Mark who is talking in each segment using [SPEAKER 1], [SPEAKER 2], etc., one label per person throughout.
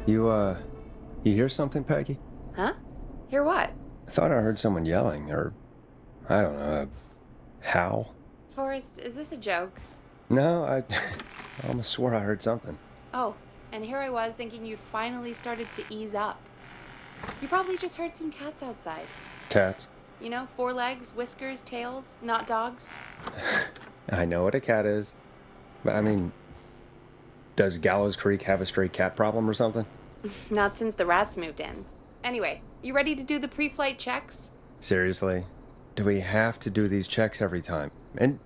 [SPEAKER 1] You hear something, Peggy?
[SPEAKER 2] Huh? Hear what?
[SPEAKER 1] I thought I heard someone yelling, or, I don't know, a howl.
[SPEAKER 2] Forrest, is this a joke?
[SPEAKER 1] No, I almost swore I heard something.
[SPEAKER 2] Oh, and here I was thinking you'd finally started to ease up. You probably just heard some cats outside.
[SPEAKER 1] Cats?
[SPEAKER 2] You know, 4 legs, whiskers, tails, not dogs.
[SPEAKER 1] I know what a cat is. But I mean, does Gallows Creek have a stray cat problem or something?
[SPEAKER 2] Not since the rats moved in. Anyway, you ready to do the pre-flight checks?
[SPEAKER 1] Seriously? Do we have to do these checks every time? And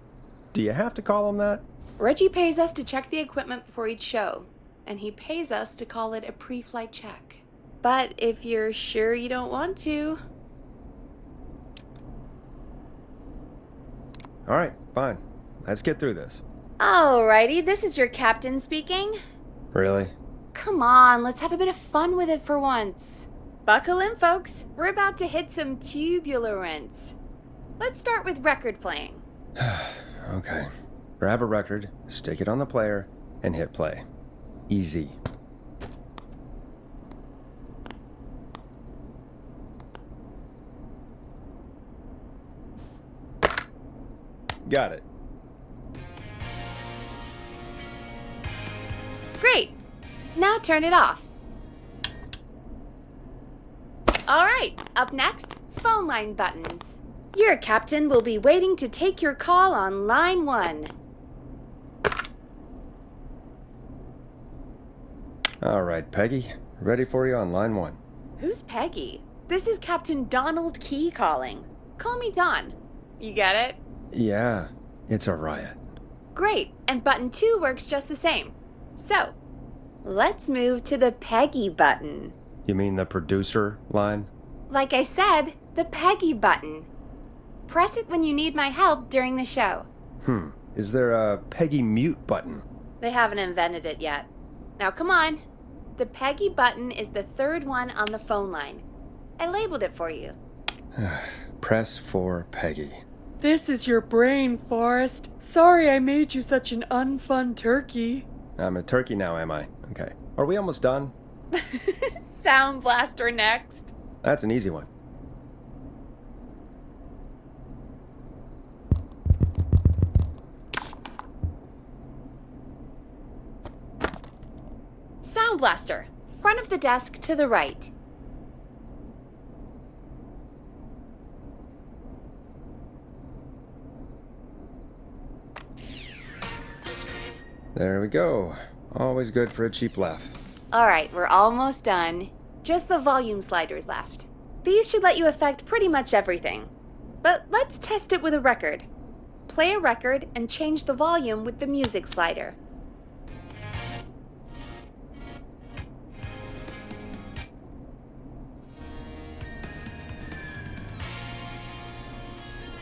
[SPEAKER 1] do you have to call them that?
[SPEAKER 2] Reggie pays us to check the equipment before each show, and he pays us to call it a pre-flight check. But if you're sure you don't want to...
[SPEAKER 1] All right, fine. Let's get through this.
[SPEAKER 2] Alrighty, this is your captain speaking.
[SPEAKER 1] Really?
[SPEAKER 2] Come on, let's have a bit of fun with it for once. Buckle in, folks. We're about to hit some tubulance. Let's start with record playing.
[SPEAKER 1] Okay. Grab a record, stick it on the player, and hit play. Easy. Got it.
[SPEAKER 2] Great. Now turn it off. All right, up next, phone line buttons. Your captain will be waiting to take your call on line 1.
[SPEAKER 1] All right, Peggy. Ready for you on line 1.
[SPEAKER 2] Who's Peggy? This is Captain Donald Key calling. Call me Don. You get it?
[SPEAKER 1] Yeah, it's a riot.
[SPEAKER 2] Great, and button 2 works just the same. So, let's move to the Peggy button.
[SPEAKER 1] You mean the producer line?
[SPEAKER 2] Like I said, the Peggy button. Press it when you need my help during the show.
[SPEAKER 1] Is there a Peggy mute button?
[SPEAKER 2] They haven't invented it yet. Now come on. The Peggy button is the 3rd one on the phone line. I labeled it for you.
[SPEAKER 1] Press for Peggy.
[SPEAKER 3] This is your brain, Forrest. Sorry I made you such an unfun turkey.
[SPEAKER 1] I'm a turkey now, am I? Okay. Are we almost done?
[SPEAKER 2] Sound Blaster next.
[SPEAKER 1] That's an easy one.
[SPEAKER 2] Sound Blaster, front of the desk to the right.
[SPEAKER 1] There we go. Always good for a cheap laugh.
[SPEAKER 2] All right, we're almost done. Just the volume sliders left. These should let you affect pretty much everything. But let's test it with a record. Play a record and change the volume with the music slider.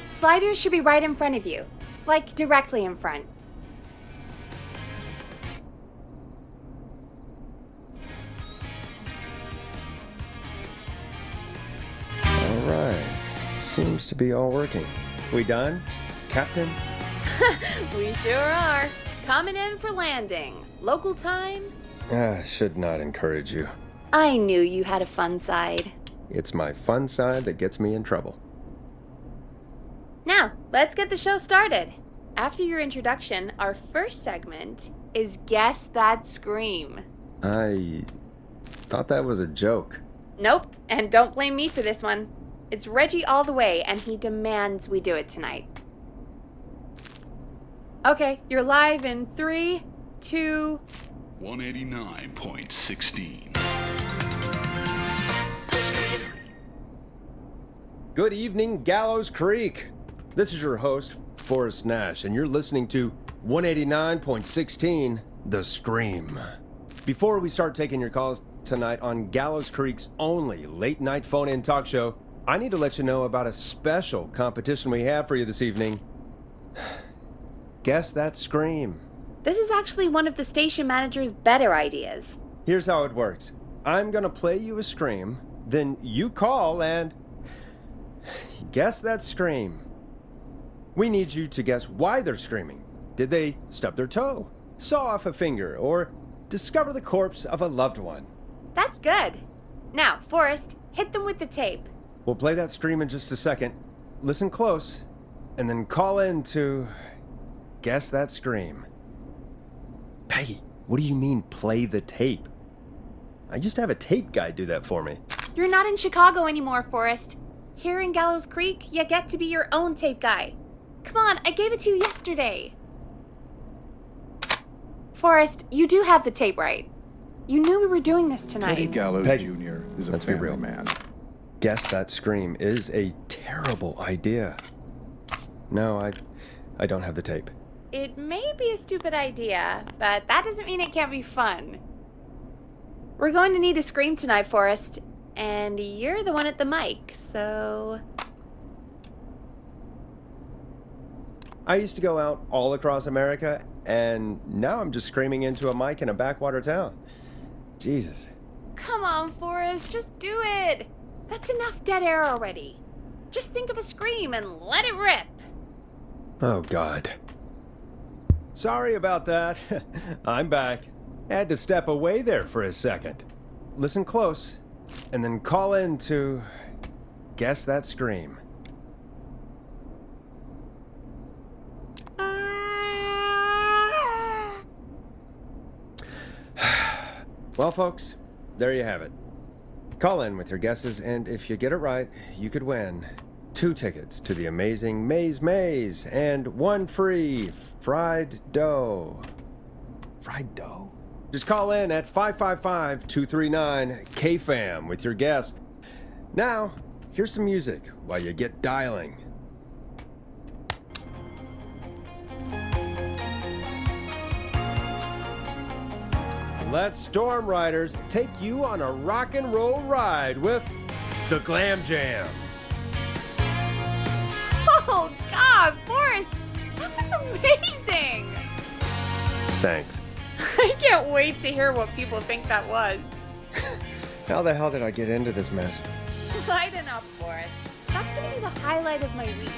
[SPEAKER 2] Sliders should be right in front of you, like directly in front.
[SPEAKER 1] All right. Seems to be all working. We done, Captain?
[SPEAKER 2] We sure are. Coming in for landing. Local time?
[SPEAKER 1] Should not encourage you.
[SPEAKER 2] I knew you had a fun side.
[SPEAKER 1] It's my fun side that gets me in trouble.
[SPEAKER 2] Now, let's get the show started. After your introduction, our first segment is Guess That Scream.
[SPEAKER 1] I thought that was a joke.
[SPEAKER 2] Nope, and don't blame me for this one. It's Reggie all the way, and he demands we do it tonight. Okay, you're live in 3, 2...
[SPEAKER 4] 189.16.
[SPEAKER 1] Good evening, Gallows Creek. This is your host, Forrest Nash, and you're listening to 189.16, The Scream. Before we start taking your calls tonight on Gallows Creek's only late-night phone-in talk show, I need to let you know about a special competition we have for you this evening. Guess That Scream.
[SPEAKER 2] This is actually one of the station manager's better ideas.
[SPEAKER 1] Here's how it works. I'm gonna play you a scream, then you call and guess that scream. We need you to guess why they're screaming. Did they stub their toe, saw off a finger, or discover the corpse of a loved one?
[SPEAKER 2] That's good. Now, Forrest, hit them with the tape.
[SPEAKER 1] We'll play that scream in just a second. Listen close, and then call in to guess that scream. Peggy, what do you mean play the tape? I used to have a tape guy do that for me.
[SPEAKER 2] You're not in Chicago anymore, Forrest. Here in Gallows Creek, you get to be your own tape guy. Come on, I gave it to you yesterday. Forrest, you do have the tape right. You knew we were doing this tonight.
[SPEAKER 4] Teddy Gallows
[SPEAKER 1] Peggy,
[SPEAKER 4] Jr. is a
[SPEAKER 1] let's be
[SPEAKER 4] family
[SPEAKER 1] real.
[SPEAKER 4] man.
[SPEAKER 1] Guess that scream is a terrible idea. No, I don't have the tape.
[SPEAKER 2] It may be a stupid idea, but that doesn't mean it can't be fun. We're going to need a scream tonight, Forrest, and you're the one at the mic, so...
[SPEAKER 1] I used to go out all across America, and now I'm just screaming into a mic in a backwater town. Jesus.
[SPEAKER 2] Come on, Forrest, just do it. That's enough dead air already. Just think of a scream and let it rip.
[SPEAKER 1] Oh, God. Sorry about that. I'm back. Had to step away there for a second. Listen close, and then call in to guess that scream. Well, folks, there you have it. Call in with your guesses, and if you get it right, you could win 2 tickets to the amazing Maze and 1 free fried dough. Fried dough? Just call in at 555-239-KFAM with your guess. Now, here's some music while you get dialing. Let Storm Riders take you on a rock and roll ride with the Glam Jam.
[SPEAKER 2] Oh, God, Forrest, that was amazing.
[SPEAKER 1] Thanks.
[SPEAKER 2] I can't wait to hear what people think that was.
[SPEAKER 1] How the hell did I get into this mess?
[SPEAKER 2] Lighten up, Forrest. That's going to be the highlight of my week.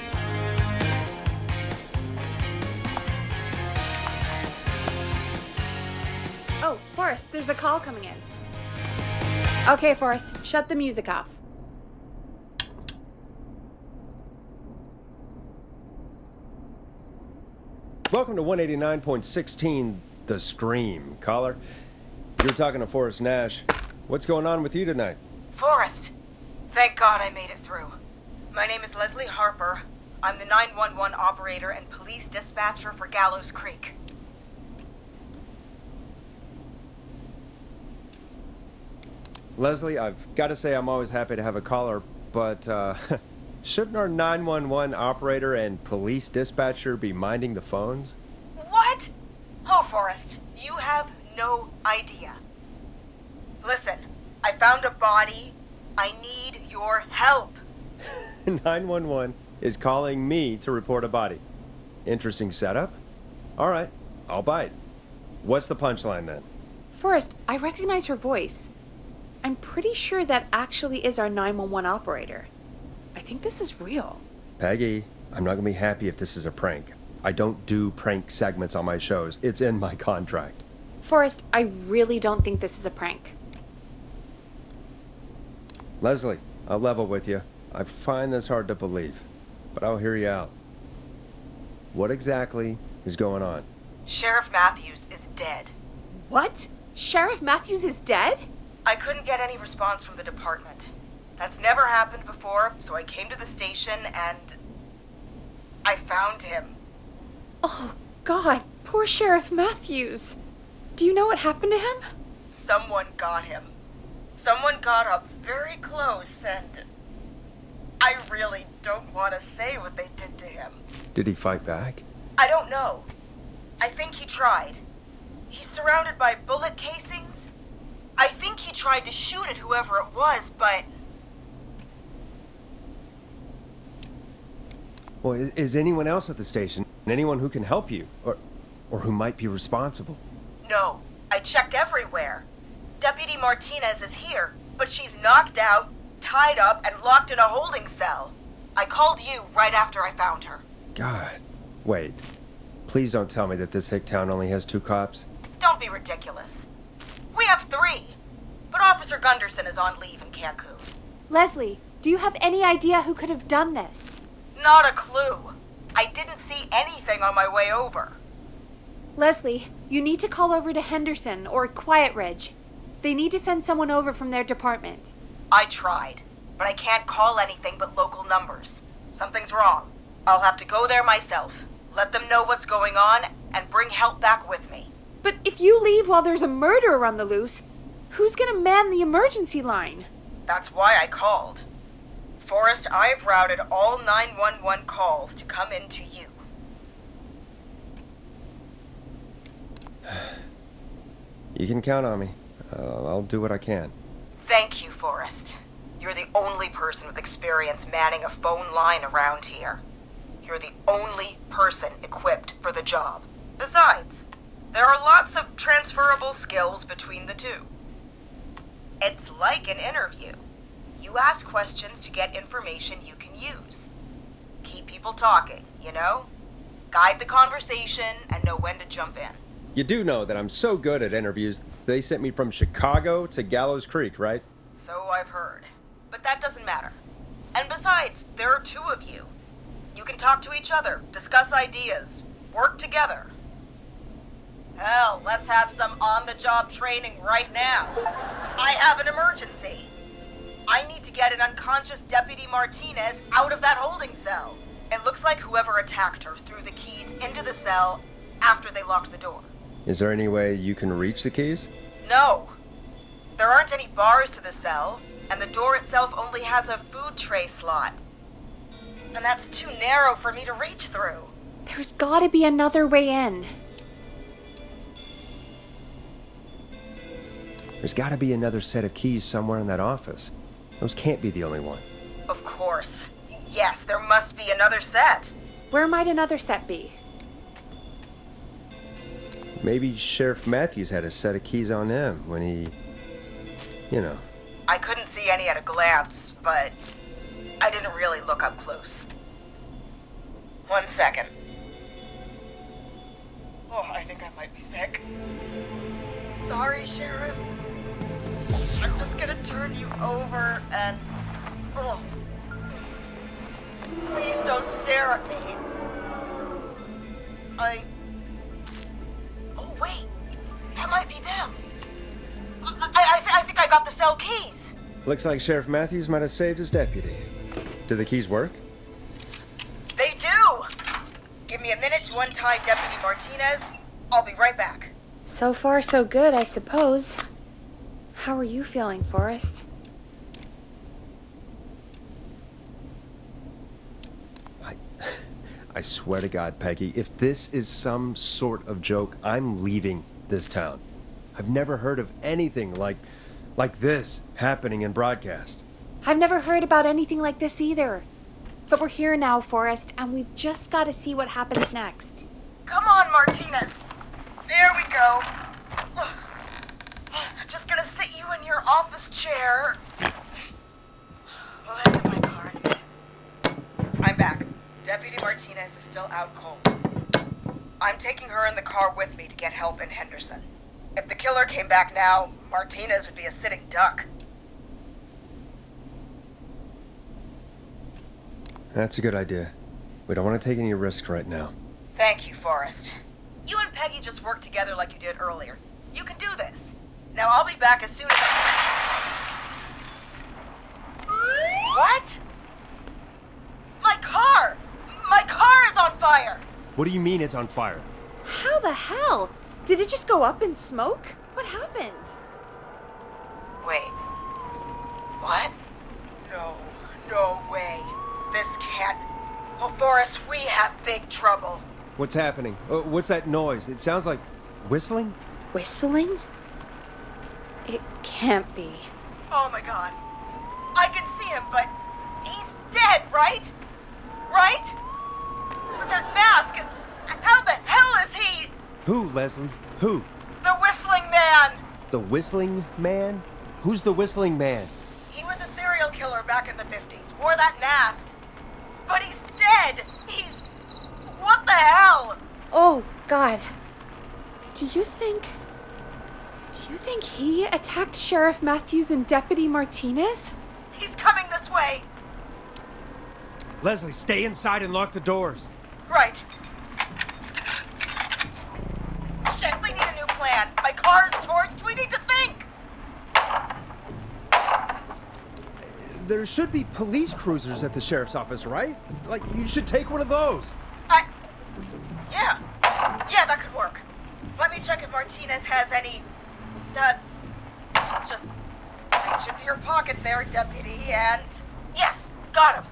[SPEAKER 2] Oh, Forrest, there's a call coming in. Okay, Forrest, shut the music off.
[SPEAKER 1] Welcome to 189.16, The Scream. Caller, you're talking to Forrest Nash. What's going on with you tonight?
[SPEAKER 5] Forrest, thank God I made it through. My name is Leslie Harper. I'm the 911 operator and police dispatcher for Gallows Creek.
[SPEAKER 1] Leslie, I've got to say I'm always happy to have a caller, but shouldn't our 911 operator and police dispatcher be minding the phones?
[SPEAKER 5] What? Oh, Forrest, you have no idea. Listen, I found a body. I need your help.
[SPEAKER 1] 911 is calling me to report a body. Interesting setup. All right, I'll bite. What's the punchline then?
[SPEAKER 2] Forrest, I recognize her voice. I'm pretty sure that actually is our 911 operator. I think this is real.
[SPEAKER 1] Peggy, I'm not going to be happy if this is a prank. I don't do prank segments on my shows. It's in my contract.
[SPEAKER 2] Forrest, I really don't think this is a prank.
[SPEAKER 1] Leslie, I'll level with you. I find this hard to believe, but I'll hear you out. What exactly is going on?
[SPEAKER 5] Sheriff Matthews is dead.
[SPEAKER 2] What? Sheriff Matthews is dead?
[SPEAKER 5] I couldn't get any response from the department. That's never happened before, so I came to the station and I found him.
[SPEAKER 2] Oh, God, poor Sheriff Matthews. Do you know what happened to him?
[SPEAKER 5] Someone got him. Someone got up very close and I really don't want to say what they did to him.
[SPEAKER 1] Did he fight back?
[SPEAKER 5] I don't know. I think he tried. He's surrounded by bullet casings. I think he tried to shoot at whoever it was, but...
[SPEAKER 1] Well, is anyone else at the station? Anyone who can help you? Or who might be responsible?
[SPEAKER 5] No, I checked everywhere. Deputy Martinez is here, but she's knocked out, tied up, and locked in a holding cell. I called you right after I found her.
[SPEAKER 1] God. Wait. Please don't tell me that this hick town only has 2 cops.
[SPEAKER 5] Don't be ridiculous. We have 3, but Officer Officer Gunderson is on leave in Cancun.
[SPEAKER 2] Leslie, do you have any idea who could have done this?
[SPEAKER 5] Not a clue. I didn't see anything on my way over.
[SPEAKER 2] Leslie, you need to call over to Henderson or Quiet Ridge. They need to send someone over from their department.
[SPEAKER 5] I tried, but I can't call anything but local numbers. Something's wrong. I'll have to go there myself, let them know what's going on, and bring help back with me.
[SPEAKER 2] But if you leave while there's a murderer on the loose, who's gonna man the emergency line?
[SPEAKER 5] That's why I called. Forrest, I've routed all 911 calls to come in to you.
[SPEAKER 1] You can count on me. I'll do what I can.
[SPEAKER 5] Thank you, Forrest. You're the only person with experience manning a phone line around here. You're the only person equipped for the job. Besides, there are lots of transferable skills between the two. It's like an interview. You ask questions to get information you can use. Keep people talking, you know? Guide the conversation and know when to jump in.
[SPEAKER 1] You do know that I'm so good at interviews, they sent me from Chicago to Gallows Creek, right?
[SPEAKER 5] So I've heard. But that doesn't matter. And besides, there are two of you. You can talk to each other, discuss ideas, work together. Hell, let's have some on-the-job training right now. I have an emergency. I need to get an unconscious Deputy Martinez out of that holding cell. It looks like whoever attacked her threw the keys into the cell after they locked the door.
[SPEAKER 1] Is there any way you can reach the keys?
[SPEAKER 5] No. There aren't any bars to the cell, and the door itself only has a food tray slot. And that's too narrow for me to reach through.
[SPEAKER 2] There's gotta be another way in.
[SPEAKER 1] There's gotta be another set of keys somewhere in that office. Those can't be the only one.
[SPEAKER 5] Of course. Yes, there must be another set.
[SPEAKER 2] Where might another set be?
[SPEAKER 1] Maybe Sheriff Matthews had a set of keys on him when he...
[SPEAKER 5] I couldn't see any at a glance, but I didn't really look up close. 1 second. Oh, I think I might be sick. Sorry, Sheriff. I'm just gonna turn you over and... Oh. Please don't stare at me. Oh, wait. That might be them. I think I got the cell keys.
[SPEAKER 1] Looks like Sheriff Matthews might have saved his deputy. Do the keys work?
[SPEAKER 5] They do! Give me a minute to untie Deputy Martinez. I'll be right back.
[SPEAKER 2] So far, so good, I suppose. How are you feeling, Forrest?
[SPEAKER 1] I swear to God, Peggy, if this is some sort of joke, I'm leaving this town. I've never heard of anything like this happening in broadcast.
[SPEAKER 2] I've never heard about anything like this either. But we're here now, Forrest, and we've just got to see what happens next.
[SPEAKER 5] Come on, Martinez. There we go. Just gonna sit you in your office chair. We'll head to my car in a minute. I'm back. Deputy Martinez is still out cold. I'm taking her in the car with me to get help in Henderson. If the killer came back now, Martinez would be a sitting duck.
[SPEAKER 1] That's a good idea. We don't want to take any risks right now.
[SPEAKER 5] Thank you, Forrest. You and Peggy just worked together like you did earlier. You can do this. Now I'll be back as soon as What? My car! My car is on fire!
[SPEAKER 1] What do you mean it's on fire?
[SPEAKER 2] How the hell? Did it just go up in smoke? What happened?
[SPEAKER 5] Wait. What? No way. This can't... Oh, Forrest, we have big trouble.
[SPEAKER 1] What's happening? What's that noise? It sounds like whistling?
[SPEAKER 2] Whistling? It can't be.
[SPEAKER 5] Oh my God. I can see him, but he's dead, right? Right? But that mask, how the hell is he?
[SPEAKER 1] Who, Leslie? Who?
[SPEAKER 5] The Whistling Man.
[SPEAKER 1] The Whistling Man? Who's the Whistling Man?
[SPEAKER 5] He was a serial killer back in the 50s, wore that mask. But he's dead. He's... What the hell?
[SPEAKER 2] Oh, God. Do you think
[SPEAKER 3] You think he attacked Sheriff Matthews and Deputy Martinez?
[SPEAKER 5] He's coming this way!
[SPEAKER 1] Leslie, stay inside and lock the doors.
[SPEAKER 5] Right. Shit, we need a new plan. My car's torched. We need to think!
[SPEAKER 1] There should be police cruisers at the sheriff's office, right? Like, you should take one of those.
[SPEAKER 5] Yeah. Yeah, that could work. Let me check if Martinez has any... just reach into your pocket there, Deputy, and... Yes, got him.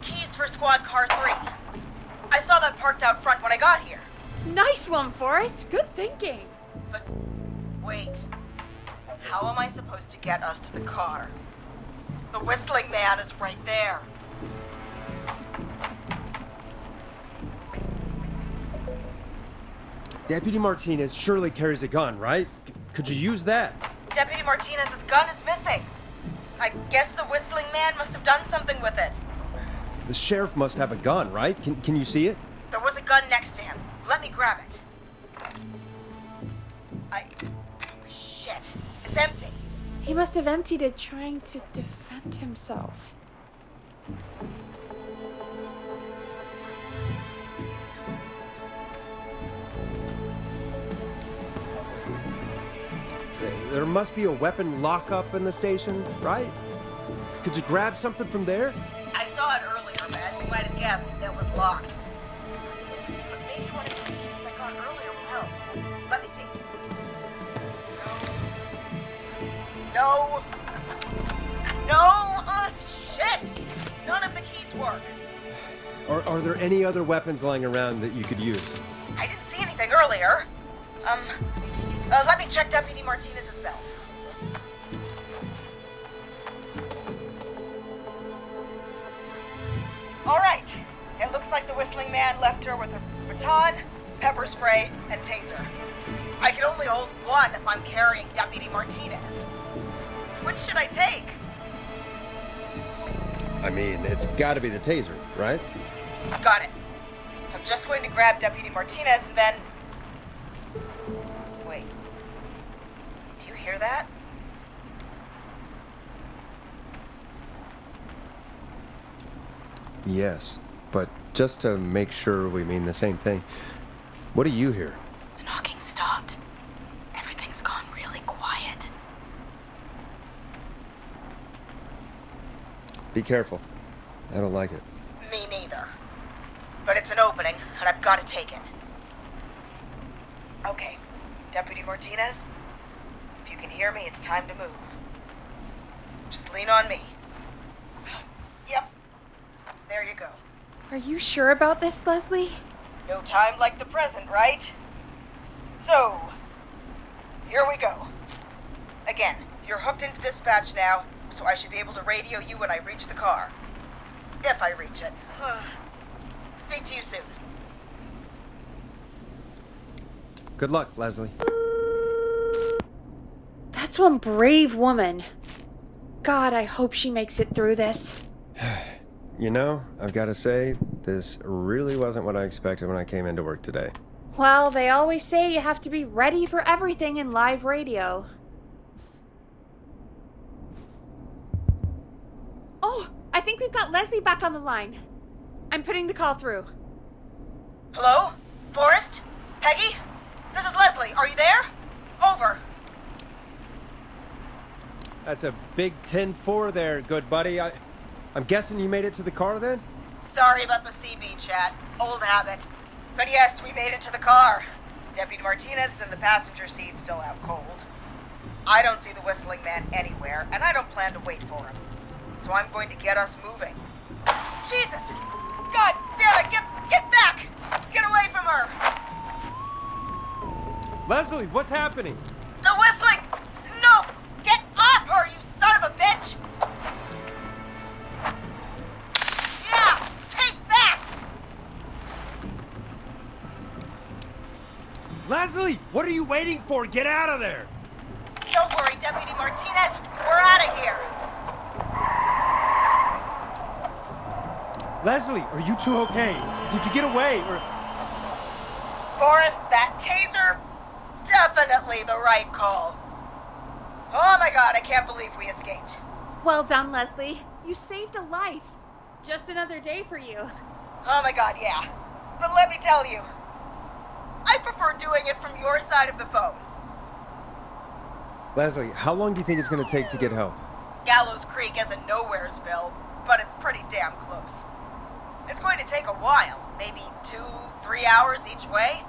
[SPEAKER 5] Keys for Squad Car 3. I saw that parked out front when I got here.
[SPEAKER 3] Nice one, Forrest. Good thinking.
[SPEAKER 5] But wait. How am I supposed to get us to the car? The whistling man is right there.
[SPEAKER 1] Deputy Martinez surely carries a gun, right? Could you use that?
[SPEAKER 5] Deputy Martinez's gun is missing. I guess the whistling man must have done something with it.
[SPEAKER 1] The sheriff must have a gun, right? Can you see it?
[SPEAKER 5] There was a gun next to him. Let me grab it. Shit. It's empty.
[SPEAKER 3] He must have emptied it trying to defend himself.
[SPEAKER 1] There must be a weapon lockup in the station, right? Could you grab something from there?
[SPEAKER 5] I saw it earlier, but as you might have guessed, it was locked. But maybe one of the keys I got earlier will help. Let me see. No. Shit! None of the keys work.
[SPEAKER 1] Are there any other weapons lying around that you could use?
[SPEAKER 5] I didn't see anything earlier. Let me check Deputy Martinez's belt. All right. It looks like the whistling man left her with a baton, pepper spray, and taser. I can only hold one if I'm carrying Deputy Martinez. Which should I take?
[SPEAKER 1] I mean, it's gotta be the taser, right?
[SPEAKER 5] Got it. I'm just going to grab Deputy Martinez and then... Wait. Do you hear that?
[SPEAKER 1] Yes, but just to make sure we mean the same thing, what do you hear?
[SPEAKER 5] The knocking stopped. Everything's gone really quiet.
[SPEAKER 1] Be careful. I don't like it.
[SPEAKER 5] Me neither. But it's an opening, and I've got to take it. Okay, Deputy Martinez, if you can hear me, it's time to move. Just lean on me. Yep. There you go.
[SPEAKER 3] Are you sure about this, Leslie?
[SPEAKER 5] No time like the present, right? So, here we go. Again, you're hooked into dispatch now, so I should be able to radio you when I reach the car. If I reach it. Speak to you soon.
[SPEAKER 1] Good luck, Leslie.
[SPEAKER 3] That's one brave woman. God, I hope she makes it through this.
[SPEAKER 1] You know, I've got to say, this really wasn't what I expected when I came into work today.
[SPEAKER 2] Well, they always say you have to be ready for everything in live radio. Oh, I think we've got Leslie back on the line. I'm putting the call through.
[SPEAKER 5] Hello? Forrest? Peggy? This is Leslie. Are you there? Over.
[SPEAKER 1] That's a big 10-4 there, good buddy. I'm guessing you made it to the car then?
[SPEAKER 5] Sorry about the CB chat. Old habit. But yes, we made it to the car. Deputy Martinez is in the passenger seat, still out cold. I don't see the whistling man anywhere, and I don't plan to wait for him. So I'm going to get us moving. Jesus! God damn it! Get back! Get away from her!
[SPEAKER 1] Leslie, what's happening?
[SPEAKER 5] The whistling! No! Get off her, you son of a bitch! Yeah! Take that!
[SPEAKER 1] Leslie, what are you waiting for? Get out of there!
[SPEAKER 5] Don't worry, Deputy Martinez. We're out of here.
[SPEAKER 1] Leslie, are you two okay? Did you get away, or...
[SPEAKER 5] Forrest, that taser? Definitely the right call. my god, I can't believe we escaped.
[SPEAKER 2] Well done, Leslie. You saved a life. Just another day for you.
[SPEAKER 5] Oh my god, yeah. But let me tell you, I prefer doing it from your side of the phone.
[SPEAKER 1] Leslie, how long do you think it's going to take to get help?
[SPEAKER 5] Gallows Creek isn't Nowheresville, but it's pretty damn close. It's going to take a while, maybe 2-3 hours each way.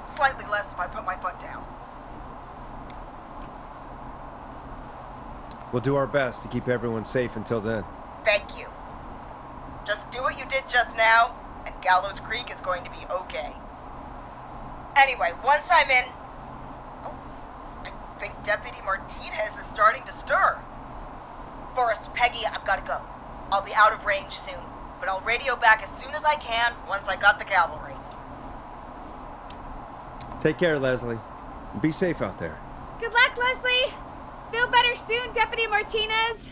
[SPEAKER 5] Slightly less if I put my foot down.
[SPEAKER 1] We'll do our best to keep everyone safe until then.
[SPEAKER 5] Thank you. Just do what you did just now, and Gallows Creek is going to be okay. Anyway, once I'm in... Oh, I think Deputy Martinez is starting to stir. Forrest, Peggy, I've got to go. I'll be out of range soon, but I'll radio back as soon as I can once I got the cavalry.
[SPEAKER 1] Take care, Leslie. Be safe out there.
[SPEAKER 2] Good luck, Leslie. Feel better soon, Deputy Martinez.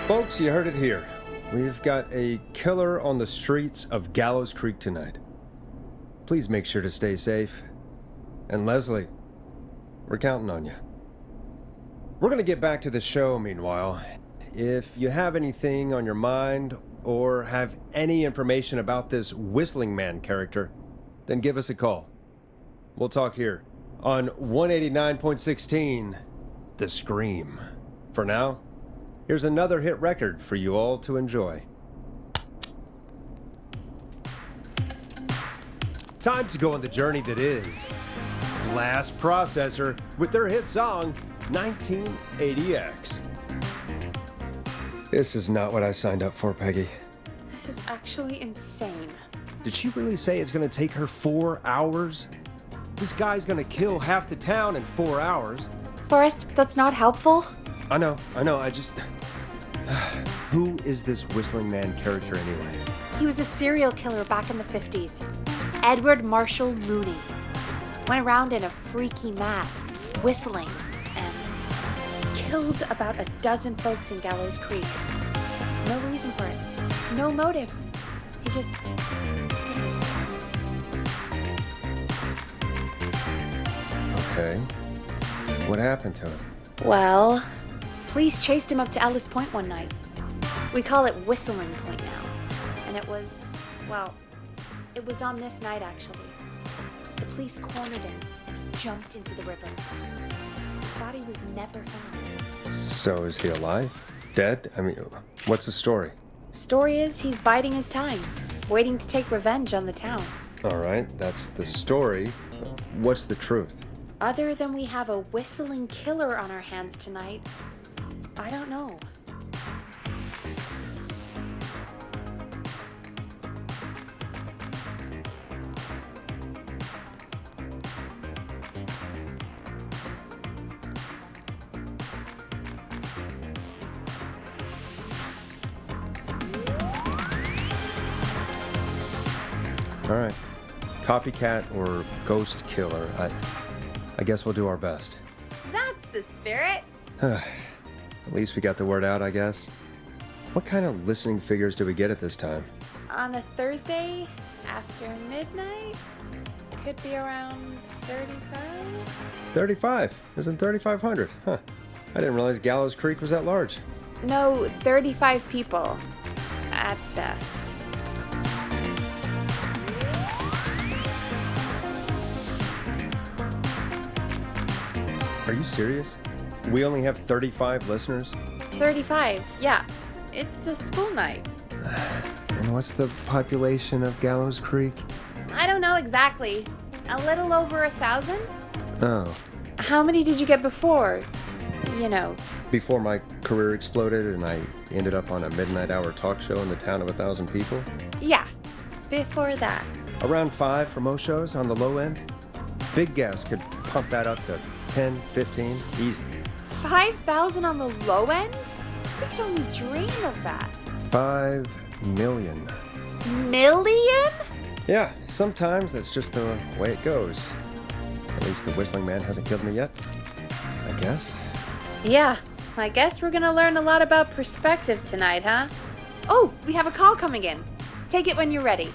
[SPEAKER 1] Folks, you heard it here. We've got a killer on the streets of Gallows Creek tonight. Please make sure to stay safe. And Leslie, we're counting on you. We're going to get back to the show meanwhile. If you have anything on your mind or have any information about this Whistling Man character, then give us a call. We'll talk here on 189.16, The Scream. For now, here's another hit record for you all to enjoy. Time to go on the journey that is Blast Processor with their hit song, 1980X. This is not what I signed up for, Peggy.
[SPEAKER 2] This is actually insane.
[SPEAKER 1] Did she really say it's gonna take her 4 hours? This guy's gonna kill half the town in 4 hours.
[SPEAKER 2] Forrest, that's not helpful.
[SPEAKER 1] I know, I just... Who is this Whistling Man character anyway?
[SPEAKER 2] He was a serial killer back in the 50s. Edward Marshall Mooney. Went around in a freaky mask, whistling, and killed about a dozen folks in Gallows Creek. No reason for it. No motive. He just did it.
[SPEAKER 1] Okay. What happened to him?
[SPEAKER 2] Well, police chased him up to Ellis Point one night. We call it Whistling Point now. And it was on this night actually. The police cornered him and jumped into the river. His body was never found.
[SPEAKER 1] So is he alive? Dead? I mean, what's the story?
[SPEAKER 2] Story is he's biding his time, waiting to take revenge on the town.
[SPEAKER 1] All right, that's the story. What's the truth?
[SPEAKER 2] Other than we have a whistling killer on our hands tonight, I don't know.
[SPEAKER 1] All right. Copycat or ghost killer. I guess we'll do our best.
[SPEAKER 2] That's the spirit.
[SPEAKER 1] At least we got the word out, I guess. What kind of listening figures do we get at this time?
[SPEAKER 2] On a Thursday after midnight, could be around 35.
[SPEAKER 1] 35. Isn't 3,500? Huh. I didn't realize Gallows Creek was that large.
[SPEAKER 2] No, 35 people at best.
[SPEAKER 1] Are you serious? We only have 35 listeners?
[SPEAKER 2] 35, yeah. It's a school night.
[SPEAKER 1] And what's the population of Gallows Creek?
[SPEAKER 2] I don't know exactly. A little over 1,000?
[SPEAKER 1] Oh.
[SPEAKER 2] How many did you get before? You know.
[SPEAKER 1] Before my career exploded and I ended up on a midnight hour talk show in the town of 1,000 people?
[SPEAKER 2] Yeah, before that.
[SPEAKER 1] Around 5 for most shows on the low end. Big gas could pump that up to 10, 15, easy.
[SPEAKER 2] 5,000 on the low end? We could only dream of that.
[SPEAKER 1] 5 million.
[SPEAKER 2] Million?
[SPEAKER 1] Yeah, sometimes that's just the way it goes. At least the Whistling Man hasn't killed me yet, I guess.
[SPEAKER 2] Yeah, I guess we're gonna learn a lot about perspective tonight, huh? Oh, we have a call coming in. Take it when you're ready.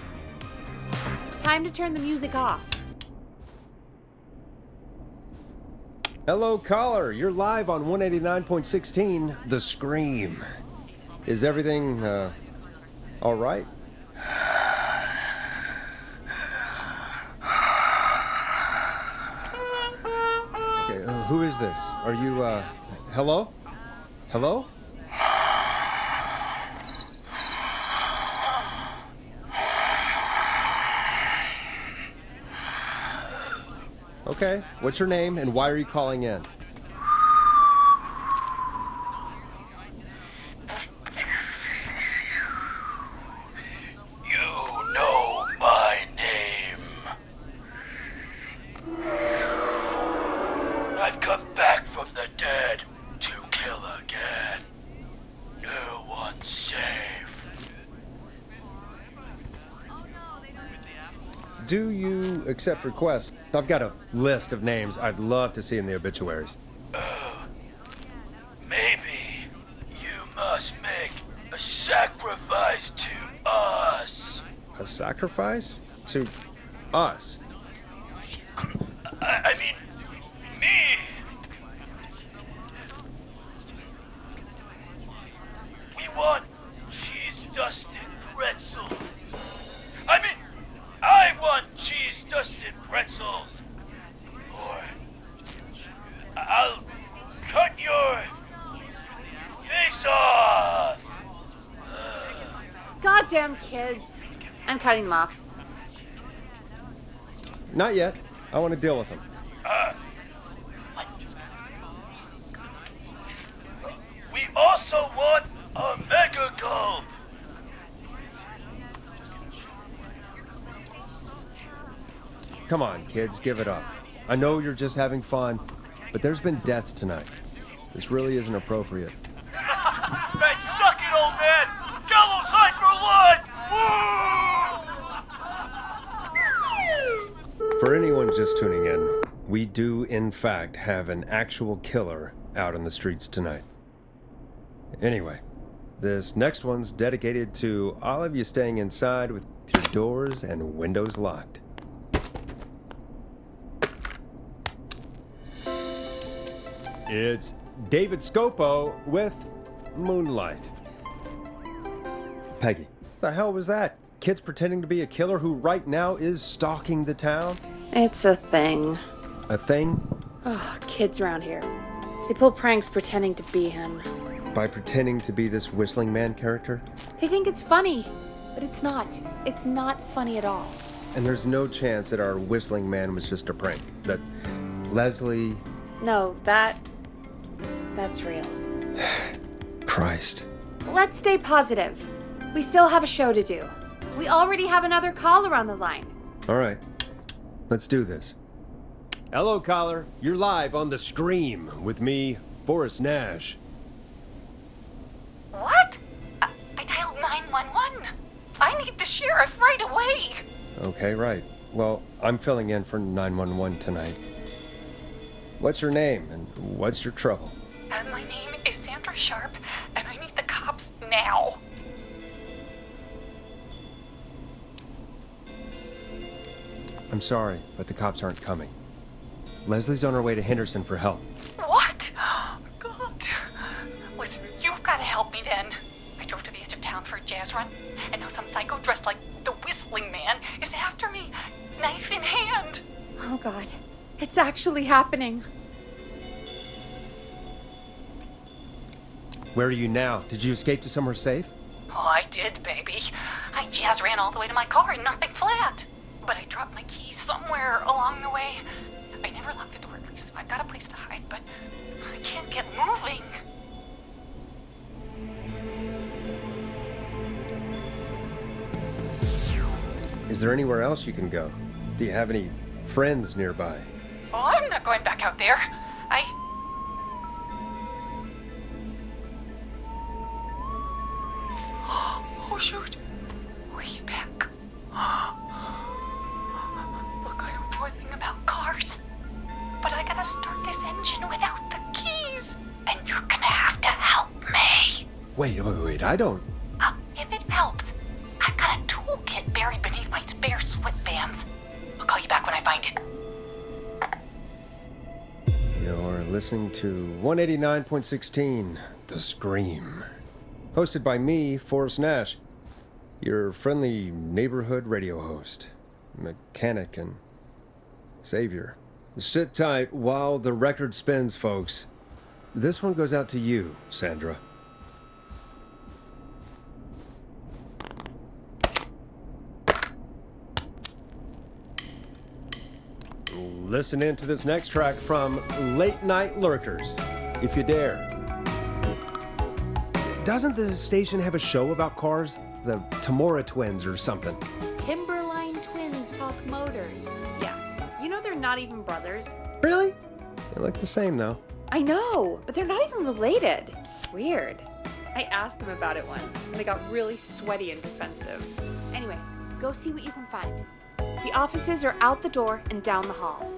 [SPEAKER 2] Time to turn the music off.
[SPEAKER 1] Hello, caller. You're live on 189.16, The Scream. Is everything, all right? Okay, who is this? Are you, hello? Hello? Okay, what's your name and why are you calling in?
[SPEAKER 4] You know my name. I've come back from the dead to kill again. No one's safe.
[SPEAKER 1] Do you accept requests? I've got a list of names I'd love to see in the obituaries.
[SPEAKER 4] Maybe you must make a sacrifice to us.
[SPEAKER 1] A sacrifice? To us?
[SPEAKER 4] I mean, me. We want cheese-dusted pretzels. I want cheese-dusted pretzels. Or I'll cut your face off.
[SPEAKER 2] Goddamn kids. I'm cutting them off.
[SPEAKER 1] Not yet. I want to deal with them.
[SPEAKER 4] We also want a mega gulp.
[SPEAKER 1] Come on, kids, give it up. I know you're just having fun, but there's been death tonight. This really isn't appropriate.
[SPEAKER 4] Man, suck it, old man! Gallows high for lunch! Woo!
[SPEAKER 1] For anyone just tuning in, we do, in fact, have an actual killer out on the streets tonight. Anyway, this next one's dedicated to all of you staying inside with your doors and windows locked. It's David Scopo with Moonlight. Peggy, the hell was that? Kids pretending to be a killer who right now is stalking the town?
[SPEAKER 2] It's a thing.
[SPEAKER 1] A thing?
[SPEAKER 2] Ugh, kids around here. They pull pranks pretending to be him.
[SPEAKER 1] By pretending to be this whistling man character?
[SPEAKER 2] They think it's funny, but it's not. It's not funny at all.
[SPEAKER 1] And there's no chance that our whistling man was just a prank. That Leslie...
[SPEAKER 2] No, that's real.
[SPEAKER 1] Christ.
[SPEAKER 2] Let's stay positive. We still have a show to do. We already have another caller on the line.
[SPEAKER 1] All right. Let's do this. Hello, caller. You're live on The Scream with me, Forrest Nash.
[SPEAKER 6] What? I dialed 911. I need the sheriff right away.
[SPEAKER 1] Okay, right. Well, I'm filling in for 911 tonight. What's your name and what's your trouble?
[SPEAKER 6] My name is Sandra Sharp, and I need the cops now.
[SPEAKER 1] I'm sorry, but the cops aren't coming. Leslie's on her way to Henderson for help.
[SPEAKER 6] What? God. Listen, you've got to help me then. I drove to the edge of town for a jazz run, and now some psycho dressed like the Whistling Man is after me, knife in hand.
[SPEAKER 2] Oh, God. It's actually happening.
[SPEAKER 1] Where are you now? Did you escape to somewhere safe?
[SPEAKER 6] Oh, I did, baby. I jazz ran all the way to my car and nothing flat. But I dropped my keys somewhere along the way. I never locked the door at least, so I've got a place to hide, but I can't get moving.
[SPEAKER 1] Is there anywhere else you can go? Do you have any friends nearby?
[SPEAKER 6] Oh, I'm not going back out there. Oh, shoot. Oh, he's back. Look, I don't know a thing about cars, but I gotta start this engine without the keys, and you're gonna have to help me.
[SPEAKER 1] Wait, I don't...
[SPEAKER 6] If it helps, I've got a toolkit buried beneath my spare sweatbands. I'll call you back when I find it.
[SPEAKER 1] You're listening to 189.16, The Scream. Hosted by me, Forrest Nash, your friendly neighborhood radio host, mechanic, and savior. Sit tight while the record spins, folks. This one goes out to you, Sandra. Listen in to this next track from Late Night Lurkers, if you dare. Doesn't the station have a show about cars? The Tamora twins or something?
[SPEAKER 2] Timberline Twins Talk Motors. Yeah. You know they're not even brothers.
[SPEAKER 1] Really? They look the same, though.
[SPEAKER 2] I know, but they're not even related. It's weird. I asked them about it once, and they got really sweaty and defensive. Anyway, go see what you can find. The offices are out the door and down the hall.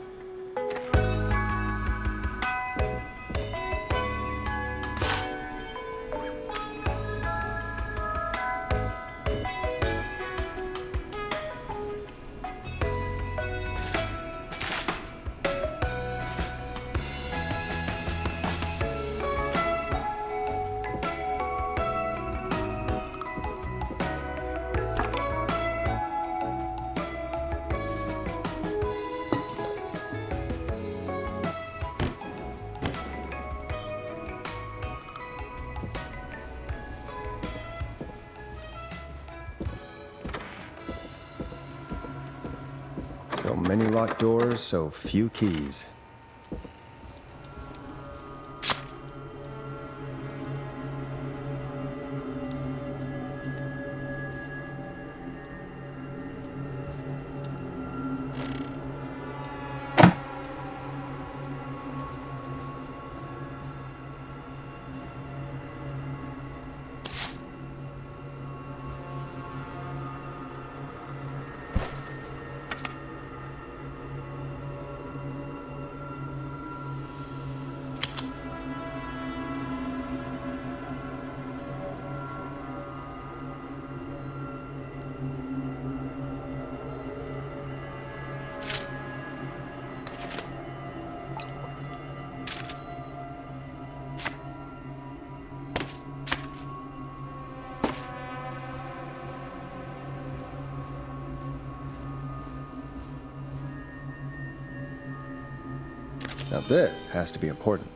[SPEAKER 1] So many locked doors, so few keys. Now this has to be important.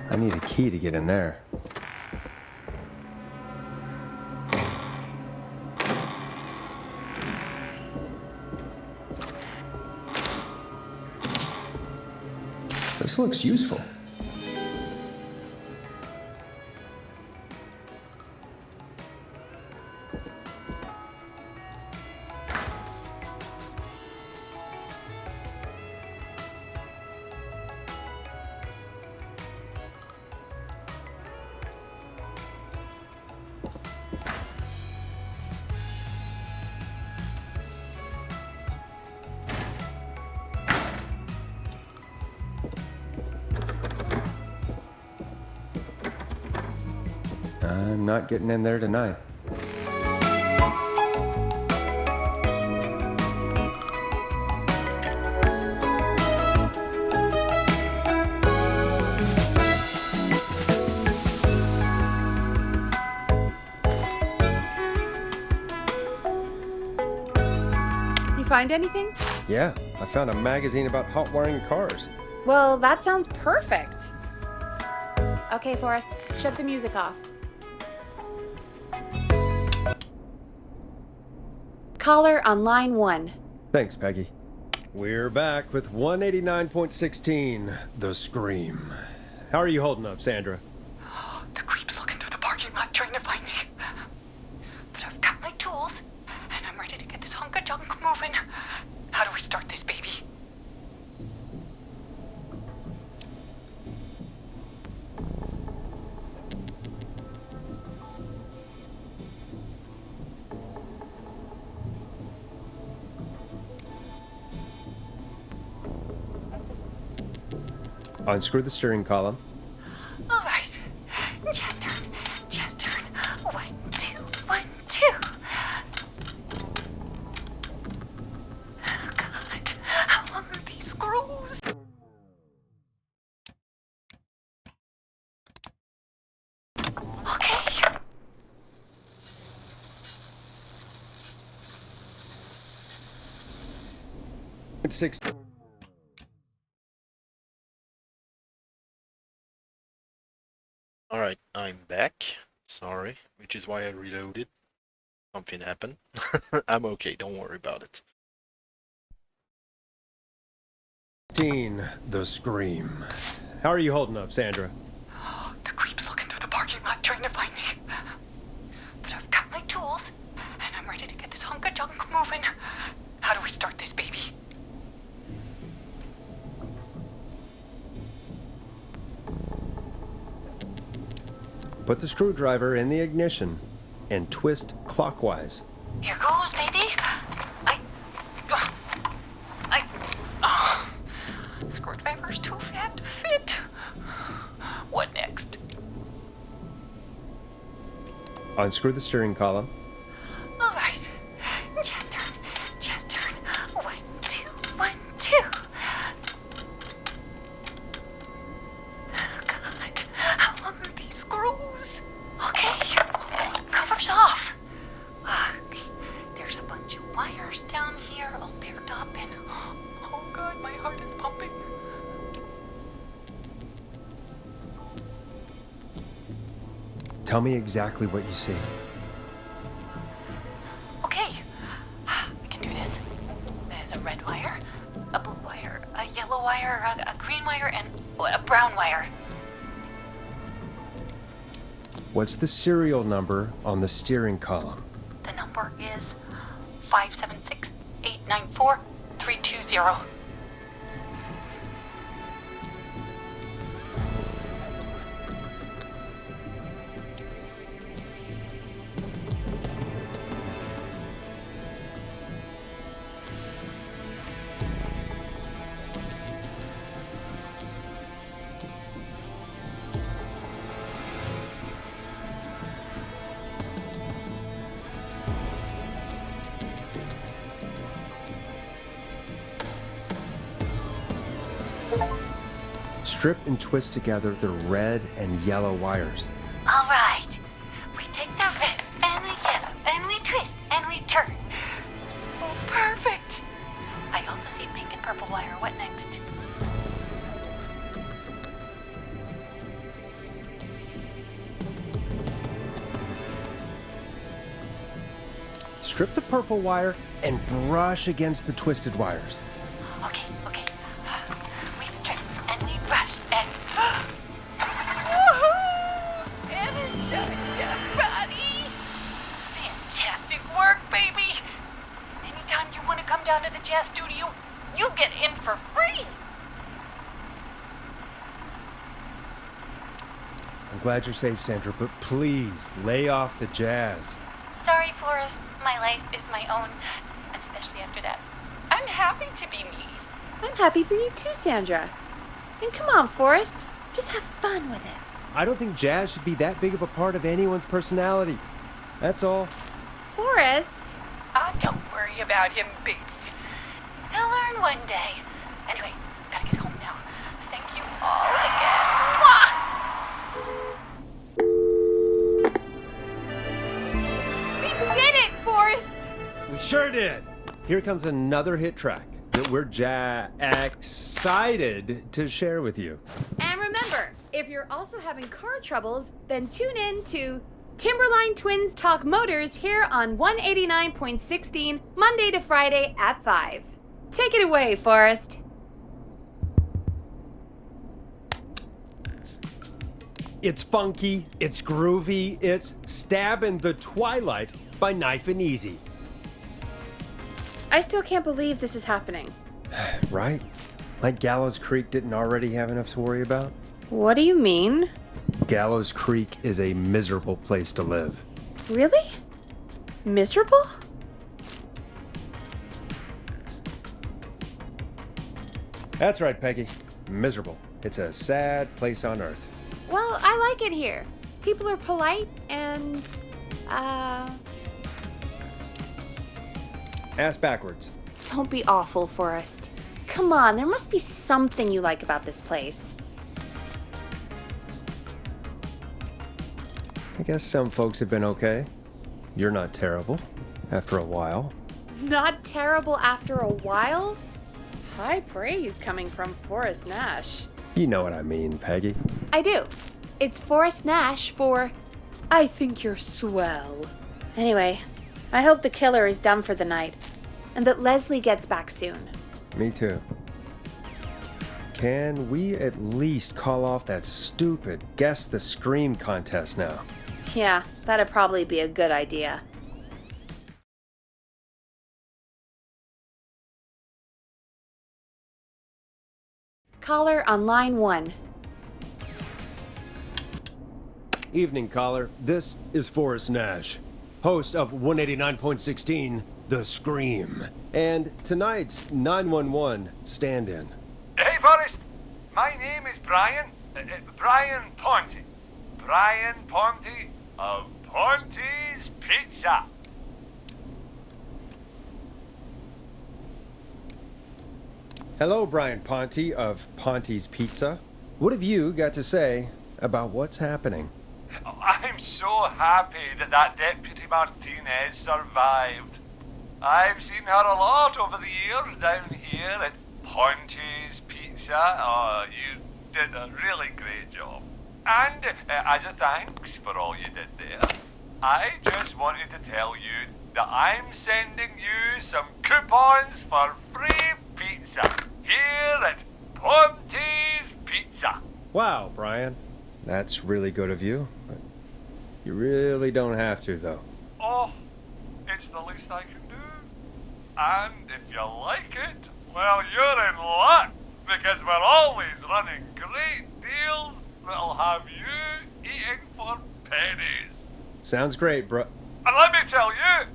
[SPEAKER 1] I need a key to get in there. This looks useful. I'm not getting in there tonight.
[SPEAKER 2] find anything?
[SPEAKER 1] Yeah, I found a magazine about hot wiring cars.
[SPEAKER 2] Well, that sounds perfect. Okay, Forrest, shut the music off. Caller on line 1.
[SPEAKER 1] Thanks, Peggy. We're back with 189.16, The Scream. How are you holding up, Sandra?
[SPEAKER 6] The creep's looking through the parking lot trying to find me. But I've got my tools, and I'm ready to get this hunk of junk moving. How do we start this baby?
[SPEAKER 1] Unscrew the steering column.
[SPEAKER 6] All right. Just turn. Just turn. 1, 2, 1, 2. Oh, God. How long are these screws? Okay.
[SPEAKER 1] 6.
[SPEAKER 7] Alright, I'm back. Sorry, which is why I reloaded. Something happened. I'm okay, don't worry about it.
[SPEAKER 1] 16, The Scream. How are you holding up, Sandra?
[SPEAKER 6] The creep's looking through the parking lot trying to find me. But I've got my tools, and I'm ready to get this hunk of junk moving. How do we start this baby?
[SPEAKER 1] Put the screwdriver in the ignition and twist clockwise.
[SPEAKER 6] Here goes, baby. Screwdriver's too fat to fit. What next?
[SPEAKER 1] Unscrew the steering column.
[SPEAKER 6] All right. Just turn. Just turn. 1, 2, 1, 2. Oh, God. How long are these screws? Okay. Cover's off. Okay. There's a bunch of wires down here all paired up and... Oh, God, my heart is pumping.
[SPEAKER 1] Tell me exactly what you see.
[SPEAKER 6] Okay, I can do this. There's a red wire, a blue wire, a yellow wire, a green wire, and a brown wire.
[SPEAKER 1] What's the serial number on the steering column?
[SPEAKER 6] The number is 576-894-320.
[SPEAKER 1] Strip and twist together the red and yellow wires.
[SPEAKER 6] All right. We take the red and the yellow, and we twist, and we turn. Oh, perfect. I also see pink and purple wire. What next?
[SPEAKER 1] Strip the purple wire and brush against the twisted wires.
[SPEAKER 6] Okay. We strip and we brush and... Energize your body! Fantastic work, baby! Anytime you want to come down to the jazz studio, you get in for free!
[SPEAKER 1] I'm glad you're safe, Sandra, but please lay off the jazz.
[SPEAKER 6] Sorry, Forrest. My life is my own, especially after that. I'm happy to be me.
[SPEAKER 2] I'm happy for you too, Sandra. And come on, Forrest. Just have fun with it.
[SPEAKER 1] I don't think jazz should be that big of a part of anyone's personality. That's all.
[SPEAKER 2] Forrest?
[SPEAKER 6] Don't worry about him, baby. He'll learn one day. Anyway, gotta get home now. Thank you all again. Mwah!
[SPEAKER 2] We did it, Forrest!
[SPEAKER 1] We sure did. here comes another hit track that we're excited to share with you.
[SPEAKER 2] And remember, if you're also having car troubles, then tune in to Timberline Twins Talk Motors here on 189.16, Monday to Friday at 5. Take it away, Forrest.
[SPEAKER 1] It's funky, it's groovy, it's stabbing the twilight by Knife and Easy.
[SPEAKER 2] I still can't believe this is happening.
[SPEAKER 1] Right? Like Gallows Creek didn't already have enough to worry about?
[SPEAKER 2] What do you mean?
[SPEAKER 1] Gallows Creek is a miserable place to live.
[SPEAKER 2] Really? Miserable?
[SPEAKER 1] That's right, Peggy. Miserable. It's a sad place on earth.
[SPEAKER 2] Well, I like it here. People are polite and,
[SPEAKER 1] Ass backwards.
[SPEAKER 2] don't be awful, Forrest. Come on, there must be something you like about this place.
[SPEAKER 1] I guess some folks have been okay. You're not terrible. After a while.
[SPEAKER 2] Not terrible after a while? High praise coming from Forrest Nash.
[SPEAKER 1] You know what I mean, Peggy.
[SPEAKER 2] I do. It's Forrest Nash for
[SPEAKER 3] I think you're swell.
[SPEAKER 2] Anyway, I hope the killer is done for the night, and that Leslie gets back soon.
[SPEAKER 1] Me too. Can we at least call off that stupid Guess the Scream contest now?
[SPEAKER 2] Yeah, that'd probably be a good idea. Caller on line 1.
[SPEAKER 1] Evening, caller. This is Forrest Nash, host of 189.16, The Scream, and tonight's 911 stand-in.
[SPEAKER 4] Hey, Forrest. My name is Brian. Brian Ponte. Brian Ponte of Ponte's Pizza.
[SPEAKER 1] Hello, Brian Ponte of Ponte's Pizza. What have you got to say about what's happening?
[SPEAKER 4] I'm so happy that Deputy Martinez survived. I've seen her a lot over the years down here at Ponte's Pizza. Oh, you did a really great job. And as a thanks for all you did there, I just wanted to tell you that I'm sending you some coupons for free pizza here at Ponte's Pizza.
[SPEAKER 1] Wow, Brian. That's really good of you. But you really don't have to, though.
[SPEAKER 4] Oh, it's the least I can do. And if you like it, well, you're in luck, because we're always running great deals that'll have you eating for pennies.
[SPEAKER 1] Sounds great, bro.
[SPEAKER 4] And let me tell you,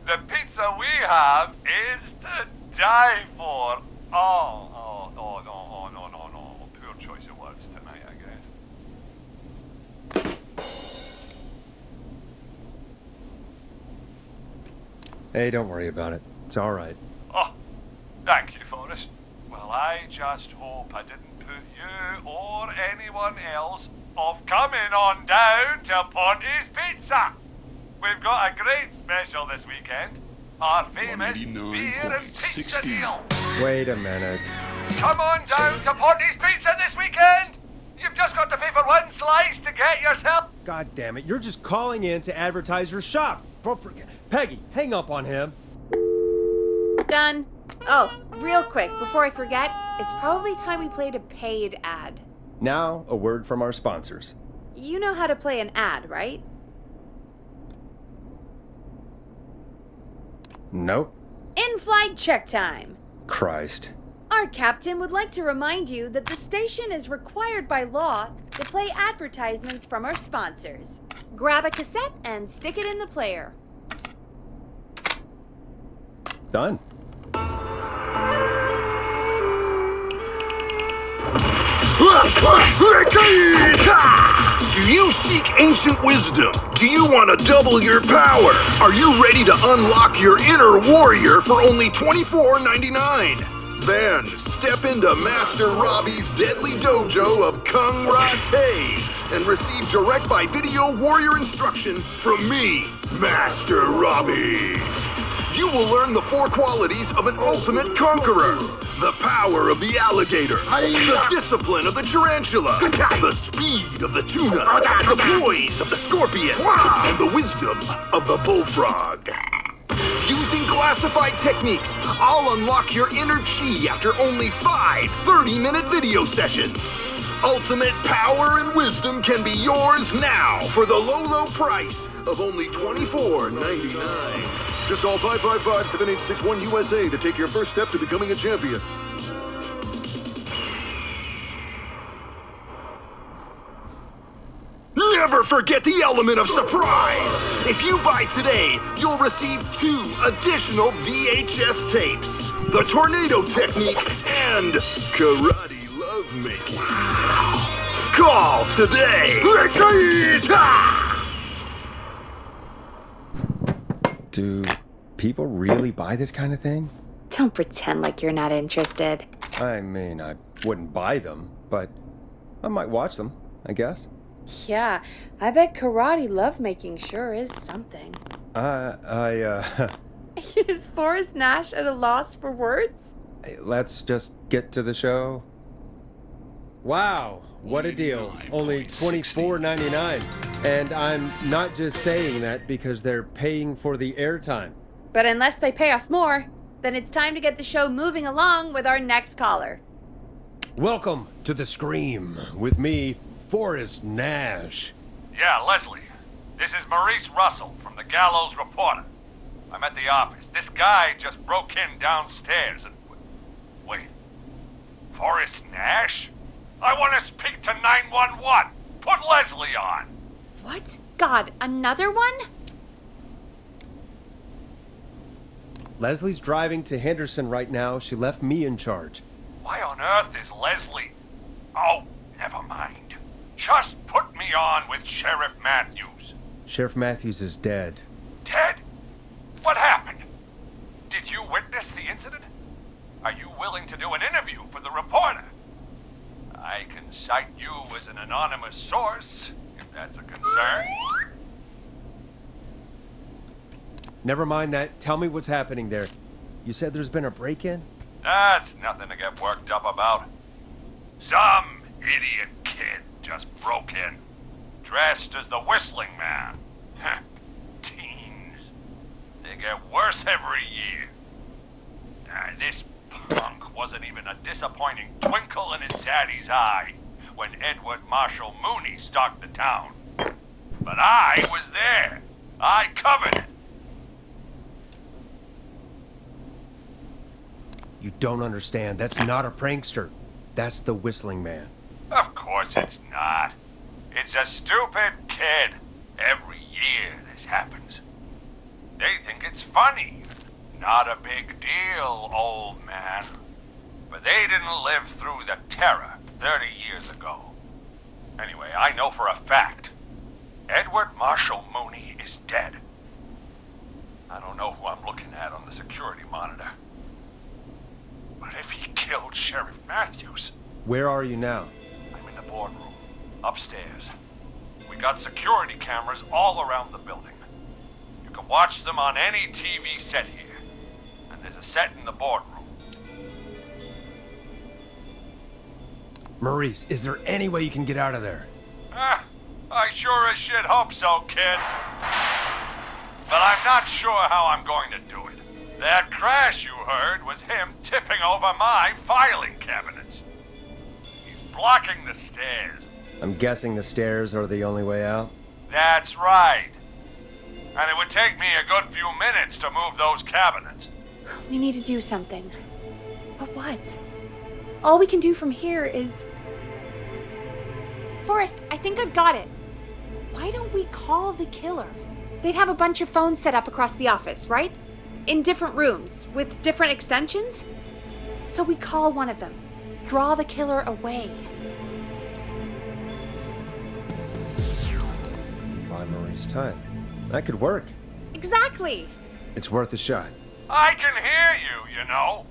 [SPEAKER 4] the pizza we have is to die for. No. Poor choice of words tonight, I guess.
[SPEAKER 1] Hey, don't worry about it. It's all right.
[SPEAKER 4] Oh, thank you, Forrest. Well, I just hope I didn't put you or anyone else off coming on down to Ponte's Pizza. We've got a great special this weekend. Our famous beer and pizza deal.
[SPEAKER 1] Wait a minute.
[SPEAKER 4] Come on down to Ponte's Pizza this weekend. You've just got to pay for one slice to get yourself.
[SPEAKER 1] God damn it, you're just calling in to advertise your shop. Peggy, hang up on him.
[SPEAKER 2] Done. Oh, real quick, before I forget, it's probably time we played a paid ad.
[SPEAKER 1] Now, a word from our sponsors.
[SPEAKER 2] You know how to play an ad, right?
[SPEAKER 1] Nope.
[SPEAKER 2] In-flight check time.
[SPEAKER 1] Christ.
[SPEAKER 2] Our captain would like to remind you that the station is required by law to play advertisements from our sponsors. Grab a cassette and stick it in the player.
[SPEAKER 1] Done.
[SPEAKER 8] Do you seek ancient wisdom? Do you want to double your power? Are you ready to unlock your inner warrior for only $24.99? Then step into Master Robbie's deadly dojo of Kung Rate and receive direct by video warrior instruction from me, Master Robbie. You will learn the 4 qualities of an ultimate conqueror. The power of the alligator, the discipline of the tarantula, the speed of the tuna, the poise of the scorpion, and the wisdom of the bullfrog. Using classified techniques, I'll unlock your inner chi after only 5 30-minute video sessions. Ultimate power and wisdom can be yours now for the low price of only $24.99. Just call 555-7861 USA to take your first step to becoming a champion. Never forget the element of surprise! If you buy today, you'll receive 2 additional VHS tapes, the tornado technique and karate lovemaking. Call today!
[SPEAKER 1] Do people really buy this kind of thing?
[SPEAKER 2] Don't pretend like you're not interested.
[SPEAKER 1] I mean, I wouldn't buy them, but I might watch them, I guess.
[SPEAKER 3] Yeah, I bet karate lovemaking sure is something. Is Forrest Nash at a loss for words?
[SPEAKER 1] Let's just get to the show. Wow, what a deal. Only $24.99. And I'm not just saying that because they're paying for the airtime.
[SPEAKER 2] But unless they pay us more, then it's time to get the show moving along with our next caller.
[SPEAKER 1] Welcome to The Scream with me, Forrest Nash.
[SPEAKER 4] Yeah, Leslie. This is Maurice Russell from the Gallows Reporter. I'm at the office. This guy just broke in downstairs and... Wait. Forrest Nash? I want to speak to 911. Put Leslie on.
[SPEAKER 2] What? God, another one?
[SPEAKER 1] Leslie's driving to Henderson right now. She left me in charge.
[SPEAKER 4] Why on earth is Leslie... Oh, never mind. Just put me on with Sheriff Matthews.
[SPEAKER 1] Sheriff Matthews is dead.
[SPEAKER 4] Dead? What happened? Did you witness the incident? Are you willing to do an interview for the reporter? I can cite you as an anonymous source, if that's a concern.
[SPEAKER 1] Never mind that. Tell me what's happening there. You said there's been a break-in?
[SPEAKER 4] That's nothing to get worked up about. Some idiot kid just broke in, dressed as the Whistling Man. Teens. They get worse every year. This punk wasn't even a disappointing twinkle in his daddy's eye when Edward Marshall Mooney stalked the town. But I was there. I covered it.
[SPEAKER 1] You don't understand. That's not a prankster. That's the Whistling Man.
[SPEAKER 4] Of course it's not. It's a stupid kid. Every year this happens. They think it's funny. Not a big deal, old man. But they didn't live through the terror 30 years ago. Anyway, I know for a fact. Edward Marshall Mooney is dead. I don't know who I'm looking at on the security monitor. But if he killed Sheriff Matthews...
[SPEAKER 1] Where are you now?
[SPEAKER 4] I'm in the boardroom, upstairs. We got security cameras all around the building. You can watch them on any TV set here. And there's a set in the boardroom.
[SPEAKER 1] Maurice, is there any way you can get out of there?
[SPEAKER 4] I sure as shit hope so, kid. But I'm not sure how I'm going to do it. That crash you heard was him tipping over my filing cabinets. He's blocking the stairs.
[SPEAKER 1] I'm guessing the stairs are the only way out.
[SPEAKER 4] That's right. And it would take me a good few minutes to move those cabinets.
[SPEAKER 2] We need to do something. But what? All we can do from here is... Forrest, I think I've got it. Why don't we call the killer? They'd have a bunch of phones set up across the office, right? In different rooms, with different extensions? So we call one of them. Draw the killer away.
[SPEAKER 1] Buy Maurice time. That could work.
[SPEAKER 2] Exactly.
[SPEAKER 1] It's worth a shot.
[SPEAKER 4] I can hear you, you know.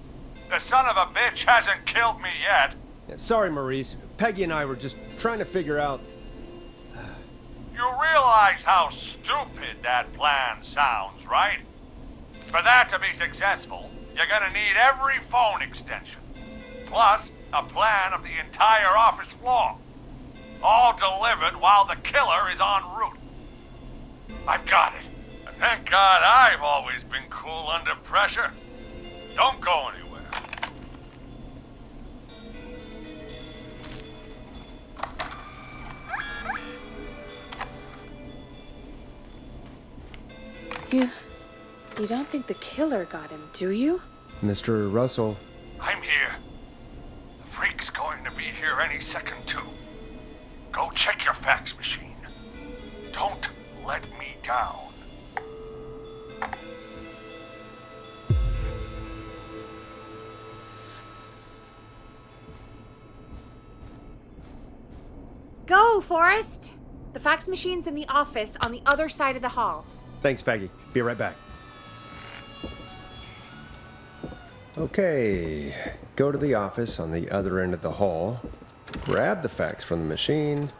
[SPEAKER 4] The son of a bitch hasn't killed me yet.
[SPEAKER 1] Yeah, sorry, Maurice. Peggy and I were just trying to figure out...
[SPEAKER 4] You realize how stupid that plan sounds, right? For that to be successful, you're gonna need every phone extension, plus a plan of the entire office floor. All delivered while the killer is en route. I've got it. And thank God I've always been cool under pressure. Don't go anywhere.
[SPEAKER 2] You don't think the killer got him, do you?
[SPEAKER 1] Mr. Russell,
[SPEAKER 4] I'm here. The freak's going to be here any second, too. Go check your fax machine. Don't let me down.
[SPEAKER 2] Go, Forrest! The fax machine's in the office on the other side of the hall.
[SPEAKER 1] thanks, Peggy. Be right back. Okay, go to the office on the other end of the hall, grab the fax from the machine.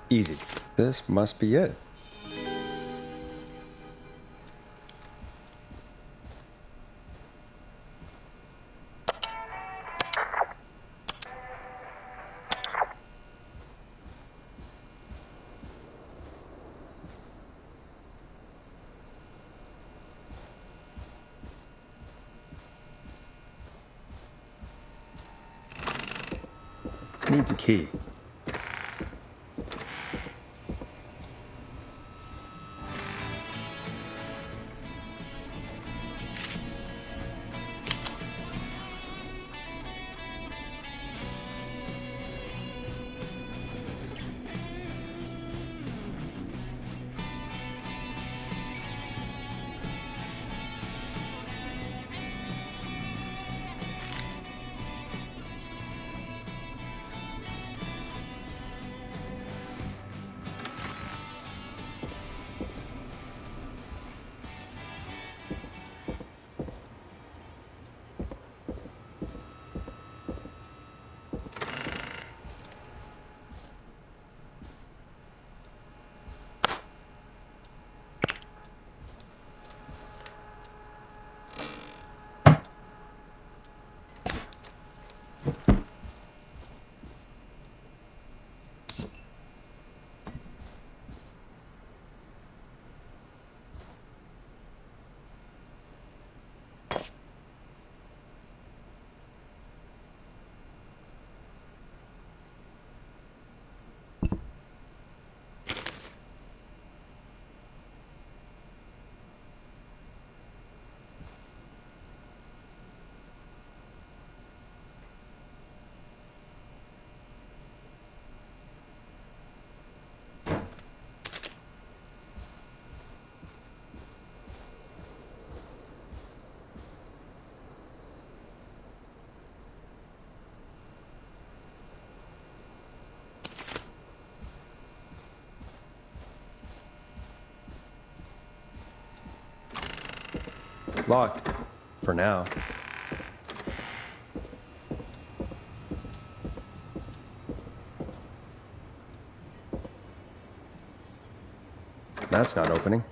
[SPEAKER 1] Easy. This must be it. Needs a key. Locked. For now. That's not opening.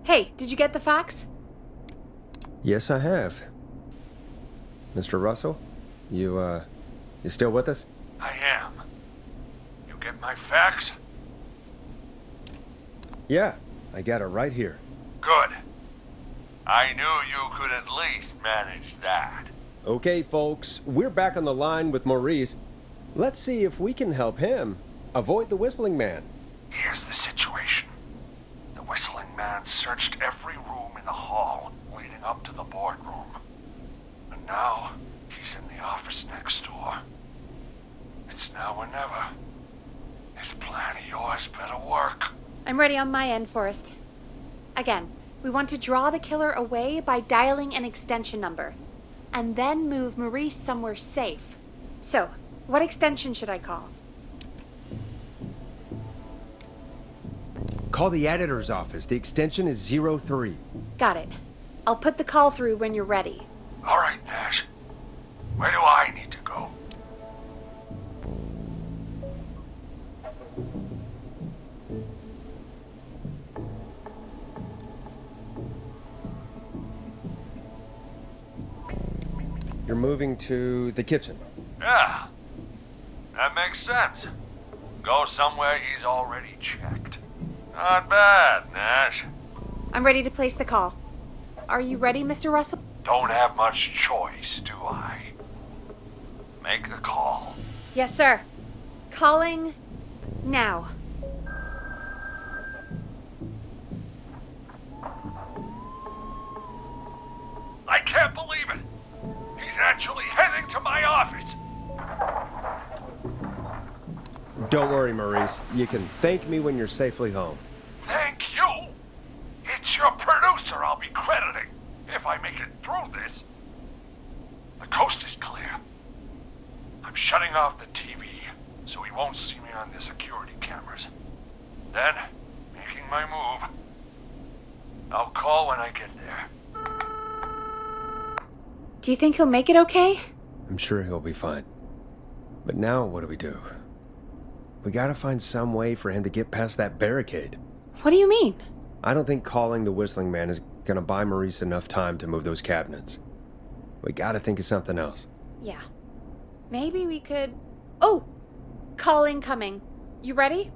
[SPEAKER 2] Hey, did you get the fax?
[SPEAKER 1] Yes, I have. Mr. Russell, you still with us?
[SPEAKER 4] I am. You get my fax?
[SPEAKER 1] Yeah, I got it right here.
[SPEAKER 4] Good. I knew you could at least manage that.
[SPEAKER 1] Okay, folks, we're back on the line with Maurice. Let's see if we can help him avoid the Whistling Man.
[SPEAKER 4] Here's the situation. The Whistling Man searched every room in the hall leading up to the boardroom. And now, he's in the office next door. It's now or never. This plan of yours better work.
[SPEAKER 2] I'm ready on my end, Forrest. Again, We want to draw the killer away by dialing an extension number, and then move Maurice somewhere safe. So, what extension should I call?
[SPEAKER 1] Call the editor's office. The extension is 03.
[SPEAKER 2] Got it. I'll put the call through when you're ready.
[SPEAKER 4] All right, Nash. Where do I need to go?
[SPEAKER 1] You're moving to the kitchen.
[SPEAKER 4] Yeah, that makes sense. Go somewhere he's already checked. Not bad, Nash.
[SPEAKER 2] I'm ready to place the call. Are you ready, Mr. Russell?
[SPEAKER 4] Don't have much choice, do I? Make the call.
[SPEAKER 2] Yes, sir. Calling now.
[SPEAKER 4] I can't believe it. He's actually heading to my office.
[SPEAKER 1] Don't worry, Maurice. You can thank me when you're safely home.
[SPEAKER 4] Thank you. It's your producer I'll be crediting if I make it through this. The coast is clear. I'm shutting off the TV so he won't see me on the security cameras. Then, making my move. I'll call when I get there.
[SPEAKER 2] Do you think he'll make it okay?
[SPEAKER 1] I'm sure he'll be fine. But now, what do we do? We gotta find some way for him to get past that barricade.
[SPEAKER 2] What do you mean?
[SPEAKER 1] I don't think calling the Whistling Man is gonna buy Maurice enough time to move those cabinets. We gotta think of something else.
[SPEAKER 2] Yeah. Maybe we could... Oh! Call incoming. You ready?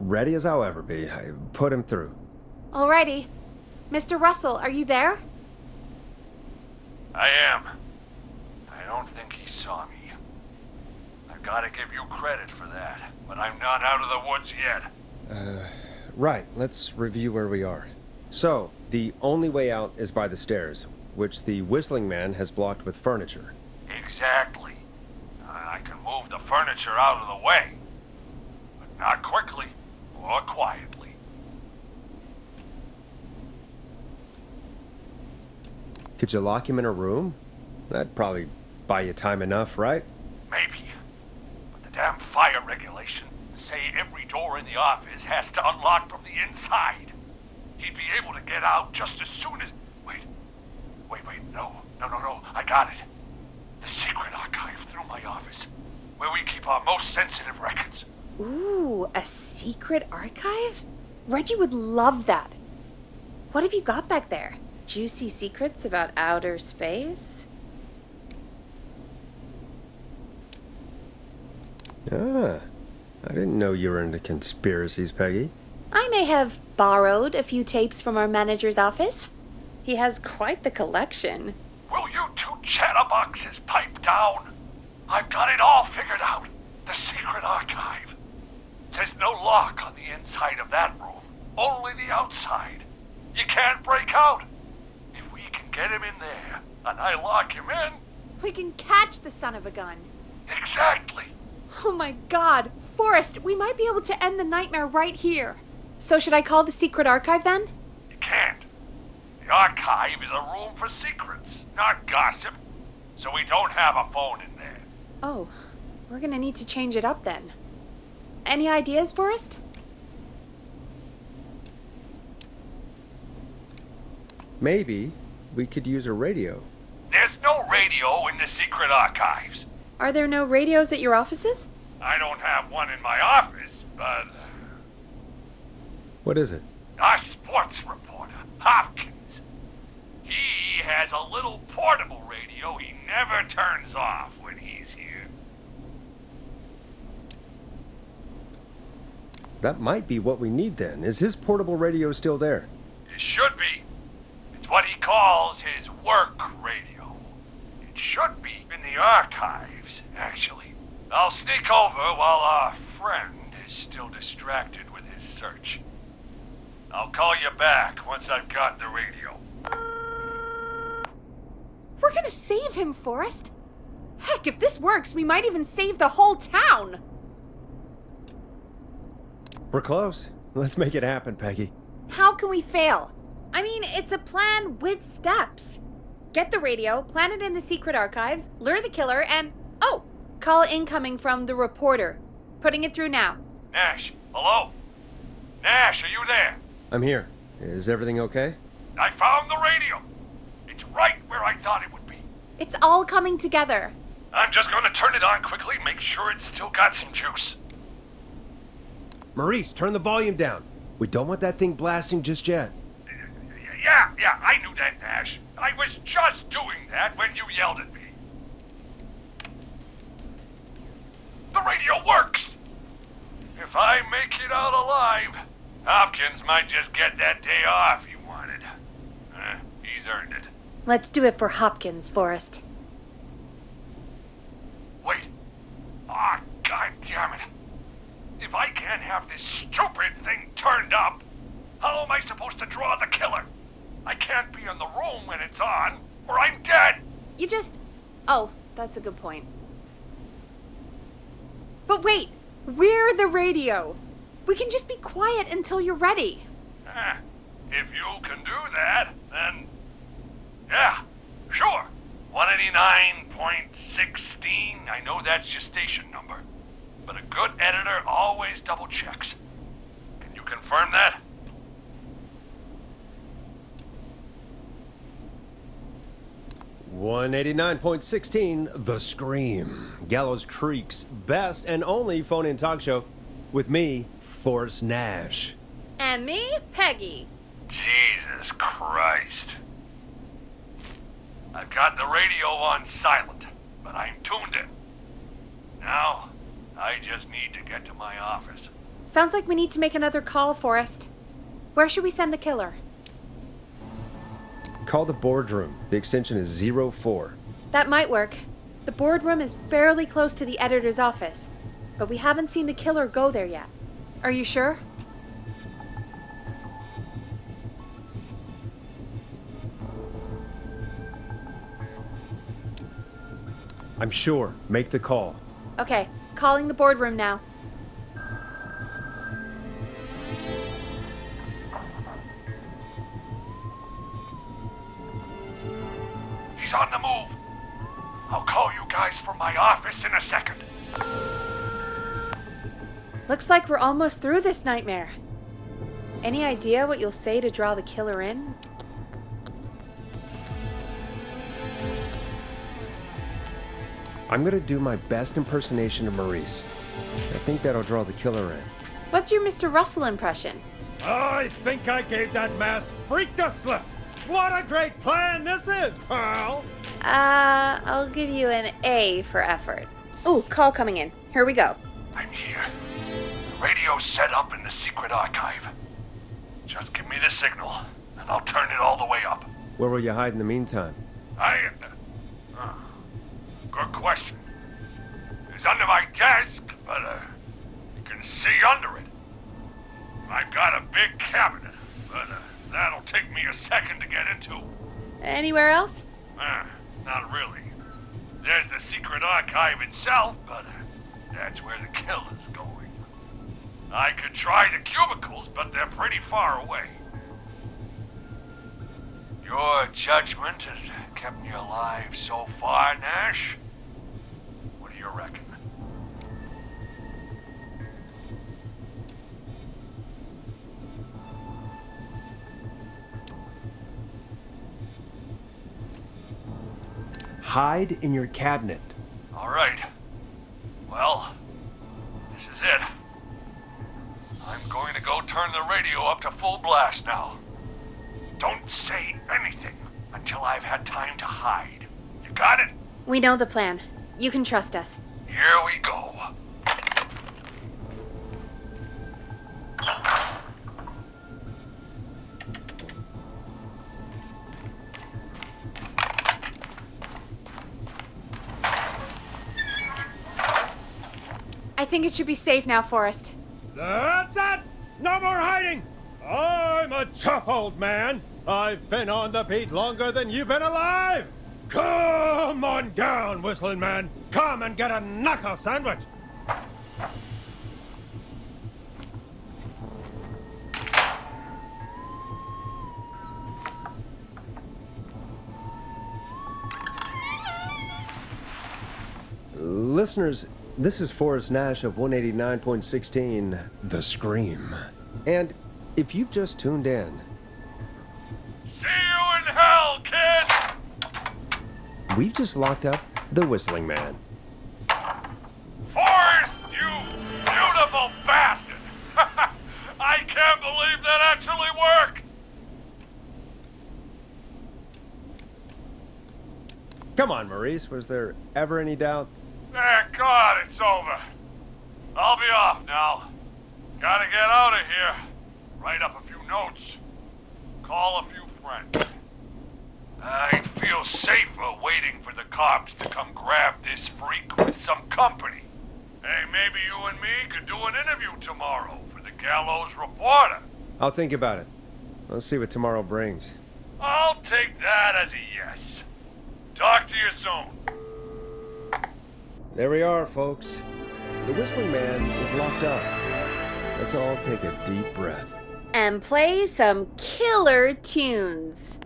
[SPEAKER 1] Ready as I'll ever be. I put him through.
[SPEAKER 2] Alrighty. Mr. Russell, are you there?
[SPEAKER 4] I am. I don't think he saw me. I've got to give you credit for that, but I'm not out of the woods yet.
[SPEAKER 1] Right. Let's review where we are. So, the only way out is by the stairs, which the Whistling Man has blocked with furniture.
[SPEAKER 4] Exactly. I can move the furniture out of the way, but not quickly or quietly.
[SPEAKER 1] Could you lock him in a room? That'd probably buy you time enough, right?
[SPEAKER 4] Maybe. But the damn fire regulations say every door in the office has to unlock from the inside. He'd be able to get out just as soon as... Wait, no, I got it. The secret archive through my office, where we keep our most sensitive records.
[SPEAKER 2] Ooh, a secret archive? Reggie would love that. What have you got back there? Juicy secrets about outer space?
[SPEAKER 1] Ah, I didn't know you were into conspiracies, Peggy.
[SPEAKER 2] I may have borrowed a few tapes from our manager's office. He has quite the collection.
[SPEAKER 4] Will you two chatterboxes pipe down? I've got it all figured out. The secret archive. There's no lock on the inside of that room, only the outside. You can't break out. If we can get him in there, and I lock him in...
[SPEAKER 2] We can catch the son of a gun.
[SPEAKER 4] Exactly.
[SPEAKER 2] Oh my god, Forrest, we might be able to end the nightmare right here. So should I call the secret archive then?
[SPEAKER 4] You can't. The archive is a room for secrets, not gossip. So we don't have a phone in there.
[SPEAKER 2] Oh, we're gonna need to change it up then. Any ideas, Forrest?
[SPEAKER 1] Maybe we could use a radio.
[SPEAKER 4] There's no radio in the secret archives.
[SPEAKER 2] Are there no radios at your offices?
[SPEAKER 4] I don't have one in my office, but...
[SPEAKER 1] What is it?
[SPEAKER 4] Our sports reporter, Hopkins. He has a little portable radio he never turns off when he's here.
[SPEAKER 1] That might be what we need then. Is his portable radio still there?
[SPEAKER 4] It should be. It's what he calls his work radio. It should be in the archives, actually. I'll sneak over while our friend is still distracted with his search. I'll call you back once I've got the radio.
[SPEAKER 2] We're gonna save him, Forrest. Heck, if this works, we might even save the whole town.
[SPEAKER 1] We're close. Let's make it happen, Peggy.
[SPEAKER 2] How can we fail? I mean, it's a plan with steps. Get the radio, plant it in the secret archives, lure the killer, and... Oh! Call incoming from the reporter. Putting it through now.
[SPEAKER 4] Nash, hello? Nash, are you there?
[SPEAKER 1] I'm here. Is everything okay?
[SPEAKER 4] I found the radio. It's right where I thought it would be.
[SPEAKER 2] It's all coming together.
[SPEAKER 4] I'm just gonna turn it on quickly, make sure it's still got some juice.
[SPEAKER 1] Maurice, turn the volume down. We don't want that thing blasting just yet.
[SPEAKER 4] Yeah, I knew that, Nash. I was just doing that when you yelled at me. The radio works! If I make it out alive, Hopkins might just get that day off he wanted. He's earned it.
[SPEAKER 2] Let's do it for Hopkins, Forrest.
[SPEAKER 4] Wait. Ah, God damn it. If I can't have this stupid thing turned up, how am I supposed to draw the killer? I can't be in the room when it's on, or I'm dead.
[SPEAKER 2] You just... Oh, that's a good point. But wait, we're the radio. We can just be quiet until you're ready.
[SPEAKER 4] If you can do that, then... Yeah, sure. 189.16, I know that's your station number. But a good editor always double checks. Can you confirm that?
[SPEAKER 1] .16, The Scream. Gallows Creek's best and only phone-in talk show with me, Forrest Nash.
[SPEAKER 2] And me, Peggy.
[SPEAKER 4] Jesus Christ. I've got the radio on silent, but I'm tuned in. Now, I just need to get to my office.
[SPEAKER 2] Sounds like we need to make another call, Forrest. Where should we send the killer?
[SPEAKER 1] Call the boardroom. The extension is 04.
[SPEAKER 2] That might work. The boardroom is fairly close to the editor's office, but we haven't seen the killer go there yet. Are you sure?
[SPEAKER 1] I'm sure. Make the call.
[SPEAKER 2] Okay, calling the boardroom now.
[SPEAKER 4] He's on the move. I'll call you guys from my office in a second.
[SPEAKER 2] Looks like we're almost through this nightmare. Any idea what you'll say to draw the killer in?
[SPEAKER 1] I'm gonna do my best impersonation of Maurice. I think that'll draw the killer in.
[SPEAKER 2] What's your Mr. Russell impression?
[SPEAKER 1] I think I gave that masked freak the slip. What a great plan this is, pal!
[SPEAKER 2] I'll give you an A for effort. Ooh, call coming in. Here we go.
[SPEAKER 4] I'm here. The radio's set up in the secret archive. Just give me the signal, and I'll turn it all the way up.
[SPEAKER 1] Where will you hide in the meantime?
[SPEAKER 4] Good question. It's under my desk, but you can see under it. I've got a big cabinet, but that'll take me a second to get into.
[SPEAKER 2] Anywhere else?
[SPEAKER 4] Not really. There's the secret archive itself, but that's where the killer's going. I could try the cubicles, but they're pretty far away. Your judgment has kept me alive so far, Nash. What do you reckon?
[SPEAKER 1] Hide in your cabinet.
[SPEAKER 4] All right. Well, this is it. I'm going to go turn the radio up to full blast now. Don't say anything until I've had time to hide. You got it?
[SPEAKER 2] We know the plan. You can trust us.
[SPEAKER 4] Here we go.
[SPEAKER 2] I think it should be safe now, Forrest.
[SPEAKER 1] That's it! No more hiding! I'm a tough old man. I've been on the beat longer than you've been alive! Come on down, whistling man. Come and get a knuckle sandwich. Listeners, this is Forrest Nash of 189.16, The Scream. And if you've just tuned in,
[SPEAKER 4] See you in hell, kid!
[SPEAKER 1] we've just locked up the Whistling Man.
[SPEAKER 4] Forrest, you beautiful bastard! I can't believe that actually worked!
[SPEAKER 1] Come on, Maurice, was there ever any doubt?
[SPEAKER 4] Thank God it's over. I'll be off now. Gotta get out of here. Write up a few notes. Call a few friends. I'd feel safer waiting for the cops to come grab this freak with some company. Hey, maybe you and me could do an interview tomorrow for the Gallows Reporter.
[SPEAKER 1] I'll think about it. Let's see what tomorrow brings.
[SPEAKER 4] I'll take that as a yes. Talk to you soon.
[SPEAKER 1] There we are, folks. The Whistling Man is locked up. Let's all take a deep breath.
[SPEAKER 2] And play some killer tunes.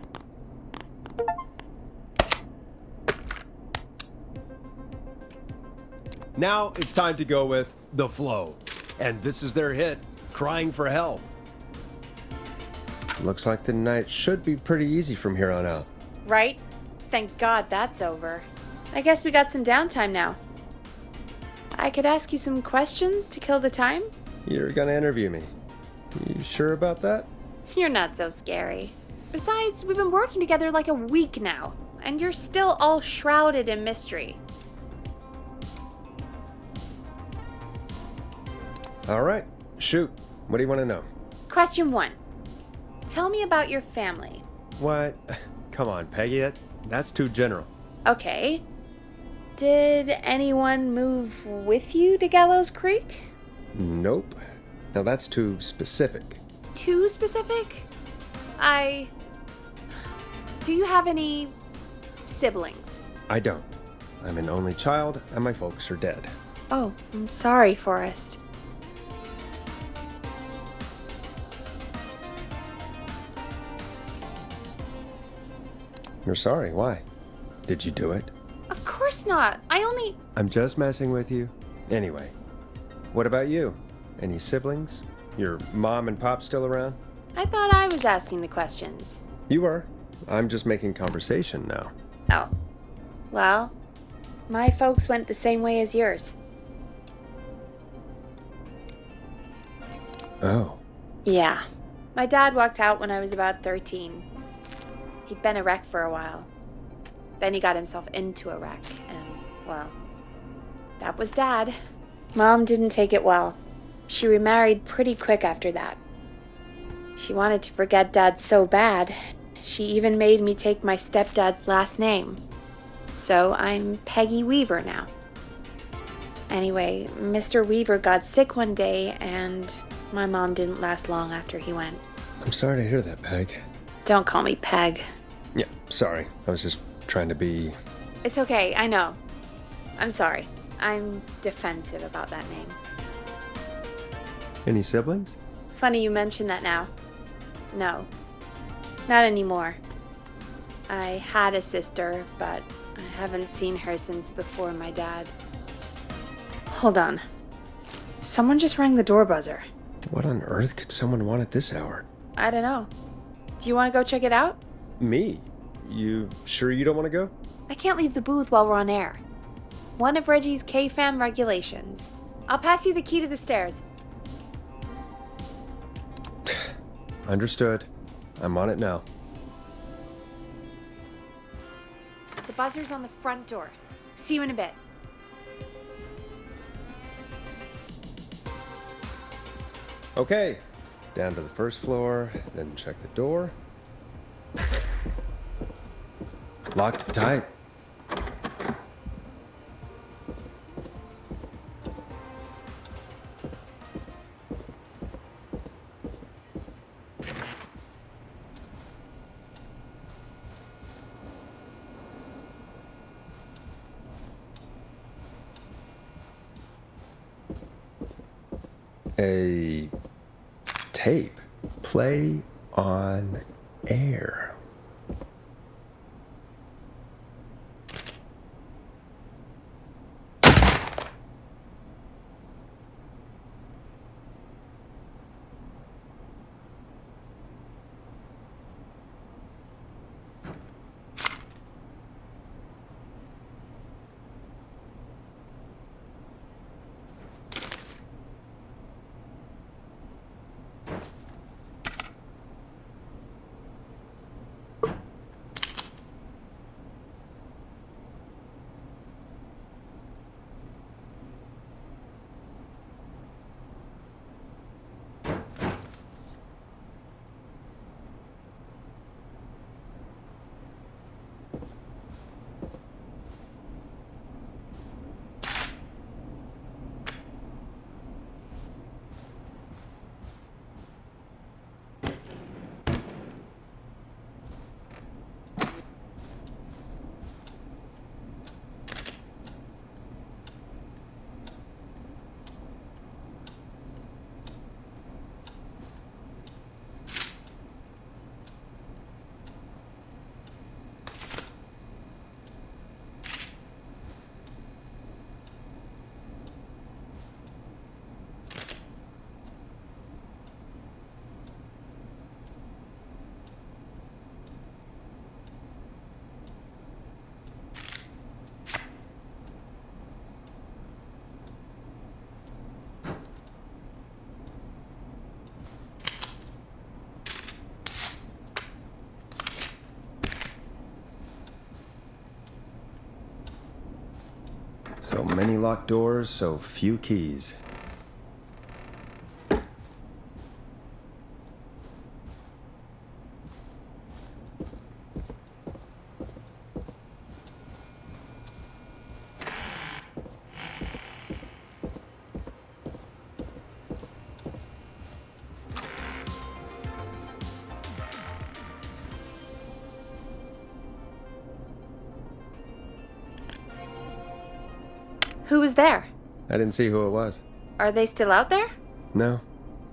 [SPEAKER 1] Now it's time to go with The Flow. And this is their hit, Crying for Help. Looks like the night should be pretty easy from here on out.
[SPEAKER 2] Right? Thank God that's over. I guess we got some downtime now. I could ask you some questions to kill the time?
[SPEAKER 1] You're gonna interview me. You sure about that?
[SPEAKER 2] You're not so scary. Besides, we've been working together like a week now, and you're still all shrouded in mystery.
[SPEAKER 1] All right, shoot. What do you want to know?
[SPEAKER 2] Question 1. Tell me about your family.
[SPEAKER 1] What? Come on, Peggy, that's too general.
[SPEAKER 2] Okay. Did anyone move with you to Gallows Creek?
[SPEAKER 1] Nope. Now that's too specific.
[SPEAKER 2] Too specific? Do you have any siblings?
[SPEAKER 1] I don't. I'm an only child, and my folks are dead.
[SPEAKER 2] Oh, I'm sorry, Forrest.
[SPEAKER 1] You're sorry, why? Did you do it?
[SPEAKER 2] Of course not.
[SPEAKER 1] I'm just messing with you. Anyway, what about you? Any siblings? Your mom and pop still around?
[SPEAKER 2] I thought I was asking the questions.
[SPEAKER 1] You were. I'm just making conversation now.
[SPEAKER 2] Oh. Well, my folks went the same way as yours.
[SPEAKER 1] Oh.
[SPEAKER 2] Yeah. My dad walked out when I was about 13. He'd been a wreck for a while. Then he got himself into a wreck, and, well, that was Dad. Mom didn't take it well. She remarried pretty quick after that. She wanted to forget Dad so bad, she even made me take my stepdad's last name. So I'm Peggy Weaver now. Anyway, Mr. Weaver got sick one day, and my mom didn't last long after he went.
[SPEAKER 1] I'm sorry to hear that, Peg.
[SPEAKER 2] Don't call me Peg.
[SPEAKER 1] Yeah, sorry. I was just trying to be...
[SPEAKER 2] It's okay, I know. I'm sorry. I'm defensive about that name.
[SPEAKER 1] Any siblings?
[SPEAKER 2] Funny you mention that now. No. Not anymore. I had a sister, but I haven't seen her since before my dad. Hold on. Someone just rang the door buzzer.
[SPEAKER 1] What on earth could someone want at this hour?
[SPEAKER 2] I don't know. Do you want to go check it out?
[SPEAKER 1] Me? You sure you don't want to go?
[SPEAKER 2] I can't leave the booth while we're on air. One of Reggie's K-Fam regulations. I'll pass you the key to the stairs.
[SPEAKER 1] Understood. I'm on it now.
[SPEAKER 2] The buzzer's on the front door. See you in a bit.
[SPEAKER 1] Okay. Down to the first floor, then check the door. Locked tight. A tape. Play on air. So many locked doors, so few keys.
[SPEAKER 2] Who was there?
[SPEAKER 1] I didn't see who it was.
[SPEAKER 2] Are they still out there?
[SPEAKER 1] No,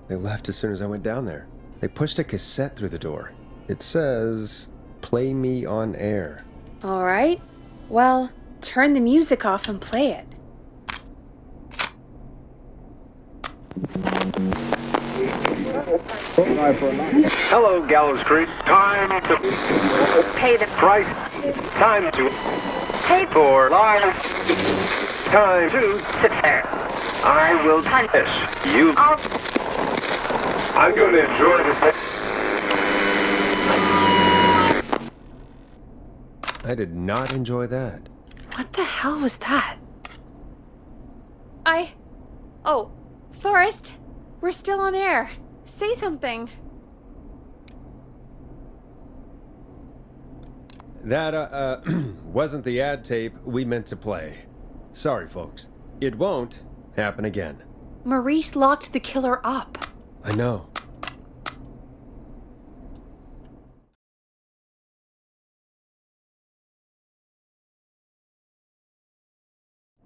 [SPEAKER 1] they left as soon as I went down there. They pushed a cassette through the door. It says, "Play me on air."
[SPEAKER 2] All right. Well, turn the music off and play it.
[SPEAKER 9] Hello, Gallows Creek. Time to
[SPEAKER 2] Pay the
[SPEAKER 9] price. Time to
[SPEAKER 2] pay
[SPEAKER 9] for lives. Time to
[SPEAKER 2] sit there.
[SPEAKER 9] I will punish you. I'm going to enjoy this.
[SPEAKER 1] I did not enjoy that.
[SPEAKER 2] What the hell was that? Oh, Forrest, we're still on air. Say something.
[SPEAKER 1] That, wasn't the ad tape we meant to play. Sorry, folks. It won't happen again.
[SPEAKER 2] Maurice locked the killer up.
[SPEAKER 1] I know.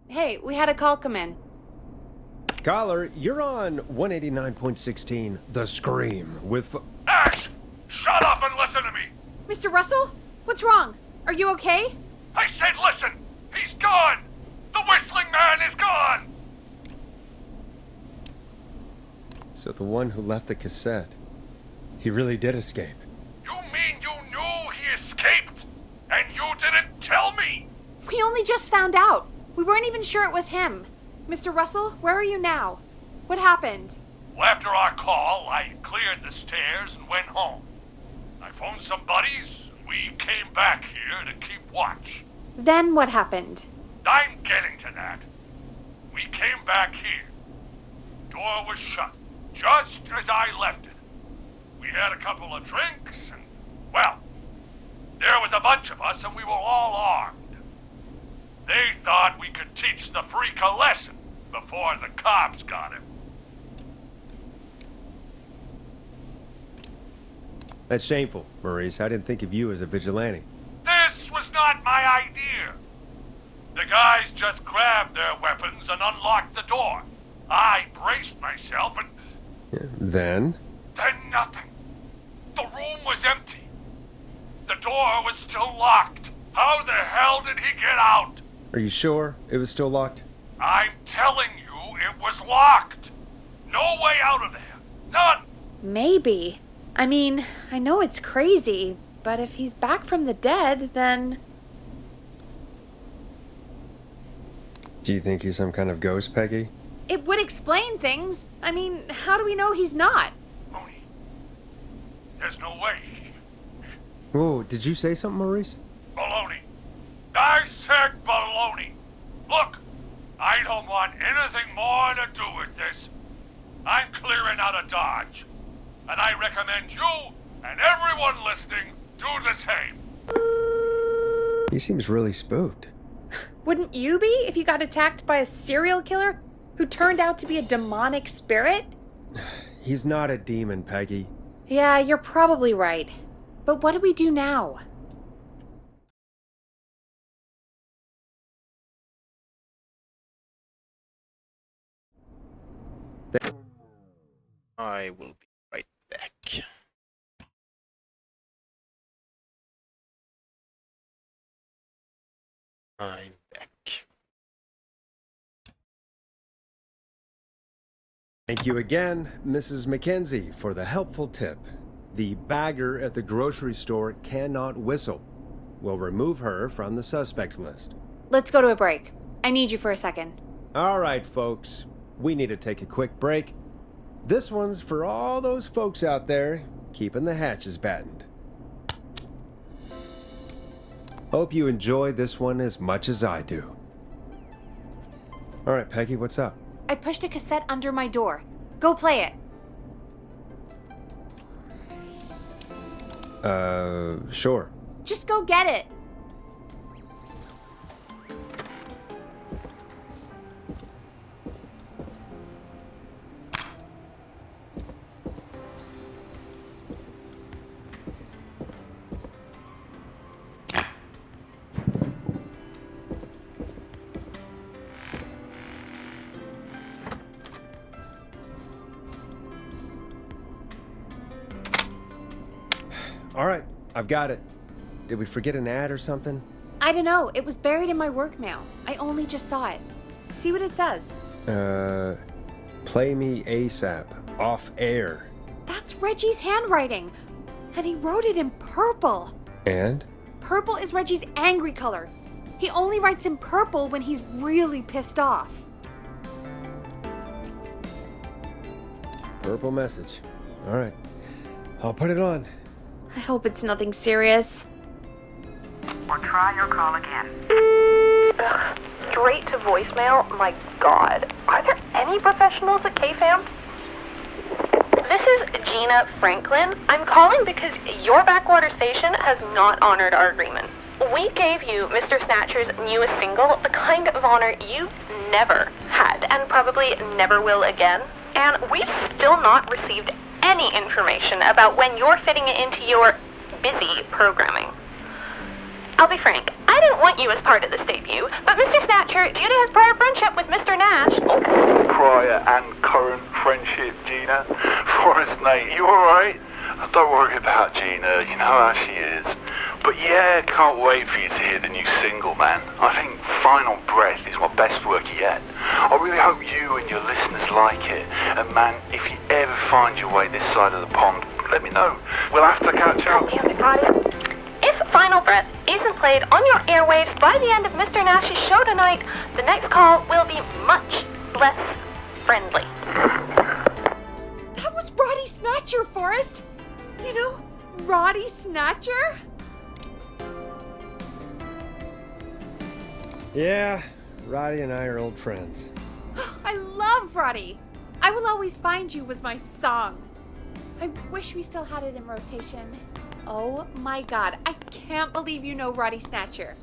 [SPEAKER 2] Hey, we had a call come in.
[SPEAKER 1] Caller, you're on 189.16, The Scream, with...
[SPEAKER 4] Ash! Shut up and listen to me!
[SPEAKER 2] Mr. Russell? What's wrong? Are you okay?
[SPEAKER 4] I said listen! He's gone! The whistling man is gone!
[SPEAKER 1] So the one who left the cassette, he really did escape.
[SPEAKER 4] You mean you knew he escaped? And you didn't tell me?
[SPEAKER 2] We only just found out. We weren't even sure it was him. Mr. Russell, where are you now? What happened?
[SPEAKER 4] Well, after our call, I cleared the stairs and went home. I phoned some buddies, and we came back here to keep watch.
[SPEAKER 2] Then what happened?
[SPEAKER 4] I'm getting to that. We came back here. Door was shut, just as I left it. We had a couple of drinks, and, well, there was a bunch of us, and we were all armed. They thought we could teach the freak a lesson before the cops got him.
[SPEAKER 1] That's shameful, Maurice. I didn't think of you as a vigilante.
[SPEAKER 4] This was not my idea. The guys just grabbed their weapons and unlocked the door. I braced myself and...
[SPEAKER 1] Then
[SPEAKER 4] nothing. The room was empty. The door was still locked. How the hell did he get out?
[SPEAKER 1] Are you sure it was still locked?
[SPEAKER 4] I'm telling you, it was locked. No way out of there. None.
[SPEAKER 2] Maybe. I mean, I know it's crazy, but if he's back from the dead, then...
[SPEAKER 1] Do you think he's some kind of ghost, Peggy?
[SPEAKER 2] It would explain things. I mean, how do we know he's not?
[SPEAKER 4] Mooney, there's no way.
[SPEAKER 1] Whoa, did you say something, Maurice?
[SPEAKER 4] Baloney. I said baloney. Look, I don't want anything more to do with this. I'm clearing out of Dodge. And I recommend you and everyone listening do the same.
[SPEAKER 1] He seems really spooked.
[SPEAKER 2] Wouldn't you be if you got attacked by a serial killer who turned out to be a demonic spirit?
[SPEAKER 1] He's not a demon, Peggy.
[SPEAKER 2] Yeah, you're probably right. But what do we do now?
[SPEAKER 7] I will be right back. I'm back.
[SPEAKER 1] Thank you again, Mrs. Mackenzie, for the helpful tip. The bagger at the grocery store cannot whistle. We'll remove her from the suspect list.
[SPEAKER 2] Let's go to a break. I need you for a second.
[SPEAKER 1] All right, folks. We need to take a quick break. This one's for all those folks out there keeping the hatches battened. Hope you enjoy this one as much as I do. All right, Peggy, what's up?
[SPEAKER 2] I pushed a cassette under my door. Go play it.
[SPEAKER 1] Sure.
[SPEAKER 2] Just go get it.
[SPEAKER 1] All right, I've got it. Did we forget an ad or something?
[SPEAKER 2] I don't know. It was buried in my work mail. I only just saw it. See what it says.
[SPEAKER 1] Play me ASAP, off air.
[SPEAKER 2] That's Reggie's handwriting. And he wrote it in purple.
[SPEAKER 1] And?
[SPEAKER 2] Purple is Reggie's angry color. He only writes in purple when he's really pissed off.
[SPEAKER 1] Purple message. All right, I'll put it on.
[SPEAKER 2] I hope it's nothing serious.
[SPEAKER 5] Or try your call again.
[SPEAKER 10] Straight to voicemail? My God. Are there any professionals at KFAM? This is Gina Franklin. I'm calling because your backwater station has not honored our agreement. We gave you Mr. Snatcher's newest single, the kind of honor you've never had and probably never will again. And we've still not received any information about when you're fitting it into your busy programming. I'll be frank, I didn't want you as part of this debut, but Mr. Snatcher, due to his prior friendship with Mr. Nash...
[SPEAKER 8] Prior and current friendship, Gina. Forrest, mate, you alright? Don't worry about Gina, you know how she is. But yeah, can't wait for you to hear the new single, man. I think Final Breath is my best work yet. I really hope you and your listeners like it. And man, if you ever find your way this side of the pond, let me know. We'll have to catch up.
[SPEAKER 10] If Final Breath isn't played on your airwaves by the end of Mr. Nash's show tonight, the next call will be much less friendly.
[SPEAKER 2] That was Roddy Snatcher, Forrest. You know, Roddy Snatcher?
[SPEAKER 1] Yeah, Roddy and I are old friends.
[SPEAKER 2] I love Roddy. I Will Always Find You was my song. I wish we still had it in rotation. Oh my God, I can't believe you know Roddy Snatcher.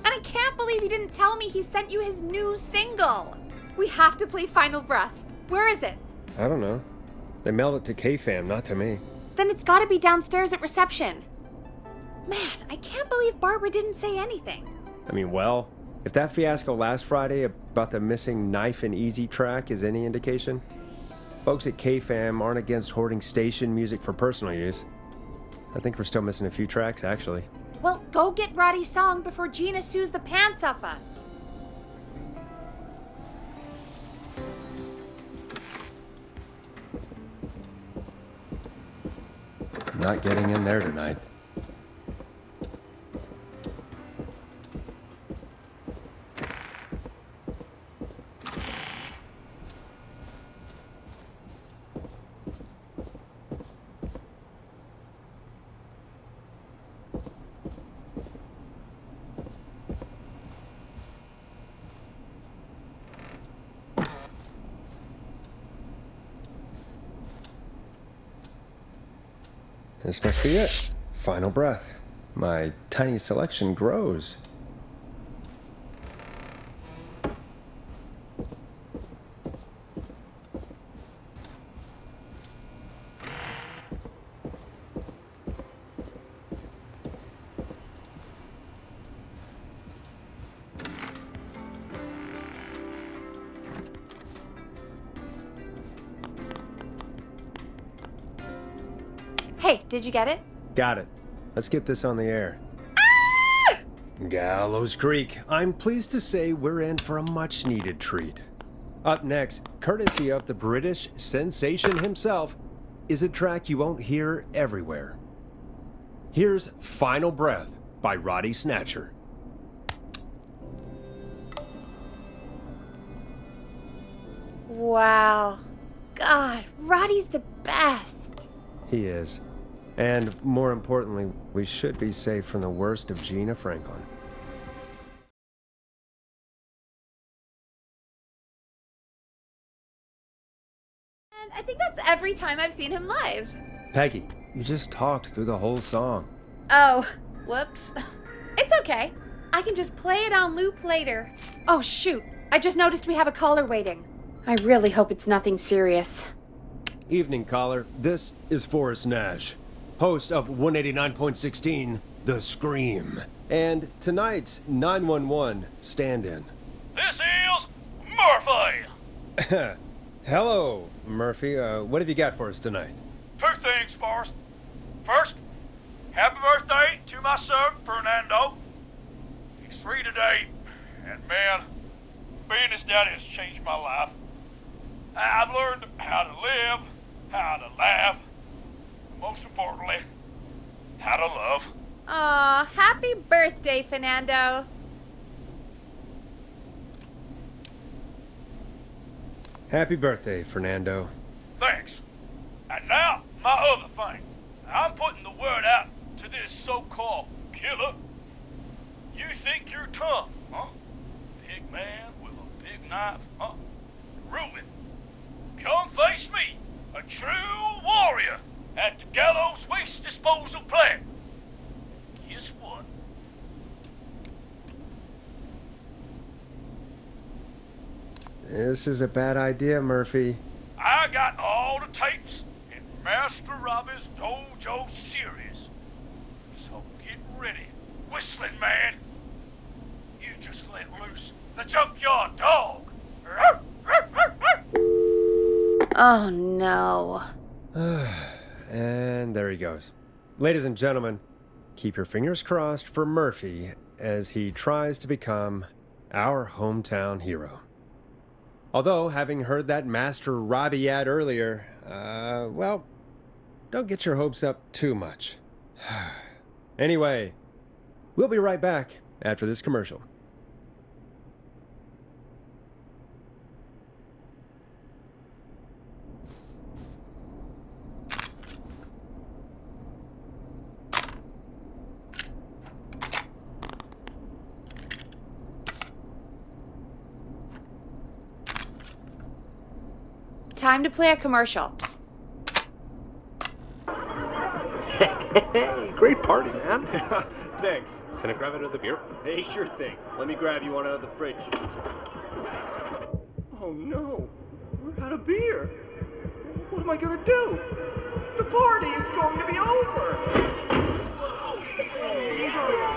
[SPEAKER 2] And I can't believe you didn't tell me he sent you his new single. We have to play Final Breath. Where is it?
[SPEAKER 1] I don't know. They mailed it to KFAM, not to me.
[SPEAKER 2] Then it's gotta be downstairs at reception. Man, I can't believe Barbara didn't say anything.
[SPEAKER 1] I mean, well, if that fiasco last Friday about the missing Knife and Easy track is any indication, folks at KFAM aren't against hoarding station music for personal use. I think we're still missing a few tracks, actually.
[SPEAKER 2] Well, go get Roddy's song before Gina sues the pants off us.
[SPEAKER 1] Not getting in there tonight. This must be it. Final Breath. My tiny selection grows.
[SPEAKER 2] Hey, did you get it?
[SPEAKER 1] Got it. Let's get this on the air. Gallows Creek. I'm pleased to say we're in for a much-needed treat. Up next, courtesy of the British sensation himself, is a track you won't hear everywhere. Here's Final Breath by Roddy Snatcher.
[SPEAKER 2] Wow. God, Roddy's the best.
[SPEAKER 1] He is. And more importantly, we should be safe from the worst of Gina Franklin.
[SPEAKER 2] And I think that's every time I've seen him live.
[SPEAKER 1] Peggy, you just talked through the whole song.
[SPEAKER 2] Oh, whoops. It's okay. I can just play it on loop later. Oh, shoot. I just noticed we have a caller waiting. I really hope it's nothing serious.
[SPEAKER 1] Evening, caller. This is Forrest Nash, host of 189.16, The Scream, and tonight's 911 stand-in.
[SPEAKER 4] This is Murphy!
[SPEAKER 1] Hello, Murphy. What have you got for us tonight?
[SPEAKER 4] Two things, Forrest. First, happy birthday to my son, Fernando. He's 3 today, and man, being his daddy has changed my life. I've learned how to live, how to laugh, and most importantly, how to love.
[SPEAKER 2] Aw, happy birthday, Fernando.
[SPEAKER 1] Happy birthday, Fernando.
[SPEAKER 4] Thanks. And now, my other thing. I'm putting the word out to this so-called killer. You think you're tough, huh? Big man with a big knife, huh? Prove it. Come face me, a true warrior, at the Gallows Waste Disposal Plant. Guess what?
[SPEAKER 1] This is a bad idea, Murphy.
[SPEAKER 4] I got all the tapes in Master Robbie's Dojo series. So get ready, whistling man. You just let loose the junkyard dog.
[SPEAKER 2] Oh, no.
[SPEAKER 1] And there he goes. Ladies and gentlemen, keep your fingers crossed for Murphy as he tries to become our hometown hero. Although, having heard that Master Robbie ad earlier, well, don't get your hopes up too much. Anyway, we'll be right back after this commercial.
[SPEAKER 2] Time to play a commercial.
[SPEAKER 9] Hey, great party, man.
[SPEAKER 11] Thanks. Can I grab another beer? Hey, sure thing. Let me grab you one out of the fridge. Oh no, we're out of beer. What am I gonna do? The party is going to be over.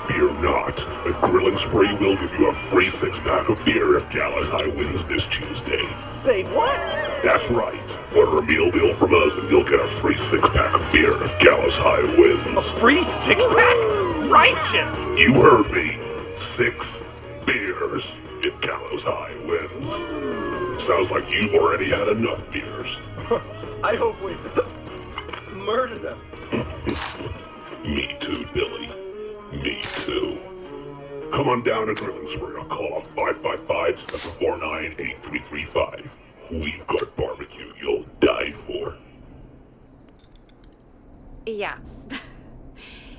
[SPEAKER 8] Fear not. A Grilling Spree will give you a free 6-pack of beer if Gallus High wins this Tuesday.
[SPEAKER 11] Say what?
[SPEAKER 8] That's right. Order a meal deal from us and you'll get a free 6-pack of beer if Gallus High wins.
[SPEAKER 11] A free 6-pack? Righteous!
[SPEAKER 8] You heard me. 6 beers if Gallows High wins. Sounds like you've already had enough beers.
[SPEAKER 11] I hope we murder them.
[SPEAKER 8] Me too, Billy. Me too. Come on down to Grilling Spree or call 555-749-8335. We've got barbecue you'll die for.
[SPEAKER 2] Yeah.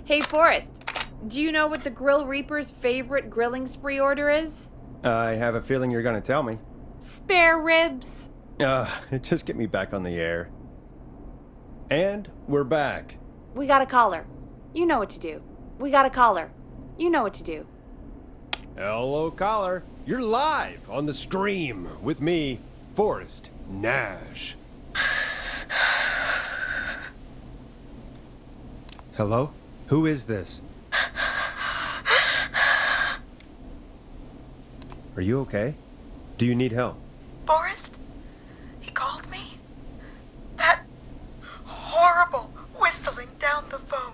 [SPEAKER 2] Hey, Forrest, do you know what the Grill Reaper's favorite grilling spree order is?
[SPEAKER 1] I have a feeling you're gonna tell me.
[SPEAKER 2] Spare ribs.
[SPEAKER 1] Just get me back on the air. And we're back.
[SPEAKER 2] We got a caller. You know what to do. We got a caller. You know what to do.
[SPEAKER 1] Hello, caller. You're live on The Scream with me, Forrest Nash. Hello? Who is this? Are you okay? Do you need help?
[SPEAKER 5] Forrest? He called me? That horrible whistling down the phone.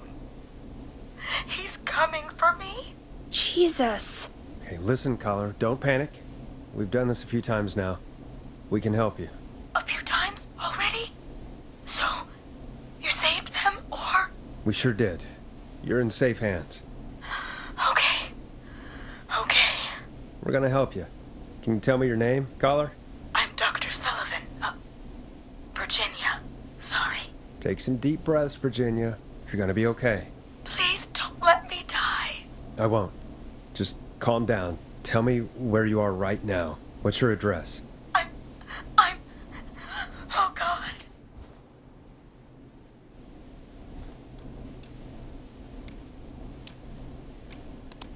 [SPEAKER 5] He's coming for me?
[SPEAKER 2] Jesus.
[SPEAKER 1] Okay, listen, caller. Don't panic. We've done this a few times now. We can help you.
[SPEAKER 5] A few times already? So, you saved them, or?
[SPEAKER 1] We sure did. You're in safe hands.
[SPEAKER 5] Okay. Okay.
[SPEAKER 1] We're gonna help you. Can you tell me your name, caller?
[SPEAKER 5] I'm Dr. Sullivan. Virginia. Sorry.
[SPEAKER 1] Take some deep breaths, Virginia. You're gonna be okay.
[SPEAKER 5] Please don't let me die.
[SPEAKER 1] I won't. Just calm down. Tell me where you are right now. What's your address?
[SPEAKER 5] Oh God.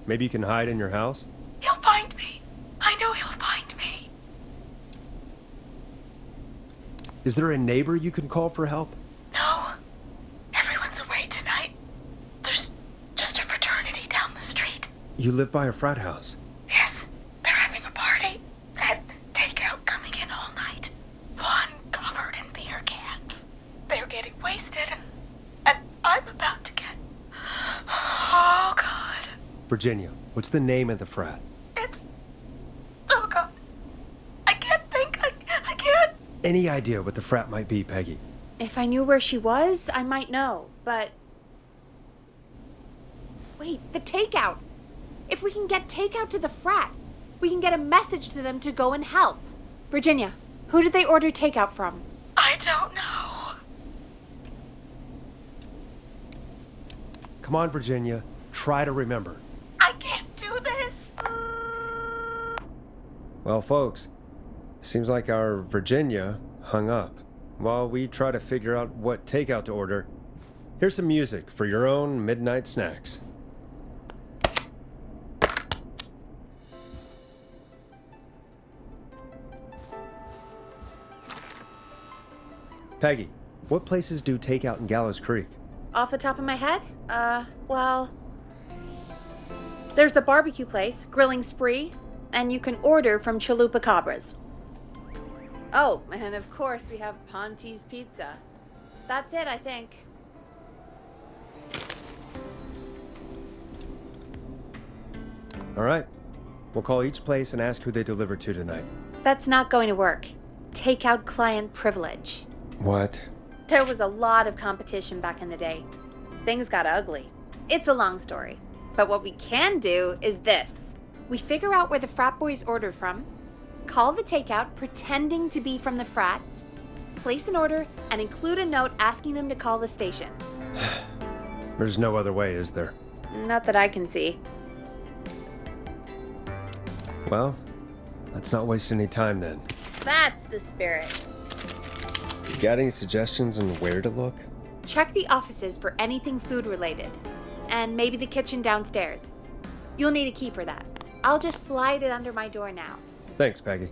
[SPEAKER 1] Maybe you can hide in your house?
[SPEAKER 5] He'll find me. I know he'll find me.
[SPEAKER 1] Is there a neighbor you can call for help?
[SPEAKER 5] No. Everyone's away tonight. There's just a fraternity down the street.
[SPEAKER 1] You live by a frat house.
[SPEAKER 5] Yes, they're having a party. Had takeout coming in all night. Lawn covered in beer cans. They're getting wasted. And I'm about to get... Oh, God.
[SPEAKER 1] Virginia, what's the name of the frat?
[SPEAKER 5] It's... Oh, God. I can't think. I can't.
[SPEAKER 1] Any idea what the frat might be, Peggy?
[SPEAKER 2] If I knew where she was, I might know, but... Wait, the takeout! If we can get takeout to the frat, we can get a message to them to go and help. Virginia, who did they order takeout from?
[SPEAKER 5] I don't know.
[SPEAKER 1] Come on, Virginia. Try to remember.
[SPEAKER 5] I can't do this.
[SPEAKER 1] Well, folks, seems like our Virginia hung up. While we try to figure out what takeout to order, here's some music for your own midnight snacks. Peggy, what places do takeout in Gallows Creek?
[SPEAKER 2] Off the top of my head? Well... There's the barbecue place, Grilling Spree, and you can order from Chalupa Cabras. Oh, and of course we have Ponte's Pizza. That's it, I think.
[SPEAKER 1] All right. We'll call each place and ask who they deliver to tonight.
[SPEAKER 2] That's not going to work. Takeout client privilege.
[SPEAKER 1] What?
[SPEAKER 2] There was a lot of competition back in the day. Things got ugly. It's a long story. But what we can do is this. We figure out where the frat boys ordered from, call the takeout pretending to be from the frat, place an order, and include a note asking them to call the station.
[SPEAKER 1] There's no other way, is there?
[SPEAKER 2] Not that I can see.
[SPEAKER 1] Well, let's not waste any time then.
[SPEAKER 2] That's the spirit.
[SPEAKER 1] You got any suggestions on where to look?
[SPEAKER 2] Check the offices for anything food related. And maybe the kitchen downstairs. You'll need a key for that. I'll just slide it under my door now.
[SPEAKER 1] Thanks, Peggy.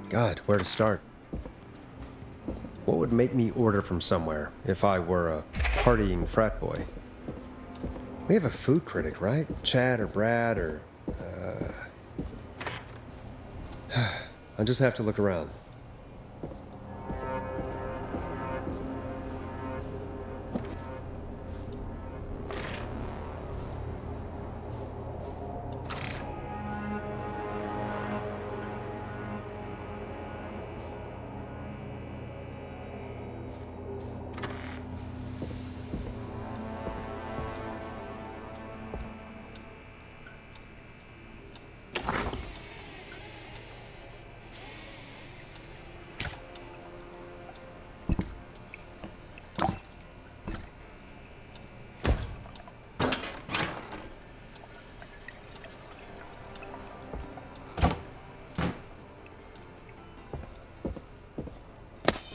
[SPEAKER 1] God, where to start? What would make me order from somewhere if I were a partying frat boy? We have a food critic, right? Chad or Brad or... I'll just have to look around.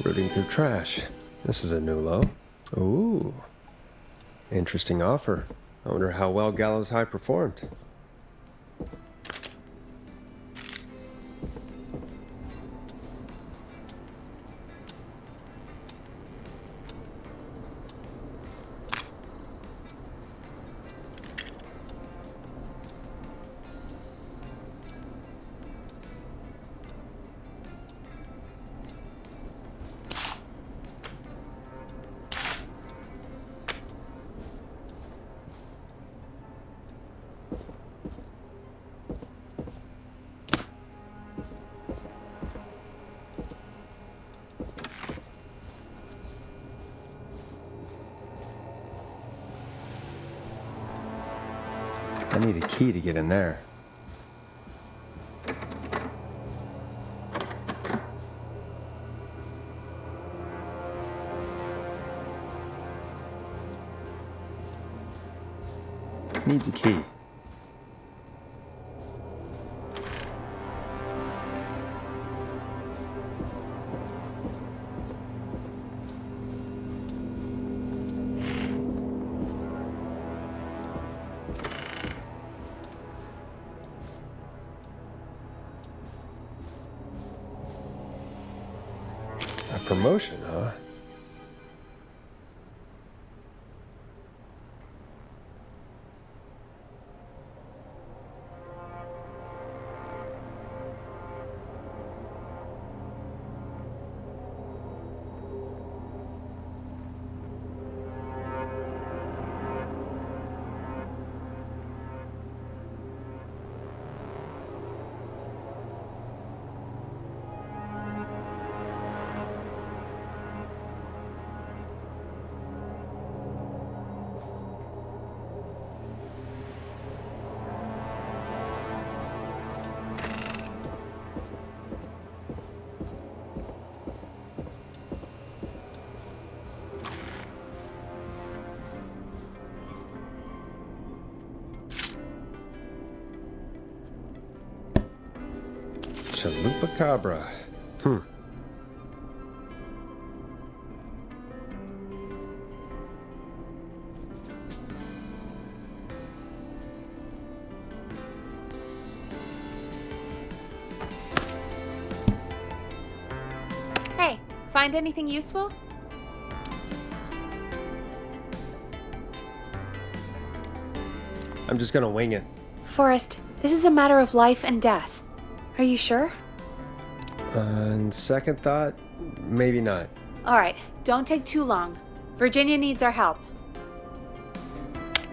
[SPEAKER 1] Rooting through trash. This is a new low. Ooh. Interesting offer. I wonder how well Gallows High performed. I need a key to get in there. Needs a key. Promotion, huh? Chupacabra.
[SPEAKER 2] Hey, find anything useful?
[SPEAKER 1] I'm just gonna wing it.
[SPEAKER 2] Forrest, this is a matter of life and death. Are you sure?
[SPEAKER 1] On second thought, maybe not.
[SPEAKER 2] Alright, don't take too long. Virginia needs our help.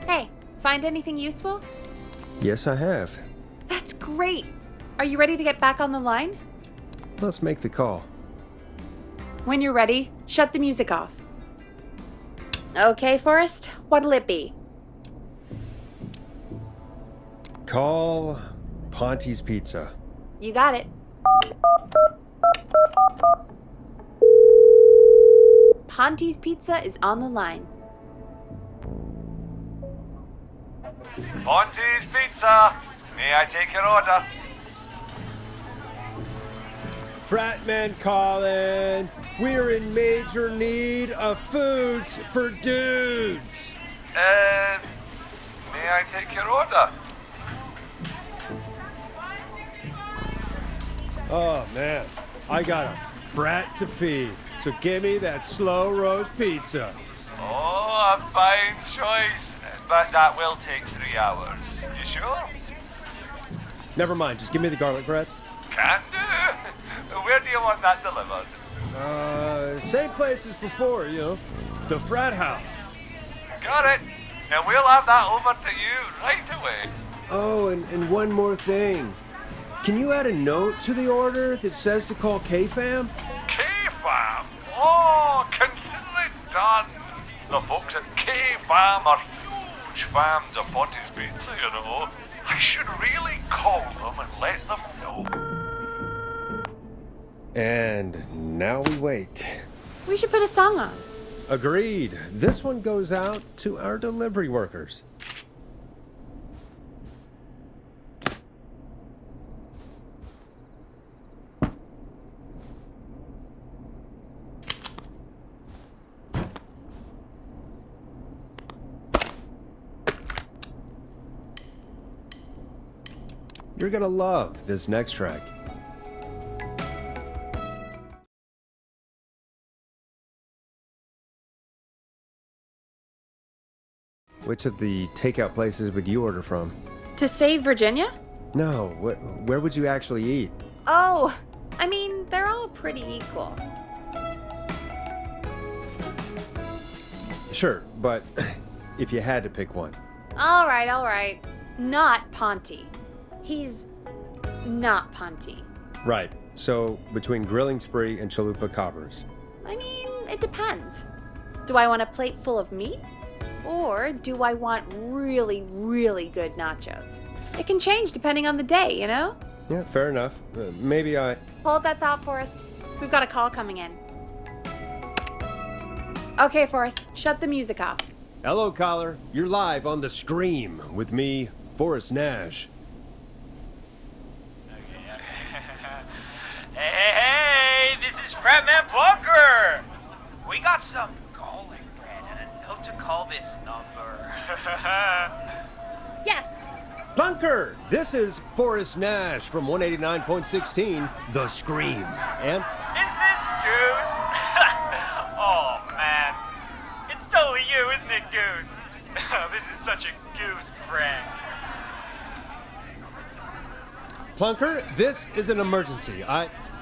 [SPEAKER 2] Hey, find anything useful?
[SPEAKER 1] Yes, I have.
[SPEAKER 2] That's great! Are you ready to get back on the line?
[SPEAKER 1] Let's make the call.
[SPEAKER 2] When you're ready, shut the music off. Okay, Forrest, what'll it be?
[SPEAKER 1] Call Ponte's Pizza.
[SPEAKER 2] You got it. Ponte's Pizza is on the line.
[SPEAKER 4] Ponte's Pizza. May I take your order?
[SPEAKER 1] Fratman calling. We're in major need of foods for dudes.
[SPEAKER 4] May I take your order?
[SPEAKER 1] Oh man, I got a frat to feed, so give me that slow roast pizza.
[SPEAKER 4] Oh, a fine choice. But that will take 3 hours. You sure?
[SPEAKER 1] Never mind, just give me the garlic bread.
[SPEAKER 4] Can do. Where do you want that delivered?
[SPEAKER 1] Same place as before, you know, the frat house.
[SPEAKER 4] Got it. And we'll have that over to you right away.
[SPEAKER 1] Oh, and one more thing. Can you add a note to the order that says to call K-Fam?
[SPEAKER 4] K-Fam? Oh, consider it done. The folks at K-Fam are huge fans of Ponte's Pizza, you know. I should really call them and let them know.
[SPEAKER 1] And now we wait.
[SPEAKER 2] We should put a song on.
[SPEAKER 1] Agreed. This one goes out to our delivery workers. You're gonna love this next track. Which of the takeout places would you order from?
[SPEAKER 2] To save Virginia?
[SPEAKER 1] No, where would you actually eat?
[SPEAKER 2] Oh, I mean, they're all pretty equal.
[SPEAKER 1] Sure, but if you had to pick one.
[SPEAKER 2] All right. Not Ponte. He's not Ponte.
[SPEAKER 1] Right, so between Grilling Spree and Chalupa Cobbers.
[SPEAKER 2] I mean, it depends. Do I want a plate full of meat? Or do I want really, really good nachos? It can change depending on the day, you know?
[SPEAKER 1] Yeah, fair enough. Maybe I...
[SPEAKER 2] Hold that thought, Forrest. We've got a call coming in. Okay, Forrest, shut the music off.
[SPEAKER 1] Hello, caller. You're live on The Scream with me, Forrest Nash.
[SPEAKER 12] Hey, this is Fratman Bunker. We got some garlic bread and a note to call this number.
[SPEAKER 2] Yes.
[SPEAKER 1] Bunker, this is Forrest Nash from 189.16, The Scream. And
[SPEAKER 12] Is this Goose? you, isn't it, Goose? This is such a goose prank.
[SPEAKER 1] Plunker, this is an emergency.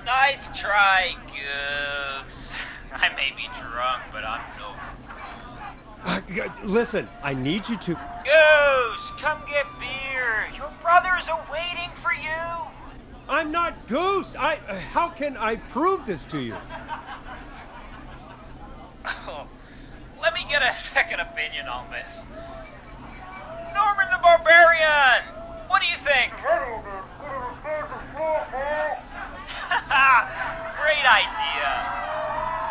[SPEAKER 12] Nice try, Goose. I may be drunk, but I'm no...
[SPEAKER 1] Listen, I need you to...
[SPEAKER 12] Goose, come get beer. Your brothers are waiting for you.
[SPEAKER 1] I'm not Goose. How can I prove this to you?
[SPEAKER 12] Oh, let me get a second opinion on this. Norman the Barbarian! What do you think? Great idea.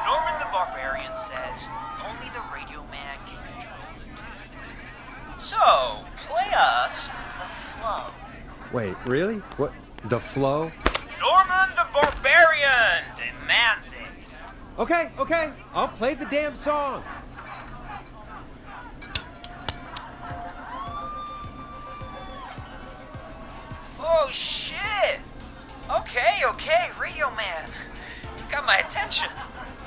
[SPEAKER 12] Norman the Barbarian says only the radio man can control the tunes. So, play us the flow.
[SPEAKER 1] Wait, really? What? The flow?
[SPEAKER 12] Norman the Barbarian demands it.
[SPEAKER 1] Okay. I'll play the damn song.
[SPEAKER 12] Oh, shit. Okay, Radio Man. You got my attention.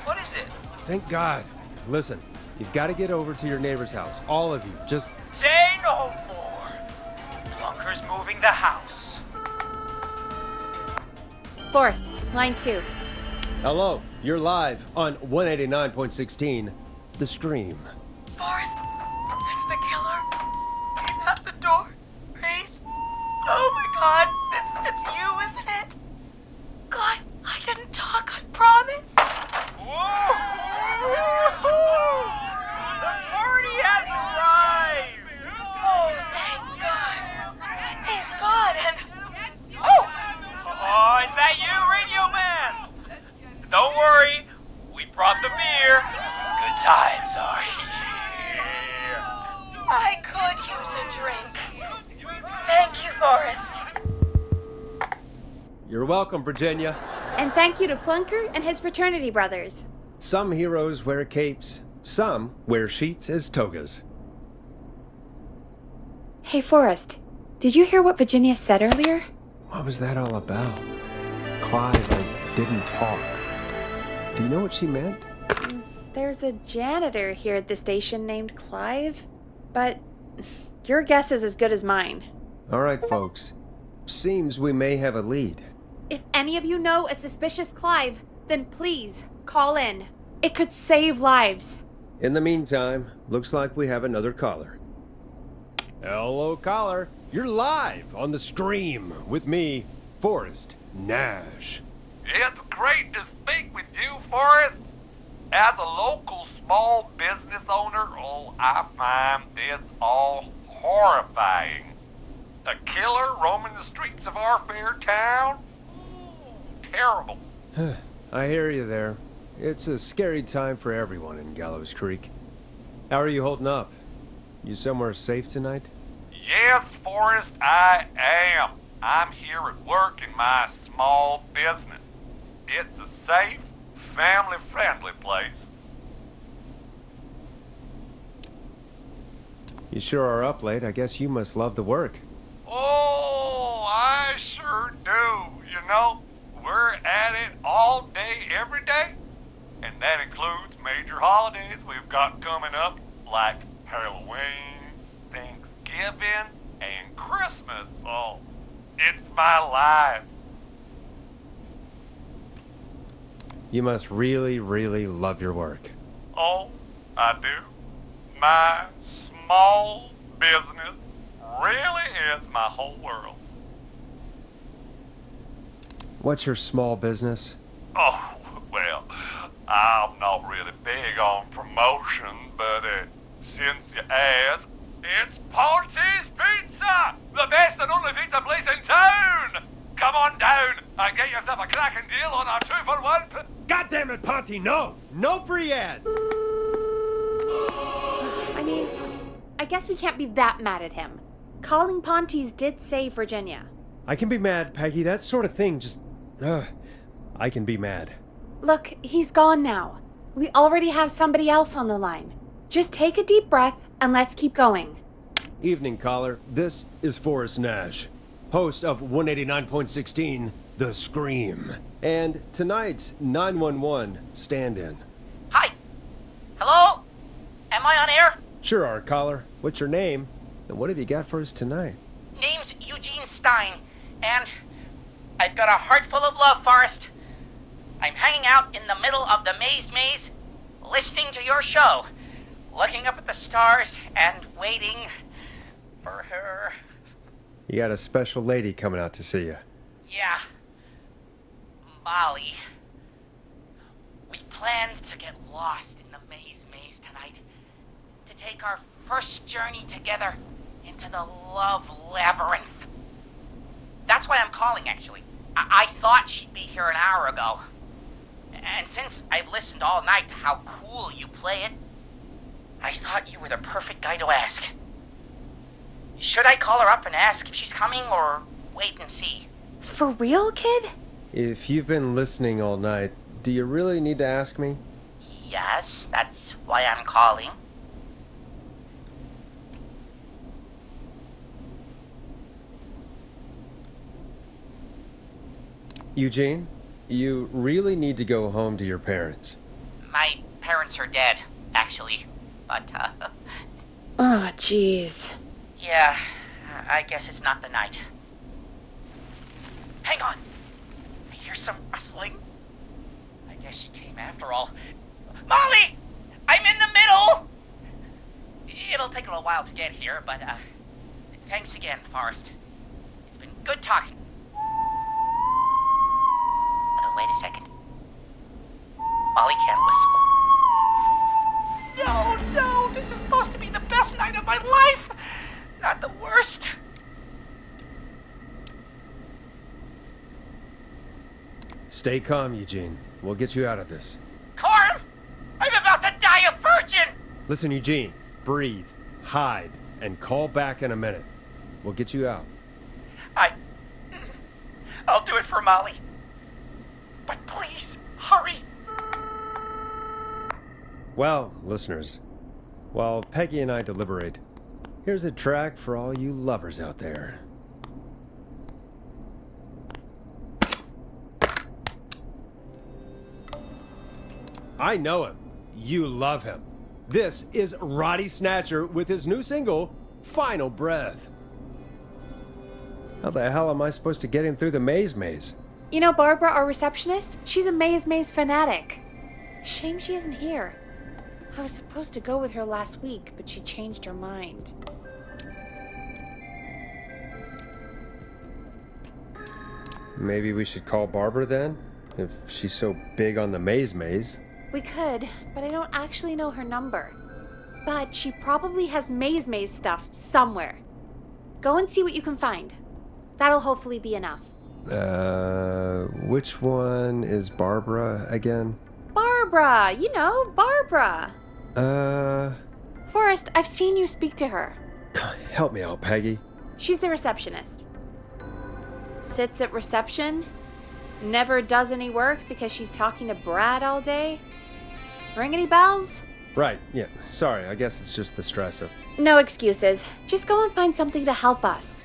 [SPEAKER 12] What is it?
[SPEAKER 1] Thank God. Listen, you've got to get over to your neighbor's house. All of you. Just...
[SPEAKER 12] Say no more. Plunker's moving the house.
[SPEAKER 2] Forrest, line 2.
[SPEAKER 1] Hello. You're live on 189.16, The Scream.
[SPEAKER 5] Forrest, it's the killer. He's at the door. Grace. Oh my God, it's you, isn't it? God, I didn't talk, I promise.
[SPEAKER 12] Whoa! The party has arrived!
[SPEAKER 5] Oh, thank God. He's gone and... Oh!
[SPEAKER 12] Oh, is that you, Radio Man? Don't worry, we brought the beer. Good times are here.
[SPEAKER 5] I could use a drink. Thank you, Forrest.
[SPEAKER 1] You're welcome, Virginia.
[SPEAKER 2] And thank you to Plunker and his fraternity brothers.
[SPEAKER 1] Some heroes wear capes. Some wear sheets as togas.
[SPEAKER 2] Hey, Forrest, did you hear what Virginia said earlier?
[SPEAKER 1] What was that all about? Clive, I didn't talk. Do you know what she meant?
[SPEAKER 2] There's a janitor here at the station named Clive, but your guess is as good as mine.
[SPEAKER 1] All right, folks. Seems we may have a lead.
[SPEAKER 2] If any of you know a suspicious Clive, then please call in. It could save lives.
[SPEAKER 1] In the meantime, looks like we have another caller. Hello, caller. You're live on The Scream with me, Forrest Nash.
[SPEAKER 4] It's great to speak with you, Forrest. As a local small business owner, I find this all horrifying. A killer roaming the streets of our fair town? Terrible.
[SPEAKER 1] I hear you there. It's a scary time for everyone in Gallows Creek. How are you holding up? You somewhere safe tonight?
[SPEAKER 4] Yes, Forrest, I am. I'm here at work in my small business. It's a safe, family-friendly place.
[SPEAKER 1] You sure are up late. I guess you must love the work.
[SPEAKER 4] Oh, I sure do. You know, we're at it all day, every day. And that includes major holidays we've got coming up, like Halloween, Thanksgiving, and Christmas. Oh, it's my life.
[SPEAKER 1] You must really, really love your work.
[SPEAKER 4] Oh, I do. My small business really is my whole world.
[SPEAKER 1] What's your small business?
[SPEAKER 4] Oh, well, I'm not really big on promotion, but since you ask, it's Ponty's Pizza! The best and only pizza place in town! Come on down and get yourself a cracking deal on our 2-for-1.
[SPEAKER 1] God damn it, Ponty, no! No free ads!
[SPEAKER 2] I mean, I guess we can't be that mad at him. Calling Ponty's did save Virginia.
[SPEAKER 1] I can be mad, Peggy. That sort of thing just... I can be mad.
[SPEAKER 2] Look, he's gone now. We already have somebody else on the line. Just take a deep breath and let's keep going.
[SPEAKER 1] Evening, caller. This is Forrest Nash, host of 189.16, The Scream, and tonight's 911 stand-in.
[SPEAKER 12] Hi. Hello? Am I on air?
[SPEAKER 1] Sure are, caller. What's your name? And what have you got for us tonight?
[SPEAKER 12] Name's Eugene Stein, and I've got a heart full of love, Forrest. I'm hanging out in the middle of the maze, listening to your show, looking up at the stars and waiting for her.
[SPEAKER 1] You got a special lady coming out to see you.
[SPEAKER 12] Yeah. Molly. We planned to get lost in the maze tonight. To take our first journey together into the love labyrinth. That's why I'm calling, actually. I thought she'd be here an hour ago. And since I've listened all night to how cool you play it, I thought you were the perfect guy to ask. Should I call her up and ask if she's coming, or wait and see?
[SPEAKER 2] For real, kid?
[SPEAKER 1] If you've been listening all night, do you really need to ask me?
[SPEAKER 12] Yes, that's why I'm calling.
[SPEAKER 1] Eugene, you really need to go home to your parents.
[SPEAKER 12] My parents are dead, actually. But,
[SPEAKER 2] Oh, jeez.
[SPEAKER 12] yeah, I guess it's not the night. Hang on. I hear some rustling. I guess she came after all. Molly! I'm in the middle! It'll take a little while to get here, but, thanks again, Forrest. It's been good talking. Oh, wait a second. Molly can't whistle. No, this is supposed to be the best night of my life! Not the worst.
[SPEAKER 1] Stay calm, Eugene. We'll get you out of this.
[SPEAKER 12] Carm! I'm about to die a virgin!
[SPEAKER 1] Listen, Eugene, breathe, hide, and call back in a minute. We'll get you out.
[SPEAKER 12] I'll do it for Molly. But please, hurry.
[SPEAKER 1] Well, listeners, while Peggy and I deliberate, here's a track for all you lovers out there. I know him. You love him. This is Roddy Snatcher with his new single, Final Breath. How the hell am I supposed to get him through the maze?
[SPEAKER 2] You know Barbara, our receptionist? She's a maze fanatic. Shame she isn't here. I was supposed to go with her last week, but she changed her mind.
[SPEAKER 1] Maybe we should call Barbara then? If she's so big on the maze.
[SPEAKER 2] We could, but I don't actually know her number. But she probably has maze stuff somewhere. Go and see what you can find. That'll hopefully be enough.
[SPEAKER 1] Which one is Barbara again?
[SPEAKER 2] Barbara! You know, Barbara! Forrest, I've seen you speak to her.
[SPEAKER 1] Help me out, Peggy.
[SPEAKER 2] She's the receptionist. Sits at reception, never does any work because she's talking to Brad all day. Ring any bells?
[SPEAKER 1] Right, yeah. Sorry, I guess it's just the stress of...
[SPEAKER 2] No excuses. Just go and find something to help us.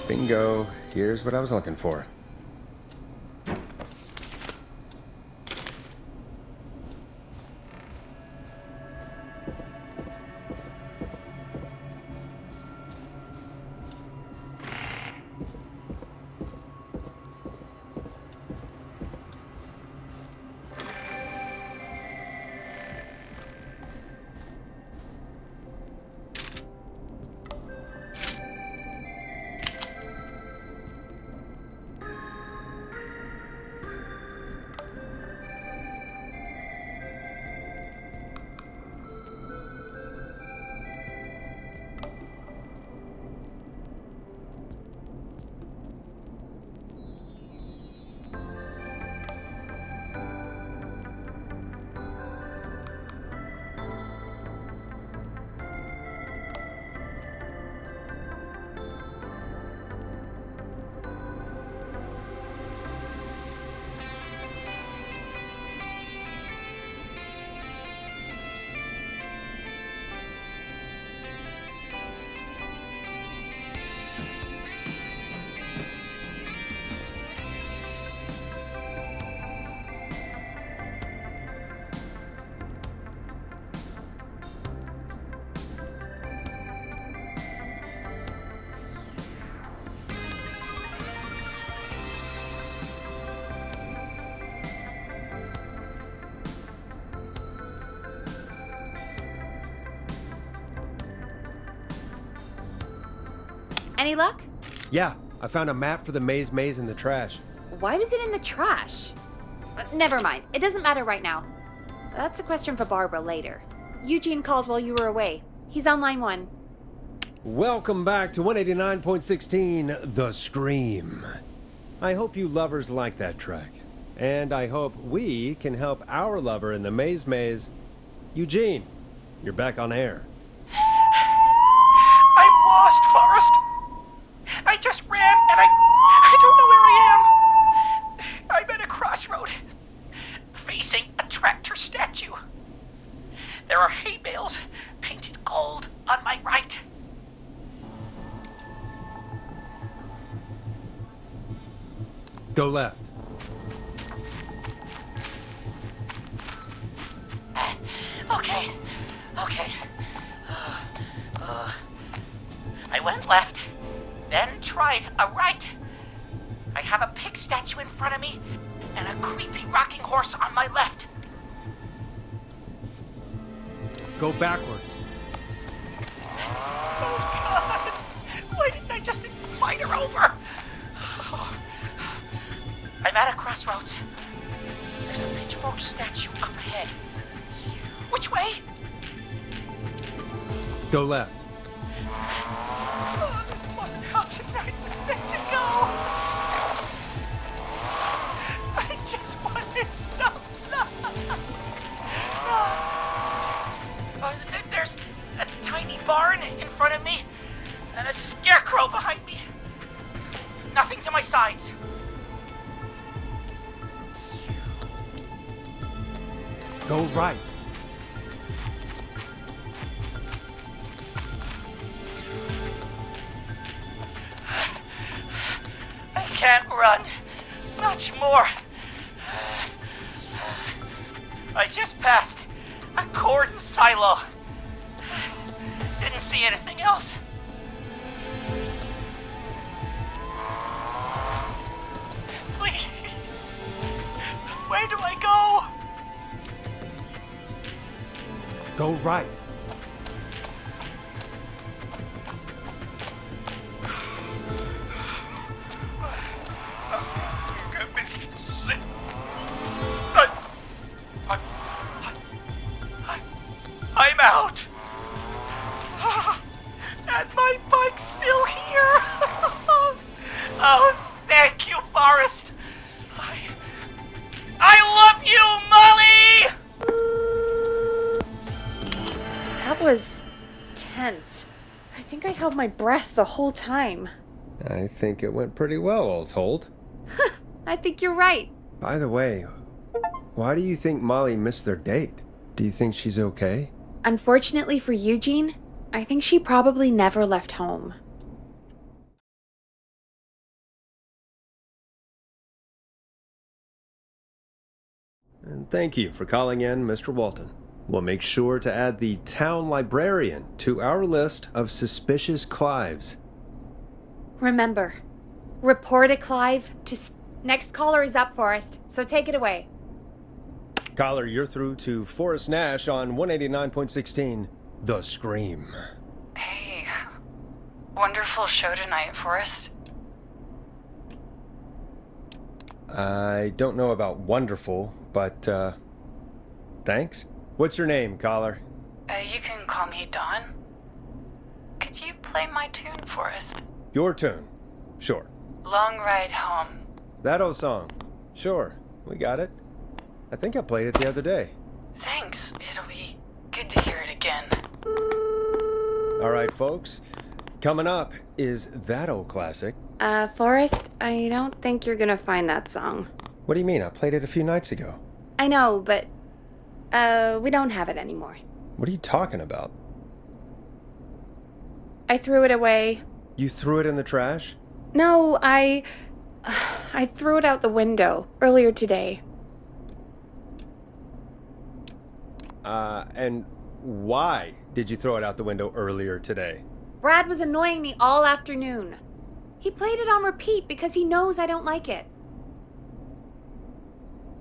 [SPEAKER 1] Bingo. Here's what I was looking for.
[SPEAKER 2] Any luck?
[SPEAKER 1] Yeah, I found a map for the maze in the trash.
[SPEAKER 2] Why was it in the trash? Never mind. It doesn't matter right now. That's a question for Barbara later. Eugene called while you were away. He's on line 1.
[SPEAKER 1] Welcome back to 189.16, The Scream. I hope you lovers like that track. And I hope we can help our lover in the maze. Eugene, you're back on air.
[SPEAKER 12] I'm lost, Forrest. I just ran and I don't know where I am. I'm at a crossroad, facing a tractor statue. There are hay bales painted gold on my right.
[SPEAKER 1] Go left.
[SPEAKER 12] Okay. I went left, then tried a right. I have a pig statue in front of me and a creepy rocking horse on my left.
[SPEAKER 1] Go backwards.
[SPEAKER 12] Oh, God. Why didn't I just invite her over? I'm at a crossroads. There's a pitchfork statue up ahead. Which way?
[SPEAKER 1] Go left.
[SPEAKER 12] Oh, this wasn't how tonight was meant to go. I just wanted some love. There's a tiny barn in front of me and a scarecrow behind me. Nothing to my sides.
[SPEAKER 1] Go right.
[SPEAKER 12] I can't run much more. I just passed a corn silo. Didn't see anything else. Please. Where do I go?
[SPEAKER 1] Go right.
[SPEAKER 12] I'm out. And my bike's still here. Oh, thank you, Forrest. I love you, Molly!
[SPEAKER 2] That was tense. I think I held my breath the whole time.
[SPEAKER 1] I think it went pretty well, all told.
[SPEAKER 2] I think you're right.
[SPEAKER 1] By the way, why do you think Molly missed their date? Do you think she's okay?
[SPEAKER 2] Unfortunately for Eugene, I think she probably never left home.
[SPEAKER 1] And thank you for calling in, Mr. Walton. We'll make sure to add the town librarian to our list of suspicious Clives.
[SPEAKER 2] Remember, report a Clive to... Next caller is up, Forrest, so take it away.
[SPEAKER 1] Caller, you're through to Forrest Nash on 189.16, The Scream.
[SPEAKER 6] Hey, wonderful show tonight, Forrest.
[SPEAKER 1] I don't know about wonderful, but, thanks. What's your name, caller?
[SPEAKER 6] You can call me Dawn. Could you play my tune, Forrest?
[SPEAKER 1] Your tune. Sure.
[SPEAKER 6] Long Ride Home.
[SPEAKER 1] That old song. Sure, we got it. I think I played it the other day.
[SPEAKER 6] Thanks. It'll be good to hear it again.
[SPEAKER 1] All right, folks. Coming up is that old classic.
[SPEAKER 2] Forrest, I don't think you're gonna find that song.
[SPEAKER 1] What do you mean? I played it a few nights ago.
[SPEAKER 2] I know, but, we don't have it anymore.
[SPEAKER 1] What are you talking about?
[SPEAKER 2] I threw it away.
[SPEAKER 1] You threw it in the trash?
[SPEAKER 2] No, I threw it out the window earlier today.
[SPEAKER 1] And why did you throw it out the window earlier today?
[SPEAKER 2] Brad was annoying me all afternoon. He played it on repeat because he knows I don't like it.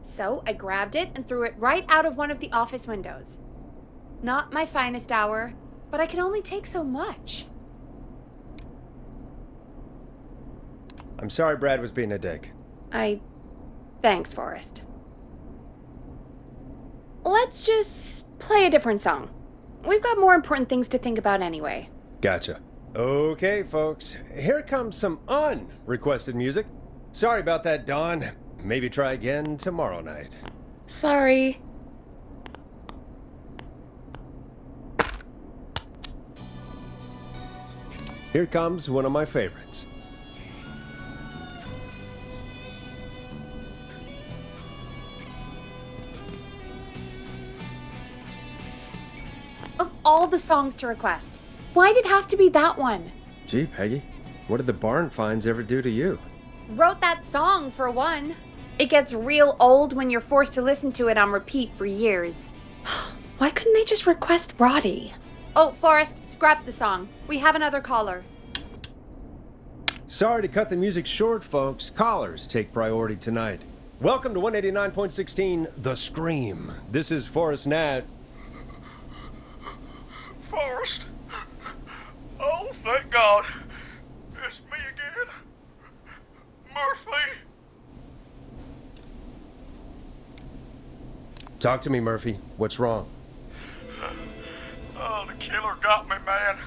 [SPEAKER 2] So I grabbed it and threw it right out of one of the office windows. Not my finest hour, but I can only take so much.
[SPEAKER 1] I'm sorry Brad was being a dick.
[SPEAKER 2] Thanks, Forrest. Let's just play a different song. We've got more important things to think about anyway.
[SPEAKER 1] Gotcha. Okay, folks. Here comes some unrequested music. Sorry about that, Dawn. Maybe try again tomorrow night.
[SPEAKER 2] Sorry.
[SPEAKER 1] Here comes one of my favorites.
[SPEAKER 2] Of all the songs to request, why'd it have to be that one?
[SPEAKER 1] Gee, Peggy, what did the barn finds ever do to you?
[SPEAKER 2] Wrote that song, for one. It gets real old when you're forced to listen to it on repeat for years.
[SPEAKER 3] Why couldn't they just request Roddy?
[SPEAKER 2] Oh, Forrest, scrap the song. We have another caller.
[SPEAKER 1] Sorry to cut the music short, folks. Callers take priority tonight. Welcome to 189.16 The Scream. This is Forrest Nat.
[SPEAKER 8] Forrest? Oh, thank God. It's me again. Murphy.
[SPEAKER 1] Talk to me, Murphy. What's wrong?
[SPEAKER 8] Oh, the killer got me, man.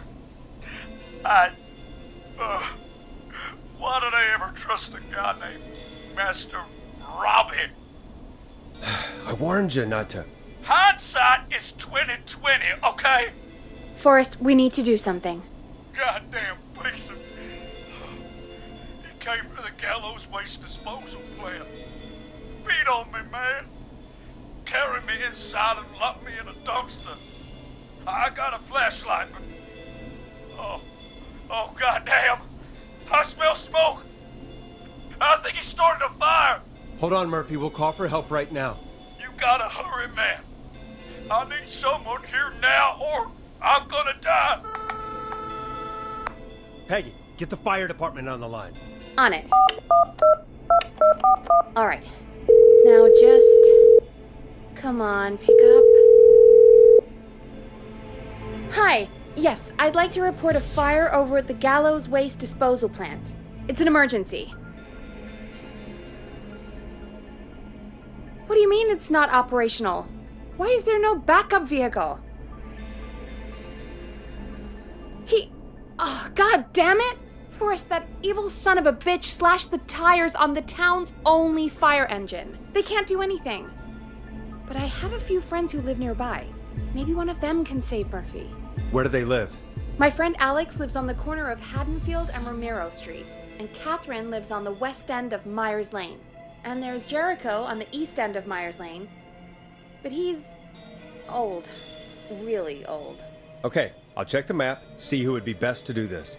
[SPEAKER 8] Why did I ever trust a guy named Master Robbie?
[SPEAKER 1] I warned you not to.
[SPEAKER 8] Hindsight is 2020, okay?
[SPEAKER 2] Forrest, we need to do something.
[SPEAKER 8] Goddamn piece of... He came to the gallows waste disposal plant. Beat on me, man. Carry me inside and lock me in a dumpster. I got a flashlight, but... Oh, goddamn. I smell smoke. I think he started a fire.
[SPEAKER 1] Hold on, Murphy. We'll call for help right now.
[SPEAKER 8] You gotta hurry, man. I need someone here now or I'm gonna die.
[SPEAKER 1] Peggy, get the fire department on the line.
[SPEAKER 2] On it. All right. Now just... Come on, pick up. Hi. Yes, I'd like to report a fire over at the Gallows Waste Disposal Plant. It's an emergency. What do you mean it's not operational? Why is there no backup vehicle? Oh, god damn it! Forrest, that evil son of a bitch slashed the tires on the town's only fire engine. They can't do anything. But I have a few friends who live nearby. Maybe one of them can save Murphy.
[SPEAKER 1] Where do they live?
[SPEAKER 2] My friend Alex lives on the corner of Haddonfield and Romero Street, and Catherine lives on the west end of Myers Lane. And there's Jericho on the east end of Myers Lane. But he's old. Really old.
[SPEAKER 1] Okay, I'll check the map, see who would be best to do this.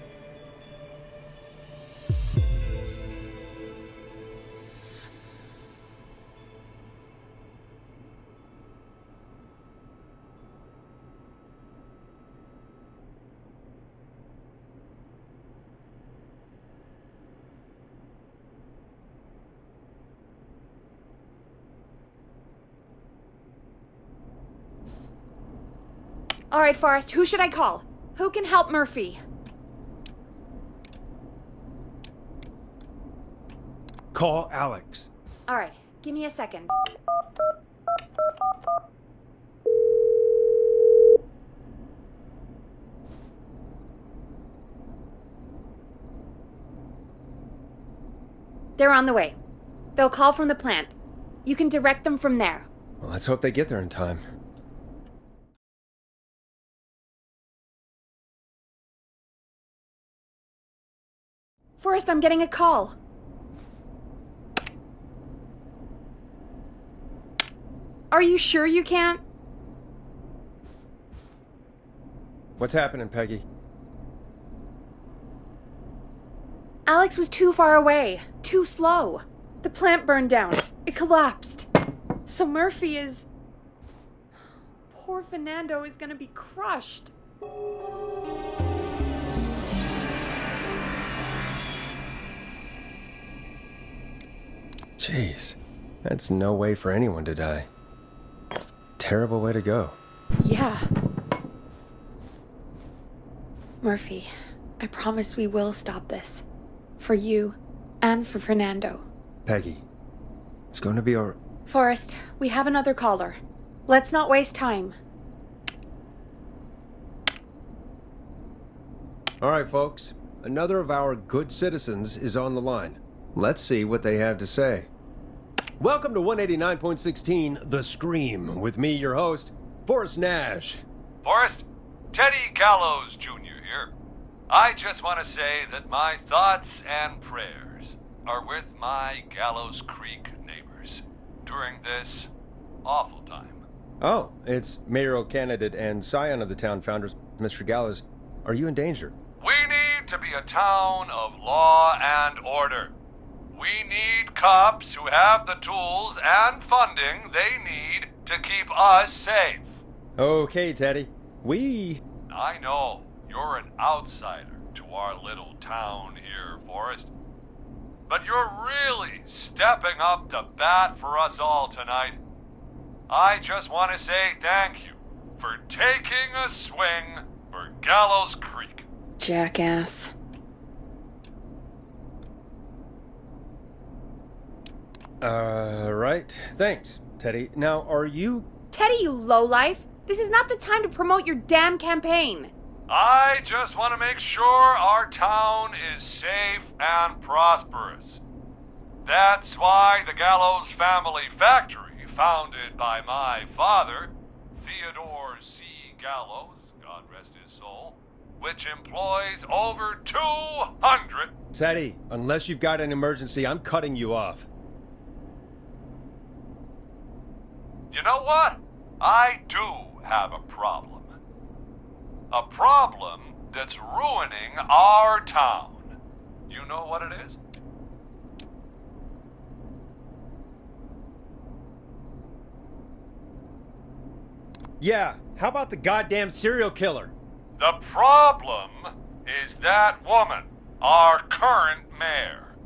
[SPEAKER 2] All right, Forrest, who should I call? Who can help Murphy?
[SPEAKER 1] Call Alex.
[SPEAKER 2] All right, give me a second. They're on the way. They'll call from the plant. You can direct them from there.
[SPEAKER 1] Well, let's hope they get there in time.
[SPEAKER 2] Forrest, I'm getting a call. Are you sure you can't?
[SPEAKER 1] What's happening, Peggy?
[SPEAKER 2] Alex was too far away, too slow. The plant burned down. It collapsed. So Murphy is... Poor Fernando is gonna be crushed.
[SPEAKER 1] Jeez, that's no way for anyone to die. Terrible way to go.
[SPEAKER 3] Yeah.
[SPEAKER 2] Murphy, I promise we will stop this. For you And for Fernando.
[SPEAKER 1] Peggy, it's going to be our...
[SPEAKER 2] Forrest, we have another caller. Let's not waste time.
[SPEAKER 1] All right, folks. Another of our good citizens is on the line. Let's see what they have to say. Welcome to 189.16 The Scream, with me, your host, Forrest Nash.
[SPEAKER 4] Forrest, Teddy Gallows Jr. here. I just want to say that my thoughts and prayers are with my Gallows Creek neighbors during this awful time.
[SPEAKER 1] Oh, it's mayoral candidate and scion of the town founders, Mr. Gallows. Are you in danger?
[SPEAKER 4] We need to be a town of law and order. We need cops who have the tools and funding they need to keep us safe.
[SPEAKER 1] Okay, Teddy.
[SPEAKER 4] I know you're an outsider to our little town here, Forrest. But you're really stepping up to bat for us all tonight. I just want to say thank you for taking a swing for Gallows Creek.
[SPEAKER 2] Jackass.
[SPEAKER 1] Right. Thanks, Teddy. Now, are you...
[SPEAKER 2] Teddy, you lowlife! This is not the time to promote your damn campaign.
[SPEAKER 4] I just want to make sure our town is safe and prosperous. That's why the Gallows Family Factory, founded by my father, Theodore C. Gallows, God rest his soul, which employs over 200...
[SPEAKER 1] Teddy, unless you've got an emergency, I'm cutting you off.
[SPEAKER 4] You know what? I do have a problem. A problem that's ruining our town. You know what it is?
[SPEAKER 1] Yeah, how about the goddamn serial killer?
[SPEAKER 4] The problem is that woman, our current mayor,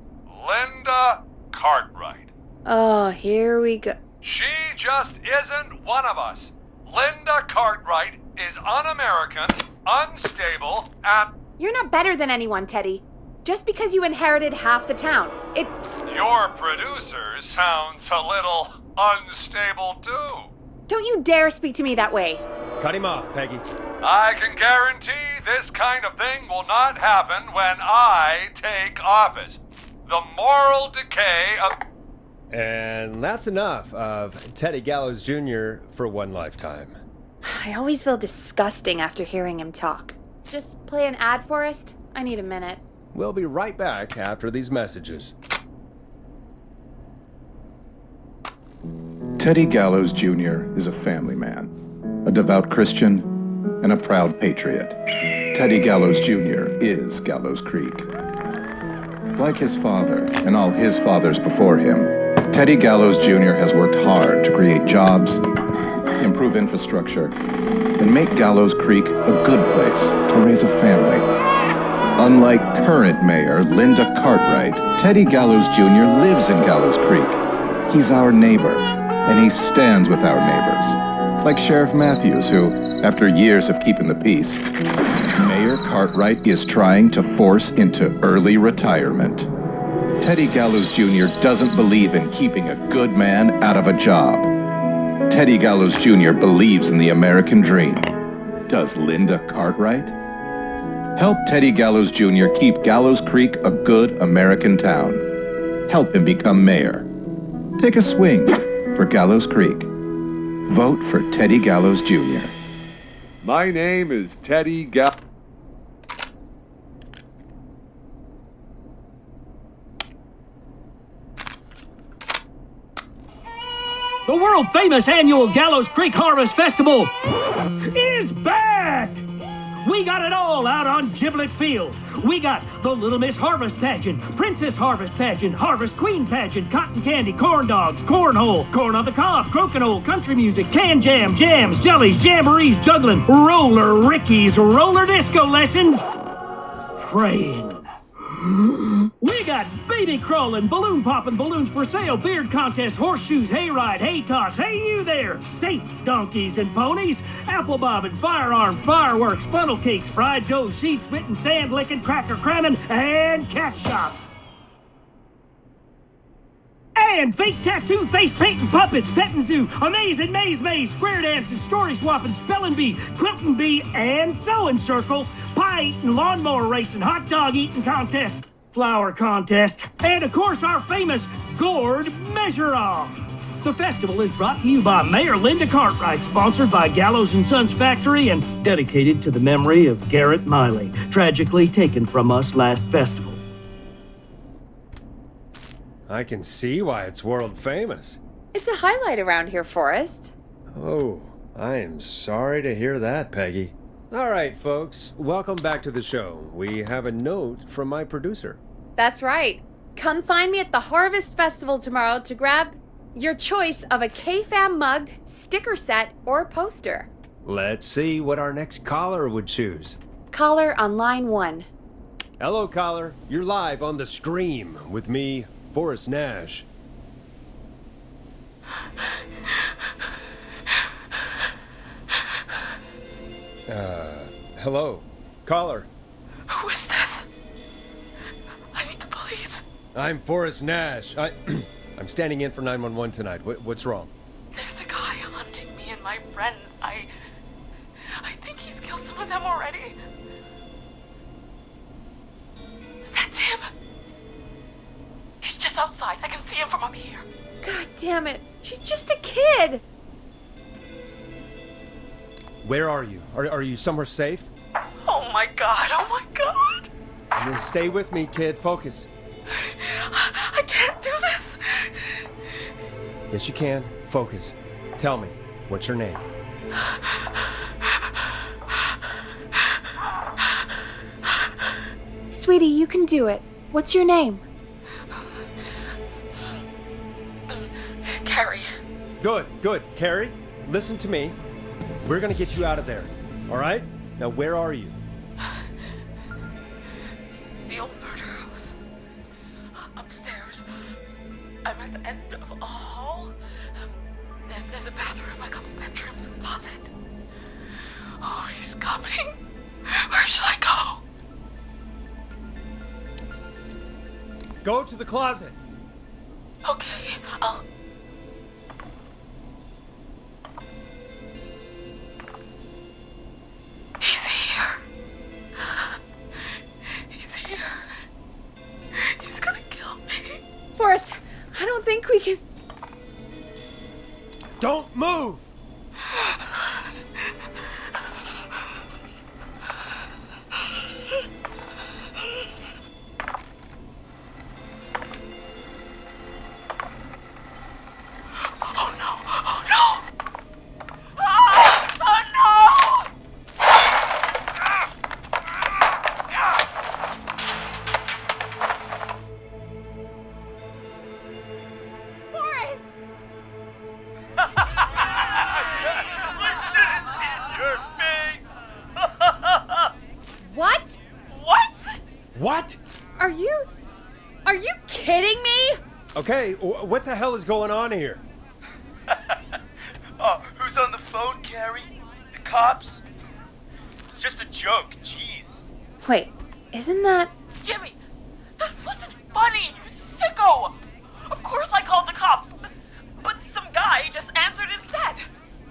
[SPEAKER 4] Linda Cartwright.
[SPEAKER 2] Oh, here we go.
[SPEAKER 4] She just isn't one of us. Linda Cartwright is un-American, unstable, and...
[SPEAKER 2] You're not better than anyone, Teddy. Just because you inherited half the town,
[SPEAKER 4] Your producer sounds a little unstable, too.
[SPEAKER 2] Don't you dare speak to me that way.
[SPEAKER 1] Cut him off, Peggy.
[SPEAKER 4] I can guarantee this kind of thing will not happen when I take office. The moral decay of...
[SPEAKER 1] And that's enough of Teddy Gallows Jr. for one lifetime.
[SPEAKER 2] I always feel disgusting after hearing him talk. Just play an ad, Forrest? I need a minute.
[SPEAKER 1] We'll be right back after these messages.
[SPEAKER 13] Teddy Gallows Jr. is a family man, a devout Christian, and a proud patriot. Teddy Gallows Jr. is Gallows Creek. Like his father and all his fathers before him, Teddy Gallows Jr. has worked hard to create jobs, improve infrastructure, and make Gallows Creek a good place to raise a family. Unlike current mayor Linda Cartwright, Teddy Gallows Jr. lives in Gallows Creek. He's our neighbor, and he stands with our neighbors. Like Sheriff Matthews, who, after years of keeping the peace, Mayor Cartwright is trying to force into early retirement. Teddy Gallows Jr. doesn't believe in keeping a good man out of a job. Teddy Gallows Jr. believes in the American dream. Does Linda Cartwright? Help Teddy Gallows Jr. keep Gallows Creek a good American town. Help him become mayor. Take a swing for Gallows Creek. Vote for Teddy Gallows Jr.
[SPEAKER 14] My name is Teddy
[SPEAKER 15] The world-famous annual Gallows Creek Harvest Festival is back! We got it all out on Giblet Field. We got the Little Miss Harvest Pageant, Princess Harvest Pageant, Harvest Queen Pageant, Cotton Candy, Corn Dogs, Cornhole, Corn on the Cob, Crokinole, Country Music, Can Jam, Jams, Jellies, Jamborees, Juggling, Roller Rickies, Roller Disco Lessons, Praying. We got baby crawling, balloon popping, balloons for sale, beard contest, horseshoes, hayride, hay toss, hey you there, safe donkeys and ponies, apple bobbing, firearm, fireworks, funnel cakes, fried dough, seed spitting, sand licking, cracker cramming, and cat shop. band, fake tattoo, face painting, puppets, petting zoo, amazing maze, square dancing, story swapping, spelling bee, quilting bee, and sewing circle, pie eating, lawnmower racing, hot dog eating contest, flower contest, and of course our famous gourd measure-all. The festival is brought to you by Mayor Linda Cartwright, sponsored by Gallows & Sons Factory, and dedicated to the memory of Garrett Miley, tragically taken from us last festival.
[SPEAKER 1] I can see why it's world famous.
[SPEAKER 2] It's a highlight around here, Forrest.
[SPEAKER 1] Oh, I am sorry to hear that, Peggy. All right, folks, welcome back to the show. We have a note from my producer.
[SPEAKER 2] That's right. Come find me at the Harvest Festival tomorrow to grab your choice of a K-Fam mug, sticker set, or poster.
[SPEAKER 1] Let's see what our next caller would choose.
[SPEAKER 2] Caller on line 1.
[SPEAKER 1] Hello, caller. You're live on The Scream with me, Forrest Nash. Hello, caller.
[SPEAKER 5] Who is this? I need the police.
[SPEAKER 1] I'm Forrest Nash. I'm standing in for 911 tonight. What's wrong?
[SPEAKER 5] There's a guy hunting me and my friends. I think he's killed some of them already. That's him. He's just outside. I can see him from up here.
[SPEAKER 2] God damn it. She's just a kid.
[SPEAKER 1] Where are you? Are you somewhere safe?
[SPEAKER 5] Oh my god. Oh my god.
[SPEAKER 1] Stay with me, kid. Focus.
[SPEAKER 5] I can't do this.
[SPEAKER 1] Yes, you can. Focus. Tell me, what's your name?
[SPEAKER 2] Sweetie, you can do it. What's your name?
[SPEAKER 5] Carrie.
[SPEAKER 1] Good. Carrie, listen to me. We're gonna get you out of there, all right? Now, where are you?
[SPEAKER 5] The old murder house. Upstairs. I'm at the end of a hall. There's a bathroom, a couple bedrooms, a closet. Oh, he's coming. Where should I go?
[SPEAKER 1] Go to the closet.
[SPEAKER 5] Okay, I'll... He's here. He's here. He's gonna kill me.
[SPEAKER 2] Forrest, I don't think we can...
[SPEAKER 1] Don't move! What?
[SPEAKER 2] Are you kidding me?
[SPEAKER 1] Okay, what the hell is going on here?
[SPEAKER 11] Oh, who's on the phone, Carrie? The cops? It's just a joke, jeez.
[SPEAKER 2] Wait, isn't that...
[SPEAKER 5] Jimmy, that wasn't funny, you sicko! Of course I called the cops, but some guy just answered instead.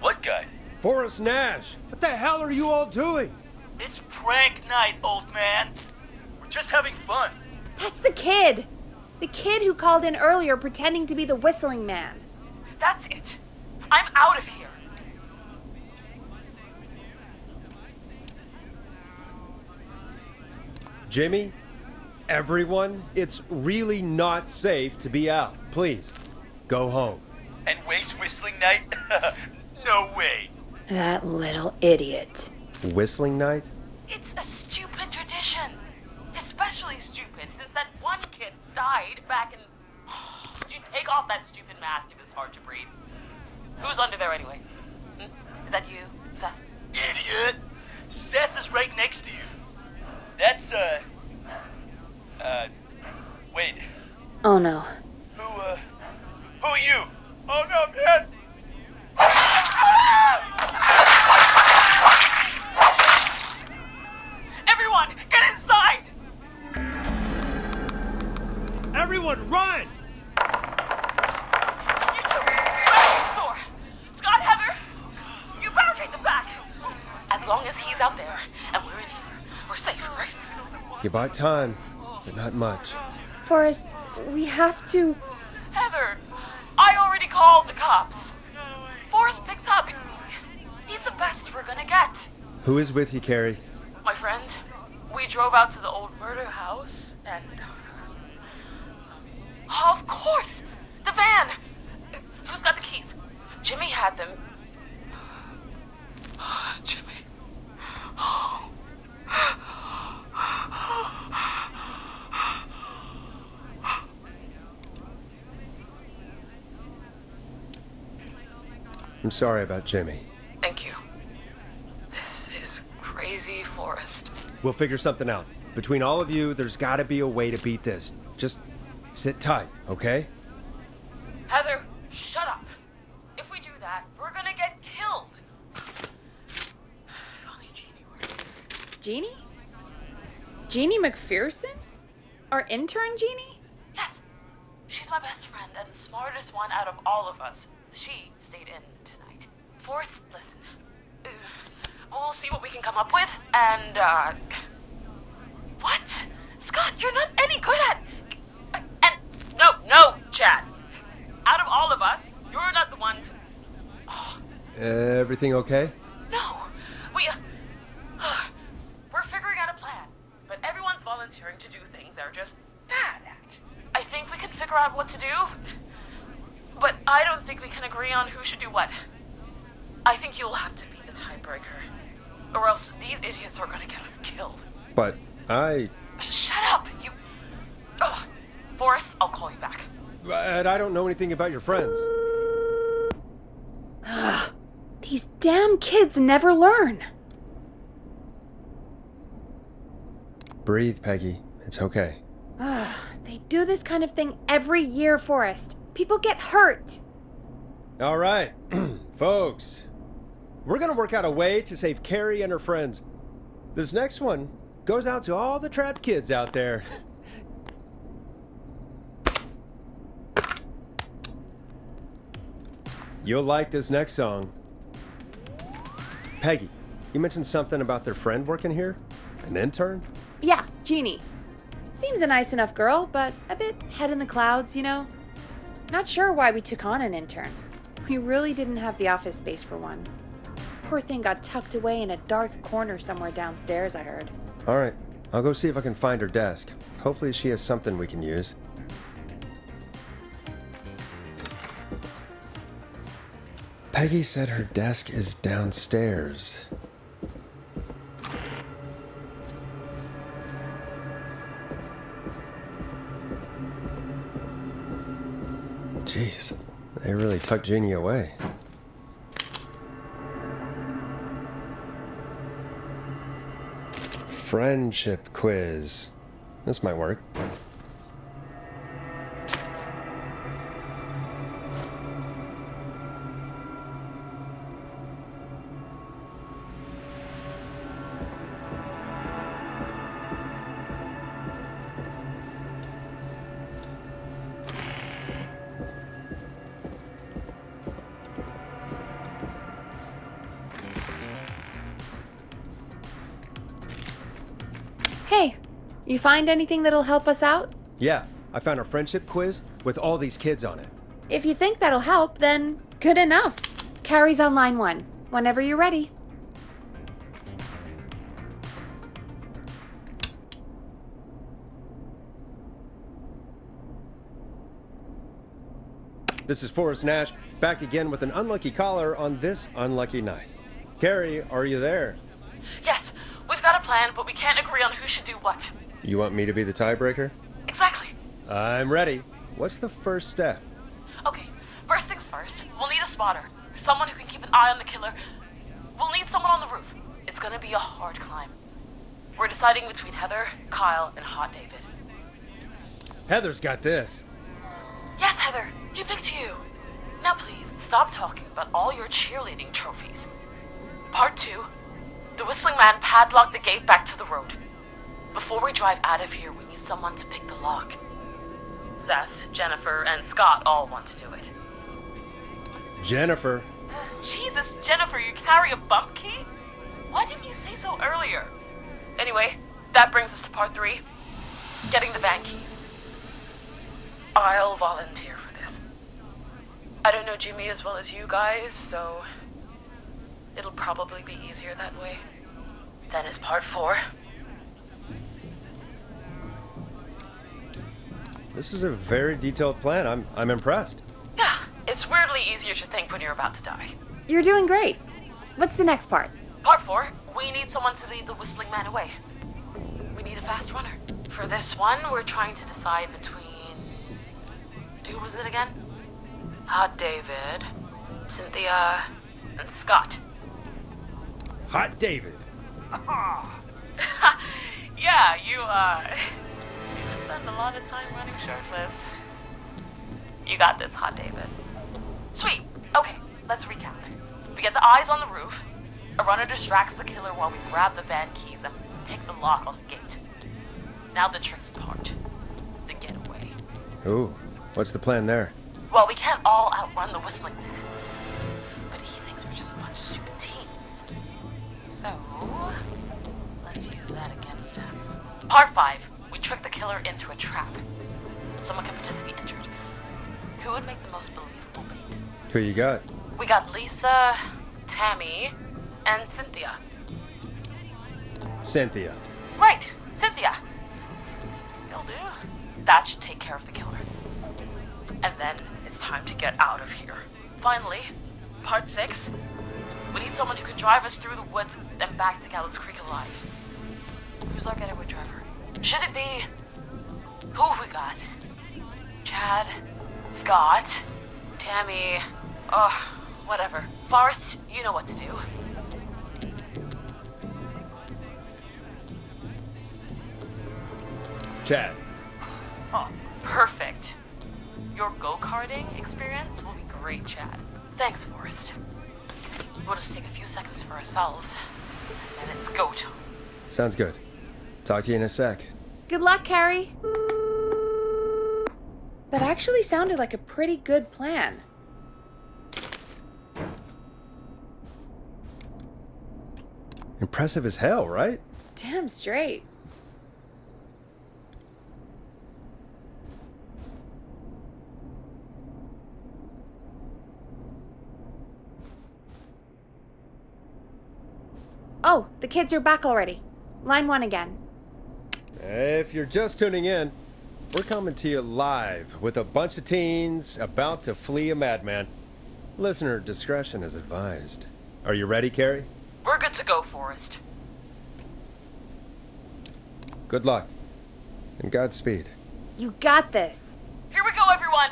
[SPEAKER 11] What guy?
[SPEAKER 1] Forrest Nash, what the hell are you all doing?
[SPEAKER 11] It's prank night, old man. We're just having fun.
[SPEAKER 2] That's the kid! The kid who called in earlier pretending to be the whistling man.
[SPEAKER 5] That's it. I'm out of here.
[SPEAKER 1] Jimmy, everyone, it's really not safe to be out. Please, go home.
[SPEAKER 11] And waste whistling night? No way.
[SPEAKER 2] That little idiot.
[SPEAKER 1] Whistling night?
[SPEAKER 5] It's a stupid tradition. Especially stupid since that one kid died back in... Would you take off that stupid mask if it's hard to breathe? Who's under there anyway? Is that you, Seth?
[SPEAKER 11] Idiot! Seth is right next to you. That's, wait.
[SPEAKER 2] Oh no.
[SPEAKER 11] Who are you? Oh no, man!
[SPEAKER 5] Everyone, get inside!
[SPEAKER 1] Everyone, run!
[SPEAKER 12] As long as he's out there and we're in here, we're safe, right?
[SPEAKER 1] You bought time, but not much.
[SPEAKER 2] Forrest, we have to...
[SPEAKER 12] Heather, I already called the cops. Forrest picked up. He's the best we're gonna get.
[SPEAKER 1] Who is with you, Carrie?
[SPEAKER 12] My friend, we drove out to the old murder house and... Oh, of course! The van! Who's got the keys? Jimmy had them. Jimmy. Oh.
[SPEAKER 1] I'm sorry about Jimmy.
[SPEAKER 12] Thank you. This is crazy, Forrest.
[SPEAKER 1] We'll figure something out. Between all of you, there's gotta be a way to beat this. Just sit tight, okay?
[SPEAKER 12] Heather, shut up. If we do that, we're gonna get killed. If only Jeannie were here.
[SPEAKER 2] Jeannie? Jeannie McPherson? Our intern Jeannie?
[SPEAKER 12] Yes. She's my best friend and the smartest one out of all of us. She stayed in tonight. Forrest, listen. We'll see what we can come up with, and, What? Scott, you're not any good at... No, Chad. Out of all of us, you're not the one to... Oh.
[SPEAKER 1] Everything okay?
[SPEAKER 12] No. We're figuring out a plan, but everyone's volunteering to do things they're just bad at. I think we can figure out what to do, but I don't think we can agree on who should do what. I think you'll have to be the tiebreaker, or else these idiots are gonna get us killed.
[SPEAKER 1] But
[SPEAKER 12] Shut up, you... Oh, Forrest, I'll call you back.
[SPEAKER 1] But I don't know anything about your friends.
[SPEAKER 2] Ugh, these damn kids never learn.
[SPEAKER 1] Breathe, Peggy. It's okay.
[SPEAKER 2] Ugh, they do this kind of thing every year, Forrest. People get hurt.
[SPEAKER 1] All right, folks. We're gonna work out a way to save Carrie and her friends. This next one goes out to all the trapped kids out there. You'll like this next song. Peggy, you mentioned something about their friend working here? An intern?
[SPEAKER 2] Yeah, Jeannie. Seems a nice enough girl, but a bit head in the clouds, you know? Not sure why we took on an intern. We really didn't have the office space for one. Poor thing got tucked away in a dark corner somewhere downstairs, I heard.
[SPEAKER 1] All right, I'll go see if I can find her desk. Hopefully she has something we can use. Peggy said her desk is downstairs. Jeez, they really tucked Jeannie away. Friendship quiz. This might work.
[SPEAKER 2] Hey, you find anything that'll help us out?
[SPEAKER 1] Yeah, I found a friendship quiz with all these kids on it.
[SPEAKER 2] If you think that'll help, then good enough. Carrie's on line 1, whenever you're ready.
[SPEAKER 1] This is Forrest Nash, back again with an unlucky caller on this unlucky night. Carrie, are you there?
[SPEAKER 12] Yes, we've got a plan, but we can't agree on who should do what.
[SPEAKER 1] You want me to be the tiebreaker?
[SPEAKER 12] Exactly.
[SPEAKER 1] I'm ready. What's the first step?
[SPEAKER 12] Okay, first things first, we'll need a spotter. Someone who can keep an eye on the killer. We'll need someone on the roof. It's gonna be a hard climb. We're deciding between Heather, Kyle, and Hot David.
[SPEAKER 1] Heather's got this.
[SPEAKER 12] Yes, Heather, he picked you. Now please, stop talking about all your cheerleading trophies. Part 2. The Whistling Man padlocked the gate back to the road. Before we drive out of here, we need someone to pick the lock. Seth, Jennifer, and Scott all want to do it.
[SPEAKER 1] Jennifer.
[SPEAKER 12] Jesus, Jennifer, you carry a bump key?
[SPEAKER 16] Why didn't you say so earlier? Anyway, that brings us to part 3. Getting the van keys. I'll volunteer for this. I don't know Jimmy as well as you guys, so it'll probably be easier that way. Then is part 4.
[SPEAKER 1] This is a very detailed plan. I'm impressed.
[SPEAKER 16] Yeah, it's weirdly easier to think when you're about to die.
[SPEAKER 2] You're doing great. What's the next part?
[SPEAKER 16] Part 4, we need someone to lead the whistling man away. We need a fast runner. For this one, we're trying to decide between... Who was it again? Hot David, Cynthia, and Scott.
[SPEAKER 1] Hot David.
[SPEAKER 16] Yeah, you spend a lot of time running shirtless. You got this, Hot David. Sweet. Okay, let's recap. We get the eyes on the roof. A runner distracts the killer while we grab the van keys and pick the lock on the gate. Now the tricky part. The getaway.
[SPEAKER 1] Ooh, what's the plan there?
[SPEAKER 16] Well, we can't all outrun the whistling man. But he thinks we're just a bunch of stupid teens. So, let's use that against him. Part 5. We trick the killer into a trap. Someone can pretend to be injured. Who would make the most believable bait?
[SPEAKER 1] Who you got?
[SPEAKER 16] We got Lisa, Tammy, and Cynthia.
[SPEAKER 1] Cynthia.
[SPEAKER 16] Right, Cynthia. You'll do. That should take care of the killer. And then it's time to get out of here. Finally, part 6. We need someone who can drive us through the woods and back to Gallows Creek alive. Who's our getaway driver? Should it be... Who have we got? Chad? Scott? Tammy? Whatever. Forrest, you know what to do.
[SPEAKER 1] Chad.
[SPEAKER 16] Oh, perfect. Your go-karting experience will be great, Chad. Thanks, Forrest. We'll just take a few seconds for ourselves, and then it's go time.
[SPEAKER 1] Sounds good. Talk to you in a sec.
[SPEAKER 2] Good luck, Carrie. That actually sounded like a pretty good plan.
[SPEAKER 1] Impressive as hell, right?
[SPEAKER 2] Damn straight. Oh, the kids are back already. Line 1 again.
[SPEAKER 1] If you're just tuning in, we're coming to you live with a bunch of teens about to flee a madman. Listener discretion is advised. Are you ready, Carrie?
[SPEAKER 16] We're good to go, Forrest.
[SPEAKER 1] Good luck. And Godspeed.
[SPEAKER 2] You got this.
[SPEAKER 16] Here we go, everyone.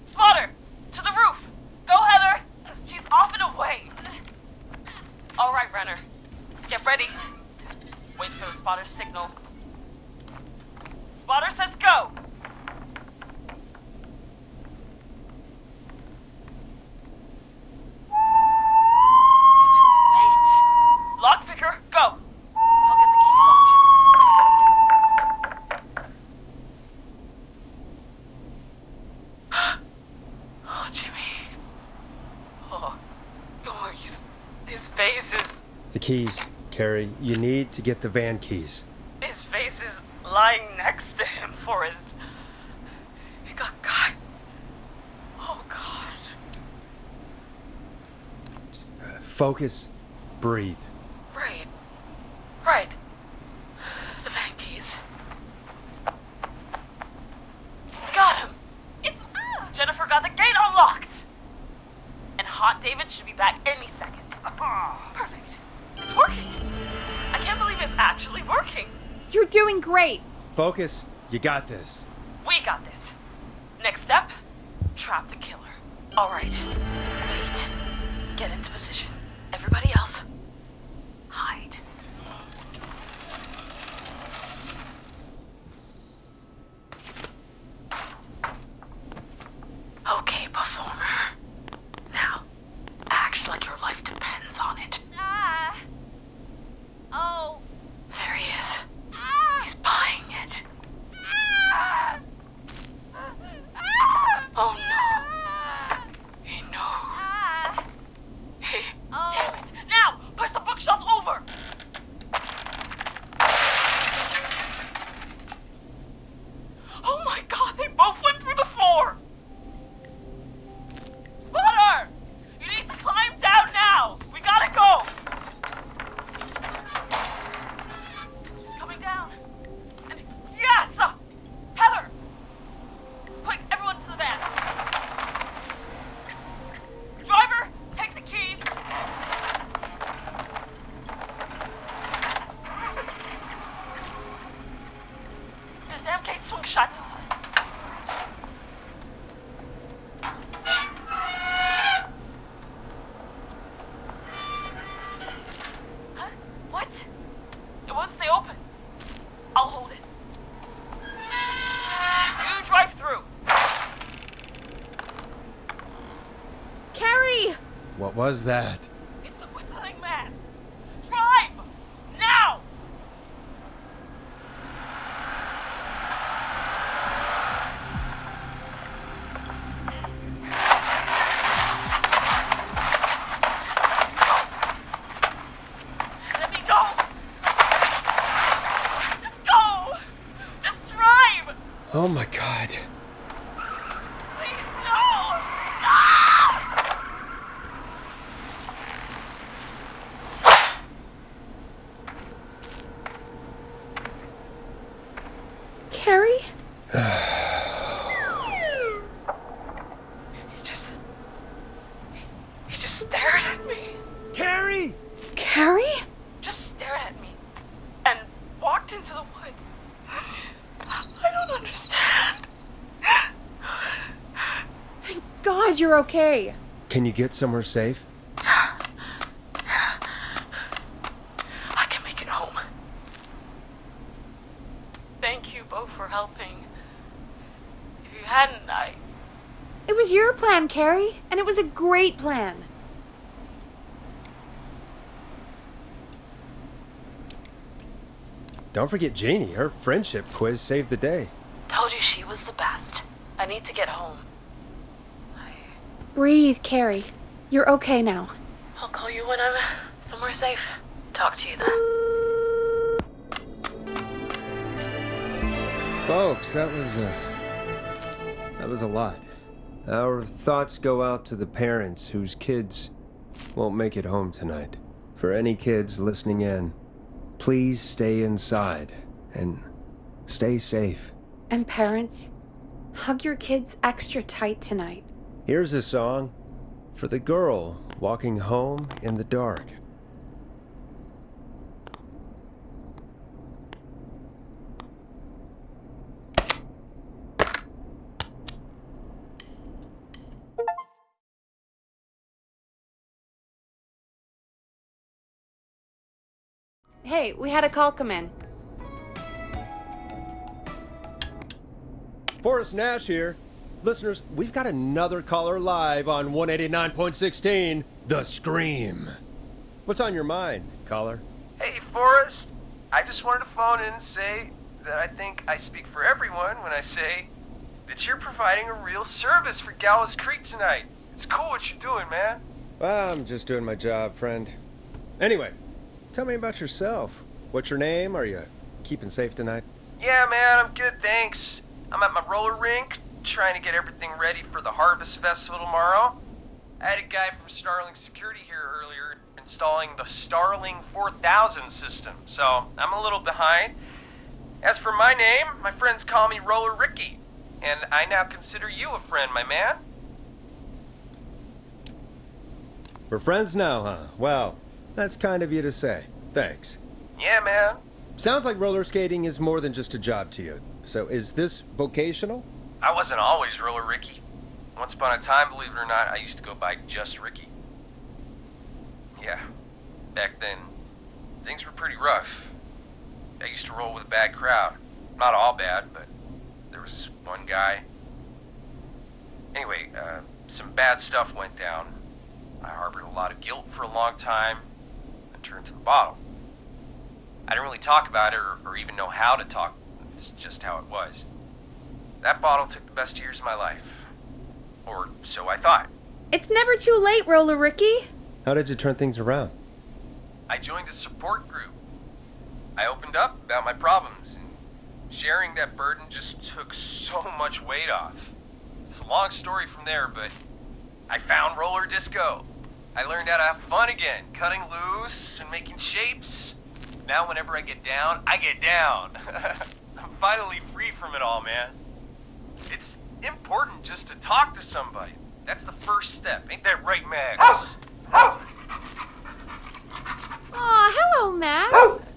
[SPEAKER 16] Spotter, to the roof. Go, Heather. She's off and away. All right, Renner. Get ready. Wait for the spotter's signal. Spotter says go. He took the bait. Lockpicker, go. I'll get the keys off Jimmy. Oh, Jimmy. Oh, his face is...
[SPEAKER 1] The keys, Carrie. You need to get the van keys.
[SPEAKER 16] His face is lying next to him, Forrest. He got cut. Oh, God.
[SPEAKER 1] Just, focus. Breathe.
[SPEAKER 16] Right. The van keys. We got him. It's... Jennifer got the gate unlocked. And Hot David should be back any second. Perfect. It's working. I can't believe it's actually working.
[SPEAKER 2] You're doing great.
[SPEAKER 1] Focus. You got this.
[SPEAKER 16] We got this. Next step, trap the killer. All right. Wait. Get into position. Everybody else, hide. Okay, performer. Now, act like your life depends on it.
[SPEAKER 2] Oh.
[SPEAKER 16] There he is. He's buying it. Oh no. He knows.
[SPEAKER 1] was that?
[SPEAKER 16] It's a whistling man. Drive! Now! Let me go! Just go! Just drive!
[SPEAKER 1] Oh my God.
[SPEAKER 16] Please, no! No!
[SPEAKER 2] Carrie?
[SPEAKER 16] He just stared at me.
[SPEAKER 1] Carrie!
[SPEAKER 2] Carrie?
[SPEAKER 16] Just stared at me and walked into the woods. I don't understand.
[SPEAKER 2] Thank God you're okay.
[SPEAKER 1] Can you get somewhere safe?
[SPEAKER 16] I can make it home. Thank you both for helping. If you hadn't,
[SPEAKER 2] It was your plan, Carrie, and it was a great plan.
[SPEAKER 1] Don't forget Jeannie. Her friendship quiz saved the day.
[SPEAKER 16] told you she was the best. I need to get home.
[SPEAKER 2] Breathe, Carrie. You're okay now.
[SPEAKER 16] I'll call you when I'm somewhere safe. Talk to you then.
[SPEAKER 1] Folks, that was a lot. Our thoughts go out to the parents whose kids won't make it home tonight. For any kids listening in, please stay inside and stay safe.
[SPEAKER 2] And parents, hug your kids extra tight tonight.
[SPEAKER 1] Here's a song for the girl walking home in the dark.
[SPEAKER 2] Hey, we had a call come in.
[SPEAKER 1] Forrest Nash here. Listeners, we've got another caller live on 189.16, The Scream. What's on your mind, caller?
[SPEAKER 17] Hey, Forrest. I just wanted to phone in and say that I think I speak for everyone when I say that you're providing a real service for Gallows Creek tonight. It's cool what you're doing, man.
[SPEAKER 1] Well, I'm just doing my job, friend. Anyway, tell me about yourself. What's your name? Are you keeping safe tonight?
[SPEAKER 17] Yeah, man, I'm good, thanks. I'm at my roller rink, trying to get everything ready for the Harvest Festival tomorrow. I had a guy from Starling Security here earlier installing the Starling 4000 system, so I'm a little behind. As for my name, my friends call me Roller Ricky, and I now consider you a friend, my man.
[SPEAKER 1] We're friends now, huh? Well, that's kind of you to say. Thanks.
[SPEAKER 17] Yeah, man.
[SPEAKER 1] Sounds like roller skating is more than just a job to you. So is this vocational?
[SPEAKER 17] I wasn't always Roller Ricky. Once upon a time, believe it or not, I used to go by just Ricky. Yeah, back then, things were pretty rough. I used to roll with a bad crowd. Not all bad, but there was this one guy. Anyway, some bad stuff went down. I harbored a lot of guilt for a long time and turned to the bottle. I didn't really talk about it or even know how to talk. It's just how it was. That bottle took the best years of my life. Or so I thought.
[SPEAKER 2] It's never too late, Roller Ricky.
[SPEAKER 1] How did you turn things around?
[SPEAKER 17] I joined a support group. I opened up about my problems, and sharing that burden just took so much weight off. It's a long story from there, but I found roller disco. I learned how to have fun again, cutting loose and making shapes. Now whenever I get down, I get down. I'm finally free from it all, man. It's important just to talk to somebody. That's the first step. Ain't that right, Max?
[SPEAKER 2] Aw, hello, Max.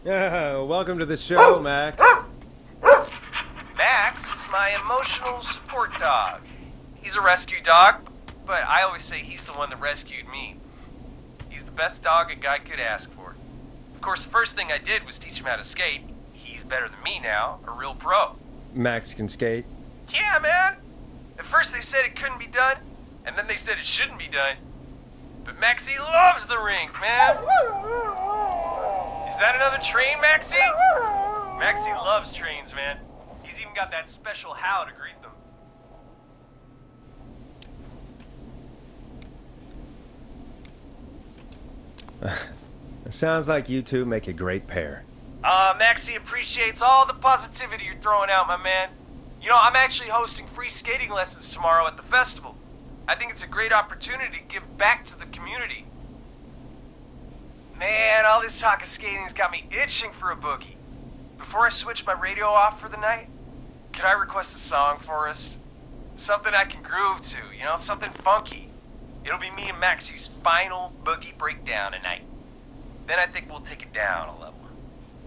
[SPEAKER 1] Yeah, welcome to the show, Max.
[SPEAKER 17] Max is my emotional support dog. He's a rescue dog, but I always say he's the one that rescued me. He's the best dog a guy could ask for. Of course, the first thing I did was teach him how to skate. He's better than me now, a real pro.
[SPEAKER 1] Max can skate?
[SPEAKER 17] Yeah, man! At first they said it couldn't be done, and then they said it shouldn't be done. But Maxie loves the rink, man! Is that another train, Maxie? Maxie loves trains, man. He's even got that special how to greet them.
[SPEAKER 1] Sounds like you two make a great pair.
[SPEAKER 17] Maxie appreciates all the positivity you're throwing out, my man. You know, I'm actually hosting free skating lessons tomorrow at the festival. I think it's a great opportunity to give back to the community. Man, all this talk of skating's got me itching for a boogie. Before I switch my radio off for the night, could I request a song, Forrest? Something I can groove to, you know, something funky. It'll be me and Maxie's final boogie breakdown tonight. Then I think we'll take it down a level.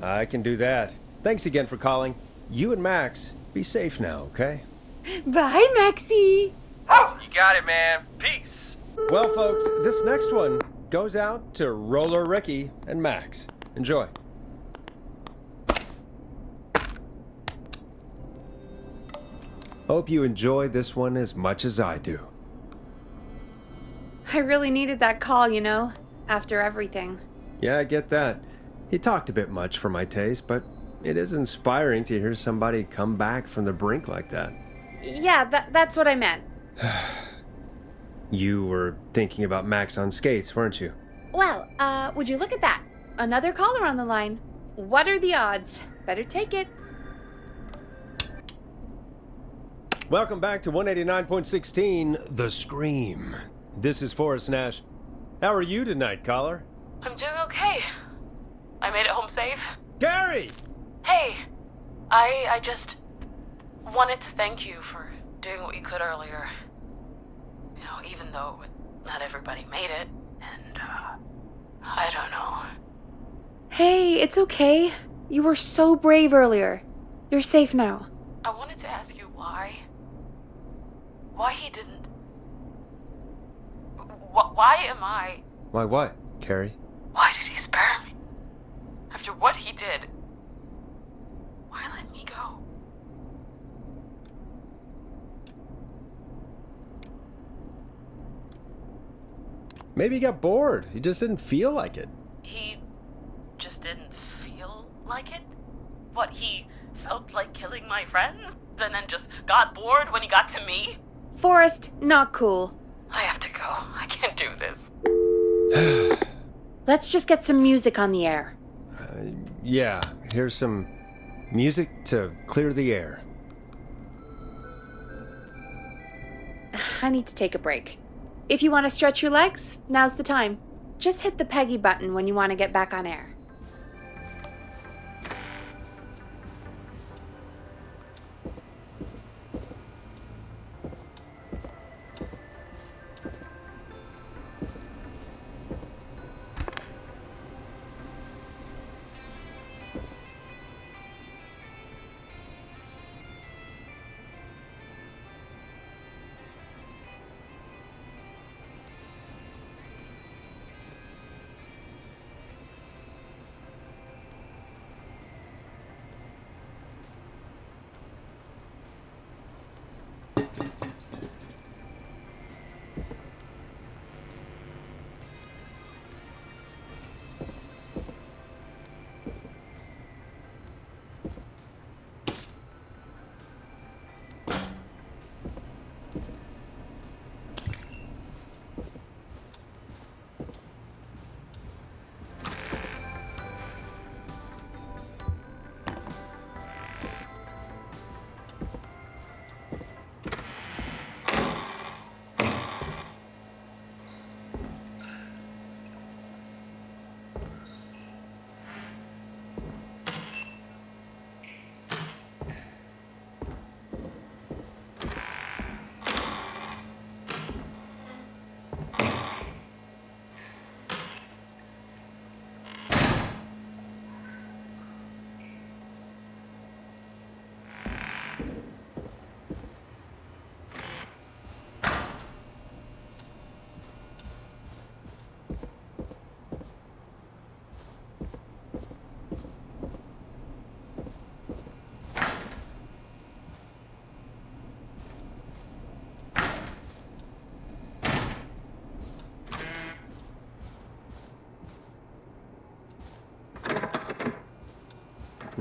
[SPEAKER 1] I can do that. Thanks again for calling. You and Max, be safe now, okay?
[SPEAKER 3] Bye, Maxie.
[SPEAKER 17] You got it, man. Peace.
[SPEAKER 1] Well, folks, this next one goes out to Roller Ricky and Max. Enjoy. Hope you enjoy this one as much as I do.
[SPEAKER 2] I really needed that call, you know, after everything.
[SPEAKER 1] Yeah, I get that. He talked a bit much for my taste, but it is inspiring to hear somebody come back from the brink like that.
[SPEAKER 2] Yeah, that's what I meant.
[SPEAKER 1] You were thinking about Max on skates, weren't you?
[SPEAKER 2] Well, would you look at that? Another caller on the line. What are the odds? Better take it.
[SPEAKER 1] Welcome back to 189.16, The Scream. This is Forrest Nash. How are you tonight, caller?
[SPEAKER 16] I'm doing okay. I made it home safe.
[SPEAKER 1] Gary!
[SPEAKER 16] Hey, I just wanted to thank you for doing what you could earlier. You know, even though not everybody made it, and, I don't know.
[SPEAKER 2] Hey, it's okay. You were so brave earlier. You're safe now.
[SPEAKER 16] I wanted to ask you why. Why he didn't... Why am I...
[SPEAKER 1] Why what, Carrie?
[SPEAKER 16] Why did he spare me? After what he did, why let me go?
[SPEAKER 1] Maybe he got bored. He just didn't feel like it.
[SPEAKER 16] He just didn't feel like it? What, he felt like killing my friends? And then just got bored when he got to me?
[SPEAKER 2] Forrest, not cool.
[SPEAKER 16] I have to go. I can't do this.
[SPEAKER 2] Let's just get some music on the air.
[SPEAKER 1] Yeah, here's some music to clear the air.
[SPEAKER 2] I need to take a break. If you want to stretch your legs, now's the time. Just hit the Peggy button when you want to get back on air.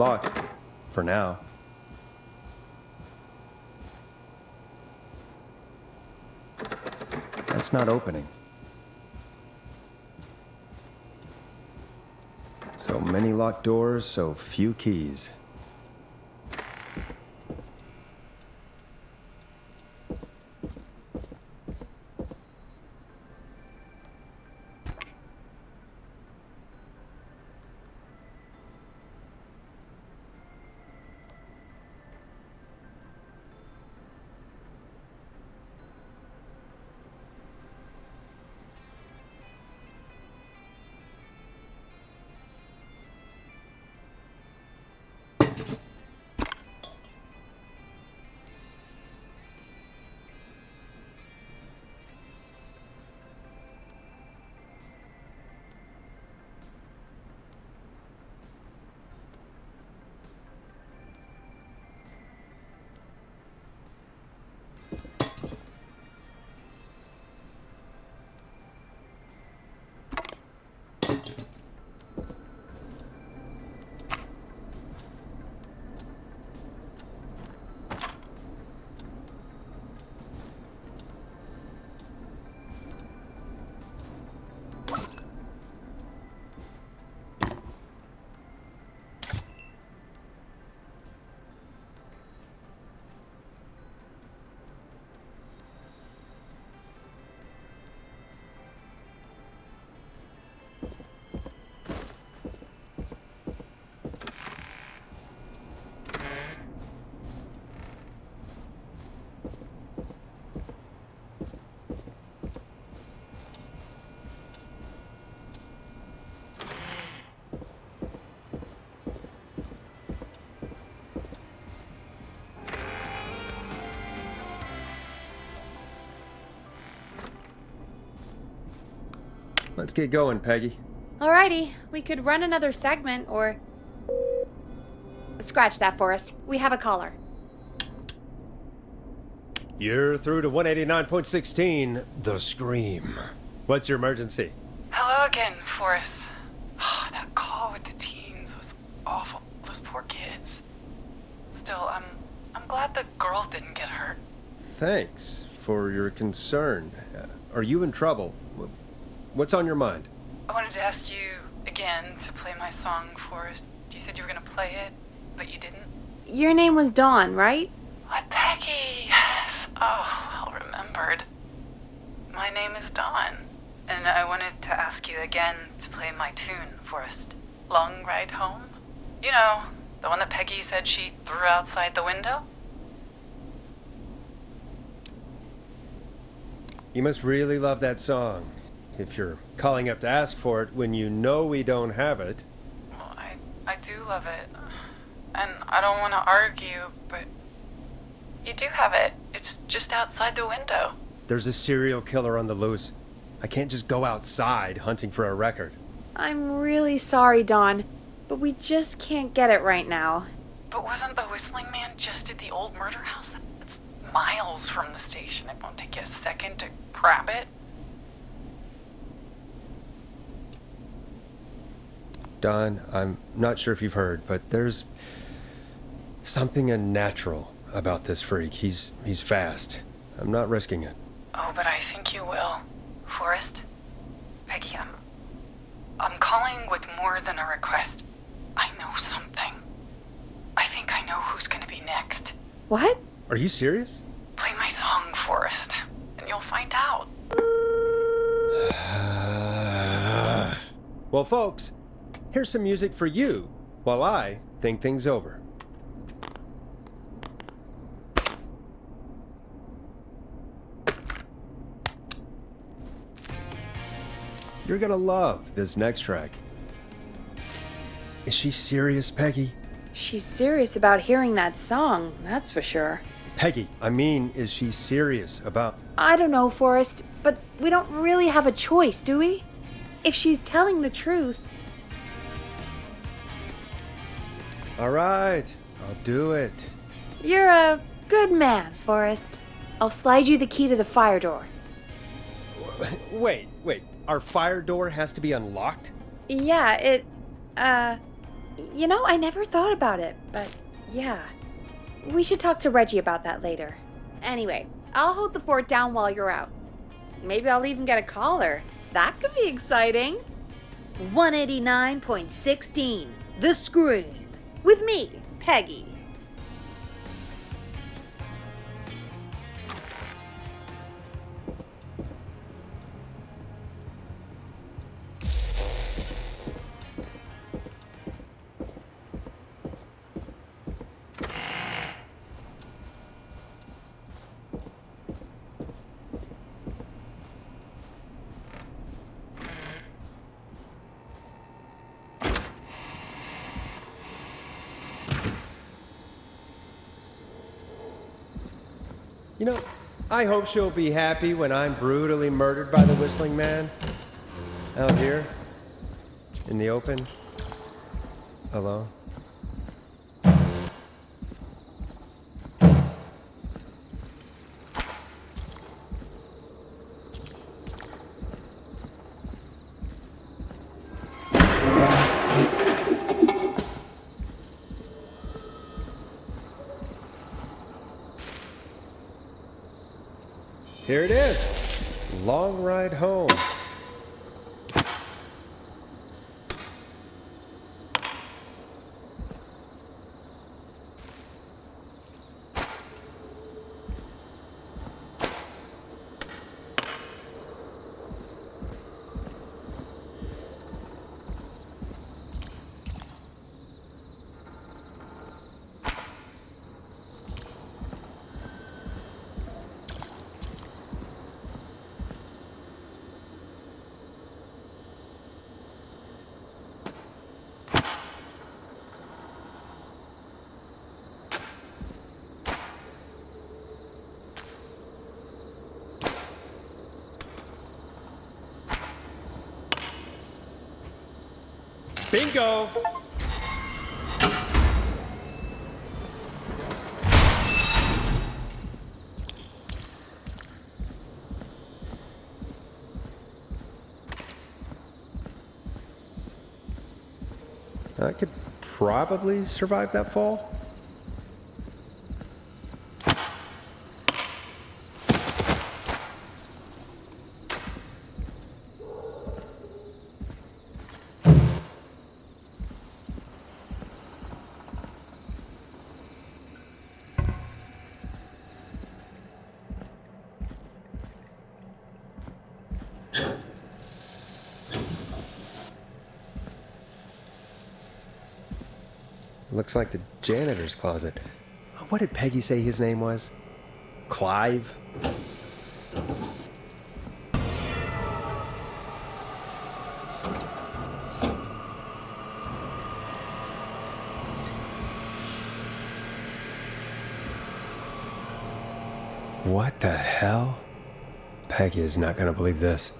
[SPEAKER 1] Locked. For now. That's not opening. So many locked doors, so few keys. Let's get going, Peggy.
[SPEAKER 2] Alrighty, we could run another segment or... Scratch that, Forrest. We have a caller.
[SPEAKER 1] You're through to 189.16, The Scream. What's your emergency?
[SPEAKER 16] Hello again, Forrest. Oh, that call with the teens was awful. Those poor kids. Still, I'm glad the girl didn't get hurt.
[SPEAKER 1] Thanks for your concern. Are you in trouble? What's on your mind?
[SPEAKER 16] I wanted to ask you again to play my song, Forrest. You said you were gonna play it, but you didn't.
[SPEAKER 2] Your name was Dawn, right?
[SPEAKER 16] What, Peggy? Yes. Oh, well remembered. My name is Dawn, and I wanted to ask you again to play my tune, Forrest. Long Ride Home? You know, the one that Peggy said she threw outside the window?
[SPEAKER 1] You must really love that song. If you're calling up to ask for it when you know we don't have it.
[SPEAKER 16] Well, I do love it. And I don't want to argue, but you do have it. It's just outside the window.
[SPEAKER 1] There's a serial killer on the loose. I can't just go outside hunting for a record.
[SPEAKER 2] I'm really sorry, Dawn, but we just can't get it right now.
[SPEAKER 16] But wasn't the Whistling Man just at the old murder house? That's miles from the station. It won't take you a second to grab it.
[SPEAKER 1] Don, I'm not sure if you've heard, but there's something unnatural about this freak. He's fast. I'm not risking it.
[SPEAKER 16] Oh, but I think you will. Forrest? Peggy, I'm calling with more than a request. I know something. I think I know who's gonna be next.
[SPEAKER 2] What?
[SPEAKER 1] Are you serious?
[SPEAKER 16] Play my song, Forrest, and you'll find out.
[SPEAKER 1] Well, folks, here's some music for you while I think things over. You're gonna love this next track. Is she serious, Peggy?
[SPEAKER 2] She's serious about hearing that song, that's for sure.
[SPEAKER 1] Peggy, I mean, is she serious about...
[SPEAKER 2] I don't know, Forrest, but we don't really have a choice, do we? If she's telling the truth...
[SPEAKER 1] All right, I'll do it.
[SPEAKER 2] You're a good man, Forrest. I'll slide you the key to the fire door.
[SPEAKER 1] Wait. Our fire door has to be unlocked?
[SPEAKER 2] Yeah, You know, I never thought about it, but yeah. We should talk to Reggie about that later. Anyway, I'll hold the fort down while you're out. Maybe I'll even get a collar. That could be exciting.
[SPEAKER 18] 189.16, The Scream.
[SPEAKER 2] With me, Peggy.
[SPEAKER 1] You know, I hope she'll be happy when I'm brutally murdered by the Whistling Man. Out here, in the open, alone. Here it is. Long ride home. Bingo! I could probably survive that fall. Looks like the janitor's closet. What did Peggy say his name was? Clive? What the hell? Peggy is not gonna believe this.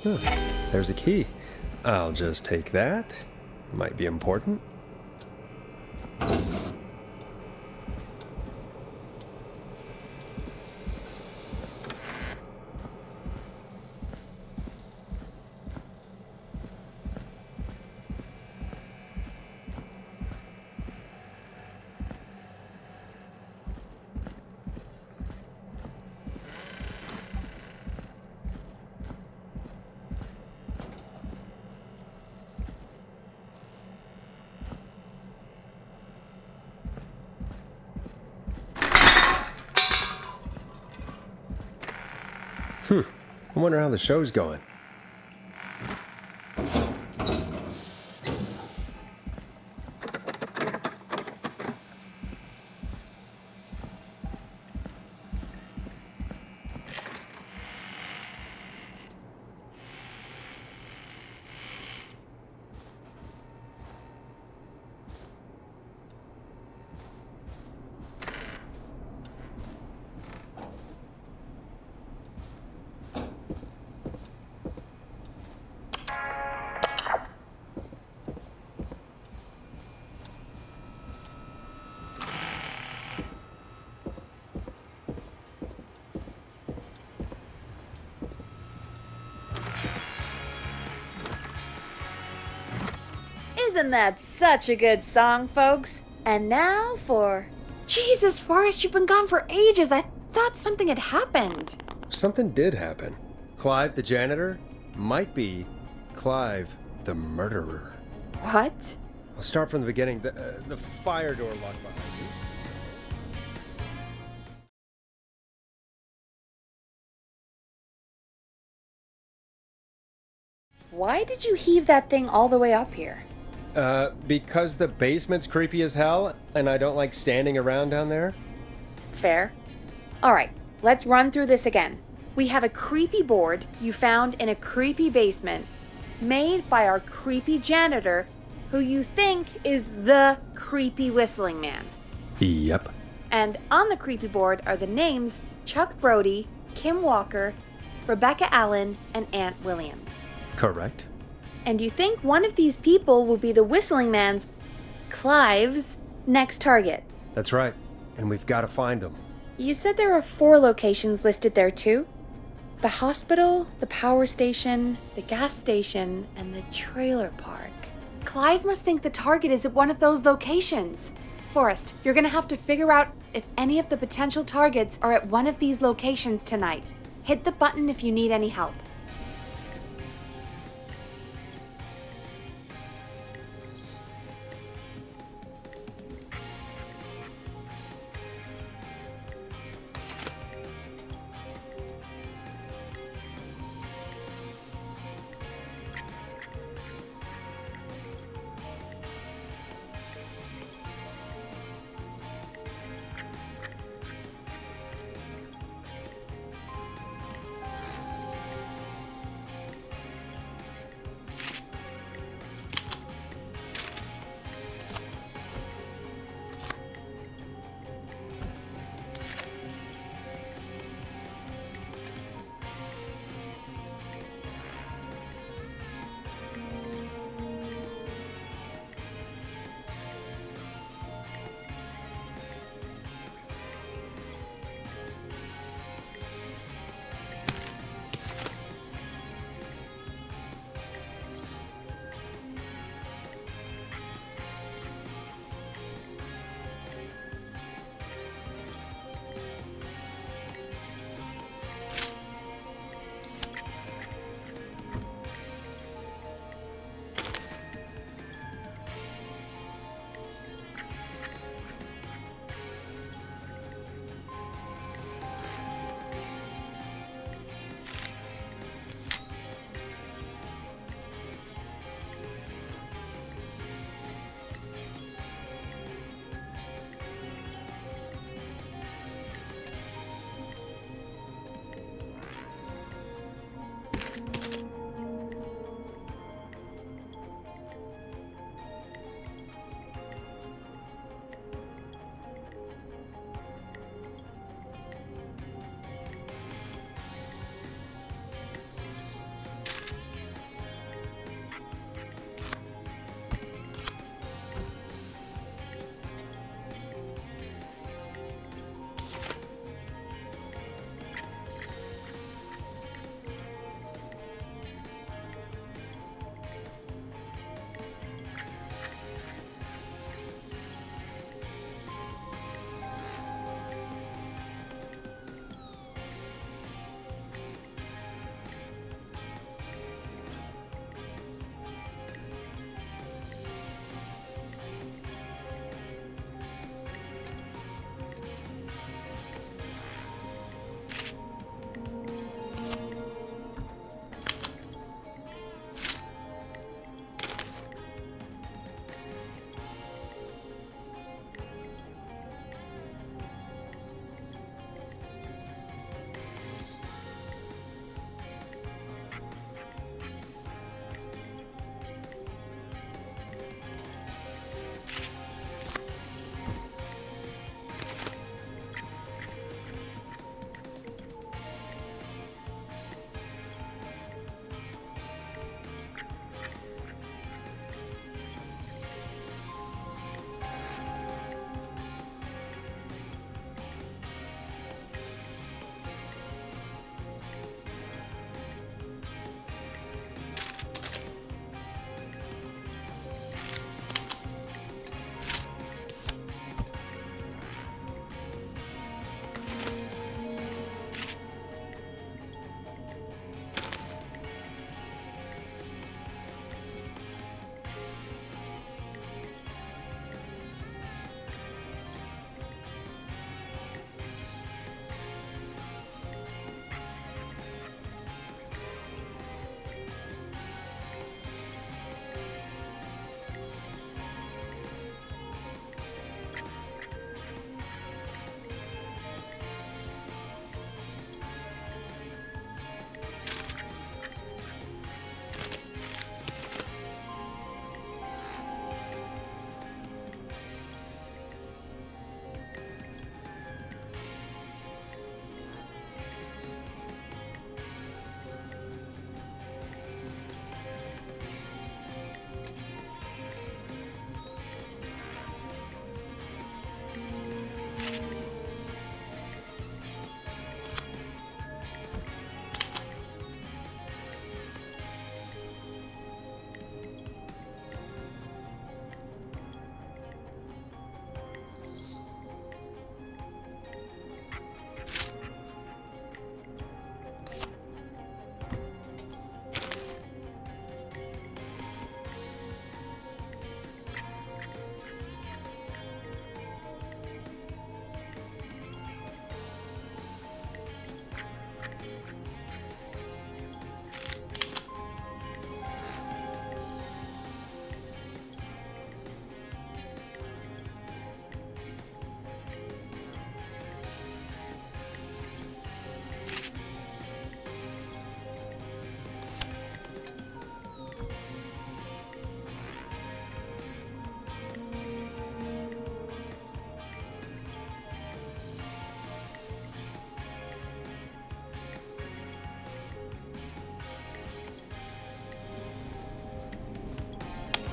[SPEAKER 1] Huh, there's a key. I'll just take that. Might be important. I wonder how the show's going.
[SPEAKER 2] Isn't that such a good song, folks? And now for... Jesus, Forrest, you've been gone for ages. I thought something had happened.
[SPEAKER 1] Something did happen. Clive the janitor might be Clive the murderer.
[SPEAKER 2] What?
[SPEAKER 1] I'll start from the beginning. The fire door locked behind you.
[SPEAKER 2] Why did you heave that thing all the way up here?
[SPEAKER 1] Because the basement's creepy as hell, and I don't like standing around down there.
[SPEAKER 2] Fair. Alright, let's run through this again. We have a creepy board you found in a creepy basement, made by our creepy janitor, who you think is the creepy whistling man.
[SPEAKER 1] Yep.
[SPEAKER 2] And on the creepy board are the names Chuck Brody, Kim Walker, Rebecca Allen, and Aunt Williams.
[SPEAKER 1] Correct.
[SPEAKER 2] And you think one of these people will be the whistling man's, Clive's, next target.
[SPEAKER 1] That's right. And we've got to find them.
[SPEAKER 2] You said there are 4 locations listed there too? The hospital, the power station, the gas station, and the trailer park. Clive must think the target is at one of those locations. Forrest, you're gonna have to figure out if any of the potential targets are at one of these locations tonight. Hit the button if you need any help.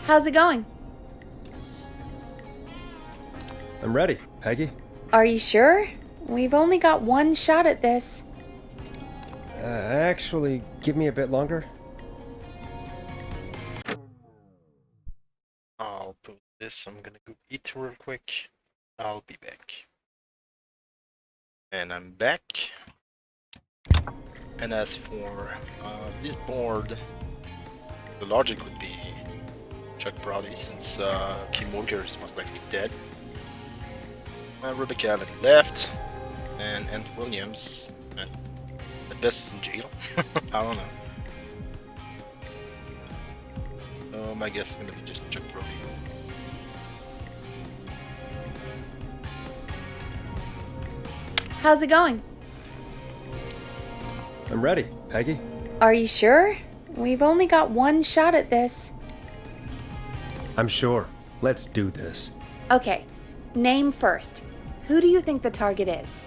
[SPEAKER 2] How's it going?
[SPEAKER 1] I'm ready, Peggy.
[SPEAKER 2] Are you sure? We've only got one shot at this.
[SPEAKER 1] Actually, give me a bit longer.
[SPEAKER 7] I'll put this. I'm gonna go eat real quick. I'll be back. And I'm back. And as for this board, the logic would be Chuck Brody, since Kim Walker is most likely dead. Rebecca Allen left, and Ant Williams, at best, is in jail. I don't know. My guess is gonna be just Chuck Brody.
[SPEAKER 2] How's it going?
[SPEAKER 1] I'm ready, Peggy.
[SPEAKER 2] Are you sure? We've only got one shot at this.
[SPEAKER 1] I'm sure. Let's do this.
[SPEAKER 2] Okay, name first. Who do you think the target is?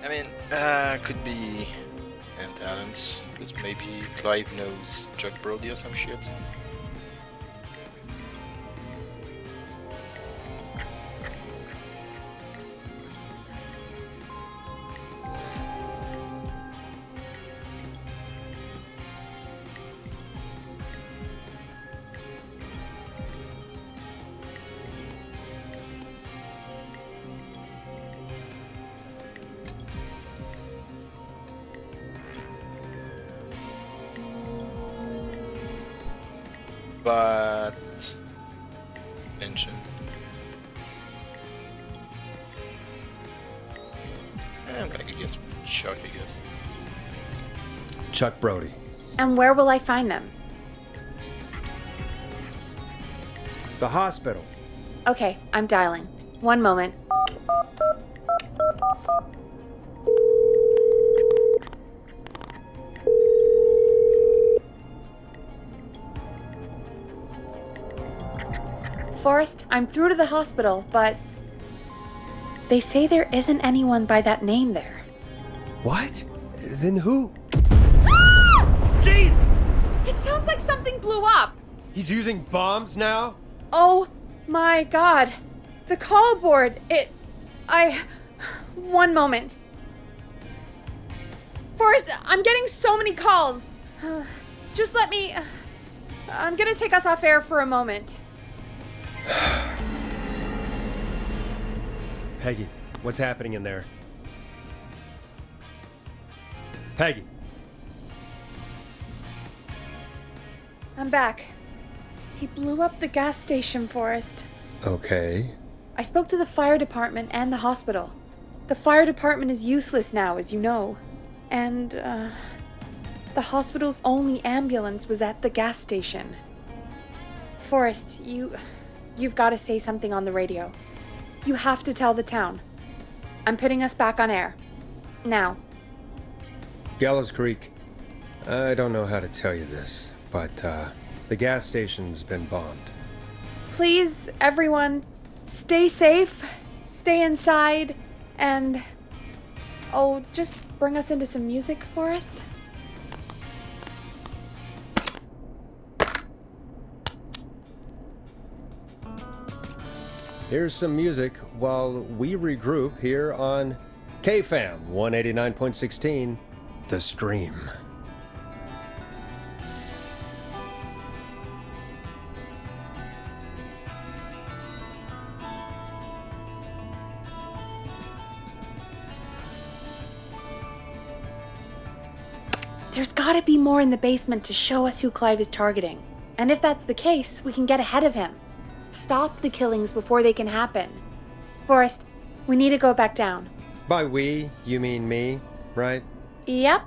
[SPEAKER 7] I mean, could be Ant Adams, because maybe Clive knows Chuck Brody or some shit. But mention. I'm gonna guess Chuck, I guess.
[SPEAKER 1] Chuck Brody.
[SPEAKER 2] And where will I find them?
[SPEAKER 1] The hospital.
[SPEAKER 2] Okay, I'm dialing. One moment. Forrest, I'm through to the hospital, but they say there isn't anyone by that name there.
[SPEAKER 1] What? Then who?
[SPEAKER 2] Jeez! It sounds like something blew up!
[SPEAKER 1] He's using bombs now?
[SPEAKER 2] Oh my god. The call board, one moment. Forrest, I'm getting so many calls. Just let me... I'm gonna take us off air for a moment.
[SPEAKER 1] Peggy, what's happening in there? Peggy.
[SPEAKER 2] I'm back. He blew up the gas station, Forrest.
[SPEAKER 1] Okay.
[SPEAKER 2] I spoke to the fire department and the hospital. The fire department is useless now, as you know. And, the hospital's only ambulance was at the gas station. Forrest, you've got to say something on the radio. You have to tell the town. I'm putting us back on air. Now.
[SPEAKER 1] Gallows Creek, I don't know how to tell you this, but, the gas station's been bombed.
[SPEAKER 2] Please, everyone, stay safe, stay inside, and... oh, just bring us into some music, Forrest.
[SPEAKER 1] Here's some music while we regroup here on KFAM 189.16, The Stream.
[SPEAKER 2] There's gotta be more in the basement to show us who Clive is targeting. And if that's the case, we can get ahead of him. Stop the killings before they can happen. Forrest, we need to go back down.
[SPEAKER 1] By we, you mean me, right?
[SPEAKER 2] Yep.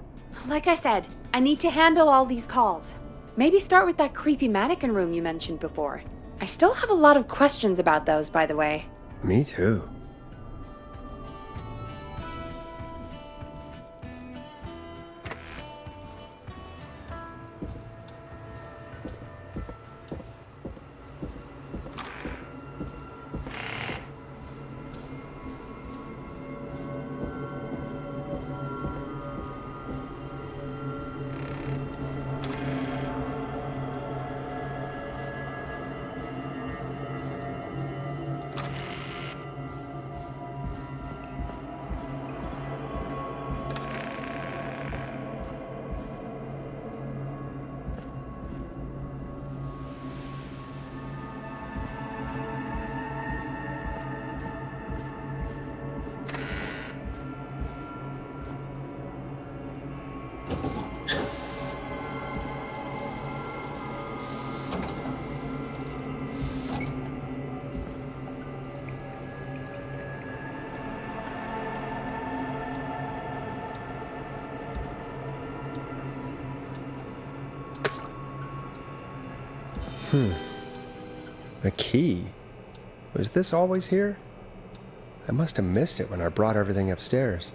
[SPEAKER 2] Like I said, I need to handle all these calls. Maybe start with that creepy mannequin room you mentioned before. I still have a lot of questions about those, by the way.
[SPEAKER 1] Me too. A key? Was this always here? I must have missed it when I brought everything upstairs.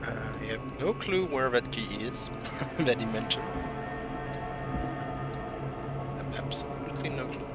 [SPEAKER 7] I have no clue where that key is that he mentioned. Absolutely no clue.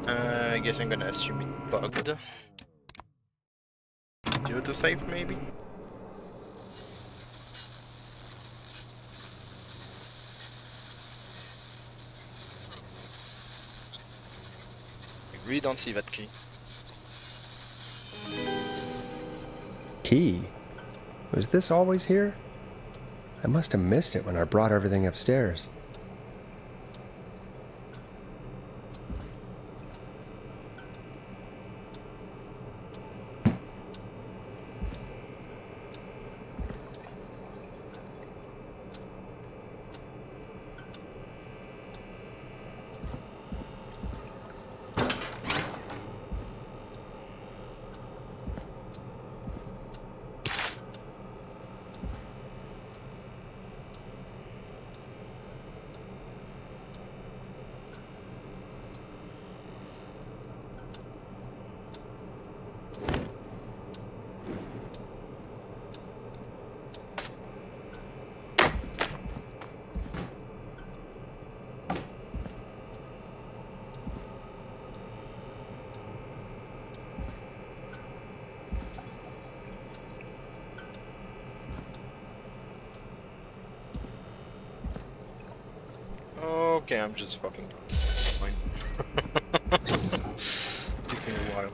[SPEAKER 7] I guess I'm gonna assume it bugged. Do to save maybe? I really don't see that key.
[SPEAKER 1] Key? Was this always here? I must have missed it when I brought everything upstairs.
[SPEAKER 7] Okay, I'm just fucking fine. Taking a while.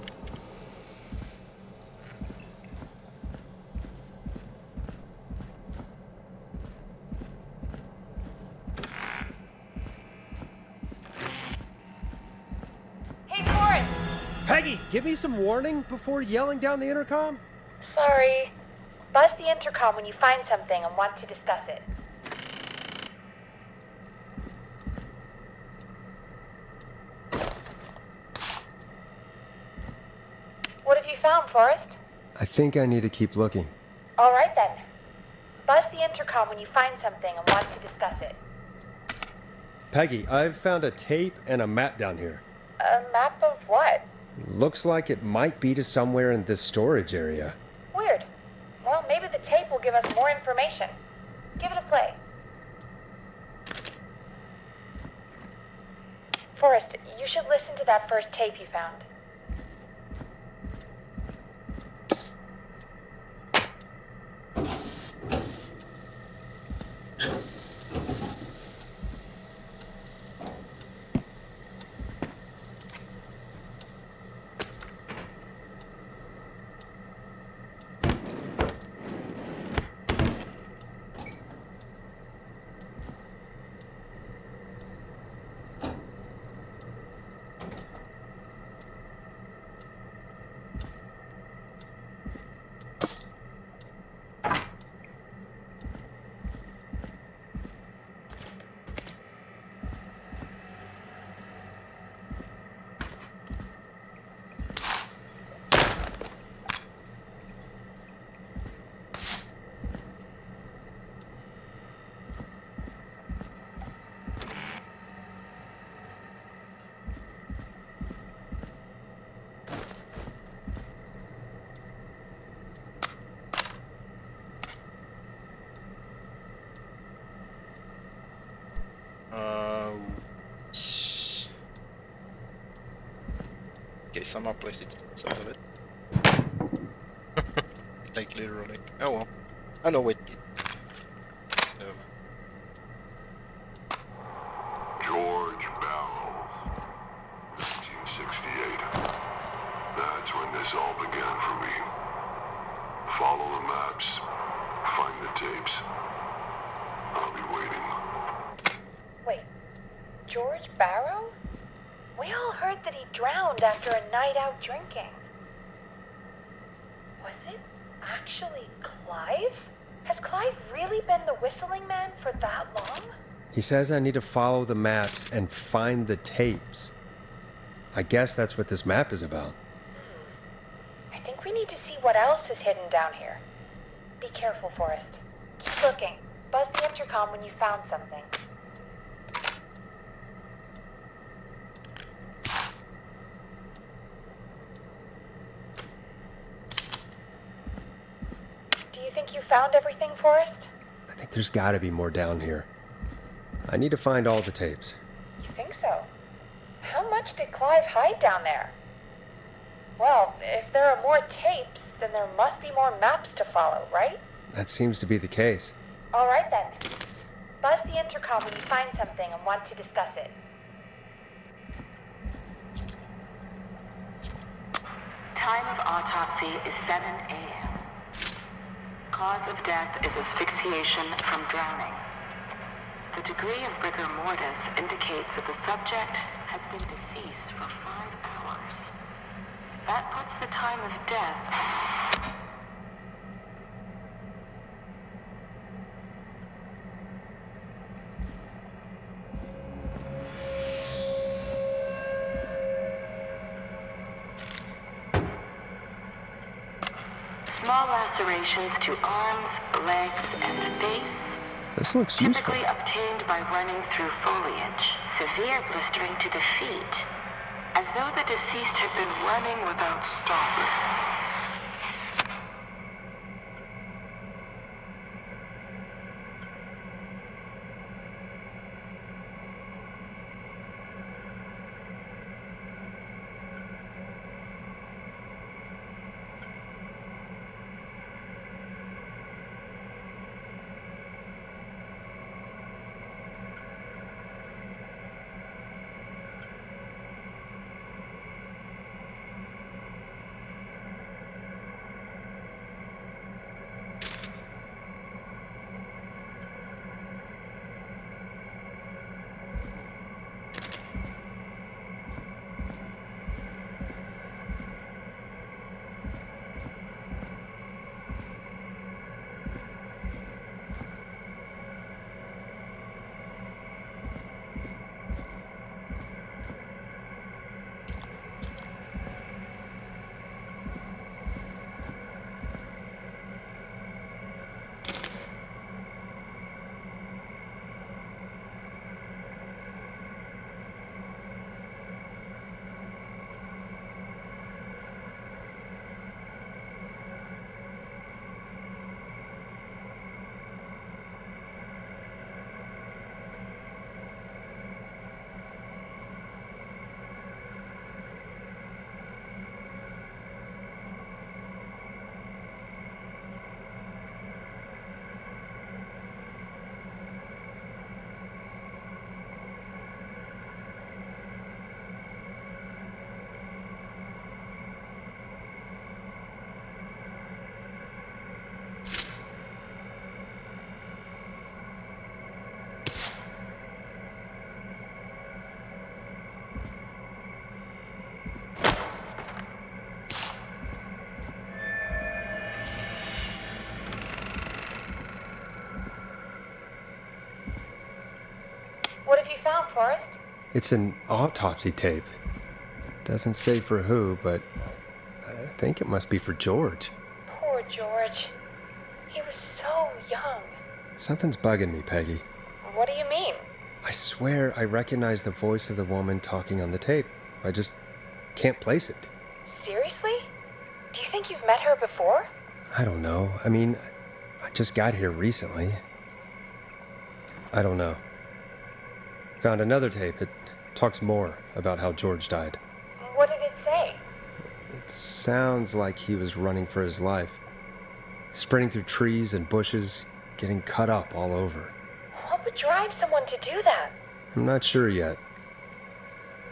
[SPEAKER 10] Hey, Forrest!
[SPEAKER 1] Peggy, give me some warning before yelling down the intercom.
[SPEAKER 10] Sorry. Buzz the intercom when you find something and want to discuss it. What have you found, Forrest?
[SPEAKER 1] I think I need to keep looking.
[SPEAKER 10] All right then. Buzz the intercom when you find something and want to discuss it.
[SPEAKER 1] Peggy, I've found a tape and a map down here.
[SPEAKER 10] A map of what?
[SPEAKER 1] Looks like it might be to somewhere in this storage area.
[SPEAKER 10] Weird. Well, maybe the tape will give us more information. Give it a play. Forrest, you should listen to that first tape you found.
[SPEAKER 7] Okay, somehow placed it inside of it. Like literally. Oh well. I know it. So.
[SPEAKER 8] George Barrow, 1968. That's when this all began for me. Follow the maps, find the tapes. I'll be waiting.
[SPEAKER 10] Wait, George Barrow? We all heard that he drowned after a night out drinking. Was it actually Clive? Has Clive really been the whistling man for that long?
[SPEAKER 1] He says I need to follow the maps and find the tapes. I guess that's what this map is about.
[SPEAKER 10] I think we need to see what else is hidden down here. Be careful, Forrest. Keep looking. Buzz the intercom when you found something. Do you think you found everything, Forrest?
[SPEAKER 1] I think there's gotta be more down here. I need to find all the tapes.
[SPEAKER 10] You think so? How much did Clive hide down there? Well, if there are more tapes, then there must be more maps to follow, right?
[SPEAKER 1] That seems to be the case.
[SPEAKER 10] All right then. Buzz the intercom when you find something and want to discuss it.
[SPEAKER 19] Time of autopsy is 7 a.m. Cause of death is asphyxiation from drowning. The degree of rigor mortis indicates that the subject has been deceased for 5 hours. That puts the time of death... Small lacerations to arms, legs, and face.
[SPEAKER 1] This looks useful.
[SPEAKER 19] Typically obtained by running through foliage. Severe blistering to the feet, as though the deceased had been running without stopping.
[SPEAKER 10] What have you found, Forrest?
[SPEAKER 1] It's an autopsy tape. Doesn't say for who, but I think it must be for George.
[SPEAKER 10] Poor George. He was so young.
[SPEAKER 1] Something's bugging me, Peggy.
[SPEAKER 10] What do you mean?
[SPEAKER 1] I swear I recognize the voice of the woman talking on the tape. I just can't place it.
[SPEAKER 10] Seriously? Do you think you've met her before?
[SPEAKER 1] I don't know. I mean, I just got here recently. I don't know. Found another tape. It talks more about how George died.
[SPEAKER 10] What did it say?
[SPEAKER 1] It sounds like he was running for his life. Sprinting through trees and bushes, getting cut up all over.
[SPEAKER 10] What would drive someone to do that?
[SPEAKER 1] I'm not sure yet.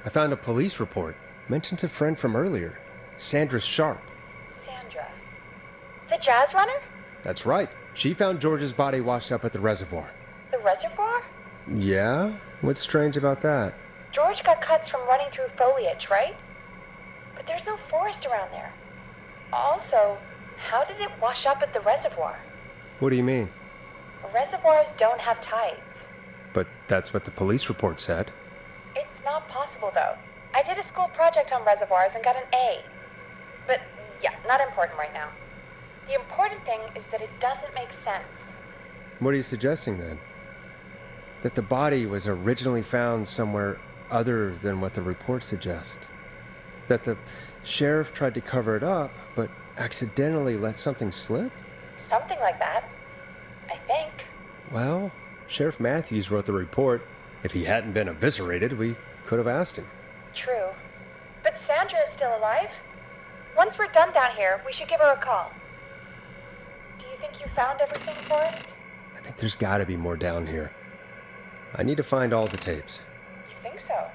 [SPEAKER 1] I found a police report. Mentions a friend from earlier, Sandra Sharp.
[SPEAKER 10] Sandra. The jazz runner?
[SPEAKER 1] That's right. She found George's body washed up at the reservoir.
[SPEAKER 10] The reservoir?
[SPEAKER 1] Yeah? What's strange about that?
[SPEAKER 10] George got cuts from running through foliage, right? But there's no forest around there. Also, how did it wash up at the reservoir?
[SPEAKER 1] What do you mean?
[SPEAKER 10] Reservoirs don't have tides.
[SPEAKER 1] But that's what the police report said.
[SPEAKER 10] It's not possible, though. I did a school project on reservoirs and got an A. But, yeah, not important right now. The important thing is that it doesn't make sense.
[SPEAKER 1] What are you suggesting, then? That the body was originally found somewhere other than what the report suggests? That the sheriff tried to cover it up, but accidentally let something slip?
[SPEAKER 10] Something like that. I think.
[SPEAKER 1] Well, Sheriff Matthews wrote the report. If he hadn't been eviscerated, we could have asked him.
[SPEAKER 10] True. But Sandra is still alive? Once we're done down here, we should give her a call. Do you think you found everything, Forrest?
[SPEAKER 1] I think there's gotta be more down here. I need to find all the tapes.
[SPEAKER 10] You think so?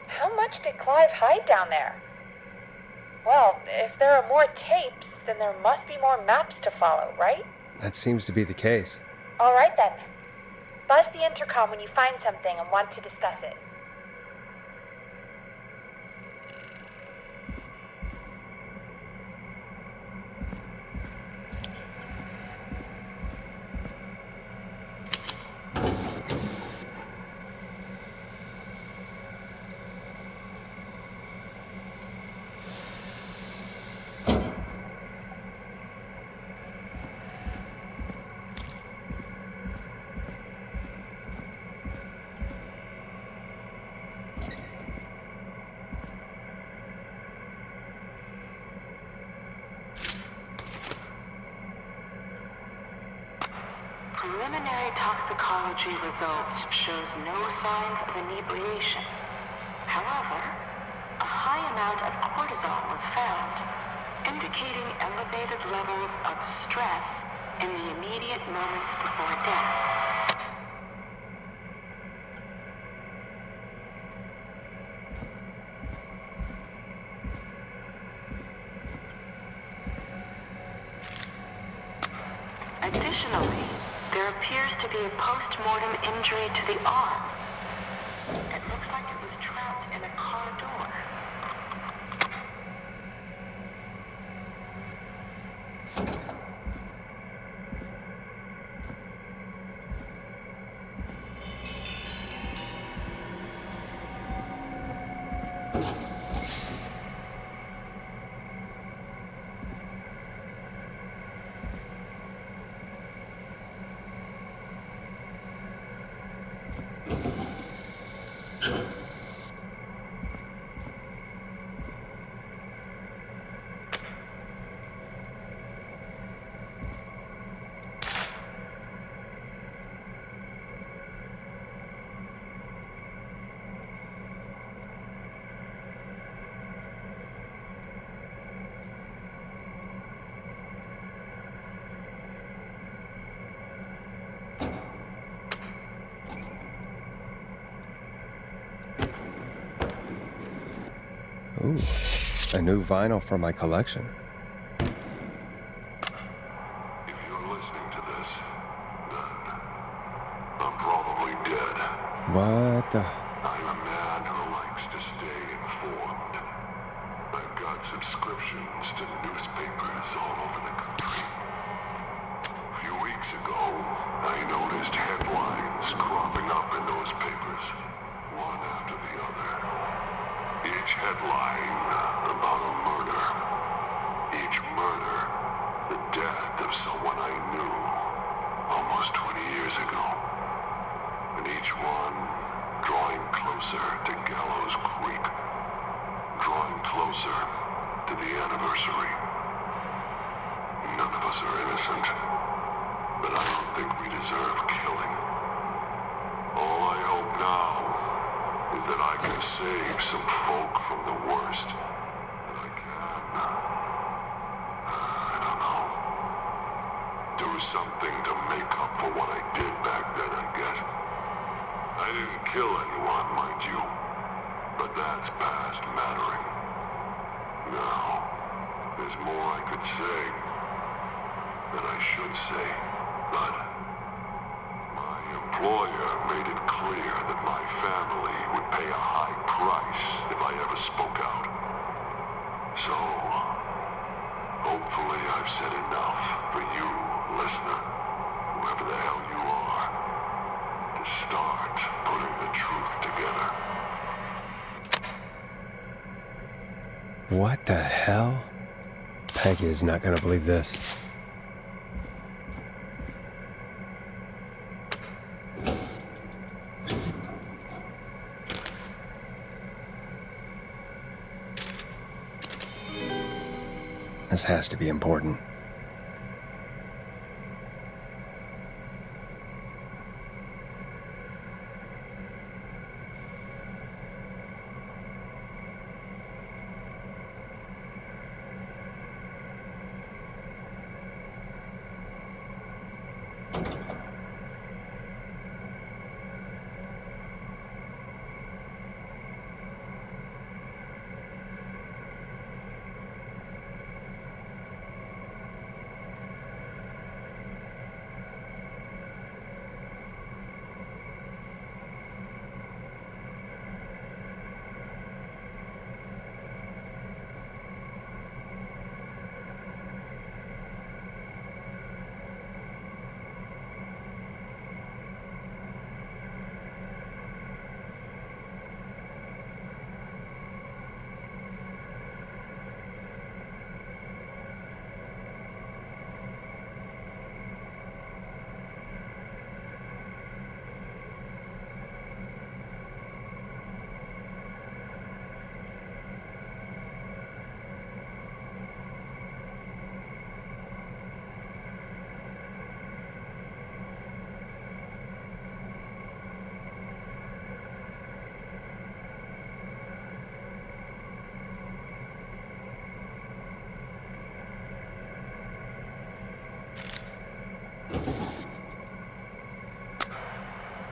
[SPEAKER 10] How much did Clive hide down there? Well, if there are more tapes, then there must be more maps to follow, right?
[SPEAKER 1] That seems to be the case.
[SPEAKER 10] All right, then. Buzz the intercom when you find something and want to discuss it.
[SPEAKER 19] Preliminary toxicology results shows no signs of inebriation. However, a high amount of cortisol was found, indicating elevated levels of stress in the immediate moments before death. Additionally, there appears to be a post-mortem injury to the arm. It looks like it was trapped in a car door.
[SPEAKER 1] Ooh, a new vinyl for my collection.
[SPEAKER 8] If you're listening to this, then I'm probably dead.
[SPEAKER 1] What the?
[SPEAKER 8] I'm a man who likes to stay informed. I've got subscriptions to newspapers all over the country. A few weeks ago, I noticed headlines cropping up in those papers. papers, one after the other. Each headline about a murder. Each murder, the death of someone I knew almost 20 years ago. And each one drawing closer to Gallows Creek. Drawing closer to the anniversary. None of us are innocent, but I don't think we deserve killing. All I hope now is that I can save some folk from the worst. That I can, I don't know, do something to make up for what I did back then, I guess. I didn't kill anyone, mind you, but that's past mattering. Now, there's more I could say, that I should say, but my employer made it clear that my family would pay a high price if I ever spoke out. So, hopefully I've said enough for you, listener, whoever the hell you are, to start putting the truth together.
[SPEAKER 1] What the hell? Peggy is not gonna believe this. This has to be important.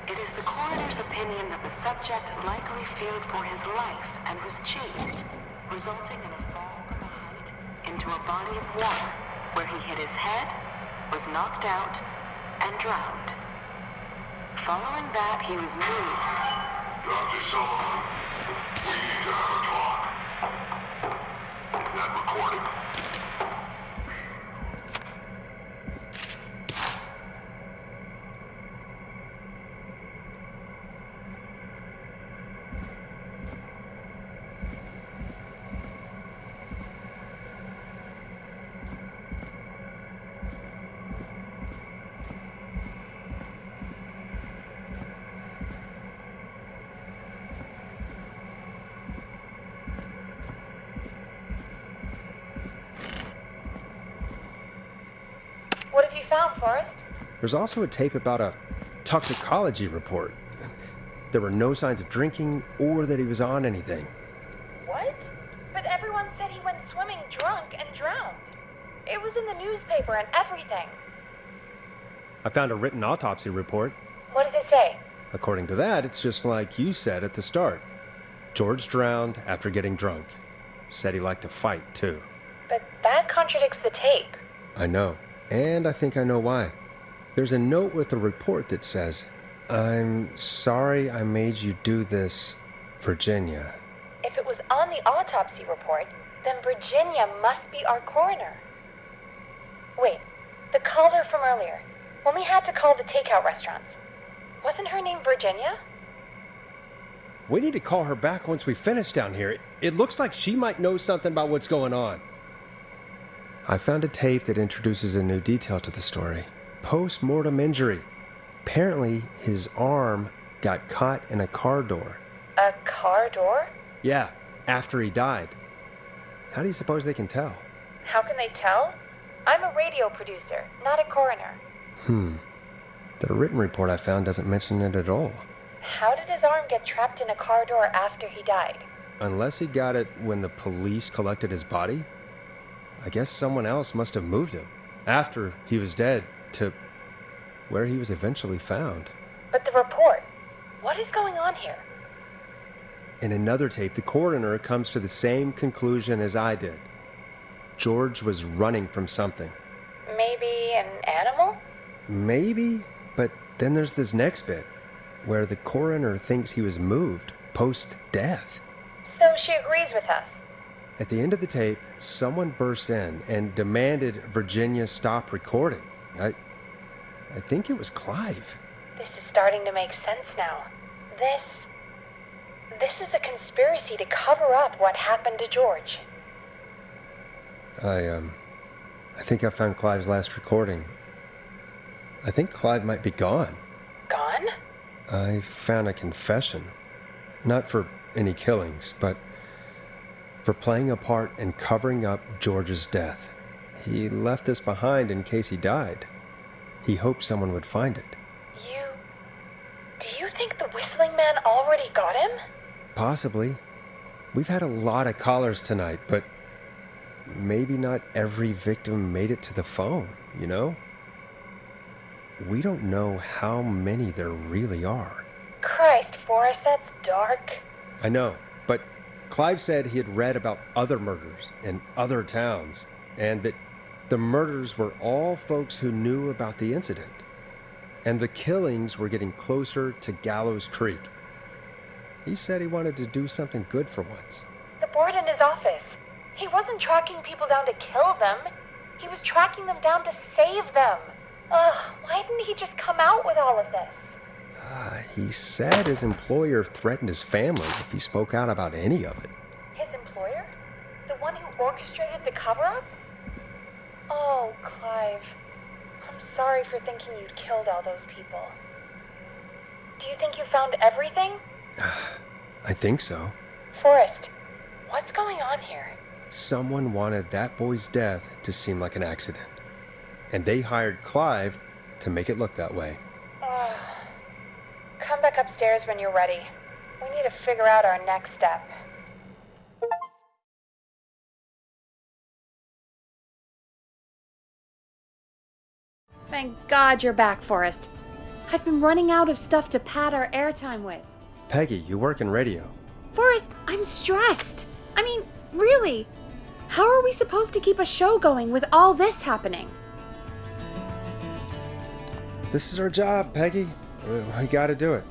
[SPEAKER 19] It is the coroner's opinion that the subject likely feared for his life and was chased, resulting in a fall from a height into a body of water where he hit his head, was knocked out, and drowned. Following that, he was moved.
[SPEAKER 8] Dr. Sullivan, we need to have a talk. Is that recorded?
[SPEAKER 10] What have you found, Forrest?
[SPEAKER 1] There's also a tape about a toxicology report. There were no signs of drinking or that he was on anything.
[SPEAKER 10] What? But everyone said he went swimming drunk and drowned. It was in the newspaper and everything.
[SPEAKER 1] I found a written autopsy report.
[SPEAKER 10] What does it say?
[SPEAKER 1] According to that, it's just like you said at the start. George drowned after getting drunk. Said he liked to fight, too.
[SPEAKER 10] But that contradicts the tape.
[SPEAKER 1] I know. And I think I know why. There's a note with the report that says, "I'm sorry I made you do this, Virginia."
[SPEAKER 10] If it was on the autopsy report, then Virginia must be our coroner. Wait, the caller from earlier, when we had to call the takeout restaurants, wasn't her name Virginia?
[SPEAKER 1] We need to call her back once we finish down here. It looks like she might know something about what's going on. I found a tape that introduces a new detail to the story. Post-mortem injury. Apparently, his arm got caught in a car door.
[SPEAKER 10] A car door?
[SPEAKER 1] Yeah, after he died. How do you suppose they can tell?
[SPEAKER 10] How can they tell? I'm a radio producer, not a coroner.
[SPEAKER 1] The written report I found doesn't mention it at all.
[SPEAKER 10] How did his arm get trapped in a car door after he died?
[SPEAKER 1] Unless he got it when the police collected his body? I guess someone else must have moved him, after he was dead, to where he was eventually found.
[SPEAKER 10] But the report, what is going on here?
[SPEAKER 1] In another tape, the coroner comes to the same conclusion as I did. George was running from something.
[SPEAKER 10] Maybe an animal?
[SPEAKER 1] Maybe, but then there's this next bit, where the coroner thinks he was moved post-death.
[SPEAKER 10] So she agrees with us.
[SPEAKER 1] At the end of the tape, someone burst in and demanded Virginia stop recording. I think it was Clive.
[SPEAKER 10] This is starting to make sense now. This is a conspiracy to cover up what happened to George.
[SPEAKER 1] I think I found Clive's last recording. I think Clive might be gone.
[SPEAKER 10] Gone?
[SPEAKER 1] I found a confession. Not for any killings, but for playing a part in covering up George's death. He left this behind in case he died. He hoped someone would find it.
[SPEAKER 10] Do you think the whistling man already got him?
[SPEAKER 1] Possibly. We've had a lot of callers tonight, but maybe not every victim made it to the phone, you know? We don't know how many there really are.
[SPEAKER 10] Christ, Forrest, that's dark.
[SPEAKER 1] I know, but Clive said he had read about other murders in other towns, and that the murders were all folks who knew about the incident. And the killings were getting closer to Gallows Creek. He said he wanted to do something good for once.
[SPEAKER 10] The board in his office. He wasn't tracking people down to kill them. He was tracking them down to save them. Ugh, why didn't he just come out with all of this?
[SPEAKER 1] He said his employer threatened his family if he spoke out about any of it.
[SPEAKER 10] His employer? The one who orchestrated the cover-up? Oh, Clive. I'm sorry for thinking you'd killed all those people. Do you think you found everything?
[SPEAKER 1] I think so.
[SPEAKER 10] Forrest, what's going on here?
[SPEAKER 1] Someone wanted that boy's death to seem like an accident. And they hired Clive to make it look that way.
[SPEAKER 10] Come back upstairs when you're ready. We need to figure out our next step.
[SPEAKER 2] Thank God you're back, Forrest. I've been running out of stuff to pad our airtime with.
[SPEAKER 1] Peggy, you work in radio.
[SPEAKER 2] Forrest, I'm stressed. I mean, really, how are we supposed to keep a show going with all this happening?
[SPEAKER 1] This is our job, Peggy. We gotta do it.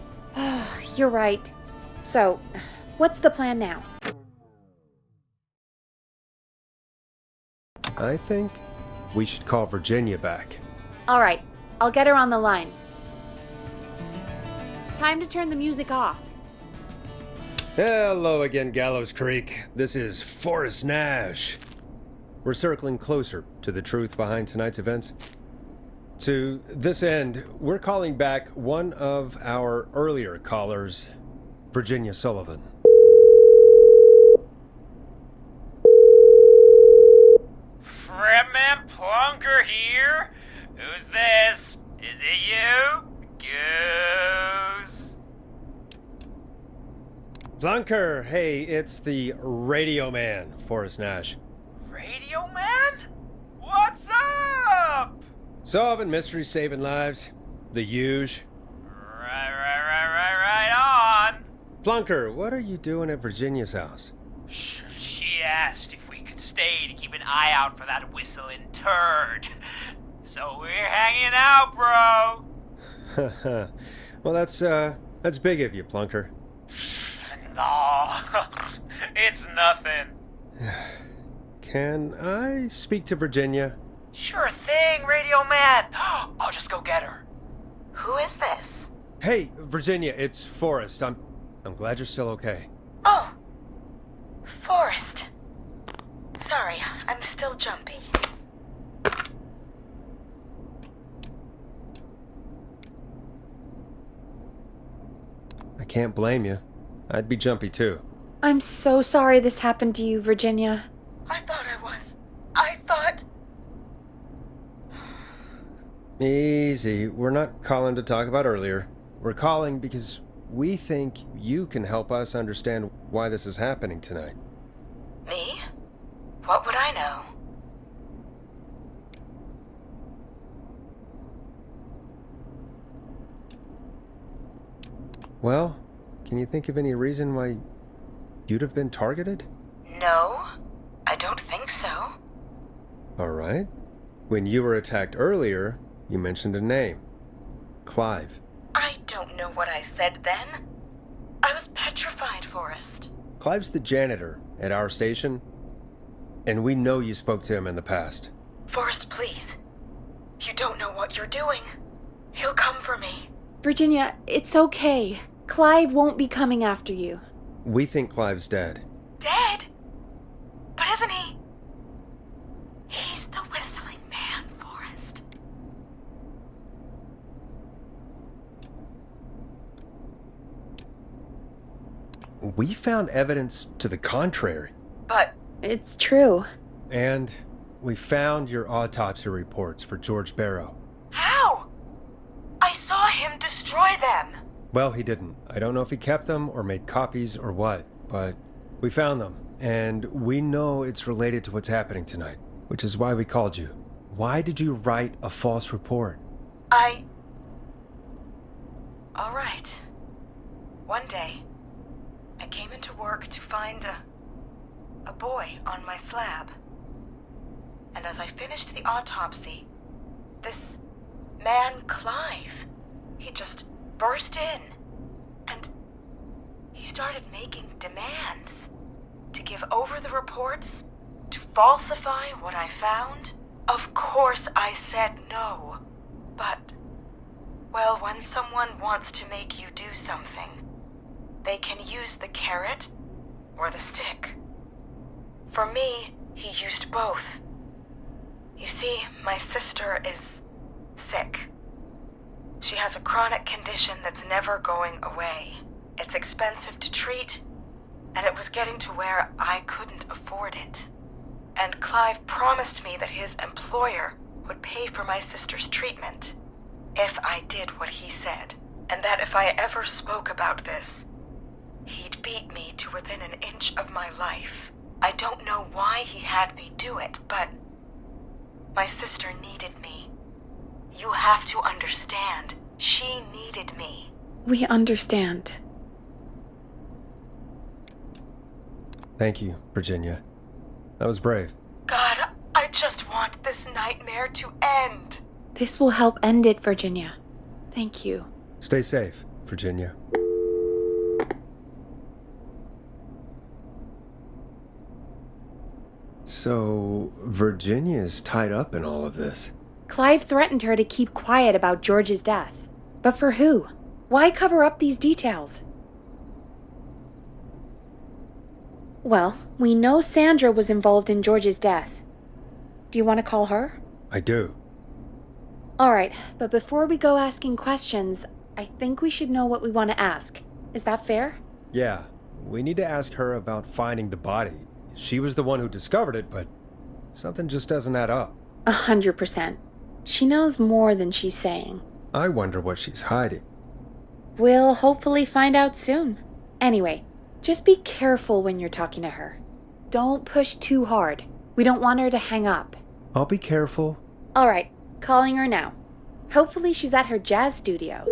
[SPEAKER 2] You're right. So, what's the plan now?
[SPEAKER 1] I think we should call Virginia back.
[SPEAKER 2] All right, I'll get her on the line. Time to turn the music off.
[SPEAKER 1] Hello again, Gallows Creek. This is Forrest Nash. We're circling closer to the truth behind tonight's events. To this end, we're calling back one of our earlier callers, Virginia Sullivan.
[SPEAKER 12] Fretman Plunker here? Who's this? Is it you? Goose?
[SPEAKER 1] Plunker, hey, it's the Radio Man, Forrest Nash.
[SPEAKER 12] Radio Man? What's up?
[SPEAKER 1] Solving mysteries, saving lives. The huge.
[SPEAKER 12] Right on.
[SPEAKER 1] Plunker, what are you doing at Virginia's house?
[SPEAKER 12] She asked if we could stay to keep an eye out for that whistling turd. So we're hanging out, bro.
[SPEAKER 1] Well, that's big of you, Plunker.
[SPEAKER 12] No, it's nothing.
[SPEAKER 1] Can I speak to Virginia?
[SPEAKER 12] Sure thing, Radio Man. I'll just go get her.
[SPEAKER 5] Who is this?
[SPEAKER 1] Hey, Virginia, it's Forrest. I'm glad you're still okay.
[SPEAKER 5] Oh, Forrest. Sorry, I'm still jumpy.
[SPEAKER 1] I can't blame you. I'd be jumpy too.
[SPEAKER 2] I'm so sorry this happened to you, Virginia.
[SPEAKER 5] I thought I was. I thought...
[SPEAKER 1] Easy. We're not calling to talk about earlier. We're calling because we think you can help us understand why this is happening tonight.
[SPEAKER 5] Me? What would I know?
[SPEAKER 1] Well, can you think of any reason why you'd have been targeted?
[SPEAKER 5] No, I don't think so.
[SPEAKER 1] All right. When you were attacked earlier, you mentioned a name. Clive.
[SPEAKER 5] I don't know what I said then. I was petrified, Forrest.
[SPEAKER 1] Clive's the janitor at our station, and we know you spoke to him in the past.
[SPEAKER 5] Forrest, please. You don't know what you're doing. He'll come for me.
[SPEAKER 2] Virginia, it's okay. Clive won't be coming after you.
[SPEAKER 1] We think Clive's dead.
[SPEAKER 5] Dead? But isn't he? He's the whistling man, Forrest.
[SPEAKER 1] We found evidence to the contrary.
[SPEAKER 5] But...
[SPEAKER 2] It's true.
[SPEAKER 1] And we found your autopsy reports for George Barrow.
[SPEAKER 5] How? I saw him destroy them.
[SPEAKER 1] Well, he didn't. I don't know if he kept them or made copies or what, but we found them. And we know it's related to what's happening tonight, which is why we called you. Why did you write a false report?
[SPEAKER 5] All right. One day, I came into work to find a boy on my slab. And as I finished the autopsy, this man, Clive, he just burst in. And he started making demands to give over the reports, to falsify what I found. Of course I said no. But, well, when someone wants to make you do something, they can use the carrot or the stick. For me, he used both. You see, my sister is sick. She has a chronic condition that's never going away. It's expensive to treat, and it was getting to where I couldn't afford it. And Clive promised me that his employer would pay for my sister's treatment if I did what he said, and that if I ever spoke about this, he'd beat me to within an inch of my life. I don't know why he had me do it, but my sister needed me. You have to understand, she needed me.
[SPEAKER 2] We understand.
[SPEAKER 1] Thank you, Virginia. That was brave.
[SPEAKER 5] God, I just want this nightmare to end.
[SPEAKER 2] This will help end it, Virginia. Thank you.
[SPEAKER 1] Stay safe, Virginia. So, Virginia's tied up in all of this.
[SPEAKER 2] Clive threatened her to keep quiet about George's death. But for who? Why cover up these details? Well, we know Sandra was involved in George's death. Do you want to call her?
[SPEAKER 1] I do.
[SPEAKER 2] All right, but before we go asking questions, I think we should know what we want to ask. Is that fair?
[SPEAKER 1] Yeah, we need to ask her about finding the body. She was the one who discovered it, but something just doesn't add up.
[SPEAKER 2] 100%. She knows more than she's saying.
[SPEAKER 1] I wonder what she's hiding.
[SPEAKER 2] We'll hopefully find out soon. Anyway, just be careful when you're talking to her. Don't push too hard. We don't want her to hang up.
[SPEAKER 1] I'll be careful.
[SPEAKER 2] All right, calling her now. Hopefully she's at her jazz studio.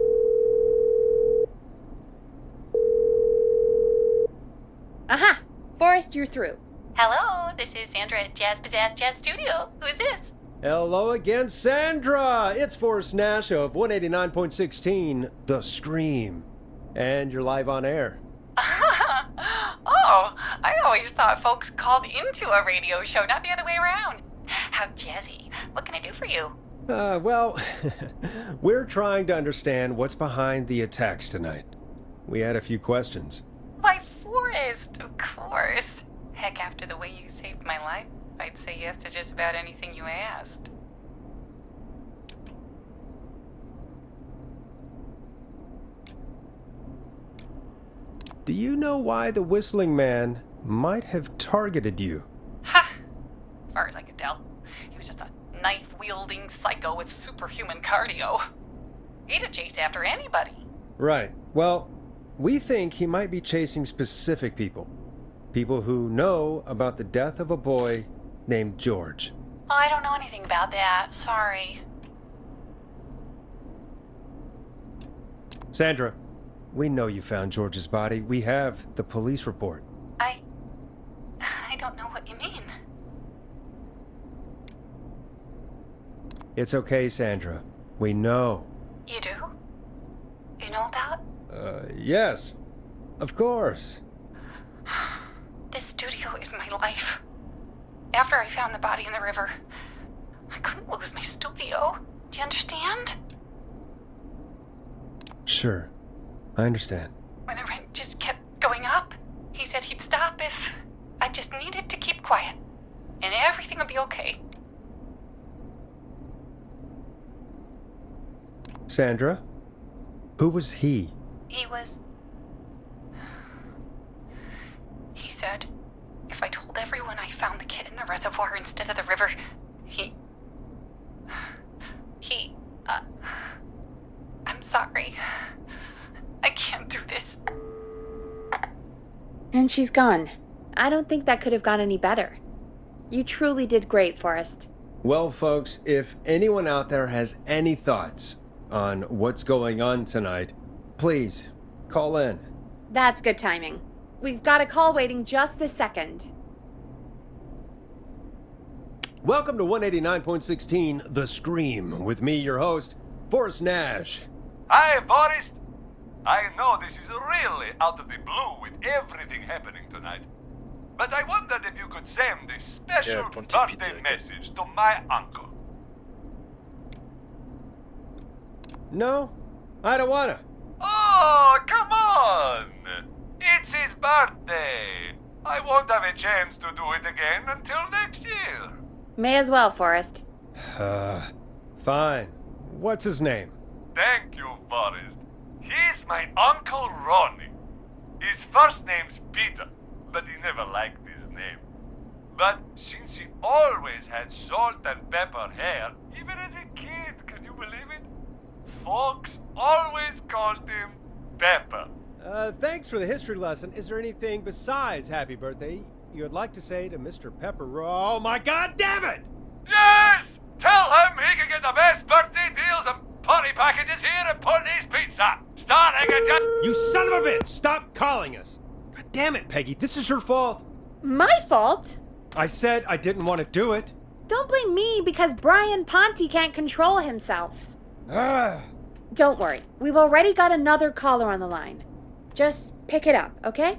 [SPEAKER 2] Aha! Forrest, you're through.
[SPEAKER 6] Hello, this is Sandra at Jazz Pizzazz Jazz Studio. Who is this?
[SPEAKER 1] Hello again, Sandra! It's Forrest Nash of 189.16, The Scream. And you're live on air.
[SPEAKER 6] Oh, I always thought folks called into a radio show, not the other way around. How jazzy. What can I do for you?
[SPEAKER 1] Well, we're trying to understand what's behind the attacks tonight. we had a few questions.
[SPEAKER 6] Why, Forrest, of course. Heck, after the way you saved my life, I'd say yes to just about anything you asked.
[SPEAKER 1] Do you know why the Whistling Man might have targeted you?
[SPEAKER 6] Ha! As far as I could tell, he was just a knife-wielding psycho with superhuman cardio. He'd have chased after anybody.
[SPEAKER 1] Right. Well, we think he might be chasing specific people. People who know about the death of a boy named George.
[SPEAKER 6] Oh, I don't know anything about that. Sorry.
[SPEAKER 1] Sandra, we know you found George's body. We have the police report.
[SPEAKER 6] I don't know what you mean.
[SPEAKER 1] It's okay, Sandra. We know.
[SPEAKER 6] You do? You know about?
[SPEAKER 1] Yes. Of course.
[SPEAKER 6] This studio is my life. After I found the body in the river, I couldn't lose my studio. Do you understand?
[SPEAKER 1] Sure. I understand.
[SPEAKER 6] When the rent just kept going up, he said he'd stop if I just needed to keep quiet. And everything would be okay.
[SPEAKER 1] Sandra? Who was he?
[SPEAKER 6] He said if I told everyone I found the kid in the reservoir instead of the river, I'm sorry. I can't do this.
[SPEAKER 2] And she's gone. I don't think that could have gone any better. You truly did great, Forrest.
[SPEAKER 1] Well, folks, if anyone out there has any thoughts on what's going on tonight, please call in.
[SPEAKER 2] That's good timing. We've got a call waiting just this second.
[SPEAKER 1] Welcome to 189.16 The Scream, with me, your host, Forrest Nash.
[SPEAKER 4] Hi, Forrest. I know this is really out of the blue with everything happening tonight, but I wondered if you could send this special birthday message to my uncle.
[SPEAKER 1] No, I don't wanna.
[SPEAKER 4] Oh, come on! It's his birthday. I won't have a chance to do it again until next year.
[SPEAKER 2] May as well, Forrest.
[SPEAKER 1] Fine. What's his name?
[SPEAKER 4] Thank you, Forrest. He's my Uncle Ronnie. His first name's Peter, but he never liked his name. But since he always had salt and pepper hair, even as a kid, can you believe it? Folks always called him Pepper.
[SPEAKER 1] Thanks for the history lesson. Is there anything besides happy birthday you would like to say to Mr. Pepper? Oh my god damn it!
[SPEAKER 4] Yes! Tell him he can get the best birthday deals and party packages here at Putney's Pizza, starting at
[SPEAKER 1] You son of a bitch! Stop calling us! God damn it, Peggy, this is your fault!
[SPEAKER 2] My fault?
[SPEAKER 1] I said I didn't want to do it.
[SPEAKER 2] Don't blame me because Brian Ponte can't control himself. Don't worry, we've already got another caller on the line. Just pick it up, okay?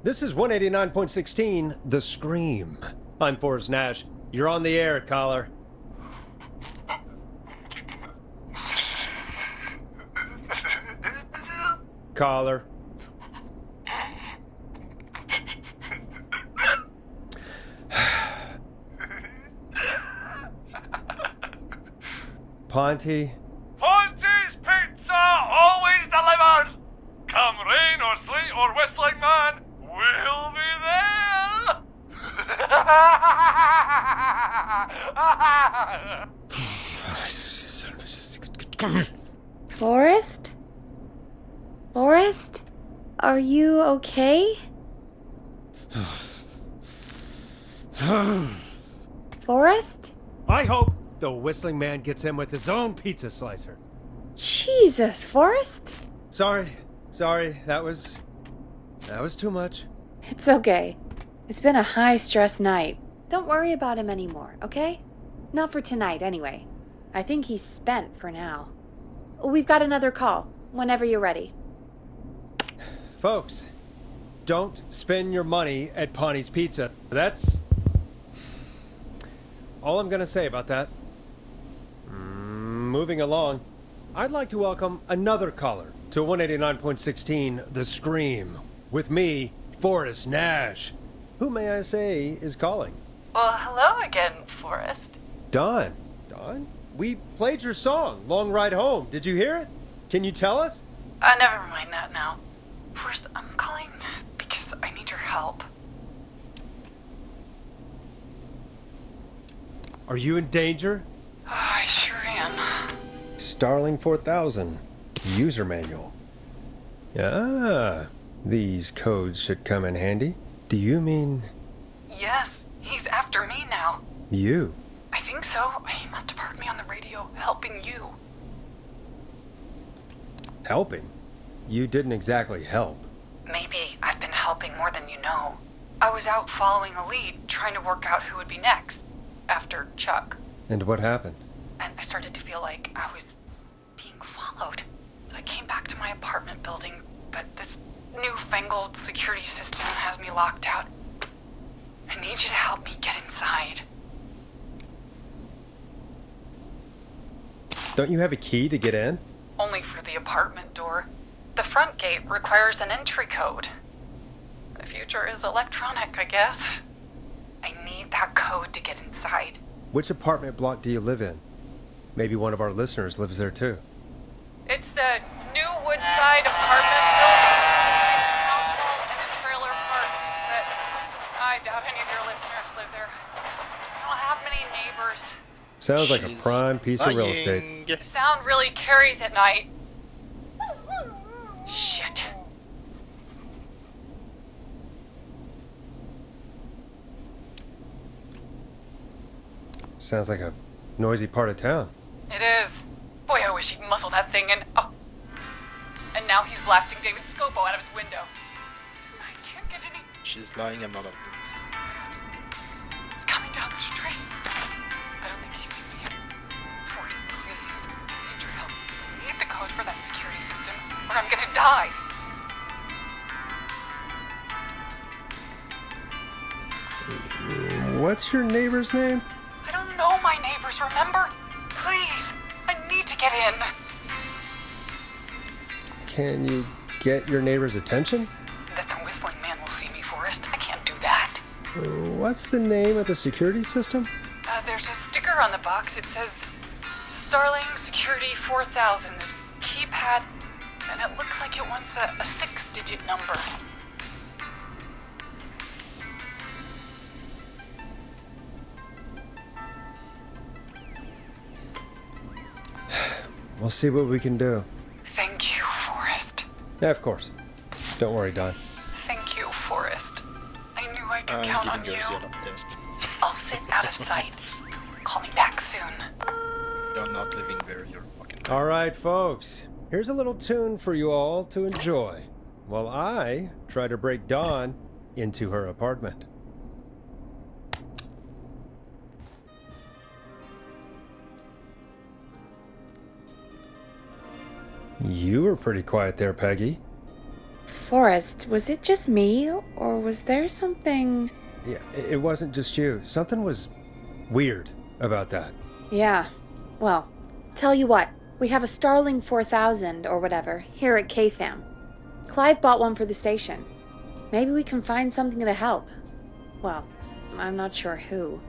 [SPEAKER 1] This is 189.16 The Scream. I'm Forrest Nash. You're on the air, caller. Caller. Ponte?
[SPEAKER 4] Ponte's Pizza always delivers! Come rain or sleet or whistling man, we'll be there!
[SPEAKER 2] Forrest? Forrest? Are you okay? Forrest?
[SPEAKER 1] I hope the Whistling Man gets him with his own pizza slicer.
[SPEAKER 2] Jesus, Forrest?
[SPEAKER 1] Sorry, that was too much.
[SPEAKER 2] It's okay. It's been a high-stress night. Don't worry about him anymore, okay? Not for tonight, anyway. I think he's spent for now. We've got another call, whenever you're ready.
[SPEAKER 1] Folks, don't spend your money at Ponte's Pizza. That's all I'm gonna say about that. Moving along. I'd like to welcome another caller to 189.16 The Scream. With me, Forrest Nash. Who, may I say, is calling?
[SPEAKER 16] Well, hello again, Forrest.
[SPEAKER 1] Don. Don? We played your song, Long Ride Home. Did you hear it? Can you tell us?
[SPEAKER 16] Never mind that now. First, I'm calling because I need your help.
[SPEAKER 1] Are you in danger?
[SPEAKER 16] I sure am.
[SPEAKER 1] Starling 4000. User manual. Ah, these codes should come in handy. Do you mean...
[SPEAKER 16] Yes, he's after me now.
[SPEAKER 1] you?
[SPEAKER 16] I think so. He must have heard me on the radio helping you.
[SPEAKER 1] Helping? You didn't exactly help.
[SPEAKER 16] Maybe I've been helping more than you know. I was out following a lead, trying to work out who would be next, after Chuck.
[SPEAKER 1] And what happened?
[SPEAKER 16] And I started to feel like I was being followed. I came back to my apartment building, but this newfangled security system has me locked out. I need you to help me get inside.
[SPEAKER 1] Don't you have a key to get in?
[SPEAKER 16] Only for the apartment door. The front gate requires an entry code. The future is electronic, I guess. I need that code to get inside.
[SPEAKER 1] Which apartment block do you live in? Maybe one of our listeners lives there too.
[SPEAKER 16] It's the New Woodside apartment building between the town hall and a trailer park, but I doubt any of your listeners live there. I don't have many neighbors.
[SPEAKER 1] Sounds like a prime piece of real estate.
[SPEAKER 16] The sound really carries at night. Shit.
[SPEAKER 1] Sounds like a noisy part of town.
[SPEAKER 16] It is. Boy, I wish he'd muscle that thing in. Oh. And now he's blasting David Scopo out of his window. Listen, I can't get any.
[SPEAKER 7] She's lying, I'm not a priest.
[SPEAKER 16] He's coming down the street. I don't think he's seen me yet. Forrest, please. I need your help. I need the code for that security system, or I'm gonna die.
[SPEAKER 1] What's your neighbor's name?
[SPEAKER 16] I don't know my neighbors, remember? Please, I need to get in.
[SPEAKER 1] Can you get your neighbor's attention?
[SPEAKER 16] That the whistling man will see me, Forrest. I can't do that.
[SPEAKER 1] What's the name of the security system?
[SPEAKER 16] There's a sticker on the box. It says Starling Security 4000. There's a keypad, and it looks like it wants a 6-digit number.
[SPEAKER 1] We'll see what we can do.
[SPEAKER 16] Thank you, Forrest.
[SPEAKER 1] Yeah, of course. Don't worry, Don.
[SPEAKER 16] Thank you, Forrest. I knew I could count on you.
[SPEAKER 7] Test.
[SPEAKER 16] I'll sit out of sight. Call me back soon.
[SPEAKER 7] You're not living where you're fucking.
[SPEAKER 1] All right, folks. Here's a little tune for you all to enjoy while I try to break Dawn into her apartment. You were pretty quiet there, Peggy.
[SPEAKER 2] Forrest, was it just me, or was there something...
[SPEAKER 1] Yeah, it wasn't just you. Something was weird about that.
[SPEAKER 2] Yeah. Well, tell you what. We have a Starling 4000, or whatever, here at KFAM. Clive bought one for the station. Maybe we can find something to help. Well, I'm not sure who.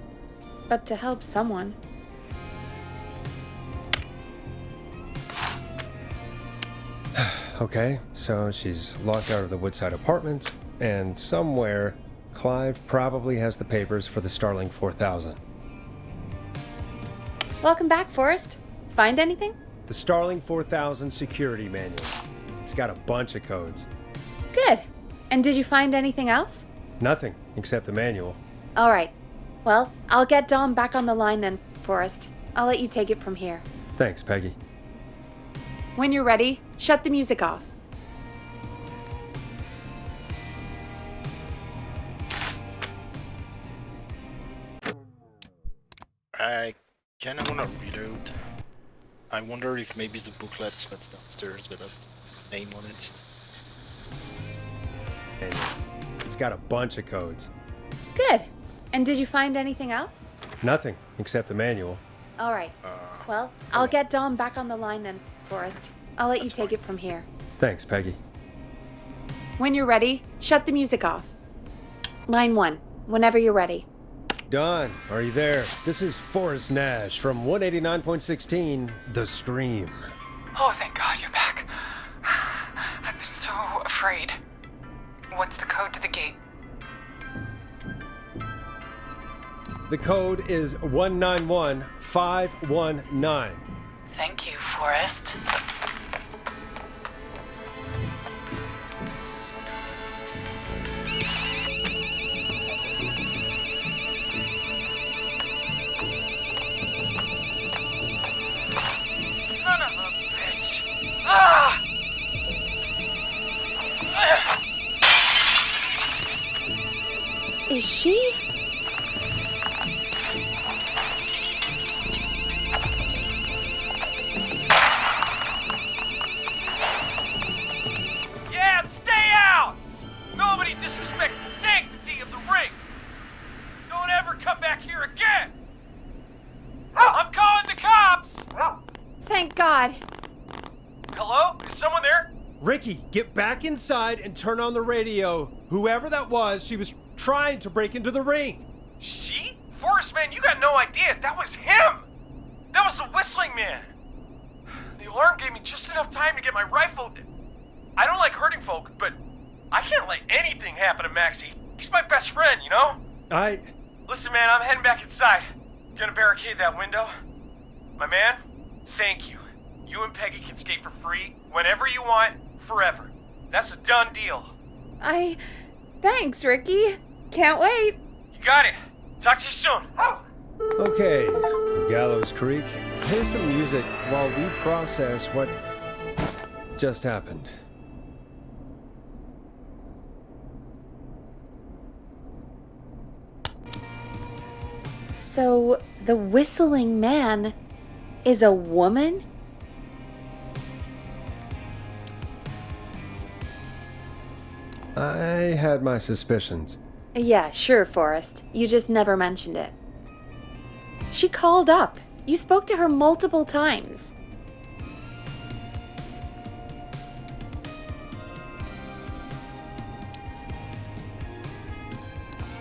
[SPEAKER 2] But to help someone.
[SPEAKER 1] Okay, so she's locked out of the Woodside Apartments, and somewhere, Clive probably has the papers for the Starling 4000.
[SPEAKER 2] Welcome back, Forrest. Find anything?
[SPEAKER 1] The Starling 4000 security manual. It's got a bunch of codes.
[SPEAKER 2] Good. And did you find anything else?
[SPEAKER 1] Nothing, except the manual.
[SPEAKER 2] All right. Well, I'll get Dom back on the line then, Forrest. I'll let you take it from here.
[SPEAKER 1] Thanks, Peggy.
[SPEAKER 2] When you're ready, shut the music off.
[SPEAKER 7] I kinda wanna reload. I wonder if maybe the booklet that's downstairs with that name on it.
[SPEAKER 1] And it's got a bunch of codes.
[SPEAKER 2] Good. And did you find anything else?
[SPEAKER 1] Nothing, except the manual.
[SPEAKER 2] All right. Well, I'll get Dom back on the line then, Forrest. I'll let you take it from here.
[SPEAKER 1] Thanks, Peggy.
[SPEAKER 2] When you're ready, shut the music off. Line 1, whenever you're ready.
[SPEAKER 1] Don, are you there? This is Forrest Nash from 189.16, The Scream.
[SPEAKER 16] Oh, thank God you're back. I've been so afraid. What's the code to the gate?
[SPEAKER 1] The code is 191519.
[SPEAKER 16] Thank you, Forrest. Son of a bitch. Ah!
[SPEAKER 2] Is she?
[SPEAKER 4] Yeah, stay out! Nobody disrespects the sanctity of the ring! Don't ever come back here again! I'm calling the cops!
[SPEAKER 2] Thank God.
[SPEAKER 4] Hello? Is someone there?
[SPEAKER 1] Ricky, get back inside and turn on the radio. Whoever that was, she was trying to break into the ring.
[SPEAKER 4] She? Forrest, man, you got no idea. That was him! That was the whistling man! The alarm gave me just enough time to get my rifle. I don't like hurting folk, but I can't let anything happen to Maxie. He's my best friend, you know? Listen, man, I'm heading back inside. Gonna barricade that window. My man, thank you. You and Peggy can skate for free whenever you want, forever. That's a done deal.
[SPEAKER 2] Thanks, Ricky. Can't wait.
[SPEAKER 4] You got it. Talk to you soon.
[SPEAKER 1] Okay, Gallows Creek, here's some music while we process what just happened.
[SPEAKER 2] So, the whistling man is a woman?
[SPEAKER 1] I had my suspicions.
[SPEAKER 2] Yeah, sure, Forrest. You just never mentioned it. She called up. You spoke to her multiple times.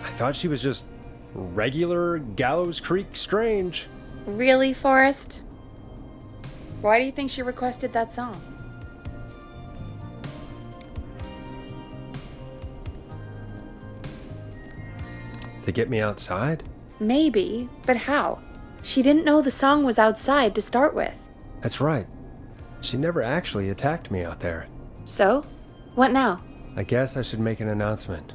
[SPEAKER 1] I thought she was just regular Gallows Creek Strange.
[SPEAKER 2] Really, Forrest? Why do you think she requested that song?
[SPEAKER 1] To get me outside?
[SPEAKER 2] Maybe, but how? She didn't know the song was outside to start with.
[SPEAKER 1] That's right. She never actually attacked me out there.
[SPEAKER 2] So? What now?
[SPEAKER 1] I guess I should make an announcement.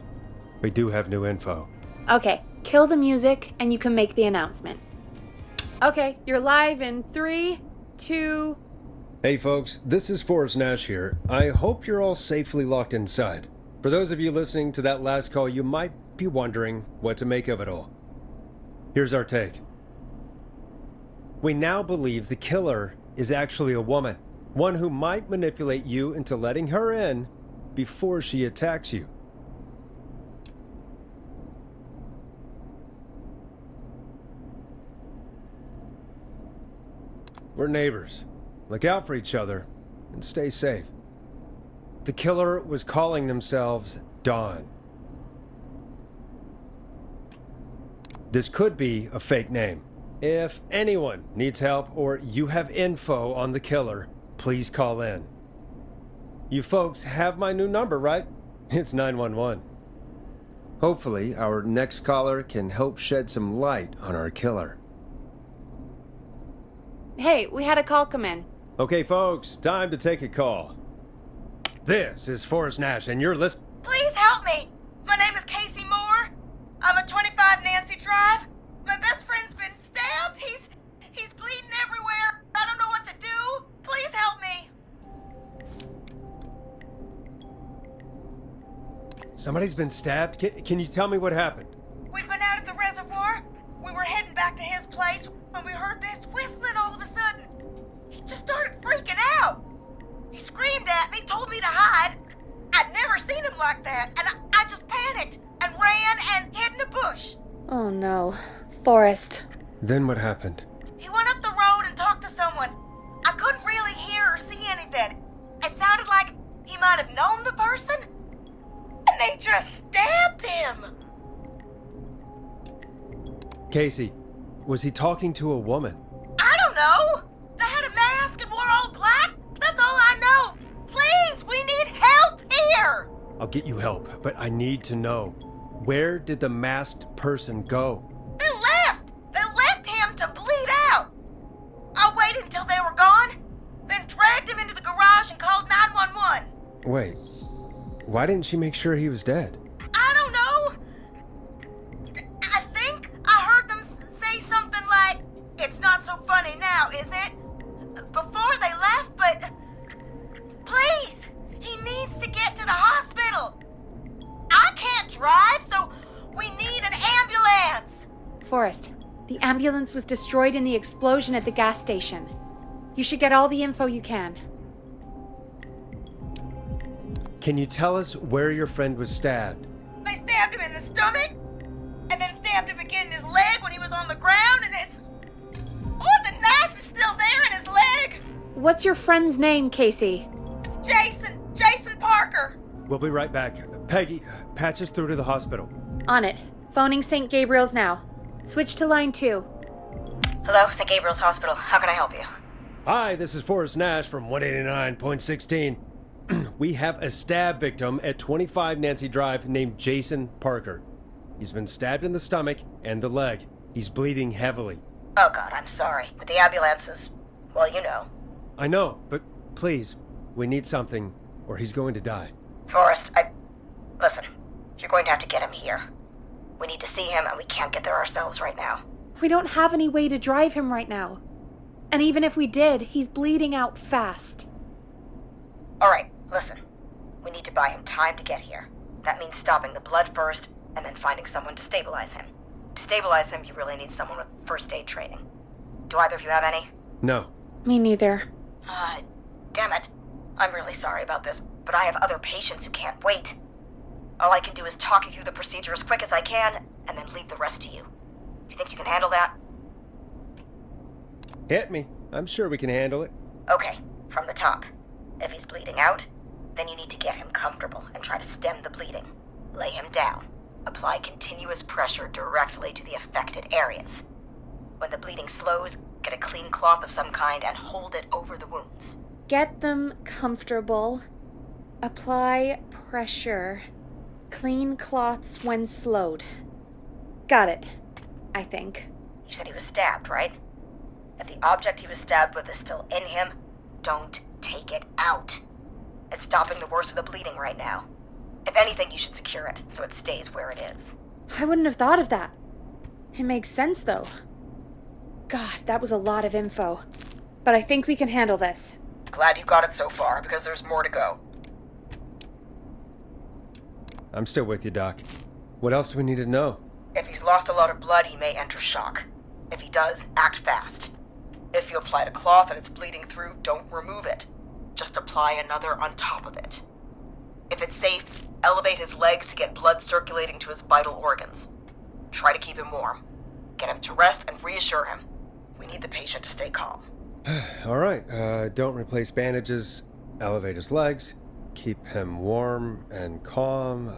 [SPEAKER 1] We do have new info.
[SPEAKER 2] Okay, kill the music and you can make the announcement. Okay, you're live in 3, 2...
[SPEAKER 1] Hey folks, this is Forrest Nash here. I hope you're all safely locked inside. For those of you listening to that last call, you might be wondering what to make of it all. Here's our take. We now believe the killer is actually a woman, one who might manipulate you into letting her in before she attacks you. We're neighbors. Look out for each other and stay safe. The killer was calling themselves Dawn. This could be a fake name. If anyone needs help or you have info on the killer, please call in. You folks have my new number, right? It's 911. Hopefully, our next caller can help shed some light on our killer.
[SPEAKER 2] Hey, we had a call come in.
[SPEAKER 1] Okay, folks, time to take a call. This is Forrest Nash, and you're listening.
[SPEAKER 5] Please help me. My name is Casey Moore. I'm at 25 Nancy Drive. My best friend's been stabbed. He's bleeding everywhere. I don't know what to do. Please help me.
[SPEAKER 1] Somebody's been stabbed? Can you tell me what happened?
[SPEAKER 5] We'd been out at the reservoir. We were heading back to his place when we heard this whistling all of a sudden. He just started freaking out. He screamed at me, told me to hide. I'd never seen him like that, and I just panicked and ran and hid in a bush.
[SPEAKER 2] Oh no. Forrest.
[SPEAKER 1] Then what happened?
[SPEAKER 5] He went up the road and talked to someone. I couldn't really hear or
[SPEAKER 1] Casey, was he talking to a woman?
[SPEAKER 5] I don't know. They had a mask and wore all black. That's all I know. Please, we need help here.
[SPEAKER 1] I'll get you help, but I need to know. Where did the masked person go?
[SPEAKER 5] They left. They left him to bleed out. I waited until they were gone, then dragged him into the garage and called 911.
[SPEAKER 1] Wait, why didn't she make sure he was dead?
[SPEAKER 5] I don't know. I think I heard them say something like, "It's not so funny now, is it?" before they left, but please, he needs to get to the hospital. I can't drive, so we need an ambulance.
[SPEAKER 2] Forrest, the ambulance was destroyed in the explosion at the gas station. You should get all the info you can.
[SPEAKER 1] Can you tell us where your friend was stabbed?
[SPEAKER 5] They stabbed him in the stomach, and then stabbed him again in his leg when he was on the ground, and it's... Oh, the knife is still there in his leg!
[SPEAKER 2] What's your friend's name, Casey?
[SPEAKER 5] It's Jason Parker.
[SPEAKER 1] We'll be right back. Peggy, patch us through to the hospital.
[SPEAKER 2] On it. Phoning St. Gabriel's now. Switch to line 2.
[SPEAKER 5] Hello, St. Gabriel's Hospital. How can I help you?
[SPEAKER 1] Hi, this is Forrest Nash from 189.16. We have a stab victim at 25 Nancy Drive named Jason Parker. He's been stabbed in the stomach and the leg. He's bleeding heavily.
[SPEAKER 5] Oh God, I'm sorry. But the ambulance is, well, you know.
[SPEAKER 1] I know, but please, we need something or he's going to die.
[SPEAKER 5] Forrest, listen, you're going to have to get him here. We need to see him and we can't get there ourselves right now.
[SPEAKER 2] We don't have any way to drive him right now. And even if we did, he's bleeding out fast.
[SPEAKER 5] All right, listen. We need to buy him time to get here. That means stopping the blood first and then finding someone to stabilize him. To stabilize him, you really need someone with first aid training. Do either of you have any?
[SPEAKER 1] No.
[SPEAKER 2] Me neither.
[SPEAKER 5] Damn it. I'm really sorry about this, but I have other patients who can't wait. All I can do is talk you through the procedure as quick as I can, and then leave the rest to you. You think you can handle that?
[SPEAKER 1] Hit me. I'm sure we can handle it.
[SPEAKER 5] Okay, from the top. If he's bleeding out, then you need to get him comfortable and try to stem the bleeding. Lay him down. Apply continuous pressure directly to the affected areas. When the bleeding slows, get a clean cloth of some kind and hold it over the wounds.
[SPEAKER 2] Get them comfortable. Apply pressure. Clean cloths when slowed. Got it, I think.
[SPEAKER 5] You said he was stabbed, right? If the object he was stabbed with is still in him, don't take it out. It's stopping the worst of the bleeding right now. If anything, you should secure it so it stays where it is.
[SPEAKER 2] I wouldn't have thought of that. It makes sense, though. God, that was a lot of info. But I think we can handle this.
[SPEAKER 5] Glad you got it so far, because there's more to go.
[SPEAKER 1] I'm still with you, Doc. What else do we need to know?
[SPEAKER 5] If he's lost a lot of blood, he may enter shock. If he does, act fast. If you applied a cloth and it's bleeding through, don't remove it. Just apply another on top of it. If it's safe, elevate his legs to get blood circulating to his vital organs. Try to keep him warm. Get him to rest and reassure him. We need the patient to stay calm.
[SPEAKER 1] All right, don't replace bandages. Elevate his legs. Keep him warm and calm.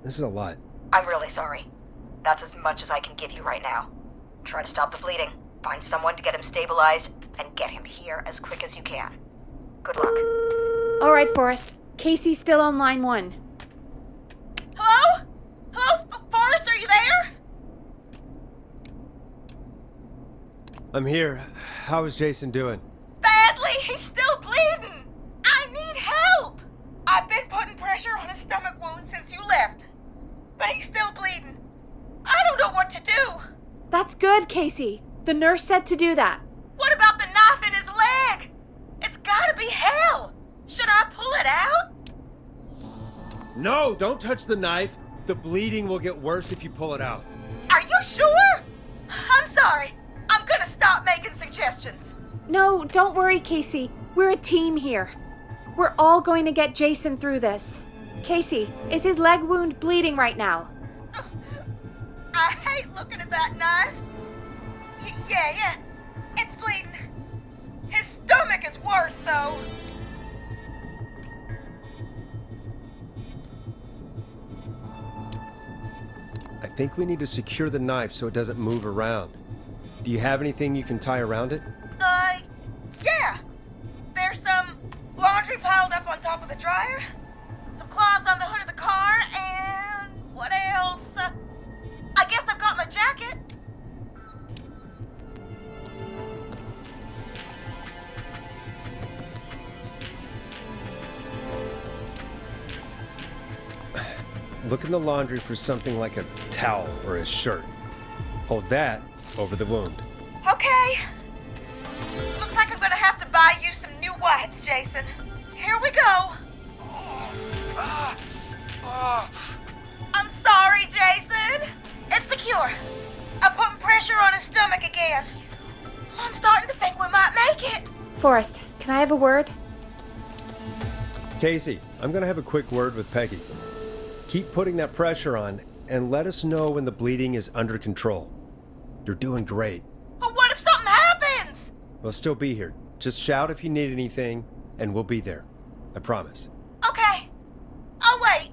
[SPEAKER 1] This is a lot.
[SPEAKER 5] I'm really sorry. That's as much as I can give you right now. Try to stop the bleeding. Find someone to get him stabilized and get him here as quick as you can. Good luck.
[SPEAKER 2] All right, Forrest. Casey's still on line 1.
[SPEAKER 5] Hello? Hello? Forrest, are you there?
[SPEAKER 1] I'm here. How is Jason doing?
[SPEAKER 5] Badly. He's still bleeding. I need help. I've been putting pressure on his stomach wound since you left, but he's still bleeding. I don't know what to do.
[SPEAKER 2] That's good, Casey. The nurse said to do that.
[SPEAKER 5] What about the knife in his leg? It's gotta be hell. Should I pull it out?
[SPEAKER 1] No, don't touch the knife. The bleeding will get worse if you pull it out.
[SPEAKER 5] Are you sure? I'm sorry. I'm gonna stop making suggestions.
[SPEAKER 2] No, don't worry, Casey. We're a team here. We're all going to get Jason through this. Casey, is his leg wound bleeding right now?
[SPEAKER 5] I hate looking at that knife. Yeah. It's bleeding. His stomach is worse, though.
[SPEAKER 1] I think we need to secure the knife so it doesn't move around. Do you have anything you can tie around it?
[SPEAKER 5] Yeah. There's some laundry piled up on top of the dryer, some cloths on the hood of the car, and what else? I guess I've got my jacket.
[SPEAKER 1] Look in the laundry for something like a towel or a shirt. Hold that over the wound.
[SPEAKER 5] Okay. Looks like I'm gonna have to buy you some new whites, Jason. Here we go. I'm sorry, Jason. It's secure. I'm putting pressure on his stomach again. I'm starting to think we might make it.
[SPEAKER 2] Forrest, can I have a word?
[SPEAKER 1] Casey, I'm gonna have a quick word with Peggy. Keep putting that pressure on and let us know when the bleeding is under control. You're doing great.
[SPEAKER 5] But what if something happens?
[SPEAKER 1] We'll still be here. Just shout if you need anything, and we'll be there. I promise.
[SPEAKER 5] Okay. I'll wait.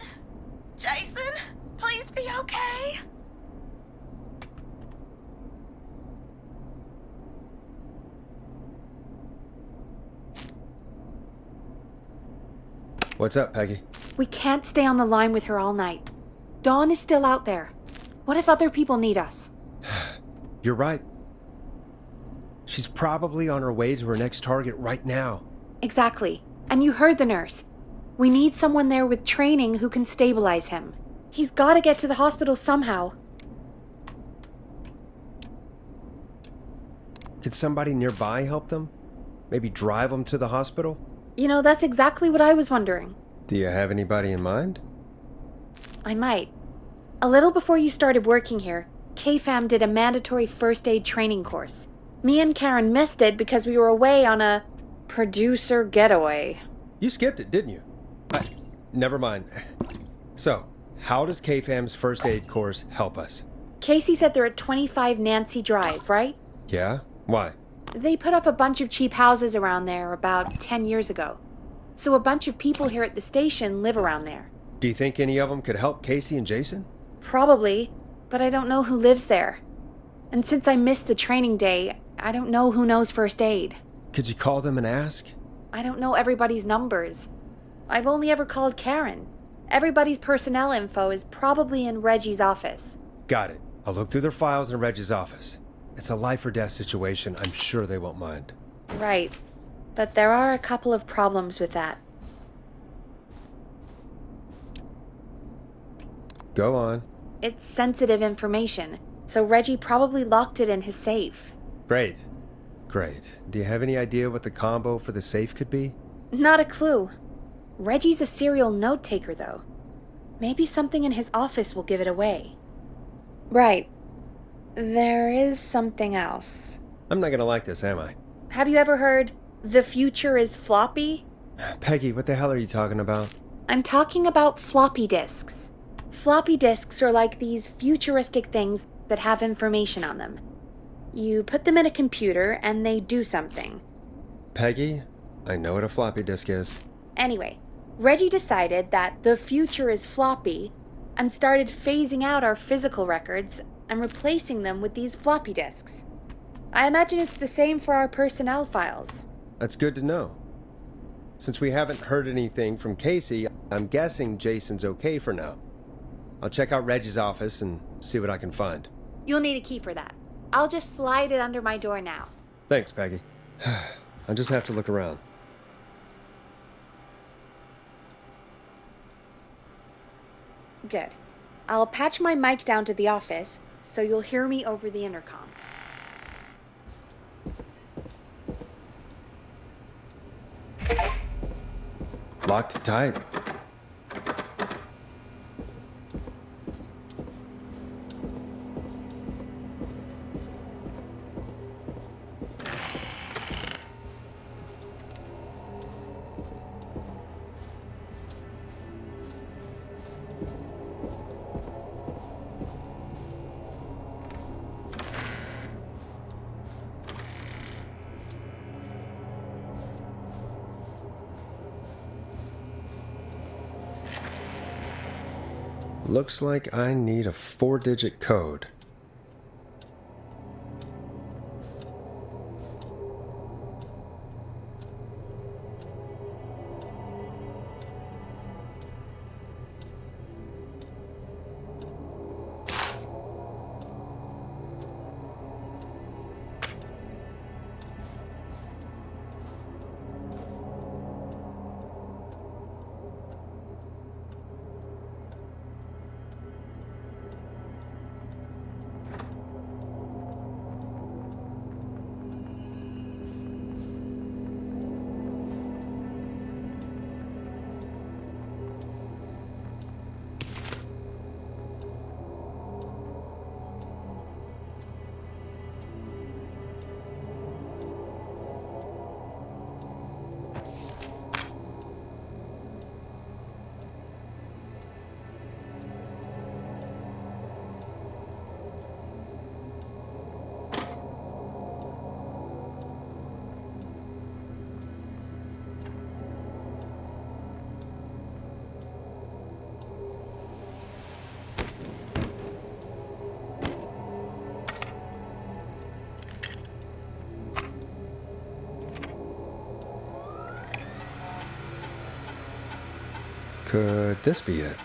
[SPEAKER 5] Jason, please be okay.
[SPEAKER 1] What's up, Peggy?
[SPEAKER 2] We can't stay on the line with her all night. Dawn is still out there. What if other people need us?
[SPEAKER 1] You're right. She's probably on her way to her next target right now.
[SPEAKER 2] Exactly. And you heard the nurse. We need someone there with training who can stabilize him. He's got to get to the hospital somehow.
[SPEAKER 1] Could somebody nearby help them? Maybe drive them to the hospital?
[SPEAKER 2] You know, that's exactly what I was wondering.
[SPEAKER 1] Do you have anybody in mind?
[SPEAKER 2] I might. A little before you started working here, KFAM did a mandatory first aid training course. Me and Karen missed it because we were away on a producer getaway.
[SPEAKER 1] You skipped it, didn't you? Never mind. So, how does KFAM's first aid course help us?
[SPEAKER 2] Casey said they're at 25 Nancy Drive, right?
[SPEAKER 1] Yeah? Why?
[SPEAKER 2] They put up a bunch of cheap houses around there about 10 years ago. So a bunch of people here at the station live around there.
[SPEAKER 1] Do you think any of them could help Casey and Jason?
[SPEAKER 2] Probably, but I don't know who lives there. And since I missed the training day, I don't know who knows first aid.
[SPEAKER 1] Could you call them and ask?
[SPEAKER 2] I don't know everybody's numbers. I've only ever called Karen. Everybody's personnel info is probably in Reggie's office.
[SPEAKER 1] Got it. I'll look through their files in Reggie's office. It's a life or death situation. I'm sure they won't mind.
[SPEAKER 2] Right. But there are a couple of problems with that.
[SPEAKER 1] Go on.
[SPEAKER 2] It's sensitive information, so Reggie probably locked it in his safe.
[SPEAKER 1] Great. Great. Do you have any idea what the combo for the safe could be?
[SPEAKER 2] Not a clue. Reggie's a serial note-taker, though. Maybe something in his office will give it away. Right. There is something else.
[SPEAKER 1] I'm not gonna like this, am I?
[SPEAKER 2] Have you ever heard, "The future is floppy"?
[SPEAKER 1] Peggy, what the hell are you talking about?
[SPEAKER 2] I'm talking about floppy disks. Floppy disks are like these futuristic things that have information on them. You put them in a computer and they do something.
[SPEAKER 1] Peggy, I know what a floppy disk is.
[SPEAKER 2] Anyway, Reggie decided that the future is floppy and started phasing out our physical records and replacing them with these floppy disks. I imagine it's the same for our personnel files.
[SPEAKER 1] That's good to know. Since we haven't heard anything from Casey, I'm guessing Jason's okay for now. I'll check out Reggie's office and see what I can find.
[SPEAKER 2] You'll need a key for that. I'll just slide it under my door now.
[SPEAKER 1] Thanks, Peggy. I just have to look around.
[SPEAKER 2] Good. I'll patch my mic down to the office, so you'll hear me over the intercom.
[SPEAKER 1] Locked tight. Looks like I need a 4-digit code. Could this be it?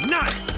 [SPEAKER 1] Nice!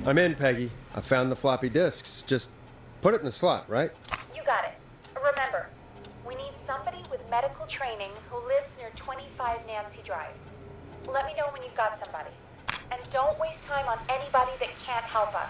[SPEAKER 1] I'm in, Peggy. I found the floppy disks. Just put it in the slot, right?
[SPEAKER 10] You got it. Remember, we need somebody with medical training who lives near 25 Nancy Drive. Let me know when you've got somebody. And don't waste time on anybody that can't help us.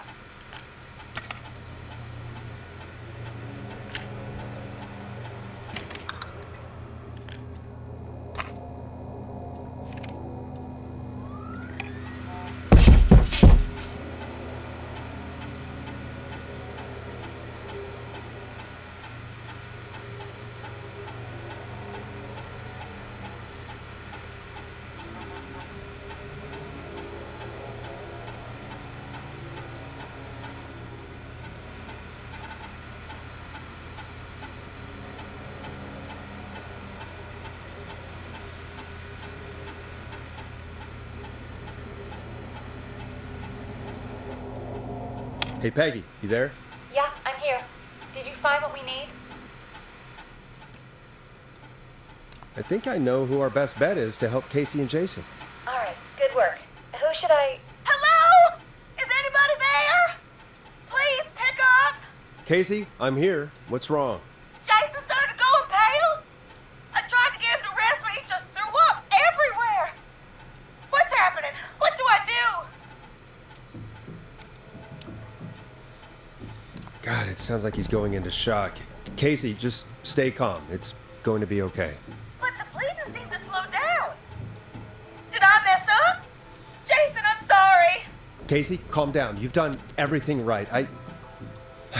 [SPEAKER 1] Hey, Peggy, you there?
[SPEAKER 10] Yeah, I'm here. Did you find what we need?
[SPEAKER 1] I think I know who our best bet is to help Casey and Jason.
[SPEAKER 10] All right, good work. Who should I... Hello? Is anybody there? Please pick up.
[SPEAKER 1] Casey, I'm here. What's wrong?
[SPEAKER 10] Jason started going pale. I tried to get him to rest, but he just threw up everywhere. What's happening? What do I do?
[SPEAKER 1] God, it sounds like he's going into shock. Casey, just stay calm. It's going to be okay.
[SPEAKER 10] But the bleeding seemed to slow down. Did I mess up? Jason, I'm sorry.
[SPEAKER 1] Casey, calm down. You've done everything right. I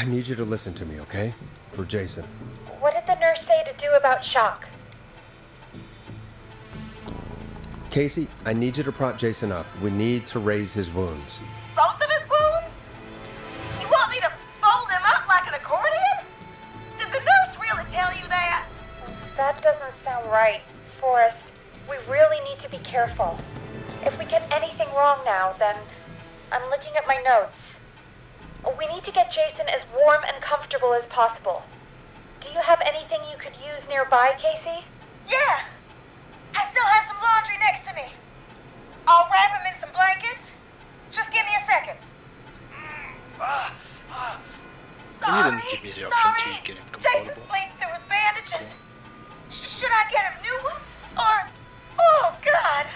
[SPEAKER 1] need you to listen to me, okay? For Jason.
[SPEAKER 10] What did the nurse say to do about shock?
[SPEAKER 1] Casey, I need you to prop Jason up. We need to raise his wounds.
[SPEAKER 10] Both of his wounds? You want me to fold him up like an accordion? Did the nurse really
[SPEAKER 20] That doesn't sound right, Forrest. We really need to be careful. If we get anything wrong now, then I'm looking at my notes. We need to get Jason as warm and comfortable as possible. Do you have anything you could use nearby, Casey?
[SPEAKER 5] Yeah! I still have some laundry next to me. I'll wrap him in some blankets. Just give me a second.
[SPEAKER 7] You didn't give me the option to get him comfortable.
[SPEAKER 5] Jason's bleeding through his bandages. Should I get him new ones? Or... Oh, God!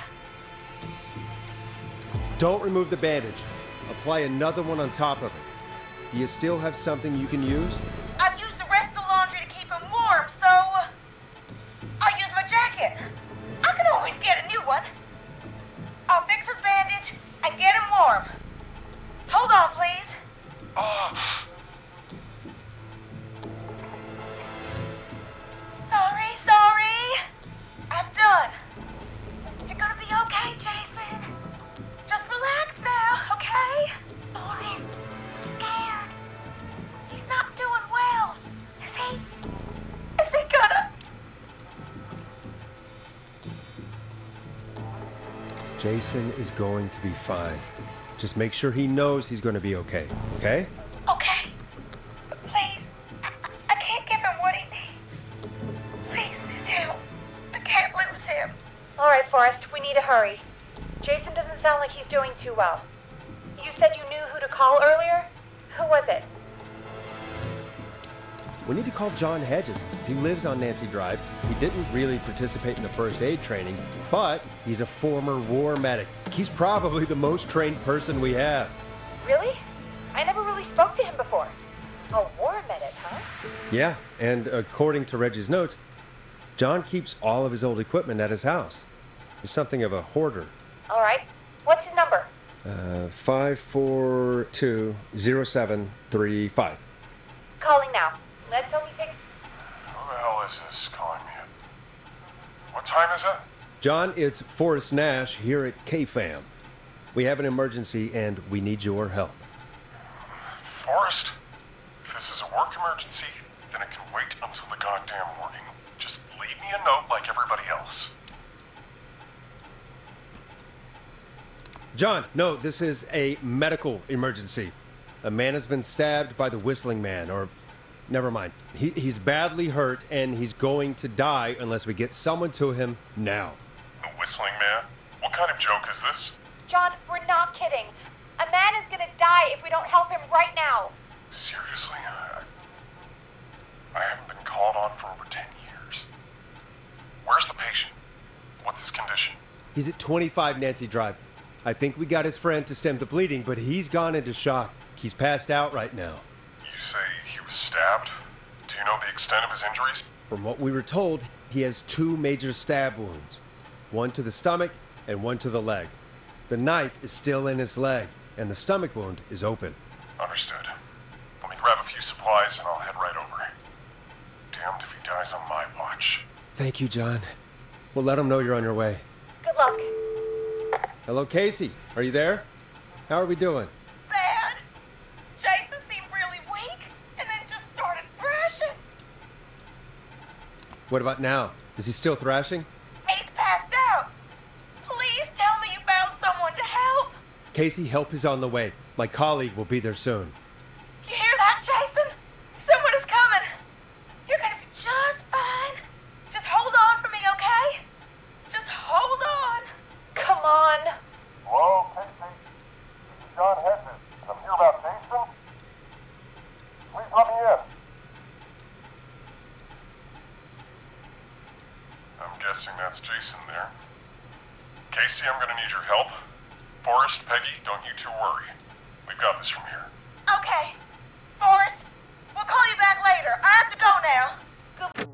[SPEAKER 1] Don't remove the bandage. Apply another one on top of it. Do you still have something you can use?
[SPEAKER 5] I've used the rest of the laundry to keep him warm, so... I'll use my jacket. I can always get a new one. I'll fix his bandage and get him warm. Hold on, please. Sorry. I'm done. You're gonna be okay, Jason. Just relax now, okay? Oh, he's scared. He's not doing well. Is he gonna...
[SPEAKER 1] Jason is going to be fine. Just make sure he knows he's going to be okay, okay?
[SPEAKER 5] Okay. But please, I can't give him what he needs. Please, help. I can't lose him.
[SPEAKER 20] All right, Forrest, we need to hurry. Jason doesn't sound like he's doing too well. You said you knew who to call earlier? Who was it?
[SPEAKER 1] We need to call John Hedges. He lives on Nancy Drive. He didn't really participate in the first aid training, but he's a former war medic. He's probably the most trained person we have.
[SPEAKER 20] Really? I never really spoke to him before. A war medic, huh?
[SPEAKER 1] Yeah, and according to Reggie's notes, John keeps all of his old equipment at his house. He's something of a hoarder.
[SPEAKER 20] All right. What's his number?
[SPEAKER 1] 5420735.
[SPEAKER 20] Calling now. Let's hope he picks...
[SPEAKER 21] Who the hell is this calling me? What time is it?
[SPEAKER 1] John, it's Forrest Nash here at KFAM. We have an emergency and we need your help.
[SPEAKER 21] Forrest? If this is a work emergency, then it can wait until the goddamn morning. Just leave me a note like everybody else.
[SPEAKER 1] John, no, this is a medical emergency. A man has been stabbed by the Whistling Man, or... Never mind. He's badly hurt, and he's going to die unless we get someone to him now.
[SPEAKER 21] The Whistling Man? What kind of joke is this?
[SPEAKER 20] John, we're not kidding. A man is gonna die if we don't help him right now.
[SPEAKER 21] Seriously? I haven't been called on for over 10 years. Where's the patient? What's his condition?
[SPEAKER 1] He's at 25 Nancy Drive. I think we got his friend to stem the bleeding, but he's gone into shock. He's passed out right now.
[SPEAKER 21] You say he was stabbed? Do you know the extent of his injuries?
[SPEAKER 1] From what we were told, he has 2 major stab wounds. One to the stomach and one to the leg. The knife is still in his leg, and the stomach wound is open.
[SPEAKER 21] Understood. Let me grab a few supplies and I'll head right over. Damned if he dies on my watch.
[SPEAKER 1] Thank you, John. We'll let him know you're on your way.
[SPEAKER 20] Good luck.
[SPEAKER 1] Hello, Casey. Are you there? How are we doing?
[SPEAKER 5] Bad. Jason seemed really weak and then just started thrashing.
[SPEAKER 1] What about now? Is he still thrashing?
[SPEAKER 5] He's passed out. Please tell me you found someone to help.
[SPEAKER 1] Casey, help is on the way. My colleague will be there soon.
[SPEAKER 5] You hear that, Jason? Someone is coming. You're gonna be just fine. Just hold on for me, okay? Just hold on.
[SPEAKER 20] Come on.
[SPEAKER 21] Hello, Casey. This is John Hedges. I'm here about Jason. Please let me in. I'm guessing that's Jason there. Casey, I'm gonna need your help. Forrest, Peggy, don't you two worry. We've got this from here.
[SPEAKER 5] Okay. Forrest, we'll call you back later. I have to go now. Good.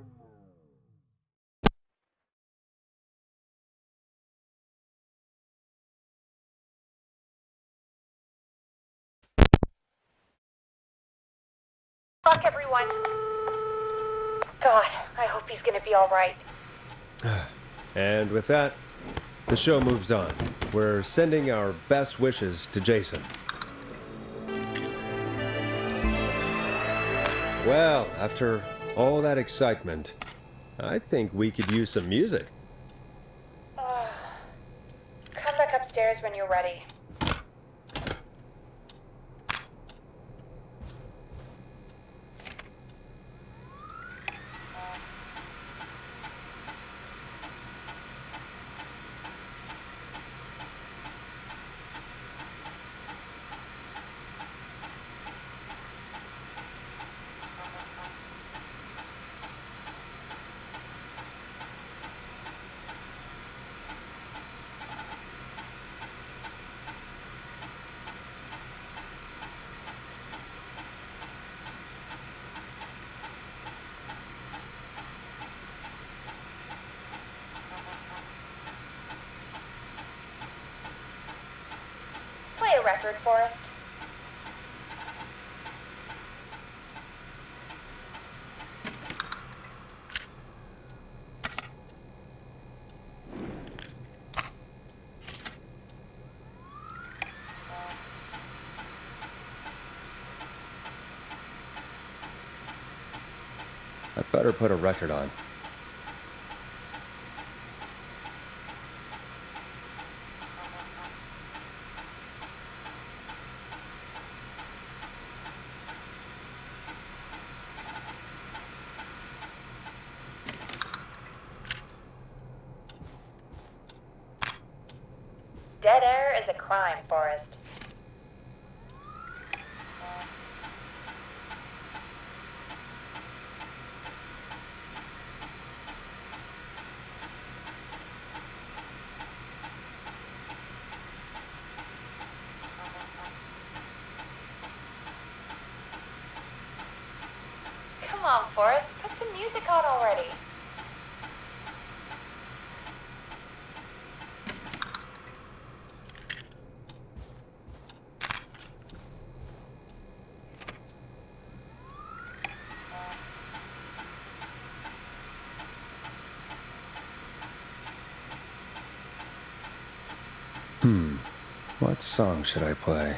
[SPEAKER 20] Luck, everyone. God, I hope he's gonna be all right.
[SPEAKER 1] And with that, the show moves on. We're sending our best wishes to Jason. Well, after all that excitement, I think we could use some music.
[SPEAKER 20] Come back upstairs when you're ready. Play a record for us.
[SPEAKER 1] I better put a record on.
[SPEAKER 20] Dead air is a crime, Forrest. Come on, Forrest, put some music on already.
[SPEAKER 1] What song should I play?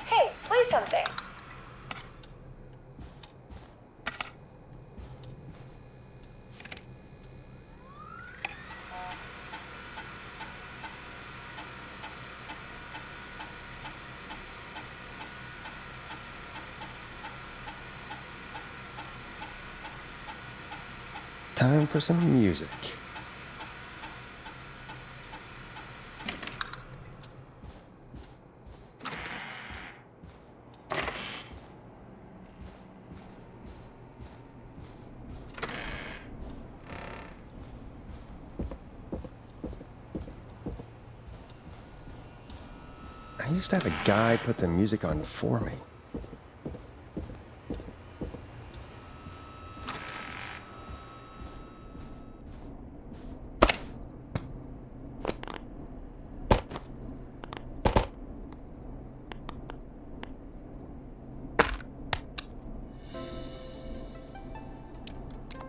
[SPEAKER 20] Hey, play something.
[SPEAKER 1] Time for some music. I used to have a guy put the music on for me.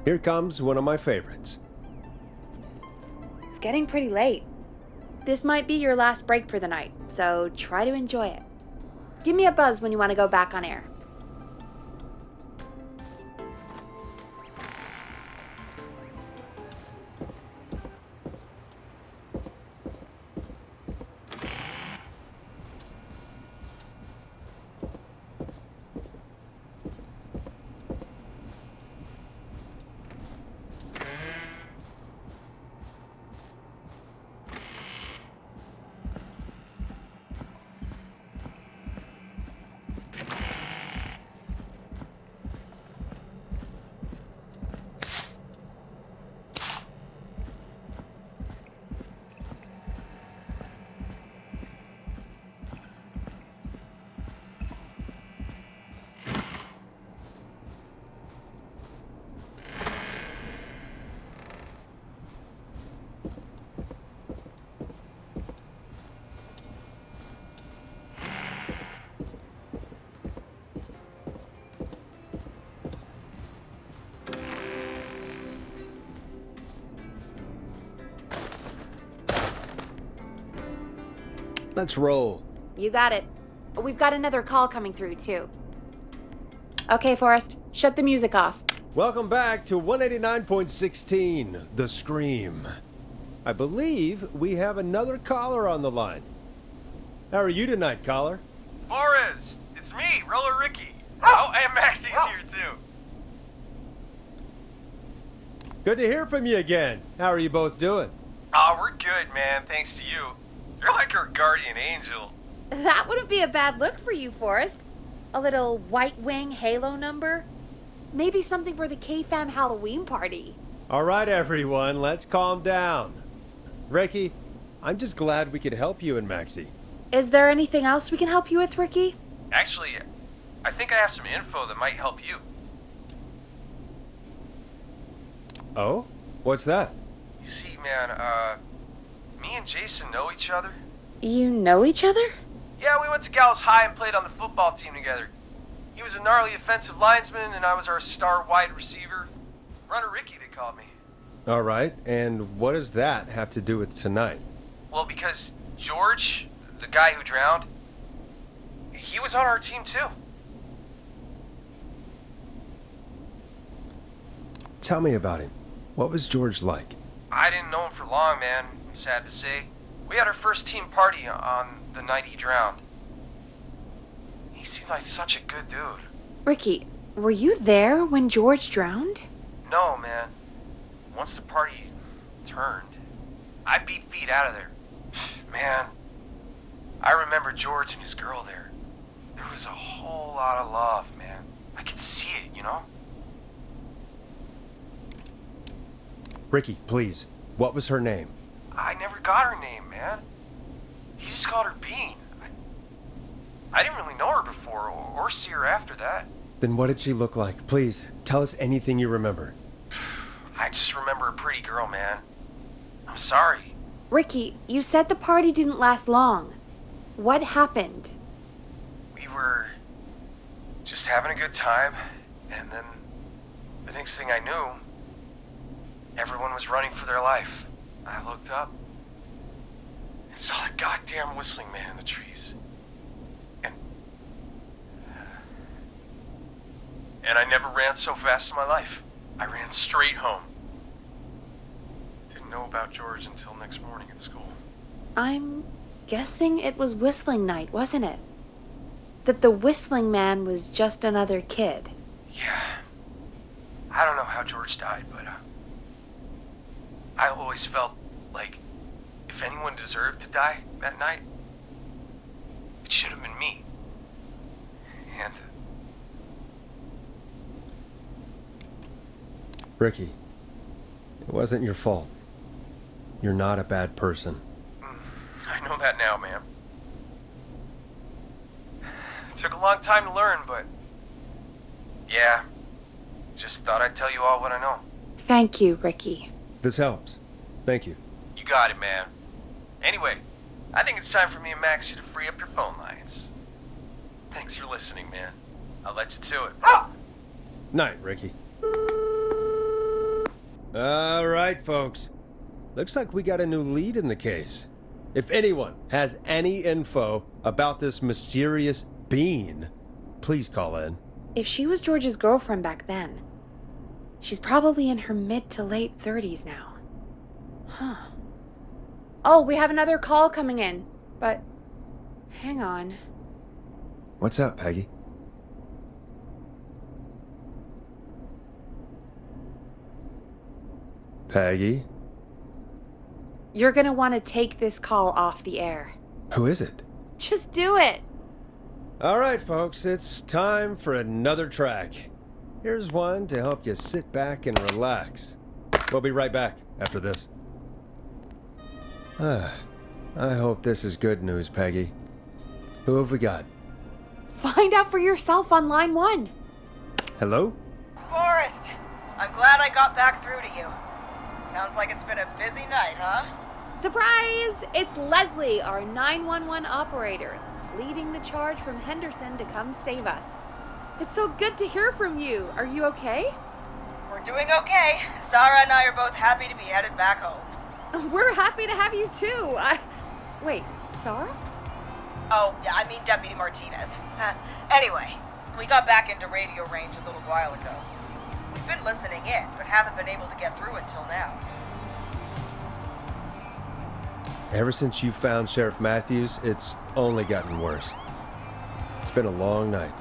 [SPEAKER 1] Here comes one of my favorites.
[SPEAKER 2] It's getting pretty late. This might be your last break for the night, so try to enjoy it. Give me a buzz when you want to go back on air.
[SPEAKER 1] Let's roll.
[SPEAKER 2] You got it. We've got another call coming through, too. Okay, Forrest, shut the music off.
[SPEAKER 1] Welcome back to 189.16, The Scream. I believe we have another caller on the line. How are you tonight, caller?
[SPEAKER 9] Forrest, it's me, Roller Ricky. Oh, and Maxie's here too.
[SPEAKER 1] Good to hear from you again. How are you both doing?
[SPEAKER 9] Oh, we're good, man, thanks to you. You're like our guardian angel.
[SPEAKER 18] That wouldn't be a bad look for you, Forrest. A little white wing halo number.
[SPEAKER 2] Maybe something for the K-Fam Halloween party.
[SPEAKER 1] All right, everyone, let's calm down. Ricky, I'm just glad we could help you and Maxie.
[SPEAKER 2] Is there anything else we can help you with, Ricky?
[SPEAKER 17] Actually, I think I have some info that might help you.
[SPEAKER 1] Oh? What's that?
[SPEAKER 17] You see, man, me and Jason know each other.
[SPEAKER 2] You know each other?
[SPEAKER 17] Yeah, we went to Gallows High and played on the football team together. He was a gnarly offensive linesman, and I was our star wide receiver. Runner Ricky, they called me.
[SPEAKER 1] All right, and what does that have to do with tonight?
[SPEAKER 17] Well, because George, the guy who drowned, he was on our team too.
[SPEAKER 1] Tell me about him. What was George like?
[SPEAKER 17] I didn't know him for long, man. Sad to say. We had our first team party on the night he drowned. He seemed like such a good dude.
[SPEAKER 2] Ricky, were you there when George drowned?
[SPEAKER 17] No, man. Once the party turned, I beat feet out of there. Man, I remember George and his girl there. There was a whole lot of love, man. I could see it, you know?
[SPEAKER 1] Ricky, please. What was her name?
[SPEAKER 17] I never got her name, man. He just called her Bean. I didn't really know her before or see her after that.
[SPEAKER 1] Then what did she look like? Please, tell us anything you remember.
[SPEAKER 17] I just remember a pretty girl, man. I'm sorry.
[SPEAKER 2] Ricky, you said the party didn't last long. What happened?
[SPEAKER 17] We were just having a good time, and then the next thing I knew, everyone was running for their life. I looked up and saw that goddamn whistling man in the trees. And I never ran so fast in my life. I ran straight home. Didn't know about George until next morning at school.
[SPEAKER 2] I'm guessing it was whistling night, wasn't it? That the whistling man was just another kid.
[SPEAKER 17] Yeah. I don't know how George died, but I always felt like if anyone deserved to die that night, it should have been me. And
[SPEAKER 1] Ricky, it wasn't your fault. You're not a bad person.
[SPEAKER 17] I know that now, man. It took a long time to learn, but yeah, just thought I'd tell you all what I know.
[SPEAKER 2] Thank you, Ricky.
[SPEAKER 1] This helps. Thank you.
[SPEAKER 17] You got it, man. Anyway, I think it's time for me and Maxie to free up your phone lines. Thanks for listening, man. I'll let you to it.
[SPEAKER 1] Night, Ricky. All right, folks. Looks like we got a new lead in the case. If anyone has any info about this mysterious bean, please call in.
[SPEAKER 2] If she was George's girlfriend back then, she's probably in her mid to late 30s now. Huh. Oh, we have another call coming in, but hang on.
[SPEAKER 1] What's up, Peggy? Peggy?
[SPEAKER 2] You're gonna want to take this call off the air.
[SPEAKER 1] Who is it?
[SPEAKER 2] Just do it.
[SPEAKER 1] All right, folks, it's time for another track. Here's one to help you sit back and relax. We'll be right back after this. I hope this is good news, Peggy. Who have we got?
[SPEAKER 2] Find out for yourself on line 1.
[SPEAKER 1] Hello?
[SPEAKER 5] Forrest, I'm glad I got back through to you. Sounds like it's been a busy night, huh?
[SPEAKER 2] Surprise! It's Leslie, our 911 operator, leading the charge from Henderson to come save us. It's so good to hear from you. Are you okay?
[SPEAKER 5] We're doing okay. Sarah and I are both happy to be headed back home.
[SPEAKER 2] We're happy to have you too. Wait, Sarah?
[SPEAKER 5] Oh, yeah, I mean Deputy Martinez. Anyway, we got back into radio range a little while ago. We've been listening in, but haven't been able to get through until now.
[SPEAKER 1] Ever since you found Sheriff Matthews, it's only gotten worse. It's been a long night.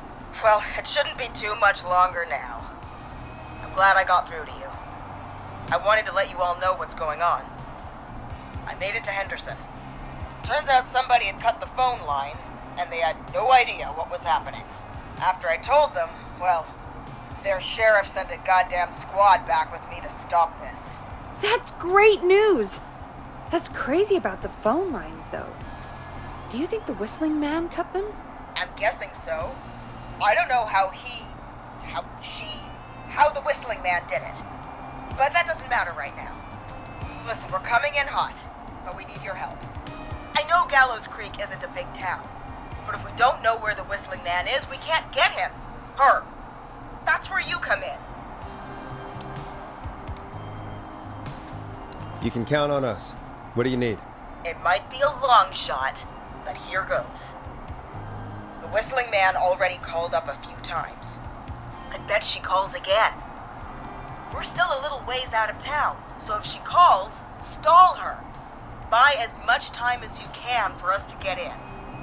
[SPEAKER 5] Well, it shouldn't be too much longer now. I'm glad I got through to you. I wanted to let you all know what's going on. I made it to Henderson. Turns out somebody had cut the phone lines, and they had no idea what was happening. After I told them, well, their sheriff sent a goddamn squad back with me to stop this.
[SPEAKER 18] That's great news! That's crazy about the phone lines, though. Do you think the Whistling Man cut them?
[SPEAKER 5] I'm guessing so. I don't know how the Whistling Man did it. But that doesn't matter right now. Listen, we're coming in hot, but we need your help. I know Gallows Creek isn't a big town, but if we don't know where the Whistling Man is, we can't get him. Her. That's where you come in.
[SPEAKER 1] You can count on us. What do you need?
[SPEAKER 5] It might be a long shot, but here goes. The Whistling Man already called up a few times. I bet she calls again. We're still a little ways out of town, so if she calls, stall her. Buy as much time as you can for us to get in.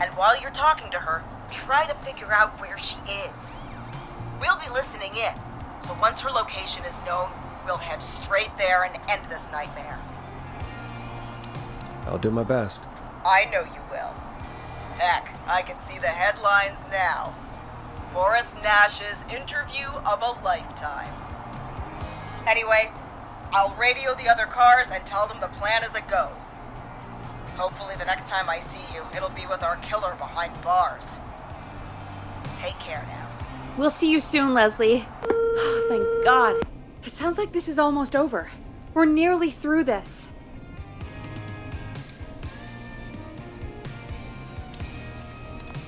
[SPEAKER 5] And while you're talking to her, try to figure out where she is. We'll be listening in, so once her location is known, we'll head straight there and end this nightmare.
[SPEAKER 1] I'll do my best.
[SPEAKER 5] I know you will. Heck, I can see the headlines now. Forrest Nash's interview of a lifetime. Anyway, I'll radio the other cars and tell them the plan is a go. Hopefully the next time I see you, it'll be with our killer behind bars. Take care now.
[SPEAKER 18] We'll see you soon, Leslie. Oh, thank God. It sounds like this is almost over. We're nearly through this.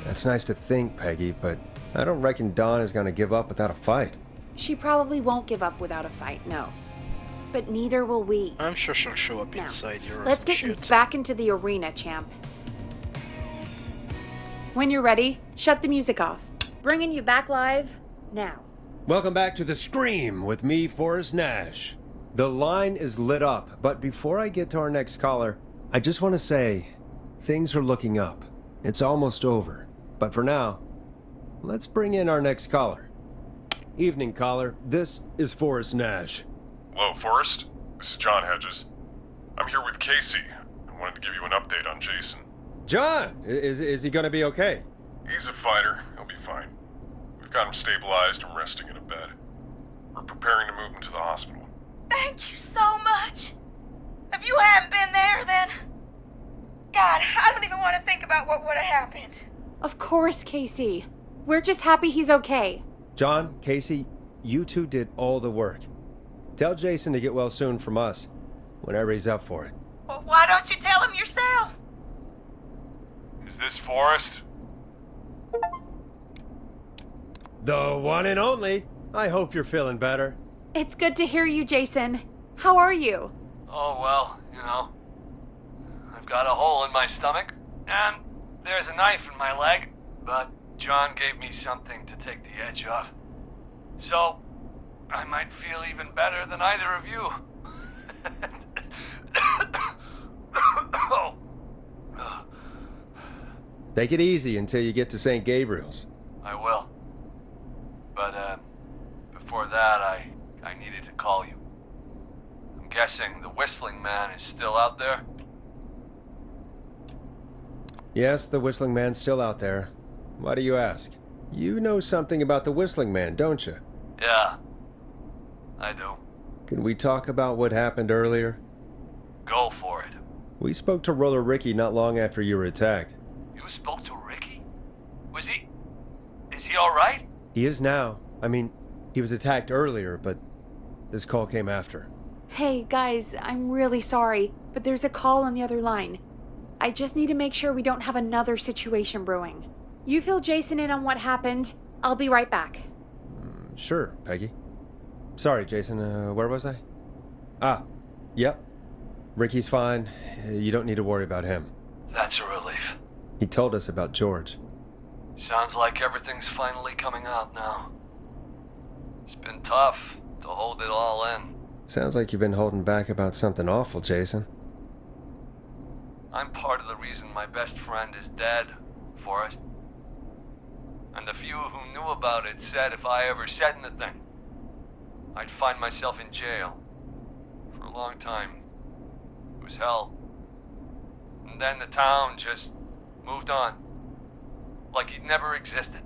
[SPEAKER 1] That's nice to think, Peggy, but I don't reckon Dawn is gonna give up without a fight.
[SPEAKER 2] She probably won't give up without a fight, no. But neither will we.
[SPEAKER 7] I'm sure she'll show up
[SPEAKER 2] Now,
[SPEAKER 7] inside your
[SPEAKER 2] let's get you back into the arena, champ. When you're ready, shut the music off. Bringing you back live now.
[SPEAKER 1] Welcome back to The Scream with me, Forrest Nash. The line is lit up, but before I get to our next caller, I just want to say, things are looking up. It's almost over. But for now, let's bring in our next caller. Evening, caller. This is Forrest Nash.
[SPEAKER 21] Hello, Forrest. This is John Hedges. I'm here with Casey. I wanted to give you an update on Jason.
[SPEAKER 1] John! Is he gonna be okay?
[SPEAKER 21] He's a fighter. He'll be fine. We've got him stabilized and resting in a bed. We're preparing to move him to the hospital.
[SPEAKER 5] Thank you so much. If you hadn't been there, then... God, I don't even want to think about what would have happened.
[SPEAKER 2] Of course, Casey. We're just happy he's okay.
[SPEAKER 1] John, Casey, you two did all the work. Tell Jason to get well soon from us, whenever he's up for it.
[SPEAKER 5] Well, why don't you tell him yourself?
[SPEAKER 21] Is this Forrest?
[SPEAKER 1] The one and only. I hope you're feeling better.
[SPEAKER 2] It's good to hear you, Jason. How are you?
[SPEAKER 9] Oh, well, you know. I've got a hole in my stomach, and there's a knife in my leg, but John gave me something to take the edge off. So, I might feel even better than either of you.
[SPEAKER 1] Take it easy until you get to St. Gabriel's.
[SPEAKER 9] I will. But, before that, I needed to call you. I'm guessing the Whistling Man is still out there?
[SPEAKER 1] Yes, the Whistling Man's still out there. Why do you ask? You know something about the Whistling Man, don't you?
[SPEAKER 9] Yeah, I do.
[SPEAKER 1] Can we talk about what happened earlier?
[SPEAKER 9] Go for it.
[SPEAKER 1] We spoke to Roller Ricky not long after you were attacked.
[SPEAKER 9] You spoke to Ricky? Is he alright?
[SPEAKER 1] He is now. I mean, he was attacked earlier, but this call came after.
[SPEAKER 2] Hey, guys, I'm really sorry, but there's a call on the other line. I just need to make sure we don't have another situation brewing. You fill Jason in on what happened. I'll be right back.
[SPEAKER 1] Sure, Peggy. Sorry, Jason, where was I? Yep. Ricky's fine. You don't need to worry about him.
[SPEAKER 9] That's a relief.
[SPEAKER 1] He told us about George.
[SPEAKER 9] Sounds like everything's finally coming out now. It's been tough to hold it all in.
[SPEAKER 1] Sounds like you've been holding back about something awful, Jason.
[SPEAKER 9] I'm part of the reason my best friend is dead, Forrest. And the few who knew about it said if I ever said anything, I'd find myself in jail. For a long time. It was hell. And then the town just moved on. Like he'd never existed.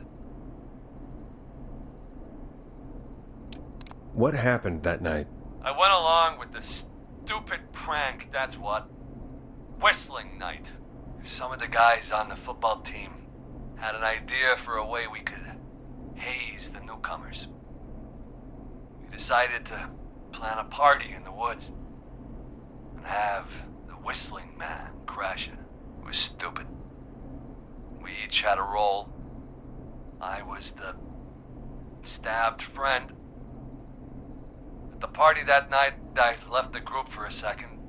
[SPEAKER 1] What happened that night?
[SPEAKER 9] I went along with the stupid prank, that's what. Whistling night. Some of the guys on the football team had an idea for a way we could haze the newcomers. We decided to plan a party in the woods and have the whistling man crash it. It was stupid. We each had a role. I was the stabbed friend. At the party that night, I left the group for a second,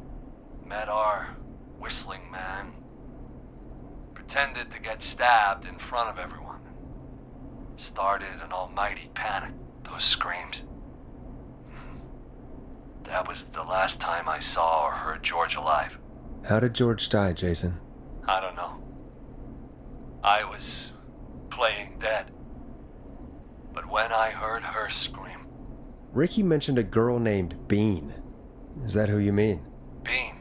[SPEAKER 9] met our whistling man, pretended to get stabbed in front of everyone. Started an almighty panic, those screams. That was the last time I saw or heard George alive.
[SPEAKER 1] How did George die, Jason?
[SPEAKER 9] I don't know. I was playing dead. But when I heard her scream...
[SPEAKER 1] Ricky mentioned a girl named Bean. Is that who you mean?
[SPEAKER 9] Bean?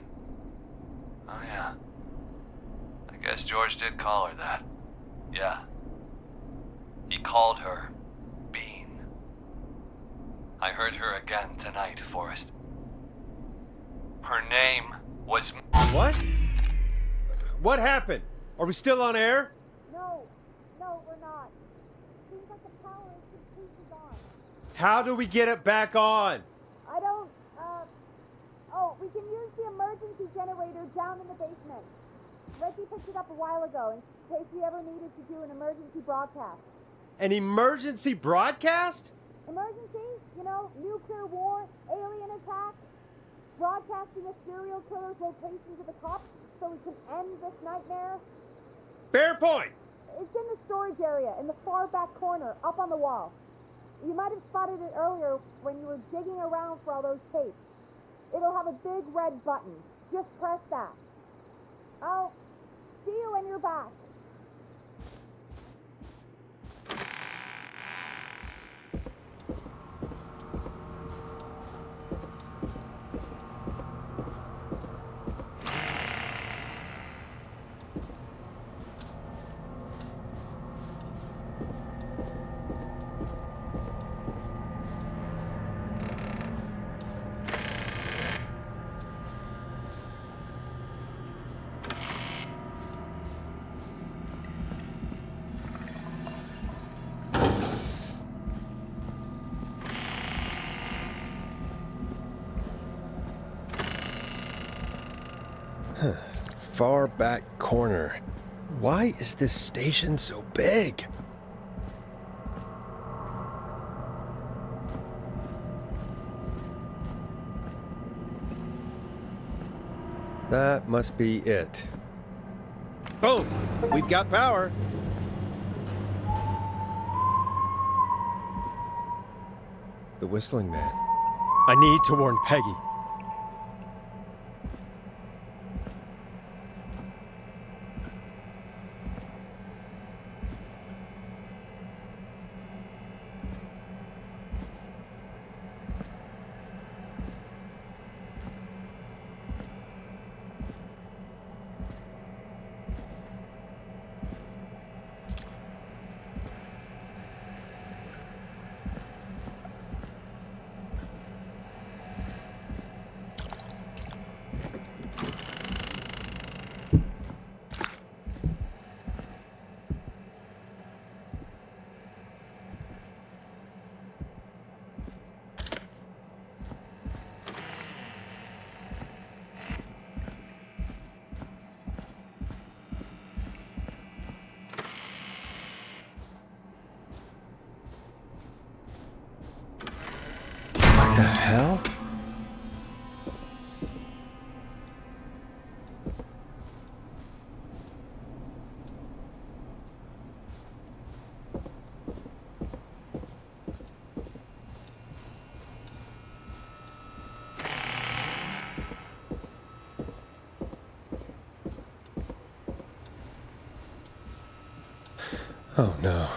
[SPEAKER 9] Oh yeah. I guess George did call her that. Yeah. He called her Bean. I heard her again tonight, Forrest. Her name was...
[SPEAKER 1] What? What happened? Are we still on air?
[SPEAKER 20] No, we're not. Seems like the power is completely gone.
[SPEAKER 1] How do we get it back on?
[SPEAKER 20] I don't, Oh, we can use the emergency generator down in the basement. Reggie picked it up a while ago in case we ever needed to do an emergency broadcast.
[SPEAKER 1] An emergency broadcast?
[SPEAKER 20] Emergency? You know, nuclear war, alien attack, broadcasting a serial killer's location to the cops so we can end this nightmare.
[SPEAKER 1] Fair point!
[SPEAKER 20] It's in the storage area, in the far back corner, up on the wall. You might have spotted it earlier when you were digging around for all those tapes. It'll have a big red button. Just press that. I'll see you when you're back.
[SPEAKER 1] Far back corner. Why is this station so big? That must be it. Boom! We've got power. The whistling man. I need to warn Peggy. Oh no.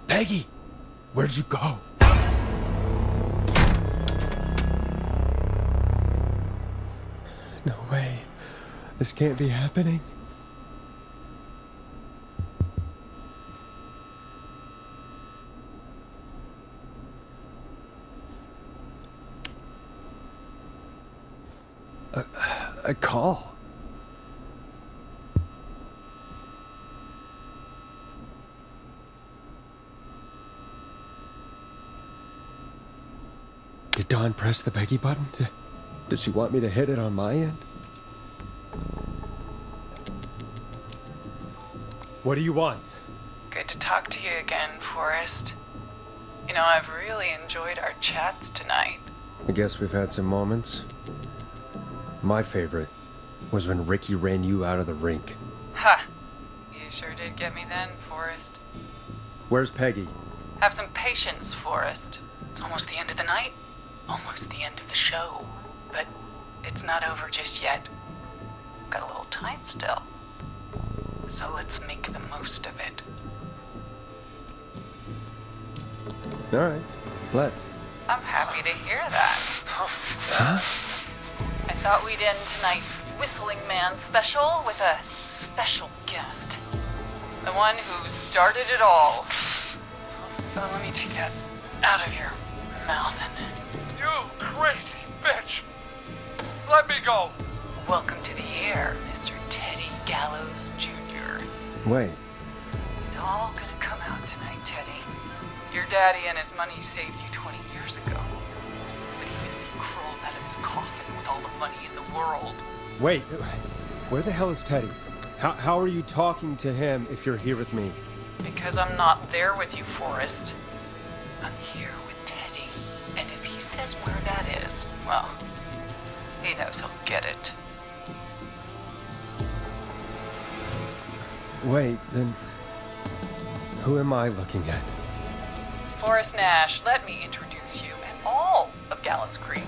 [SPEAKER 1] Peggy! Where'd you go? No way. This can't be happening. A call. Did Dawn press the Peggy button? Did she want me to hit it on my end? What do you want?
[SPEAKER 16] Good to talk to you again, Forrest. You know, I've really enjoyed our chats tonight.
[SPEAKER 1] I guess we've had some moments. My favorite was when Ricky ran you out of the rink.
[SPEAKER 16] Ha! You sure did get me then, Forrest.
[SPEAKER 1] Where's Peggy?
[SPEAKER 16] Have some patience, Forrest. It's almost the end of the night. Almost the end of the show. But it's not over just yet. Got a little time still. So let's make the most of it.
[SPEAKER 1] All right, let's.
[SPEAKER 16] I'm happy to hear that.
[SPEAKER 1] Huh?
[SPEAKER 16] I thought we'd end tonight's Whistling Man special with a special guest. The one who started it all. Let me take that out of your mouth and...
[SPEAKER 9] You crazy bitch! Let me go!
[SPEAKER 16] Welcome to the air, Mr. Teddy Gallows Jr.
[SPEAKER 1] Wait.
[SPEAKER 16] It's all gonna come out tonight, Teddy. Your daddy and his money saved you 20 years ago. But even if he crawled out of his coffin with all the money in the world...
[SPEAKER 1] Wait, where the hell is Teddy? How are you talking to him if you're here with me?
[SPEAKER 16] Because I'm not there with you, Forrest. I'm here with Teddy. And if he says where that is, well, he knows he'll get it.
[SPEAKER 1] Wait, then who am I looking at?
[SPEAKER 16] Forrest Nash, let me introduce you and all of Gallows Creek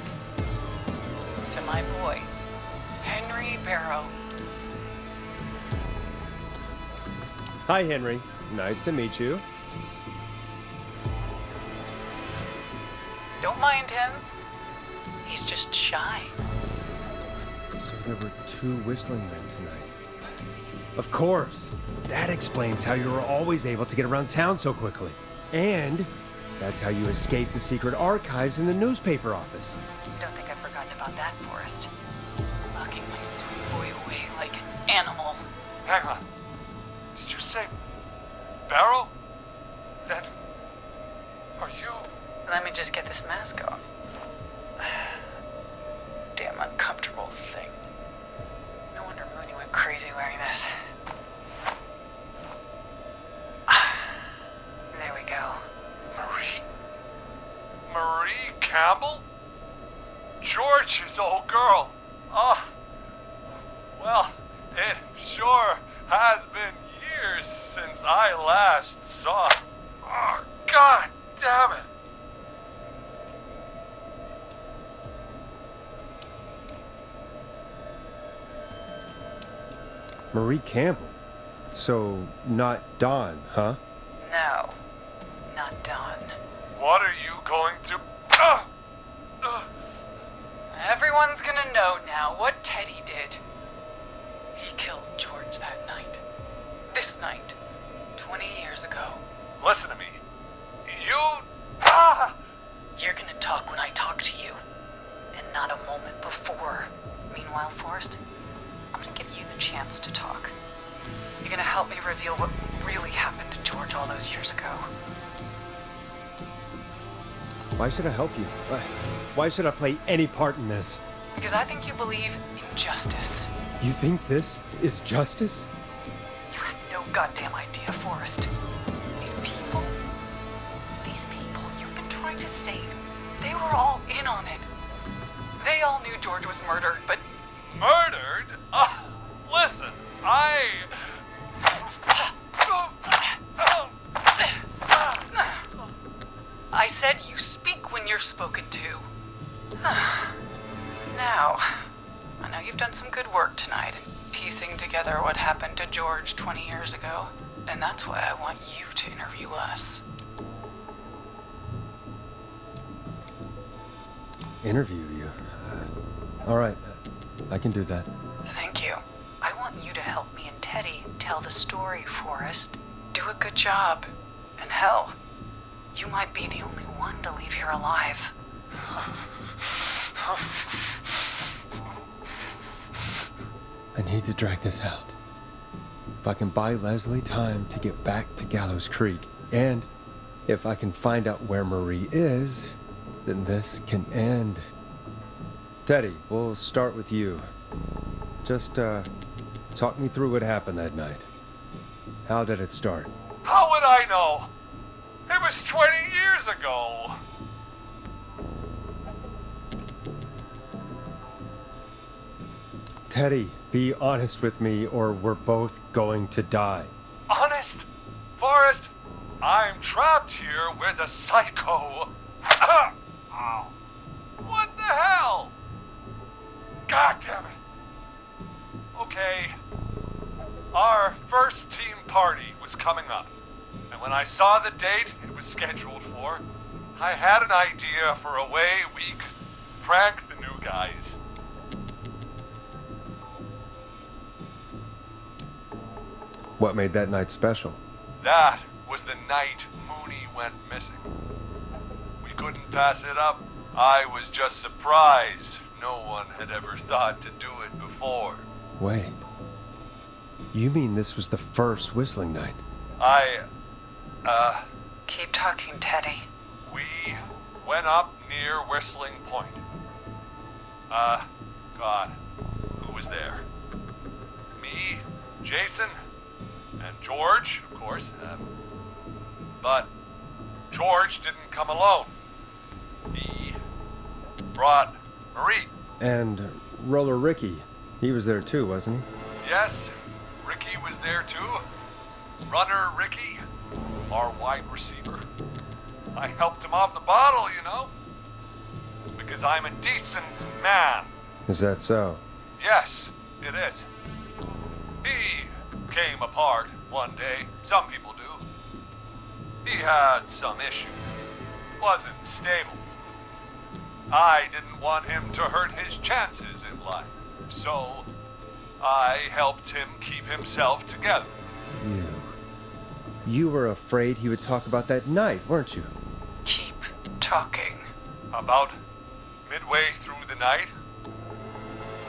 [SPEAKER 16] to my boy, Henry Barrow.
[SPEAKER 1] Hi, Henry. Nice to meet you.
[SPEAKER 16] Don't mind him. He's just shy.
[SPEAKER 1] So there were 2 whistling men tonight. Of course. That explains how you were always able to get around town so quickly. And that's how you escaped the secret archives in the newspaper office.
[SPEAKER 16] Don't think I've forgotten about that, Forrest. Locking my sweet boy away like an animal.
[SPEAKER 9] Hang on. Did you say Barrow? Then are you...
[SPEAKER 16] Let me just get this mask off. Damn uncomfortable thing. No wonder Mooney went crazy wearing this. There we go.
[SPEAKER 9] Marie Campbell? George's old girl. Oh, well, it sure has been years since I last saw. Oh, God damn it.
[SPEAKER 1] Marie Campbell. So, not Dawn, huh?
[SPEAKER 16] No, not Dawn.
[SPEAKER 9] What are you going to...
[SPEAKER 16] Everyone's gonna know now what Teddy did. He killed George that night. This night. 20 years ago.
[SPEAKER 9] Listen to me. You...
[SPEAKER 16] You're gonna talk when I talk to you. And not a moment before. Meanwhile, Forrest, I'm gonna give you the chance to talk. You're gonna help me reveal what really happened to George all those years ago.
[SPEAKER 1] Why should I help you? Why should I play any part in this?
[SPEAKER 16] Because I think you believe in justice.
[SPEAKER 1] You think this is justice?
[SPEAKER 16] You have no goddamn idea, Forrest. These people you've been trying to save, they were all in on it. They all knew George was murdered, but...
[SPEAKER 9] Murdered? Listen,
[SPEAKER 16] tonight and piecing together what happened to George 20 years ago. And that's why I want you to interview us.
[SPEAKER 1] Interview you? All right, I can do that.
[SPEAKER 16] Thank you. I want you to help me and Teddy tell the story, Forrest. Do a good job. And hell, you might be the only one to leave here alive.
[SPEAKER 1] I need to drag this out. If I can buy Leslie time to get back to Gallows Creek, and if I can find out where Marie is, then this can end. Teddy, we'll start with you. Just, talk me through what happened that night. How did it start?
[SPEAKER 9] How would I know? It was 20 years ago.
[SPEAKER 1] Teddy, be honest with me or we're both going to die.
[SPEAKER 9] Honest? Forrest, I'm trapped here with a psycho. Ow. What the hell? God damn it. Okay. Our first team party was coming up. And when I saw the date it was scheduled for, I had an idea for a way we could prank the new guys.
[SPEAKER 1] What made that night special?
[SPEAKER 9] That was the night Mooney went missing. We couldn't pass it up. I was just surprised no one had ever thought to do it before.
[SPEAKER 1] Wait. You mean this was the first whistling night?
[SPEAKER 16] Keep talking, Teddy.
[SPEAKER 9] We went up near Whistling Point. God, who was there? Me, Jason, and George, of course. But George didn't come alone. He brought Marie.
[SPEAKER 1] And Roller Ricky. He was there too, wasn't he?
[SPEAKER 9] Yes, Ricky was there too. Runner Ricky, our wide receiver. I helped him off the bottle, you know. Because I'm a decent man.
[SPEAKER 1] Is that so?
[SPEAKER 9] Yes, it is. He came apart one day. Some people do. He had some issues. Wasn't stable. I didn't want him to hurt his chances in life. So, I helped him keep himself together.
[SPEAKER 1] You were afraid he would talk about that night, weren't you?
[SPEAKER 16] Keep talking.
[SPEAKER 9] About midway through the night,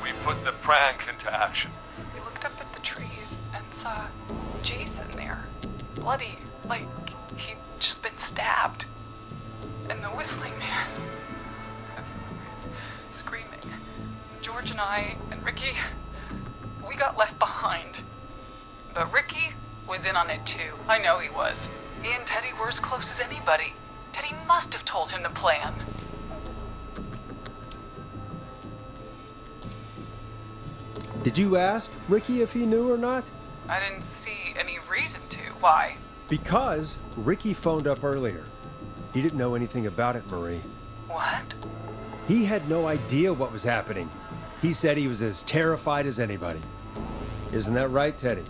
[SPEAKER 9] we put the prank into action.
[SPEAKER 16] We looked up at the trees and saw Jason there. Bloody, like he'd just been stabbed. And the whistling man, screaming. George and I and Ricky, we got left behind. But Ricky was in on it too. I know he was. He and Teddy were as close as anybody. Teddy must have told him the plan.
[SPEAKER 1] Did you ask Ricky if he knew or not?
[SPEAKER 16] I didn't see any reason to. Why?
[SPEAKER 1] Because Ricky phoned up earlier. He didn't know anything about it, Marie.
[SPEAKER 16] What?
[SPEAKER 1] He had no idea what was happening. He said he was as terrified as anybody. Isn't that right, Teddy?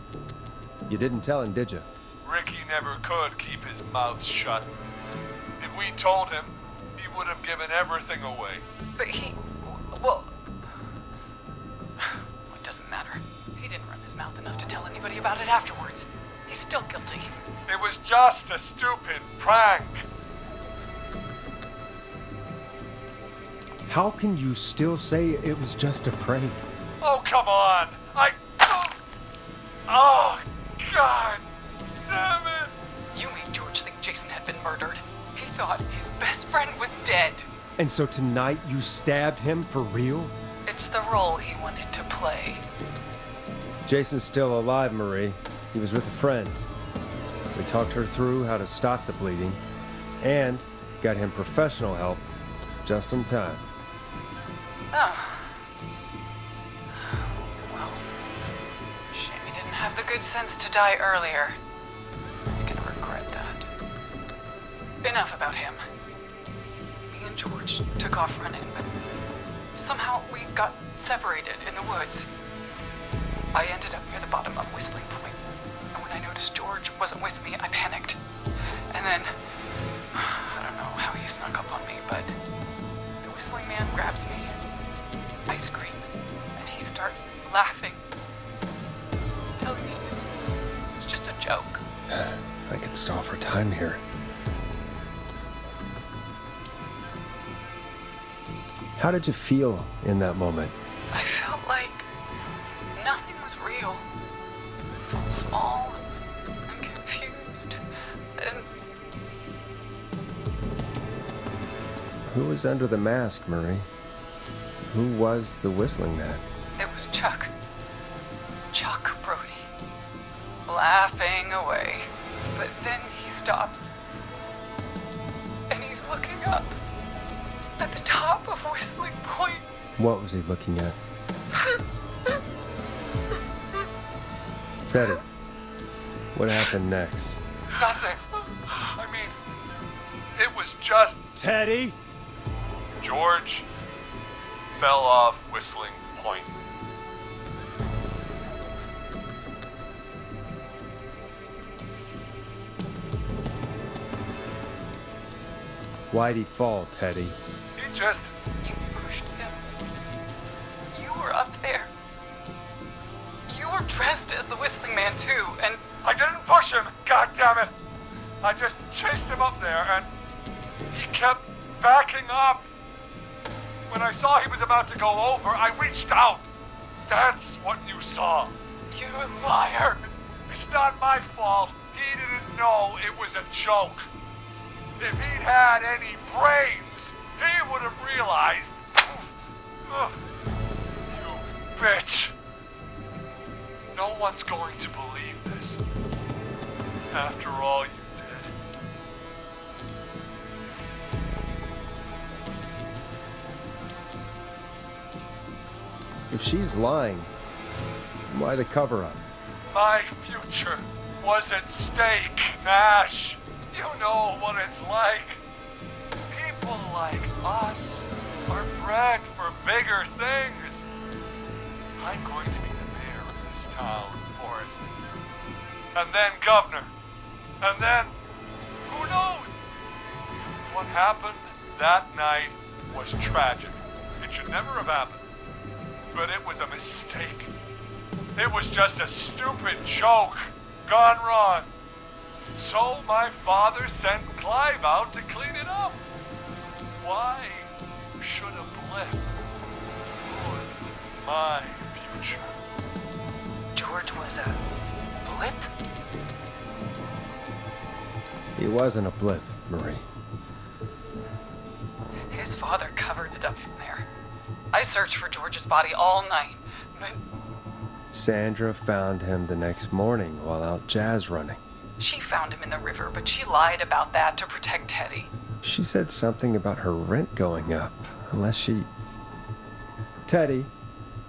[SPEAKER 1] You didn't tell him, did you?
[SPEAKER 9] Ricky never could keep his mouth shut. If we told him, he would have given everything away.
[SPEAKER 16] But well, it doesn't matter. He didn't run his mouth enough to tell anybody about it afterwards. He's still guilty.
[SPEAKER 9] It was just a stupid prank.
[SPEAKER 1] How can you still say it was just a prank?
[SPEAKER 9] Oh, come on. Oh, God damn it.
[SPEAKER 16] You made George think Jason had been murdered. He thought his best friend was dead.
[SPEAKER 1] And so tonight you stabbed him for real?
[SPEAKER 16] It's the role he wanted to play.
[SPEAKER 1] Jason's still alive, Marie. He was with a friend. We talked her through how to stop the bleeding and got him professional help just in time.
[SPEAKER 16] Oh. Well, shame he didn't have the good sense to die earlier. He's gonna regret that. Enough about him. Me and George took off running, but somehow we got separated in the woods. I ended up near the bottom of Whistling Point, and when I noticed George wasn't with me, I panicked. And then, I don't know how he snuck up on me, but the Whistling Man grabs me. I scream, and he starts laughing, telling me it's just a joke.
[SPEAKER 1] I could stall for time here. How did you feel in that moment?
[SPEAKER 16] I felt like nothing was real. I felt small and confused, and
[SPEAKER 1] Who was under the mask, Marie? Who was the Whistling Man?
[SPEAKER 16] it was Chuck. Chuck Brody. Laughing away. But then he stops. And he's looking up at the top of Whistling Point.
[SPEAKER 1] What was he looking at? Teddy, what happened next?
[SPEAKER 9] Nothing. I mean, it was just...
[SPEAKER 1] Teddy?
[SPEAKER 9] George fell off Whistling Point.
[SPEAKER 1] Why'd he fall, Teddy?
[SPEAKER 9] He just...
[SPEAKER 16] You pushed him. You were up there. You were dressed as the Whistling Man too, and
[SPEAKER 9] I didn't push him, God damn it! I just chased him up there, and he kept backing up. When I saw he was about to go over, I reached out. That's what you saw.
[SPEAKER 16] You liar!
[SPEAKER 9] It's not my fault. He didn't know it was a joke. If he'd had any brains, he would have realized. Ugh. You bitch. No one's going to believe this. After all you did.
[SPEAKER 1] If she's lying, why the cover-up?
[SPEAKER 9] My future was at stake, Nash. You know what it's like. People like us are bred for bigger things. I'm going to be the mayor of this town, Forrest. And then governor. And then, who knows? What happened that night was tragic. It should never have happened. But it was a mistake. It was just a stupid joke gone wrong. So my father sent Clive out to clean it up. Why should a blip ruin my future?
[SPEAKER 16] George was a blip?
[SPEAKER 1] He wasn't a blip, Marie.
[SPEAKER 16] His father covered it up from there. I searched for George's body all night, but
[SPEAKER 1] Sandra found him the next morning while out jazz running.
[SPEAKER 16] she found him in the river, but she lied about that to protect Teddy.
[SPEAKER 1] She said something about her rent going up, unless she... Teddy,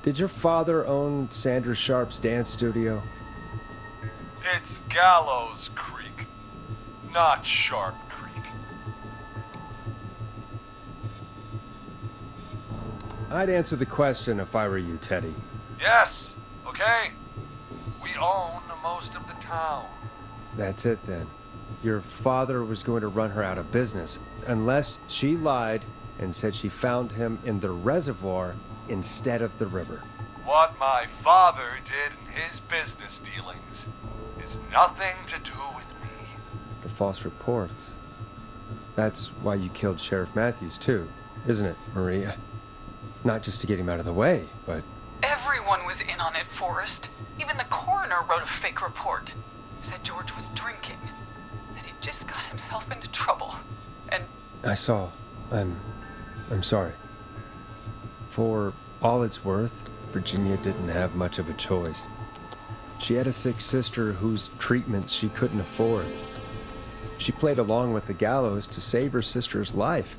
[SPEAKER 1] did your father own Sandra Sharp's dance studio?
[SPEAKER 9] It's Gallows Creek, not Sharp Creek.
[SPEAKER 1] I'd answer the question if I were you, Teddy.
[SPEAKER 9] Yes, okay. We own most of the town.
[SPEAKER 1] That's it then. Your father was going to run her out of business, unless she lied and said she found him in the reservoir instead of the river.
[SPEAKER 9] What my father did in his business dealings is nothing to do with me.
[SPEAKER 1] The false reports. That's why you killed Sheriff Matthews too, isn't it, Maria? Not just to get him out of the way, but...
[SPEAKER 16] Everyone was in on it, Forrest. Even the coroner wrote a fake report. Said George was drinking. That he just got himself into trouble. And
[SPEAKER 1] I saw. I'm sorry. For all it's worth, Virginia didn't have much of a choice. She had a sick sister whose treatment she couldn't afford. She played along with the gallows to save her sister's life.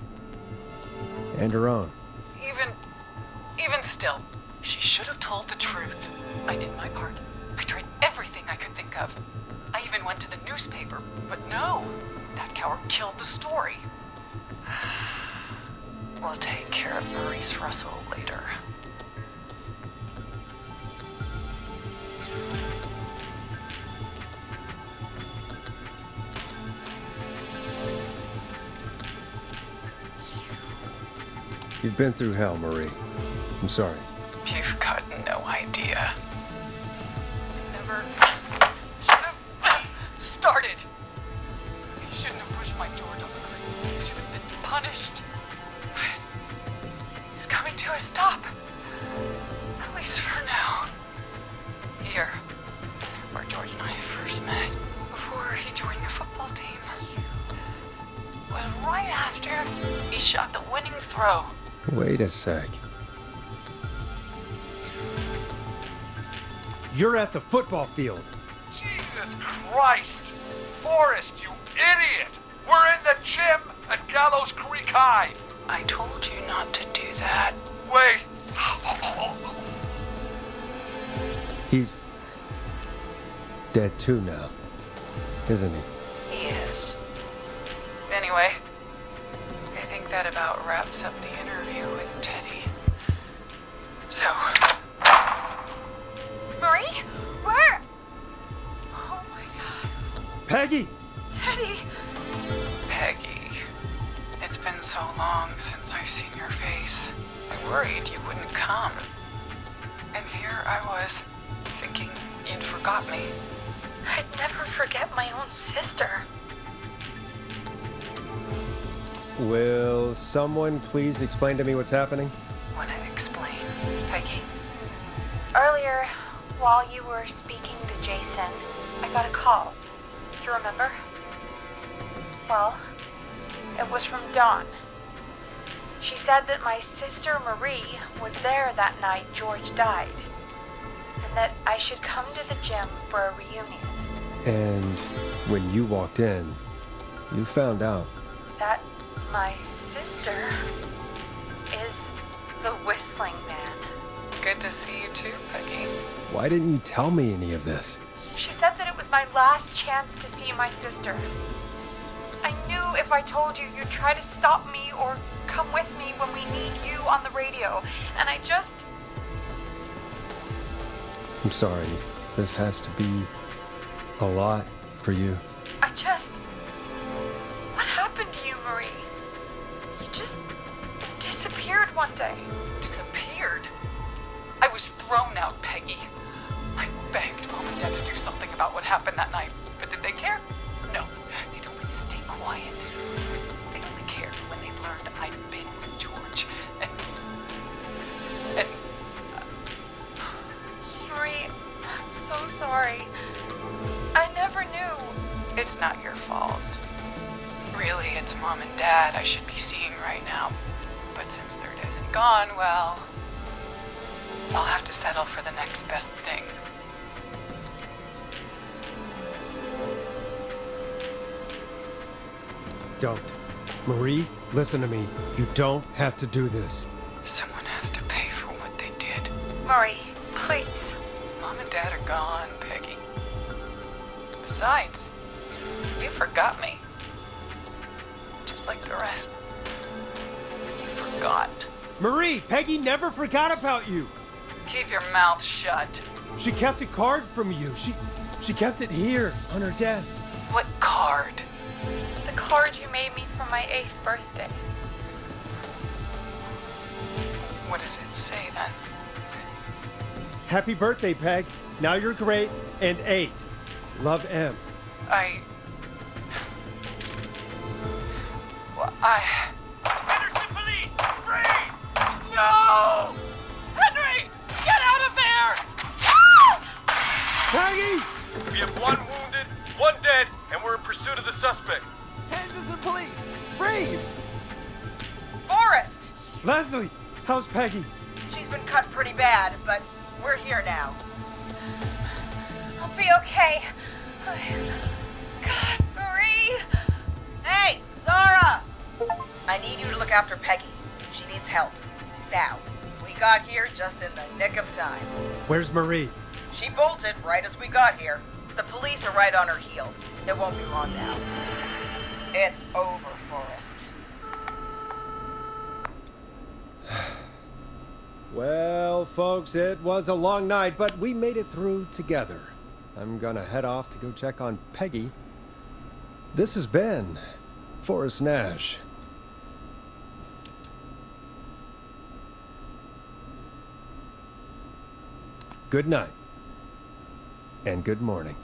[SPEAKER 1] And her own.
[SPEAKER 16] even still, she should have told the truth. I did my part. I tried everything I could think of. I even went to the newspaper, but no, that coward killed the story. We'll take care of Maurice Russell later.
[SPEAKER 1] You've been through hell, Marie. I'm sorry.
[SPEAKER 16] You've got no idea. Never should have started. He shouldn't have pushed my door down the creek. He should have been punished. He's coming to a stop. At least for now. Here, where George and I first met, before he joined the football team, was right after he shot the winning throw.
[SPEAKER 1] Wait a sec. You're at the football field.
[SPEAKER 4] Jesus Christ! Forrest, you idiot! We're in the gym at Gallows Creek High!
[SPEAKER 16] I told you not to do that.
[SPEAKER 4] Wait!
[SPEAKER 1] He's dead too now, isn't he?
[SPEAKER 16] He is. Anyway, I think that about wraps up the interview with Teddy. So... Marie? Where? Oh my god.
[SPEAKER 1] Peggy!
[SPEAKER 16] Teddy! Peggy. It's been so long since I've seen your face. I worried you wouldn't come. And here I was, thinking you'd forgot me. I'd never forget my own sister.
[SPEAKER 1] Will someone please explain to me what's happening?
[SPEAKER 16] Want to explain, Peggy?
[SPEAKER 20] Earlier, while you were speaking to Jason, I got a call. Do you remember? Well, it was from Dawn. She said that my sister Marie was there that night George died, and that I should come to the gym for a reunion.
[SPEAKER 1] And when you walked in, you found out.
[SPEAKER 20] That my sister is the Whistling Man.
[SPEAKER 16] Good to see you too, Peggy.
[SPEAKER 1] Why didn't you tell me any of this?
[SPEAKER 20] She said that it was my last chance to see my sister. I knew if I told you, you'd try to stop me or come with me when we need you on the radio. And I just...
[SPEAKER 1] I'm sorry. This has to be a lot for you.
[SPEAKER 20] What happened to you, Marie? You just disappeared one day.
[SPEAKER 16] Disappeared? I was thrown out, Peggy. I begged Mom and Dad to do something about what happened that night, but did they care? No. They told me to stay quiet. They only cared when they learned I'd been with George. And
[SPEAKER 20] Marie, I'm so sorry. I never knew.
[SPEAKER 16] It's not your fault. Really, it's Mom and Dad I should be seeing right now. But since they're dead and gone, well, I'll have to settle for the next best thing.
[SPEAKER 1] Don't. Marie, listen to me. You don't have to do this.
[SPEAKER 16] Someone has to pay for what they did.
[SPEAKER 20] Marie, please.
[SPEAKER 16] Mom and Dad are gone, Peggy. Besides, you forgot me. Just like the rest. You forgot.
[SPEAKER 1] Marie, Peggy never forgot about you.
[SPEAKER 16] Keep your mouth shut.
[SPEAKER 1] She kept a card from you. She kept it here on her desk.
[SPEAKER 16] What card?
[SPEAKER 20] The card you made me for my 8th birthday.
[SPEAKER 16] What does it say then?
[SPEAKER 1] Happy birthday, Peg. Now you're great and 8. Love, M.
[SPEAKER 4] Henderson police! Freeze! No!
[SPEAKER 16] Henry! Get out of there!
[SPEAKER 1] Peggy!
[SPEAKER 9] We have 1 wounded, 1 dead, and we're in pursuit of the suspect.
[SPEAKER 11] Henderson police! Freeze!
[SPEAKER 5] Forrest!
[SPEAKER 1] Leslie, how's Peggy?
[SPEAKER 5] She's been cut pretty bad, but we're here now.
[SPEAKER 20] I'll be okay. God, Marie!
[SPEAKER 5] Hey, Zara! I need you to look after Peggy. She needs help. Now. We got here just in the nick of time.
[SPEAKER 1] Where's Marie?
[SPEAKER 5] She bolted right as we got here. The police are right on her heels. It won't be long now. It's over, Forrest.
[SPEAKER 1] Well, folks, it was a long night, but we made it through together. I'm gonna head off to go check on Peggy. This has been Forrest Nash. good night, and good morning.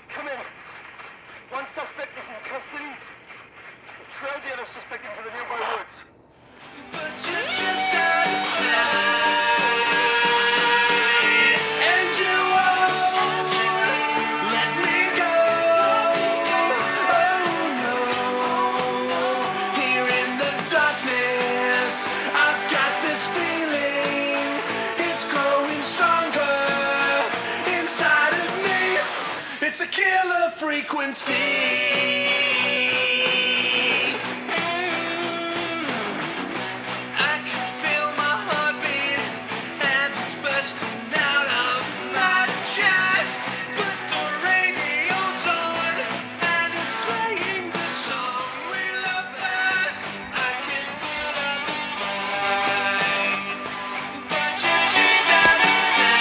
[SPEAKER 11] Come in. One suspect is in custody. We've trailed the other suspect into the nearby woods. But you're just out of sight, and you won't let me go. Oh no, here in the darkness, I've got this feeling. It's growing stronger inside of me. It's a killer frequency. I can feel my heartbeat and it's bursting out of my chest. But the radio's on and it's playing the song we love best. I can hear the fight, but you're just out of sight.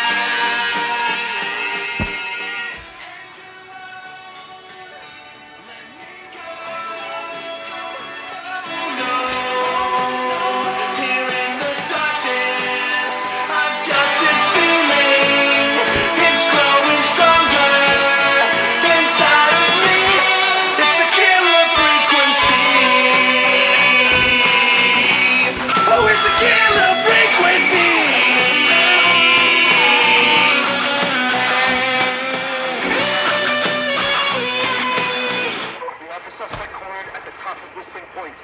[SPEAKER 11] Suspect cornered at the top of Whistling Point.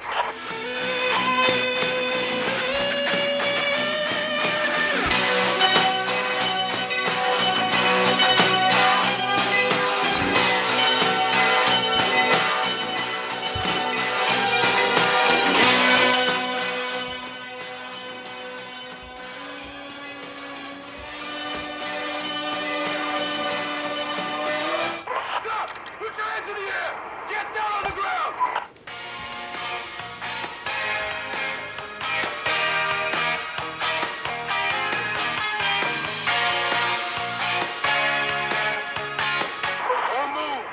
[SPEAKER 11] Stop! Put your hands in the air! Get down on the ground! Don't move!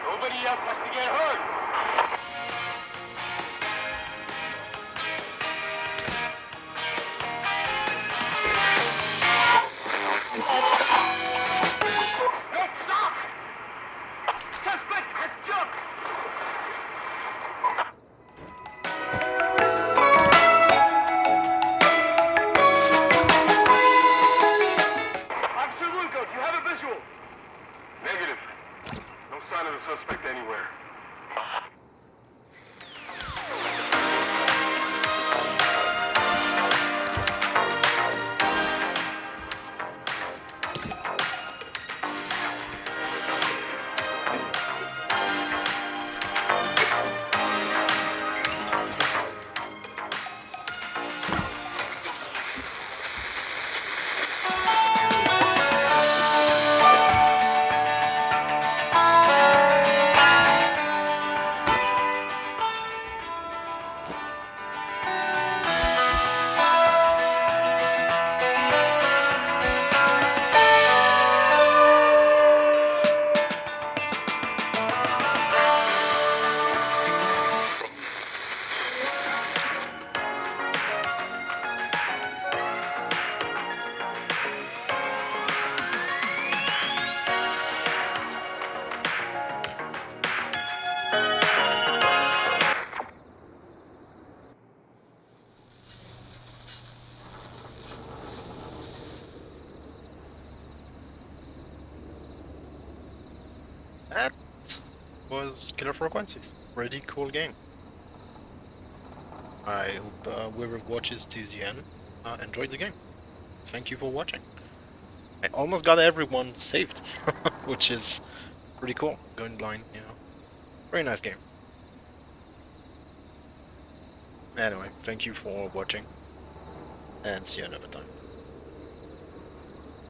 [SPEAKER 11] Nobody else has to get hurt! No, stop! Suspect has jumped! Officer Lugo, do you have a visual? Negative. No sign of the suspect anywhere.
[SPEAKER 7] That was Killer Frequencies. Pretty cool game. I hope whoever watches to the end enjoyed the game. Thank you for watching. I almost got everyone saved, which is pretty cool. Going blind, you know. Very nice game. Anyway, thank you for watching, and see you another time.